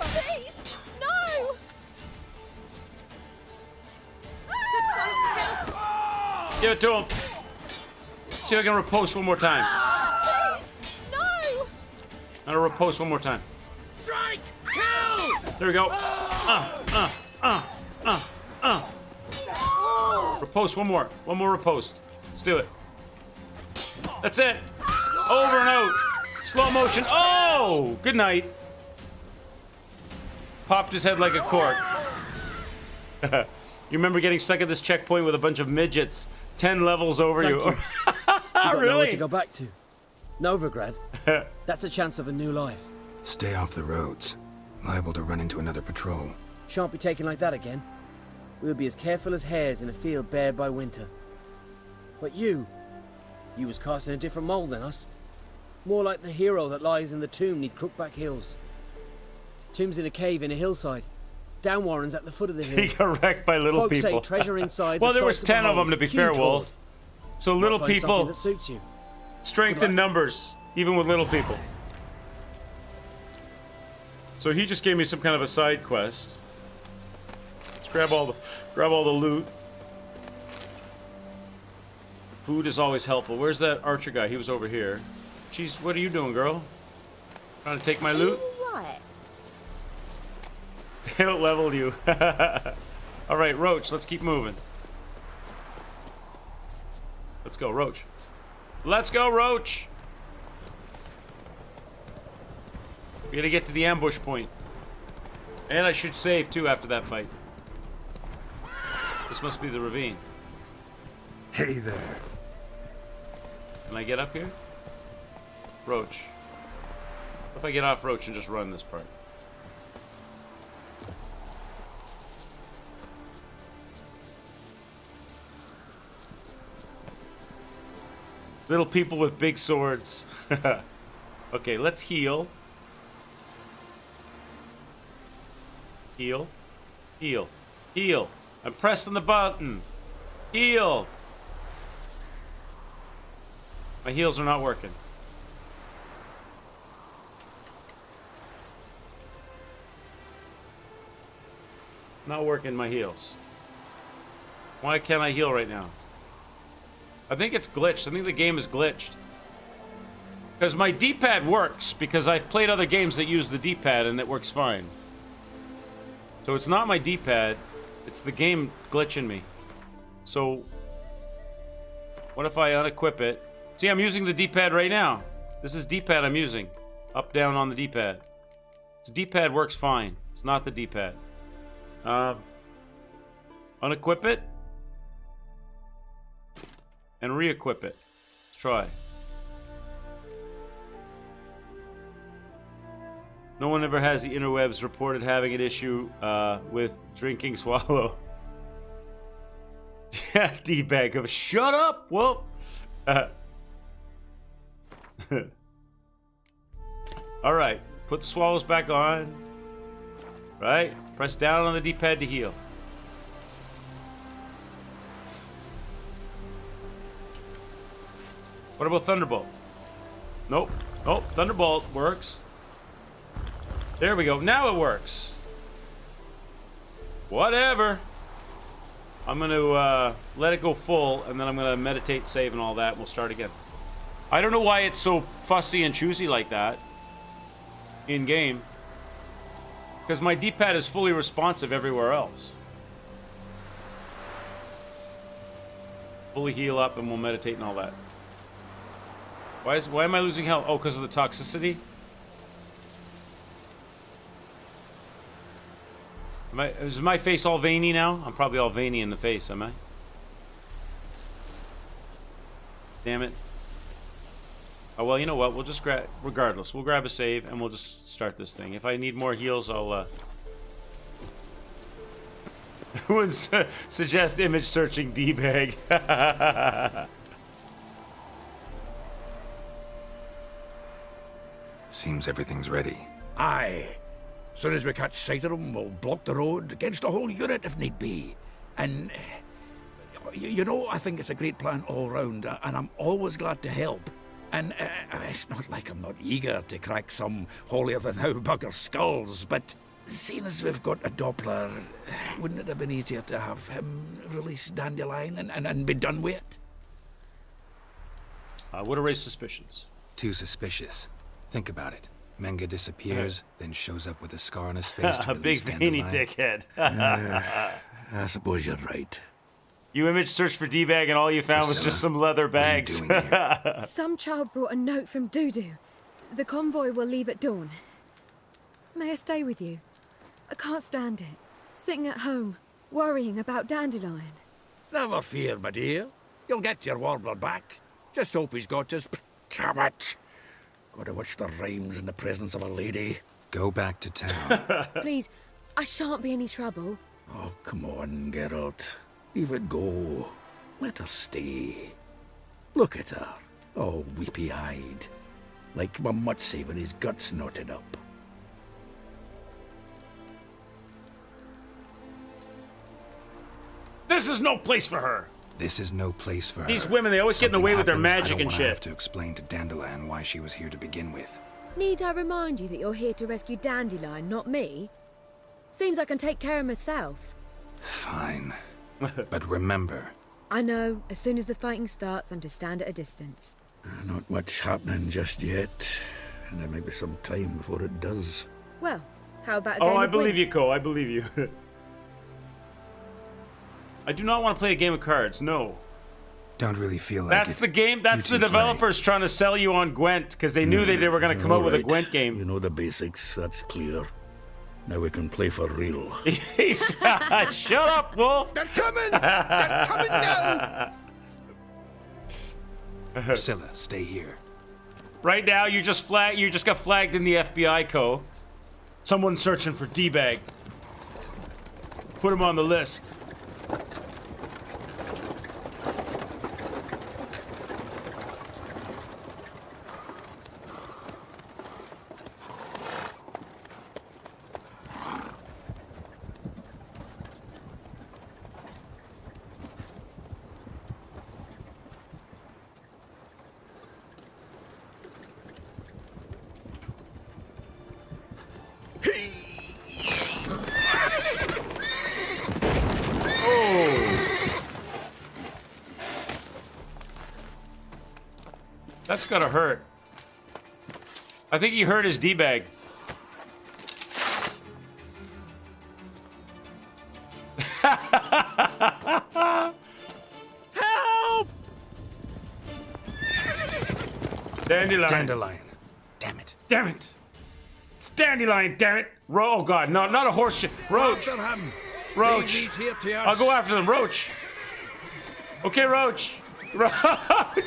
Please, no! Give it to him. See if I can riposte one more time. Please, no! I'm gonna riposte one more time. Strike! Kill! There we go. Riposte one more. One more riposte. Let's do it. That's it. Over and out. Slow motion. Oh! Good night. Popped his head like a cork. You remember getting stuck at this checkpoint with a bunch of midgets 10 levels over you. You got nowhere Really? to go back to. Novigrad. That's a chance of a new life. Stay off the roads. Liable to run into another patrol. Shan't be taken like that again. We'll be as careful as hares in a field bared by winter. But you was cast in a different mold than us. More like the hero that lies in the tomb neath Crookback Hills. Tomb's in a cave in a hillside. Downwarren's at the foot of the hill. He got wrecked by little Folks people. say treasure inside. Well, there was 10 of them to be fair, Wolf. So little people. That suits you. Strength in numbers, even with little people. So he just gave me some kind of a side quest. Let's grab all the loot. Food is always helpful. Where's that archer guy? He was over here. Jeez, what are you doing, girl? Trying to take my loot? Right. They don't level you. All right, Roach, let's keep moving. Let's go, Roach. Let's go, Roach! We gotta get to the ambush point. And I should save, too, after that fight. This must be the ravine. Hey there. Can I get up here? Roach. What if I get off Roach and just run this part? Little people with big swords. Okay, let's heal. Heal. Heal. Heal. I'm pressing the button. Heal. My heals are not working. Not working, my heals. Why can't I heal right now? I think it's glitched. I think the game is glitched. Because my D-pad works, because I've played other games that use the D-pad and it works fine. So it's not my D-pad, it's the game glitching me. So, what if I unequip it? See, I'm using the D-pad right now. This is D-pad I'm using. Up, down on the D-pad. So D-pad works fine. It's not the D-pad. Unequip it. And re-equip it. Let's try. No one ever has the interwebs reported having an issue with drinking swallow. D-bag of shut up, Wolf. All right, put the swallows back on. Right, press down on the D-pad to heal. What about Thunderbolt? Nope. Nope. Thunderbolt works. There we go. Now it works. Whatever. I'm going to let it go full, and then I'm going to meditate, save, and all that, and we'll start again. I don't know why it's so fussy and choosy like that in-game. Because my D-pad is fully responsive everywhere else. Fully heal up, and we'll meditate and all that. Why am I losing health? Oh, because of the toxicity? Is my face all veiny now? I'm probably all veiny in the face, am I? Damn it. Oh, well, you know what? We'll just grab... Regardless, we'll grab a save, and we'll just start this thing. If I need more heals, I'll, Who would suggest image searching D-bag? Seems everything's ready. Aye. Soon as we catch sight of them, we'll block the road against the whole unit if need be. And, you know, I think it's a great plan all round, and I'm always glad to help. And it's not like I'm not eager to crack some holier-than-thou bugger skulls, but seeing as we've got a Doppler, wouldn't it have been easier to have him release Dandelion and be done with it? I would have raised suspicions. Too suspicious. Think about it. Menga disappears, then shows up with a scar on his face to A big release veiny Dandelion. dickhead. I suppose you're right. You image searched for D-bag and all you found was just some leather bags. Some child brought a note from Dudu. The convoy will leave at dawn. May I stay with you? I can't stand it. Sitting at home, worrying about Dandelion. Never fear, my dear. You'll get your warbler back. Just hope he's got his... Damn it! Gotta watch the rhymes in the presence of a lady. Go back to town. Please, I shan't be any trouble. Oh, come on, Geralt. Leave it go. Let her stay. Look at her, all weepy-eyed. Like my Mutsy with his guts knotted up. This is no place for her. This is no place for her. These women, they always get in the way with their magic and I shit. have to explain to Dandelion why she was here to begin with. Need I remind you that you're here to rescue Dandelion, not me? Seems I can take care of myself. Fine. But remember... I know, as soon as the fighting starts, I'm to stand at a distance. Not much happening just yet. And there may be some time before it does. Well, how about a game Oh, I of believe Gwent? you, Cole. I believe you. I do not want to play a game of cards. No. Don't really feel like That's the game. That's the developers trying to sell you on Gwent because they knew they were going to come out with a Gwent game. You know the basics, that's clear. Now we can play for real. Shut up, Wolf! They're coming! They're coming now! Priscilla, stay here. Right now, you just got flagged in the FBI, Co. Someone's searching for D-Bag. Put him on the list. That's gotta hurt. I think he hurt his D-bag. Help! Dandelion. Dandelion. Damn it. Damn it. It's Dandelion, damn it. Oh god, no, not a horse shit. Roach. After him. Roach. He's here to us. I'll go after them. Roach. Okay, Roach.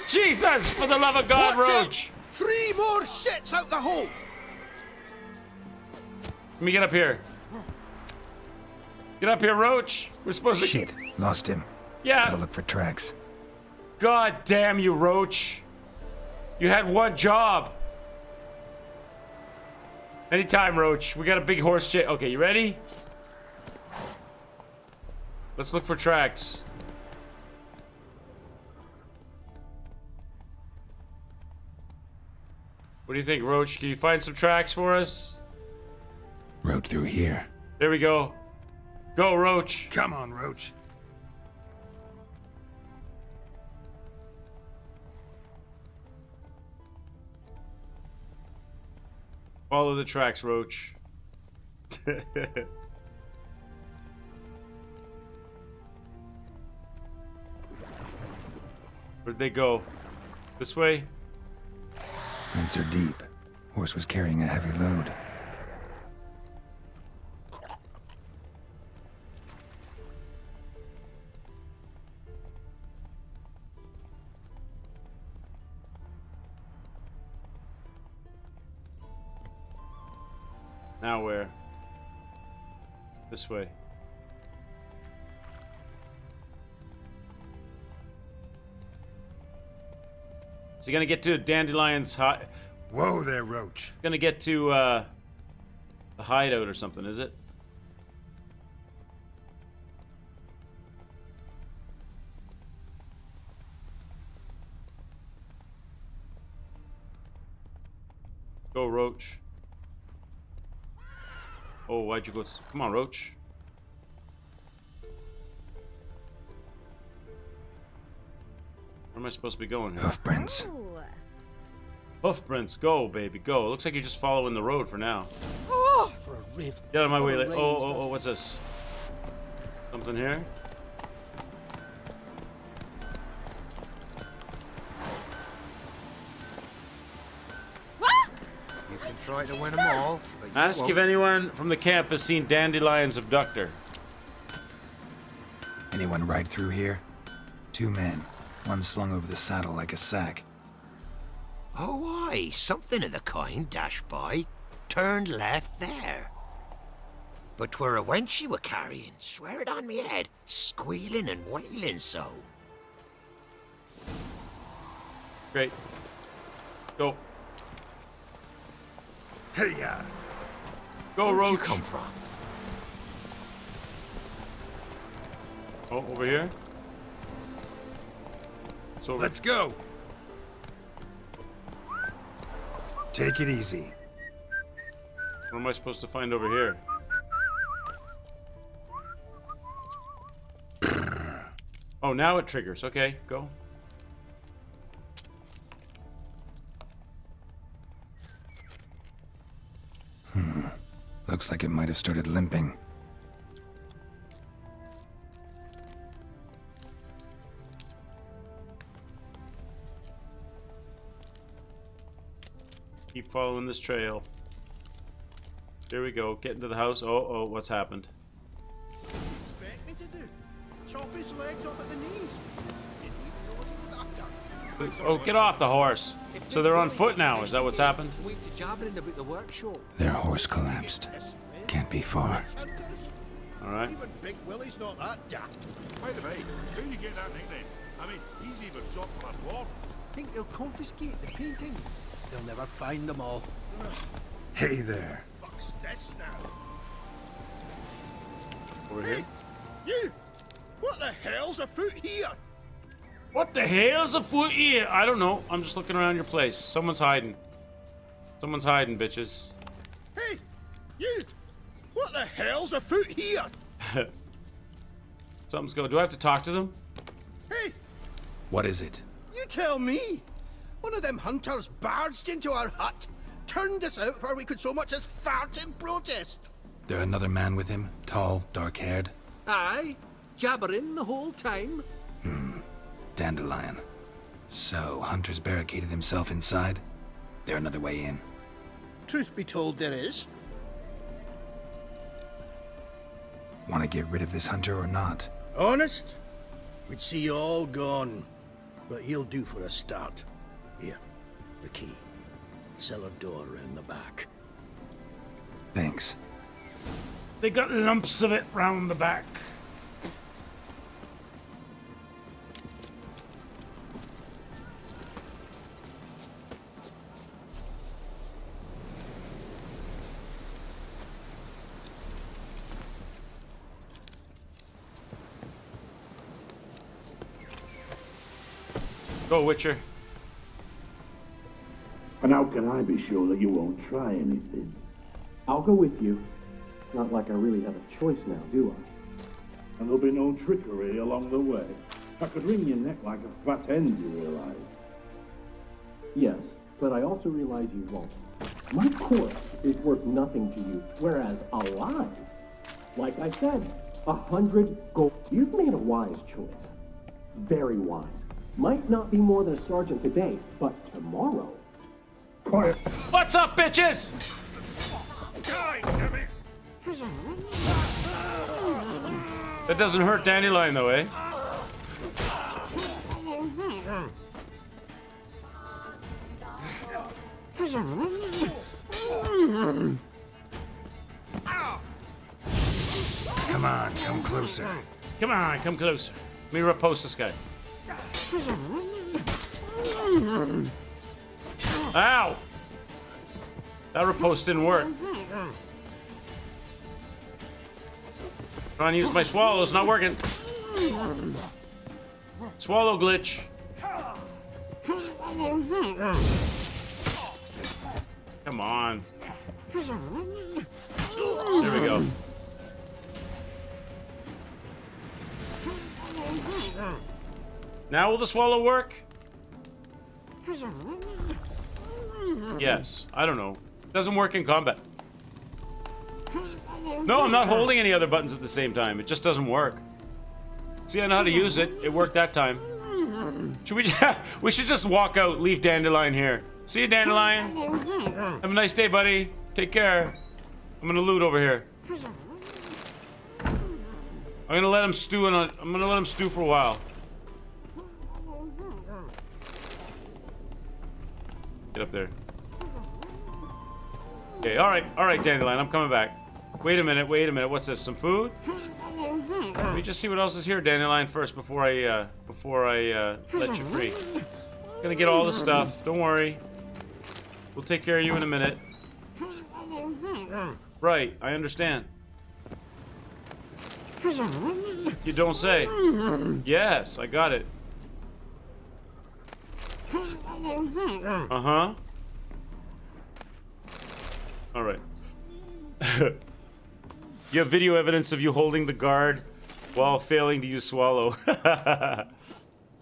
Jesus, for the love of God, Watch Roach. it. 3 more shits out the hole. Let me get up here. Get up here, Roach. We're supposed to... Shit, lost him. Yeah. Gotta look for tracks. God damn you, Roach. You had one job. Anytime, Roach. We got a big horse shit. Okay, you ready? Let's look for tracks. What do you think, Roach? Can you find some tracks for us? Road through here. There we go. Go, Roach. Come on, Roach. Follow the tracks, Roach. Where'd they go? This way? Prints are deep. Horse was carrying a heavy load. Now where? This way. Is he gonna get to Dandelion's hut? Whoa there, Roach. Gonna get to the hideout or something, is it? Go, Roach. Oh, why'd you go? Come on, Roach. Where am I supposed to be going here? Hoofprints. Hoofprints, go, baby, go. Looks like you're just following the road for now. For a riv. Get out of my way. What a Oh, what's this? Something here? You can try to win them all, but you Ask won't. if anyone from the camp has seen Dandelion's abductor. Anyone ride through here? 2 men, one slung over the saddle like a sack. Oh, aye, something of the kind dashed by. Turned left there. But 'twere a wench you were carrying, swear it on me head, squealing and wailing so. Great. Go. Hey, ya! Go, Where'd Roach. you come from? Oh, over here. So Let's go. Take it easy. What am I supposed to find over here? Oh, now it triggers. Okay, go. Looks like it might have started limping. Keep following this trail. Here we go. Get into the house. Oh, what's happened? Expect me to do? Chop his legs off at the knees. Didn't even know what he was after. Oh, get off the horse. So they're on foot now. Is that what's happened? Went to jabbering about the workshop. Their horse collapsed. Can't be far. All right. Even Big Willie's not that daft. By the way, where you get that nickname? I mean, he's even shot for a dwarf. Think they'll confiscate the paintings? They'll never find them all. Hey there. Fuck's this now? Over here. You! What the hell's afoot here? What the hell's afoot here? I don't know. I'm just looking around your place. Someone's hiding. Someone's hiding, bitches. Hey! You! What the hell's afoot here? Something's going. Do I have to talk to them? Hey! What is it? You tell me. One of them hunters barged into our hut, turned us out before we could so much as fart in protest. There another man with him? Tall, dark-haired? Aye, jabbering the whole time. Dandelion. So, Hunter's barricaded himself inside? There another way in? Truth be told, there is. Want to get rid of this Hunter or not? Honest? We'd see you all gone. But he'll do for a start. Here, the key. Cellar door around the back. Thanks. They got lumps of it round the back. Go, Witcher. And how can I be sure that you won't try anything? I'll go with you. Not like I really have a choice now, do I? And there'll be no trickery along the way. I could wring your neck like a fat hen, you realize? Yes, but I also realize you won't. My corpse is worth nothing to you, whereas alive, like I said, 100 gold. You've made a wise choice. Very wise. Might not be more than a sergeant today, but tomorrow. Quiet. What's up, bitches? That doesn't hurt Dandelion, though, eh? Come on, come closer. Come on, come closer. Let me repost this guy. Ow! That repost didn't work. Trying to use my swallows, not working. Swallow glitch. Come on. There we go. Now will the swallow work? Yes. I don't know. Doesn't work in combat. No, I'm not holding any other buttons at the same time. It just doesn't work. See, I know how to use it. It worked that time. Should we? We should just walk out, leave Dandelion here. See you, Dandelion. Have a nice day, buddy. Take care. I'm gonna loot over here. I'm gonna let him stew I'm gonna let him stew for a while. Get up there. Okay, alright, Dandelion, I'm coming back. Wait a minute, what's this? Some food? Let me just see what else is here, Dandelion, first before I let you free. Gonna get all the stuff, don't worry. We'll take care of you in a minute. Right, I understand. You don't say. Yes, I got it. Uh-huh. Alright. You have video evidence of you holding the guard while failing to use swallow.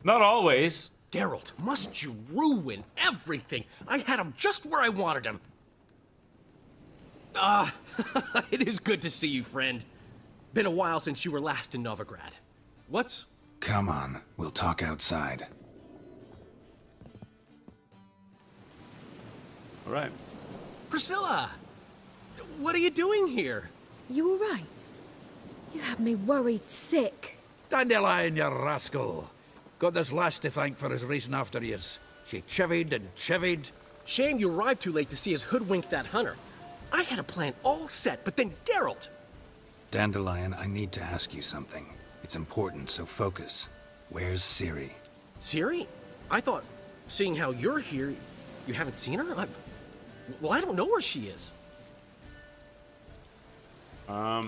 Not always. Geralt, must you ruin everything? I had him just where I wanted him. It is good to see you, friend. Been a while since you were last in Novigrad. What's... Come on, we'll talk outside. All right. Priscilla! What are you doing here? You all right? You had me worried sick. Dandelion, you rascal. Got this lass to thank for his racing after yous. She chivied and chivied. Shame you arrived too late to see us hoodwink that hunter. I had a plan all set, but then Geralt... Dandelion, I need to ask you something. It's important, so focus. Where's Ciri? Ciri? I thought, seeing how you're here, you haven't seen her? Well, I don't know where she is. I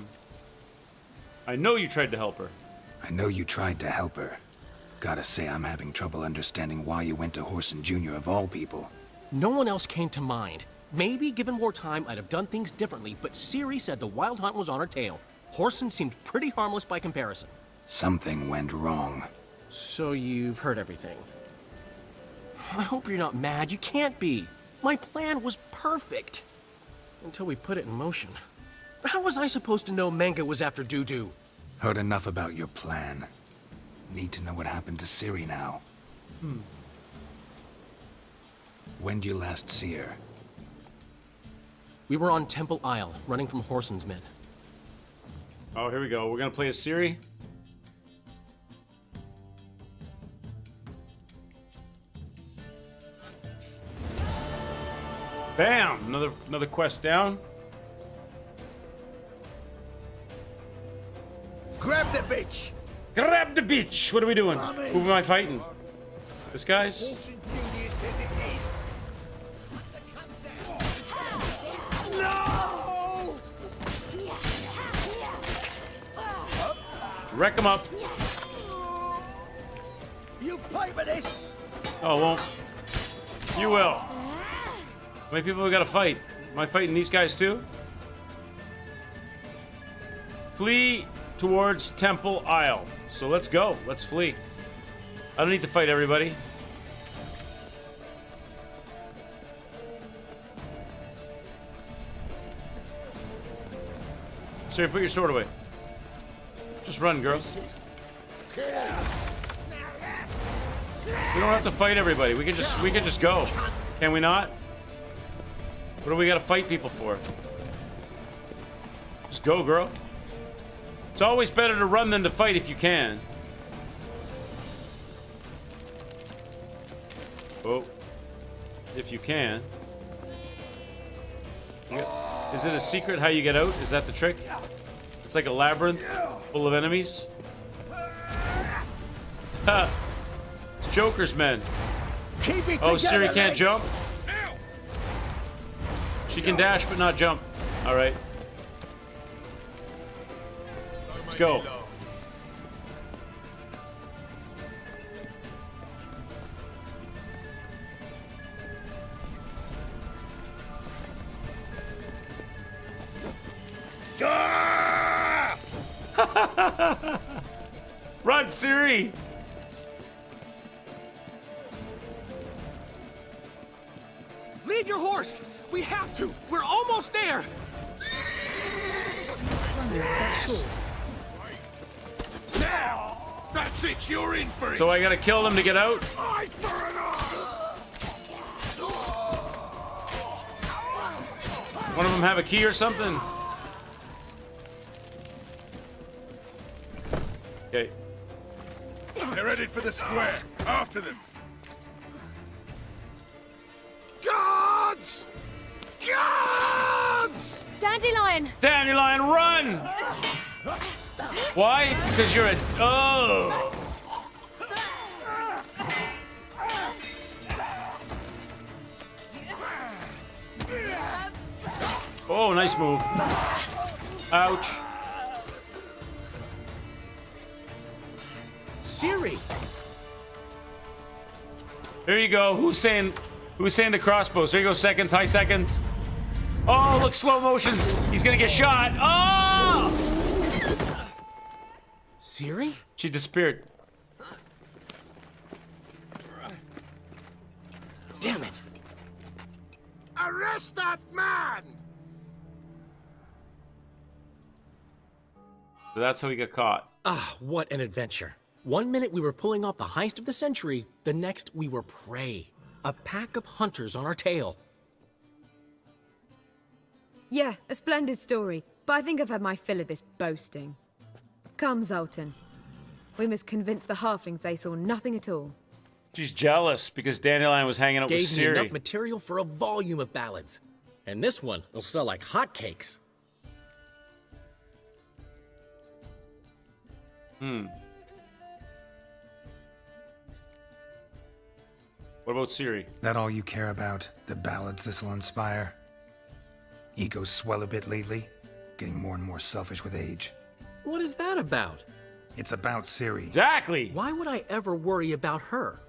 know you tried to help her. I know you tried to help her. Gotta say, I'm having trouble understanding why you went to Whoreson Jr. of all people. No one else came to mind. Maybe, given more time, I'd have done things differently, but Ciri said the Wild Hunt was on her tail. Whoreson seemed pretty harmless by comparison. Something went wrong. So you've heard everything. I hope you're not mad. You can't be. My plan was perfect. Until we put it in motion. How was I supposed to know Manga was after Dudu? Heard enough about your plan. Need to know what happened to Ciri now. When did you last see her? We were on Temple Isle, running from Whoreson's men. Oh, here we go. We're gonna play as Ciri. Bam! Another quest down. Grab the bitch! Grab the bitch! What are we doing? Who am I fighting? This guy's? No! Wreck him up. You pay for this! Oh, won't. You will. How many people we gotta fight? Am I fighting these guys too? Flee towards Temple Isle. So let's go. Let's flee. I don't need to fight everybody. Siri, put your sword away. Just run, girl. We don't have to fight everybody. We can just go. Can we not? What do we gotta fight people for? Just go, girl. It's always better to run than to fight if you can. Oh. If you can. Is it a secret how you get out? Is that the trick? It's like a labyrinth full of enemies. Ha! It's Joker's men. Keep it Oh, together, Ciri can't legs. jump? She can dash but not jump. Alright. Let's go. Run, Ciri! Leave your horse! We have to! We're almost there! Now! That's it, you're in for it! So I gotta kill them to get out? Eye for an eye! One of them have a key or something? Okay. They're headed for the square. After them. Guards! Guards! Dandelion! Dandelion, run! Why? Because you're a... Oh! Oh, nice move. Ouch. Ciri! There you go. Who's saying the crossbows? There you go, seconds, high seconds. Oh, look, slow motions. He's gonna get shot. Oh! Ciri? She disappeared. Damn it. Arrest that man! So that's how he got caught. Ah, what an adventure. 1 minute we were pulling off the heist of the century, the next we were prey. A pack of hunters on our tail. Yeah, a splendid story, but I think I've had my fill of this boasting. Come, Zoltan. We must convince the halflings they saw nothing at all. She's jealous because Dandelion was hanging out with Gave me Ciri. enough material for a volume of ballads. And this one will sell like hotcakes. What about Ciri? That all you care about? The ballads this'll inspire? Ego swell a bit lately? Getting more and more selfish with age. What is that about? It's about Ciri. Exactly! Why would I ever worry about her?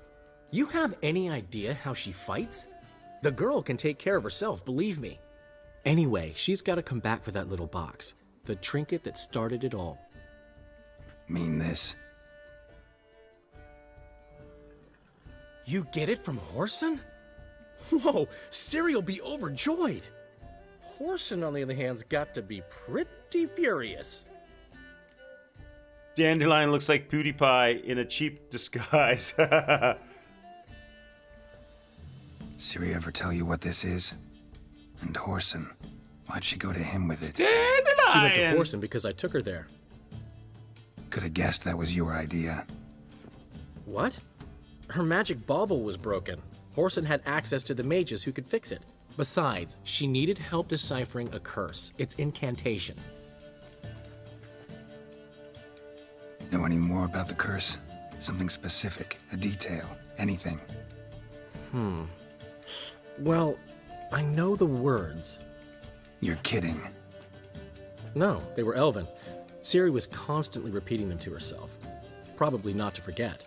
You have any idea how she fights? The girl can take care of herself, believe me. Anyway, she's got to come back for that little box. The trinket that started it all. Mean this? You get it from Whoreson? Whoa, Ciri will be overjoyed. Whoreson, on the other hand's got to be pretty furious. Dandelion looks like PewDiePie in a cheap disguise. Ciri ever tell you what this is? And Whoreson, why'd she go to him with it? Dandelion! She went to Whoreson because I took her there. Could have guessed that was your idea. What? Her magic bauble was broken. Whoreson had access to the mages who could fix it. Besides, she needed help deciphering a curse. Its incantation. Know any more about the curse? Something specific, a detail, anything? Well, I know the words. You're kidding. No, they were Elven. Ciri was constantly repeating them to herself. Probably not to forget.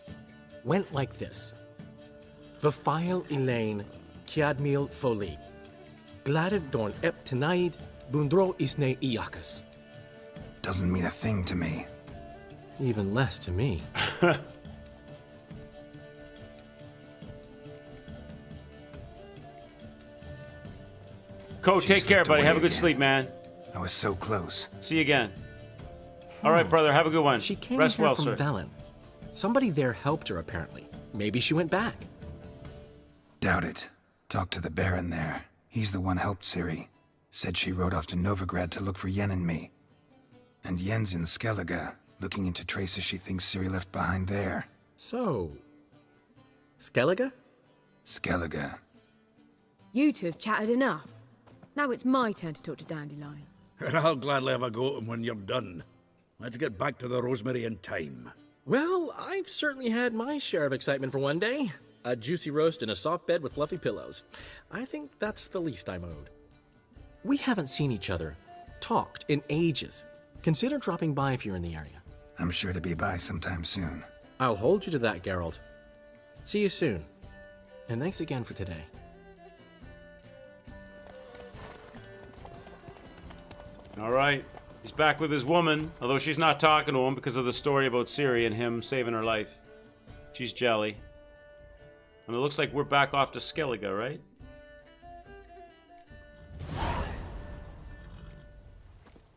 Went like this. Vafile Elaine, Kiadmil Foli. Gladiv Dorn Ep Tenaid, Bundro Isne Iakas. Doesn't mean a thing to me. Even less to me. Coach, She take care, slipped buddy. away Have a good again. sleep, man. I was so close. See you again. All right, brother. Have a good one. She came Rest here well, from sir. Velen. Somebody there helped her, apparently. Maybe she went back. Doubt it. Talk to the Baron there. He's the one helped Ciri. Said she rode off to Novigrad to look for Yen and me. And Yen's in Skellige, looking into traces she thinks Ciri left behind there. So, Skellige? Skellige. You two have chatted enough. Now it's my turn to talk to Dandelion. And I'll gladly have a go at him when you're done. Let's get back to the Rosemary in time. Well, I've certainly had my share of excitement for one day. A juicy roast in a soft bed with fluffy pillows. I think that's the least I'm owed. We haven't seen each other, talked in ages. Consider dropping by if you're in the area. I'm sure to be by sometime soon. I'll hold you to that, Geralt. See you soon. And thanks again for today. All right. He's back with his woman, although she's not talking to him because of the story about Ciri and him saving her life. She's jelly. And it looks like we're back off to Skellige, right?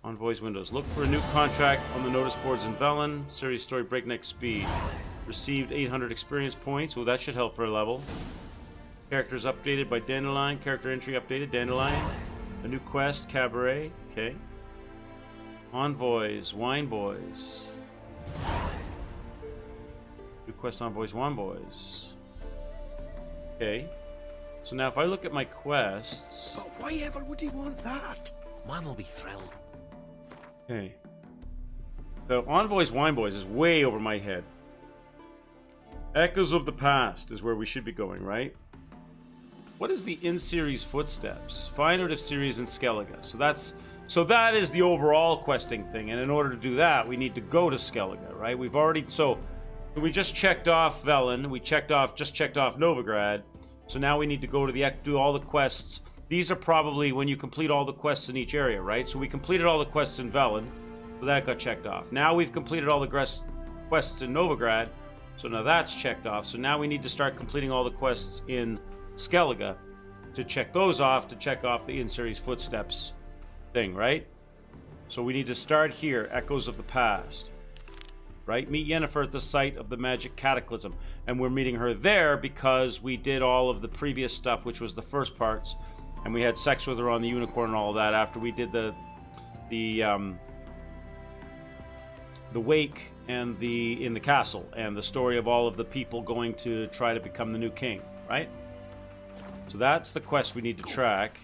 Envoy's windows. Look for a new contract on the notice boards in Velen. Ciri's story breakneck speed. Received 800 experience points. Well, that should help for a level. Characters updated by Dandelion. Character entry updated. Dandelion. A new quest, Cabaret. Okay. Envoys, Wine Boys. New quest, Envoys, Wine Boys. Okay. So now if I look at my quests... But why ever would he want that? Man will be thrilled. Okay. So Envoys, Wine Boys is way over my head. Echoes of the Past is where we should be going, right? What is the in-series footsteps? Find out if Ciri's in Skellige. So that is the overall questing thing, and in order to do that, we need to go to Skellige, right? We've already we just checked off Velen, we checked off Novigrad. So now we need to go to do all the quests. These are probably when you complete all the quests in each area, right? So we completed all the quests in Velen, so that got checked off. Now we've completed all the quests in Novigrad, so now that's checked off. So now we need to start completing all the quests in Skellige to check those off, to check off the in-series footsteps thing, right? So we need to start here, Echoes of the Past, right? Meet Yennefer at the site of the magic cataclysm. And we're meeting her there because we did all of the previous stuff, which was the first parts, and we had sex with her on the unicorn and all of that after we did the wake and in the castle and the story of all of the people going to try to become the new king, right? So that's the quest we need to track.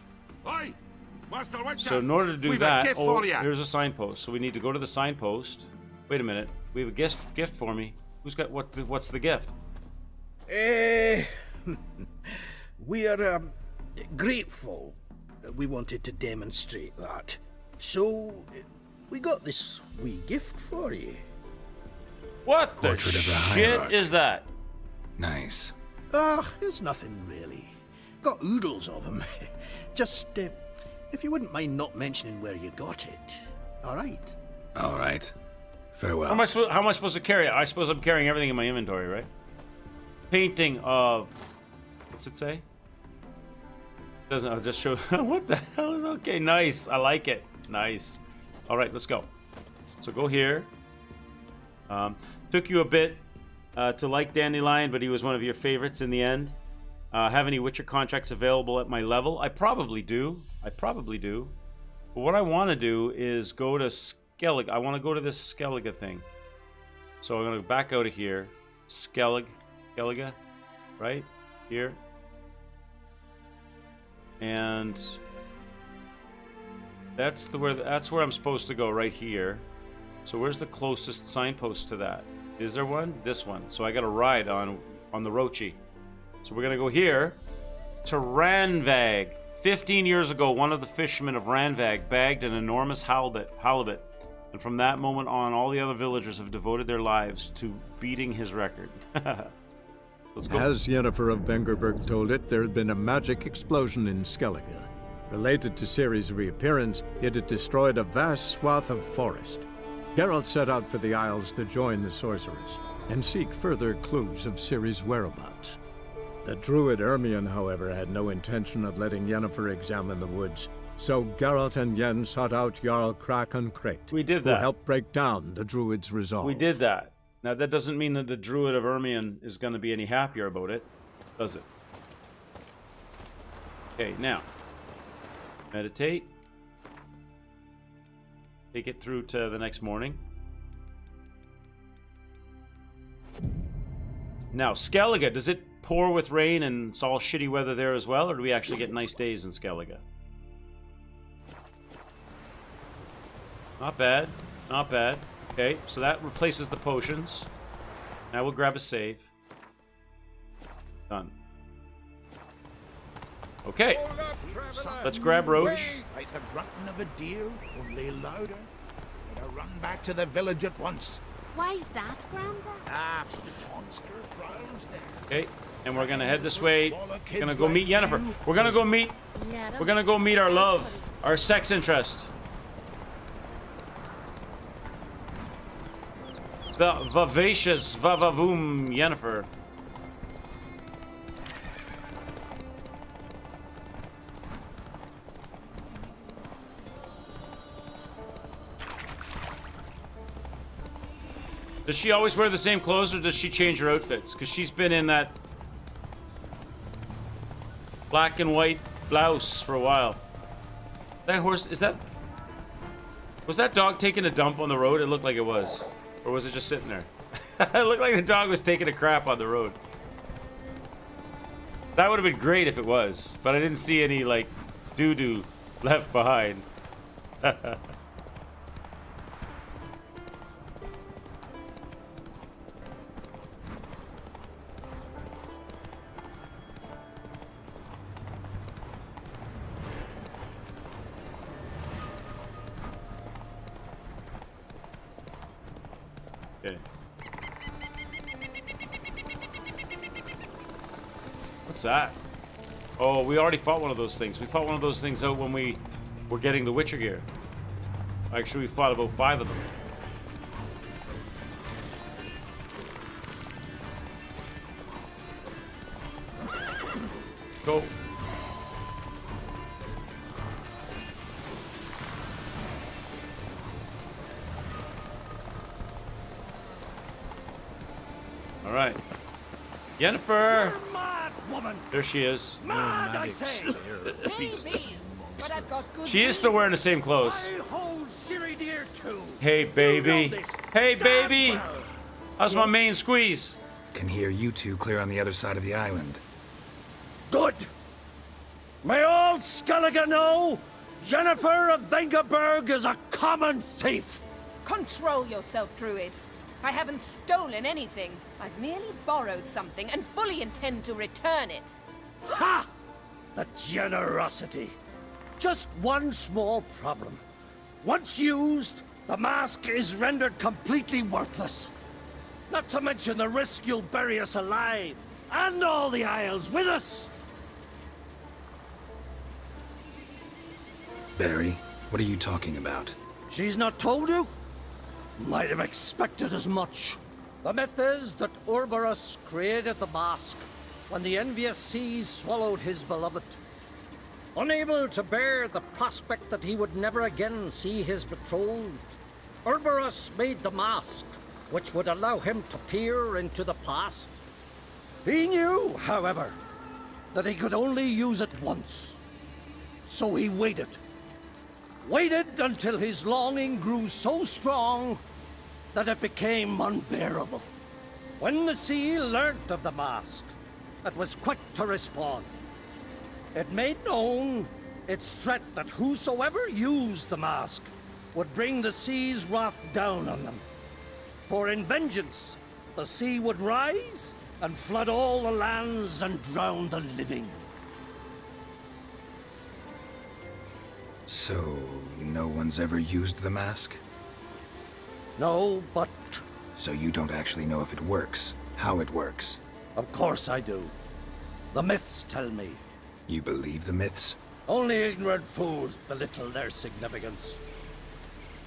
So in order to do that, here's a signpost. So we need to go to the signpost. Wait a minute. We have a gift for me. Who's got what's the gift? We are grateful. We wanted to demonstrate that. So we got this wee gift for you. What the shit is that? Nice. It's nothing really. Got oodles of them. Just, if you wouldn't mind not mentioning where you got it. All right? All right. Farewell. How am I supposed to carry it? I suppose I'm carrying everything in my inventory, right? Painting of... What's it say? Doesn't... I'll just show... What the hell is... Okay, nice. I like it. Nice. All right, let's go. So go here. Took you a bit to like Dandelion, but he was one of your favorites in the end. Have any Witcher contracts available at my level? I probably do. But what I want to do is go to Skellige. I want to go to this Skellige thing. So I'm going to back out of here. Skellige, right? Here. And that's where I'm supposed to go, right here. So where's the closest signpost to that? Is there one? This one. So I got to ride on the Rochi. So we're going to go here to Ranvag. 15 years ago, one of the fishermen of Ranvag bagged an enormous halibut. And from that moment on, all the other villagers have devoted their lives to beating his record. Let's go. As Yennefer of Vengerberg told it, there had been a magic explosion in Skellige. Related to Ciri's reappearance, it had destroyed a vast swath of forest. Geralt set out for the Isles to join the sorcerers and seek further clues of Ciri's whereabouts. The druid Ermion, however, had no intention of letting Yennefer examine the woods, so Geralt and Yen sought out Jarl Krakon Krayt. We did that. Who helped break down the druid's resolve. We did that. Now, that doesn't mean that the druid of Ermion is going to be any happier about it, does it? Okay, now. Meditate. Take it through to the next morning. Now, Skellige, does it pour with rain and it's all shitty weather there as well, or do we actually get nice days in Skellige? Not bad. Not bad. Okay, so that replaces the potions. Now we'll grab a save. Done. Okay. Let's grab Roach. Like the grunting of a deer, only louder. Better run back to the village at once. Why's that, Granda? Monster prowls there. Okay, and we're gonna head this way. We're gonna go meet Yennefer. We're gonna go meet our love, our sex interest. The vivacious Vavavoom Yennefer. Does she always wear the same clothes, or does she change her outfits? Because she's been in that black and white blouse for a while. That horse, is that... Was that dog taking a dump on the road? It looked like it was. Or was it just sitting there? It looked like the dog was taking a crap on the road. That would have been great if it was. But I didn't see any, like, doo-doo left behind. Okay. What's that? Oh, we already fought one of those things. We fought one of those things out when we were getting the Witcher gear. Actually, we fought about 5 of them. Go. All right. Yennefer! There she is. Mad, I say! Maybe, but I've got good She is still wearing the same clothes. I'll hold Ciri dear too. Hey, baby. You know this Hey, damn baby. well. How's my main squeeze? Can hear you two clear on the other side of the island. Good! May all Skellige know, Yennefer of Vengerberg is a common thief! Control yourself, Druid. I haven't stolen anything. I've merely borrowed something and fully intend to return it. Ha! The generosity. Just one small problem. Once used, the mask is rendered completely worthless. Not to mention the risk you'll bury us alive, and all the Isles with us. Barry, what are you talking about? She's not told you? Might have expected as much. The myth is that Ouroboros created the mask when the envious seas swallowed his beloved. Unable to bear the prospect that he would never again see his betrothed, Ouroboros made the mask, which would allow him to peer into the past. He knew, however, that he could only use it once. So he waited. Waited until his longing grew so strong that it became unbearable. When the sea learnt of the mask, it was quick to respond. It made known its threat that whosoever used the mask would bring the sea's wrath down on them. For in vengeance, the sea would rise and flood all the lands and drown the living. So, no one's ever used the mask? No, but... So you don't actually know if it works, how it works? Of course I do. The myths tell me. You believe the myths? Only ignorant fools belittle their significance.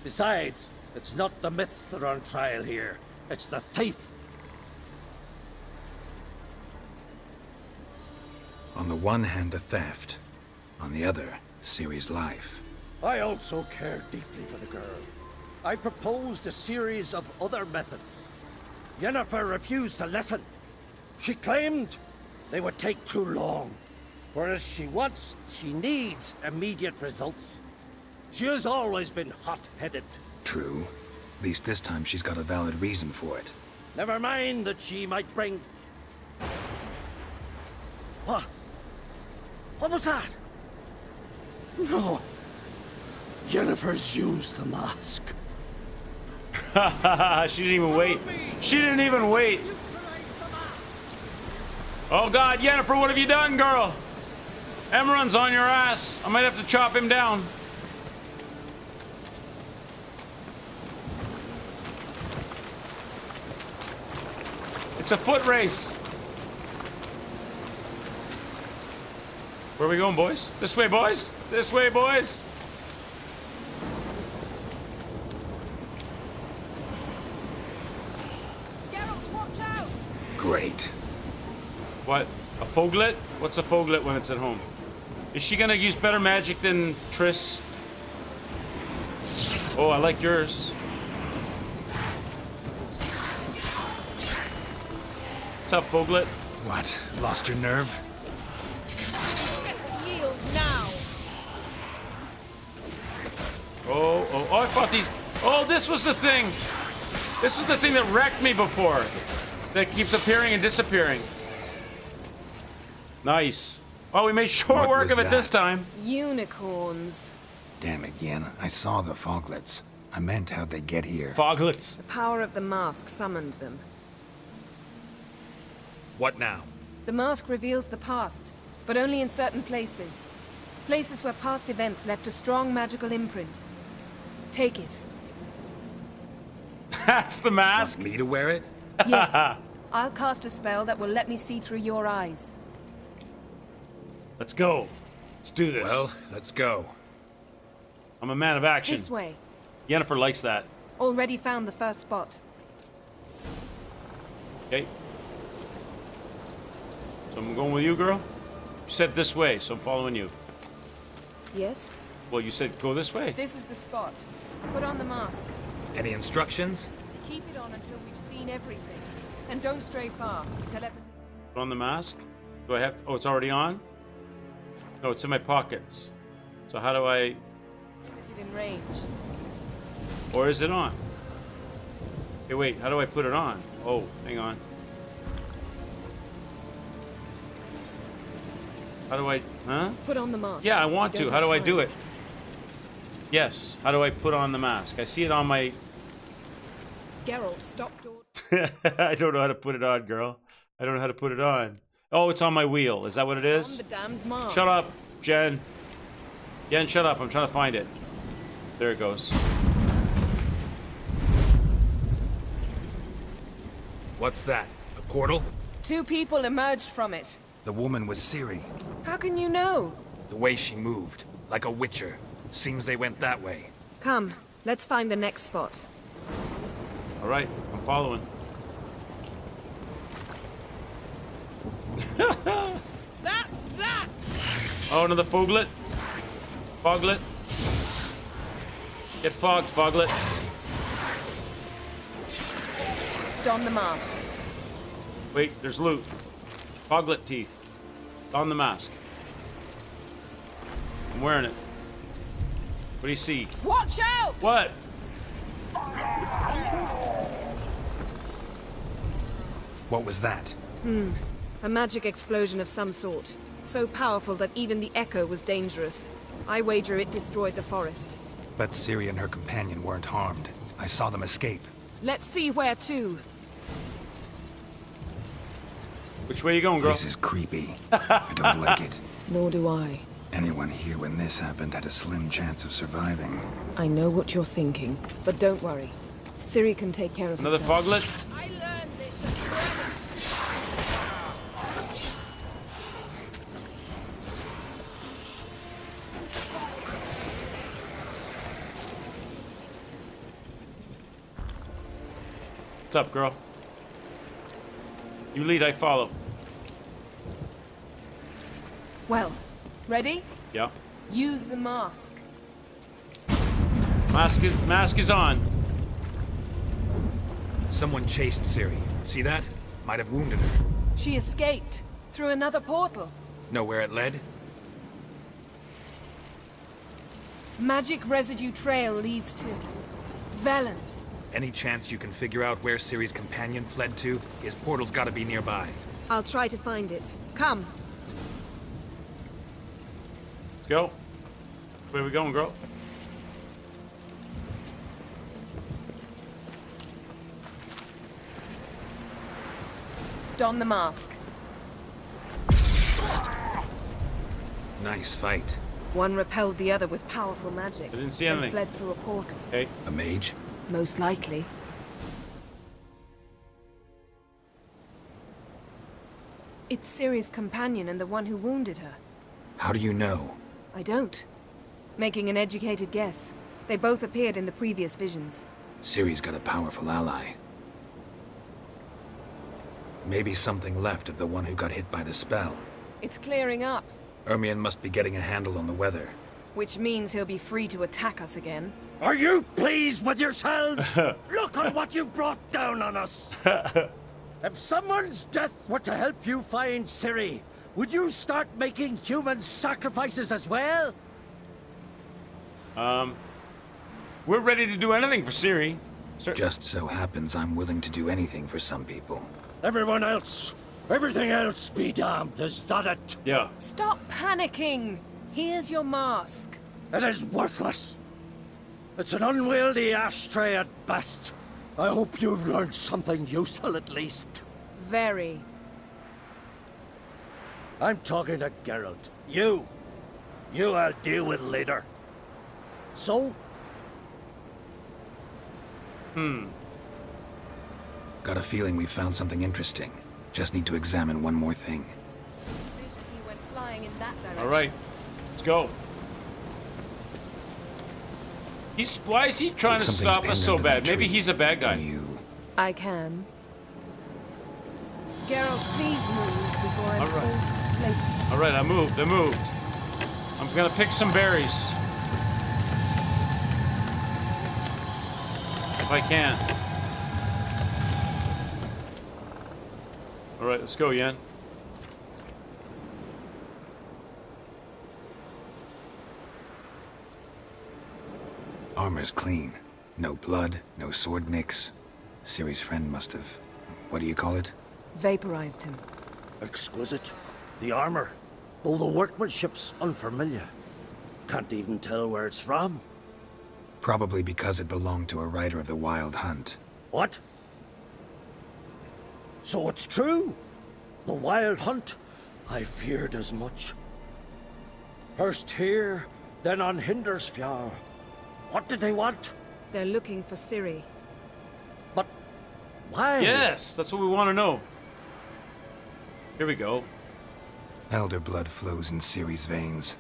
Besides, it's not the myths that are on trial here. It's the thief. On the one hand, a theft. On the other, Ciri's life. I also care deeply for the girl. I proposed a series of other methods. Yennefer refused to listen. She claimed they would take too long. Whereas she needs immediate results. She has always been hot-headed. True. At least this time she's got a valid reason for it. Never mind that she might bring... What? What was that? No. Yennefer's used the mask. She didn't even wait. She didn't even wait. Oh God, Yennefer, what have you done, girl? Emerald's on your ass. I might have to chop him down. It's a foot race. Where are we going, boys? This way, boys. This way, boys. Geralt, watch out! Great. What? A foglet? What's a foglet when it's at home? Is she gonna use better magic than Triss? Oh, I like yours. What's up, foglet? What? Lost your nerve? Best yield now! Oh, I thought these... Oh, this was the thing! This was the thing that wrecked me before. That keeps appearing and disappearing. Nice. Oh, we made short work of it this time. Unicorns. Damn it, Yen. I saw the foglets. I meant how'd they get here. Foglets. The power of the mask summoned them. What now? The mask reveals the past, but only in certain places. Places where past events left a strong magical imprint. Take it. That's the mask? Want me to wear it? Yes. I'll cast a spell that will let me see through your eyes. Let's go. Let's do this. Well, let's go. I'm a man of action. This way. Yennefer likes that. Already found the first spot. Okay. So I'm going with you, girl? You said this way, so I'm following you. Yes? Well, you said go this way. This is the spot. Put on the mask. Any instructions? Keep it on until we've seen everything. And don't stray far. Till everything... Put on the mask? Do I have... Oh, it's already on? No, it's in my pockets. So how do I... Limited in range. Or is it on? Hey, wait. How do I put it on? Oh, hang on. How do I... Huh? Put on the mask. Yeah, I want to. How do I do it? Yes. How do I put on the mask? I see it on my... Geralt, stop door. I don't know how to put it on, girl. I don't know how to put it on. Oh, it's on my wheel. Is that what it is? On the damned mask. Shut up, Jen. Jen, shut up. I'm trying to find it. There it goes. What's that? A portal? 2 people emerged from it. The woman was Ciri. How can you know? The way she moved, like a witcher. Seems they went that way. Come, let's find the next spot. All right, I'm following. That's that! Oh, another foglet. Foglet. Get fogged, Foglet. Don the mask. Wait, there's loot. Foglet teeth. On the mask. I'm wearing it. What do you see? Watch out! What? What was that? A magic explosion of some sort. So powerful that even the echo was dangerous. I wager it destroyed the forest. But Ciri and her companion weren't harmed. I saw them escape. Let's see where to. Which way you going, girl? This is creepy. I don't like it. Nor do I. Anyone here when this happened had a slim chance of surviving. I know what you're thinking, but don't worry. Ciri can take care of Another herself. Foglet? I learned this at Brennan. What's up, girl? You lead, I follow. Well, ready? Yeah. Use the mask. Mask is on. Someone chased Ciri. See that? Might have wounded her. She escaped through another portal. Know where it led? Magic residue trail leads to Velen. Any chance you can figure out where Ciri's companion fled to? His portal's gotta be nearby. I'll try to find it. Come. Let's go. Where we going, girl? Don the mask. Nice fight. One repelled the other with powerful magic. I didn't see and anything. fled through a portal. Okay. A mage? Most likely. It's Ciri's companion and the one who wounded her. How do you know? I don't. Making an educated guess. They both appeared in the previous visions. Ciri's got a powerful ally. Maybe something left of the one who got hit by the spell. It's clearing up, Ermion must be getting a handle on the weather. which means he'll be free to attack us again. Are you pleased with yourselves? Look at what you've brought down on us. If someone's death were to help you find Ciri, would you start making human sacrifices as well? We're ready to do anything for Ciri. Just so happens I'm willing to do anything for some people. Everyone else, everything else be damned, is that it? Yeah. Stop panicking! Here's your mask. It is worthless. It's an unwieldy ashtray at best. I hope you've learned something useful at least. Very. I'm talking to Geralt. You I'll deal with later. So? Got a feeling we found something interesting. Just need to examine one more thing. He went flying in that direction. All right, let's go. Why is he trying to stop us so bad? Maybe he's a bad guy. I can. Geralt, please move before I'm forced to play. All right, I moved. I'm gonna pick some berries. If I can. All right, let's go, Yen. Armor's clean. No blood, no sword nicks. Ciri's friend must have... what do you call it? Vaporized him. Exquisite. The armor. Though the workmanship's unfamiliar. Can't even tell where it's from. Probably because it belonged to a rider of the Wild Hunt. What? So it's true? The Wild Hunt? I feared as much. First here, then on Hindersfjall. What did they want? They're looking for Ciri. But why? Yes, that's what we want to know. Here we go. Elder blood flows in Ciri's veins.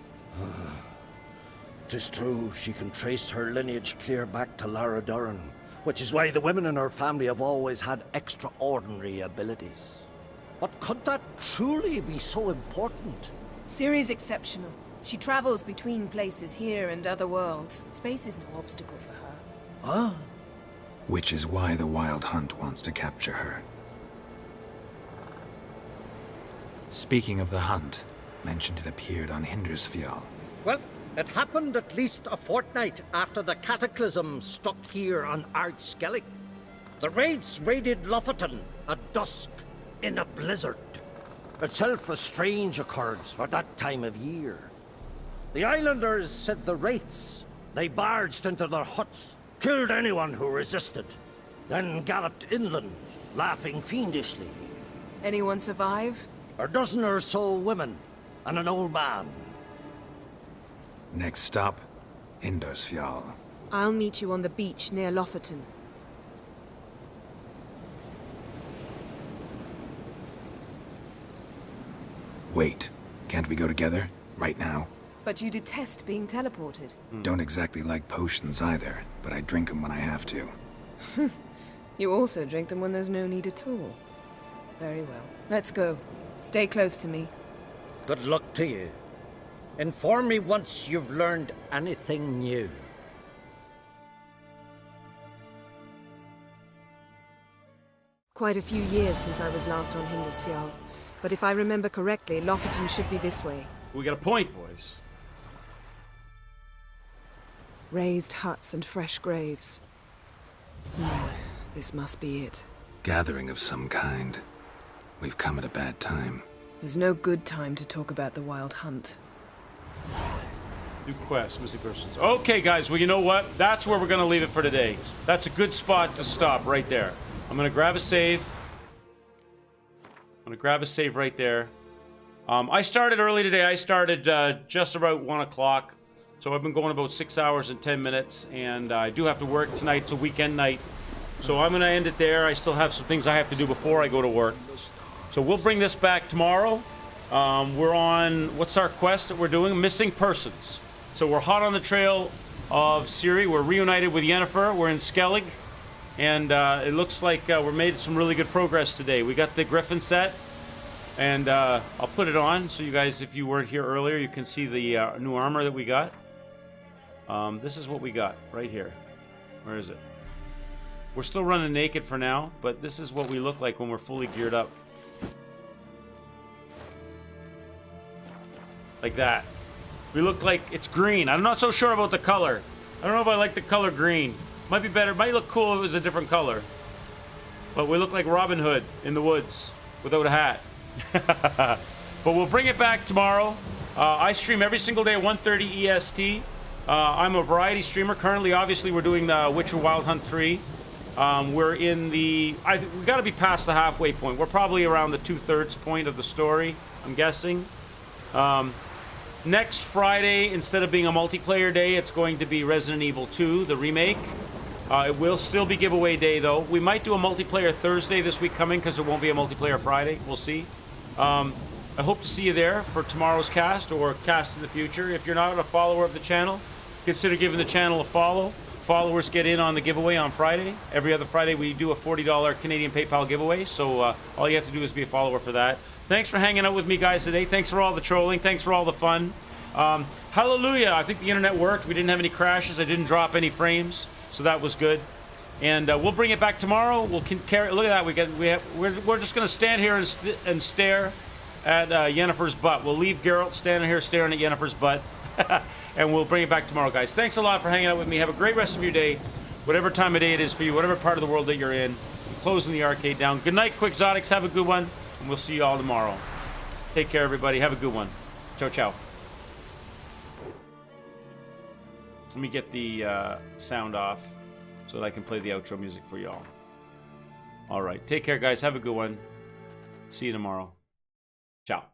'Tis true, she can trace her lineage clear back to Lara Duran, which is why the women in her family have always had extraordinary abilities. But could that truly be so important? Ciri's exceptional. She travels between places here and other worlds. Space is no obstacle for her. Huh? Which is why the Wild Hunt wants to capture her. Speaking of the hunt, mentioned it appeared on Hindersfjall. Well, it happened at least a fortnight after the cataclysm struck here on Ard Skellig. The raids raided Lofoten at dusk in a blizzard. Itself a strange occurrence for that time of year. The islanders said the wraiths. They barged into their huts, killed anyone who resisted, then galloped inland, laughing fiendishly. Anyone survive? A dozen or so women, and an old man. Next stop, Hindersfjall. I'll meet you on the beach near Lofoten. Wait, can't we go together? Right now? But you detest being teleported. Don't exactly like potions either, but I drink them when I have to. You also drink them when there's no need at all. Very well. Let's go. Stay close to me. Good luck to you. Inform me once you've learned anything new. Quite a few years since I was last on Hindersfjall. But if I remember correctly, Lofoten should be this way. We got a point, boys. Raised huts and fresh graves. This must be it. Gathering of some kind. We've come at a bad time. There's no good time to talk about the Wild Hunt. New quest, missing persons. Okay, guys, well, you know what? That's where we're going to leave it for today. That's a good spot to stop right there. I'm going to grab a save. I'm going to grab a save right there. I started early today. I started just about 1 o'clock. So I've been going about 6 hours and 10 minutes. And I do have to work tonight. It's a weekend night. So I'm going to end it there. I still have some things I have to do before I go to work. So we'll bring this back tomorrow. We're on, what's our quest that we're doing? Missing persons. So we're hot on the trail of Ciri. We're reunited with Yennefer. We're in Skellig. And it looks like we're made some really good progress today. We got the Griffin set. And I'll put it on so you guys, if you weren't here earlier, you can see the new armor that we got. This is what we got right here. Where is it? We're still running naked for now, but this is what we look like when we're fully geared up. Like that. We look like it's green. I'm not so sure about the color. I don't know if I like the color green. Might be better. Might look cool if it was a different color. But we look like Robin Hood in the woods without a hat. But we'll bring it back tomorrow. I stream every single day at 1:30 EST. I'm a variety streamer. Currently, obviously, we're doing the Witcher Wild Hunt 3. We're in the... we got to be past the halfway point. We're probably around the 2/3 point of the story, I'm guessing. Next Friday, instead of being a multiplayer day, it's going to be Resident Evil 2, the remake. It will still be giveaway day, though. We might do a multiplayer Thursday this week coming, because there won't be a multiplayer Friday. We'll see. I hope to see you there for tomorrow's cast, or cast in the future. If you're not a follower of the channel, consider giving the channel a follow. Followers get in on the giveaway on Friday. Every other Friday, we do a $40 Canadian PayPal giveaway, so all you have to do is be a follower for that. Thanks for hanging out with me, guys, today. Thanks for all the trolling. Thanks for all the fun. Hallelujah. I think the internet worked. We didn't have any crashes. I didn't drop any frames, so that was good. And we'll bring it back tomorrow. We'll carry. Look at that. We're just going to stand here and stare at Yennefer's butt. We'll leave Geralt standing here staring at Yennefer's butt. And we'll bring it back tomorrow, guys. Thanks a lot for hanging out with me. Have a great rest of your day, whatever time of day it is for you, whatever part of the world that you're in. I'm closing the arcade down. Good night, Quixotics. Have a good one, and we'll see you all tomorrow. Take care, everybody. Have a good one. Ciao, ciao. Let me get the sound off so that I can play the outro music for y'all. All right. Take care, guys. Have a good one. See you tomorrow. Ciao.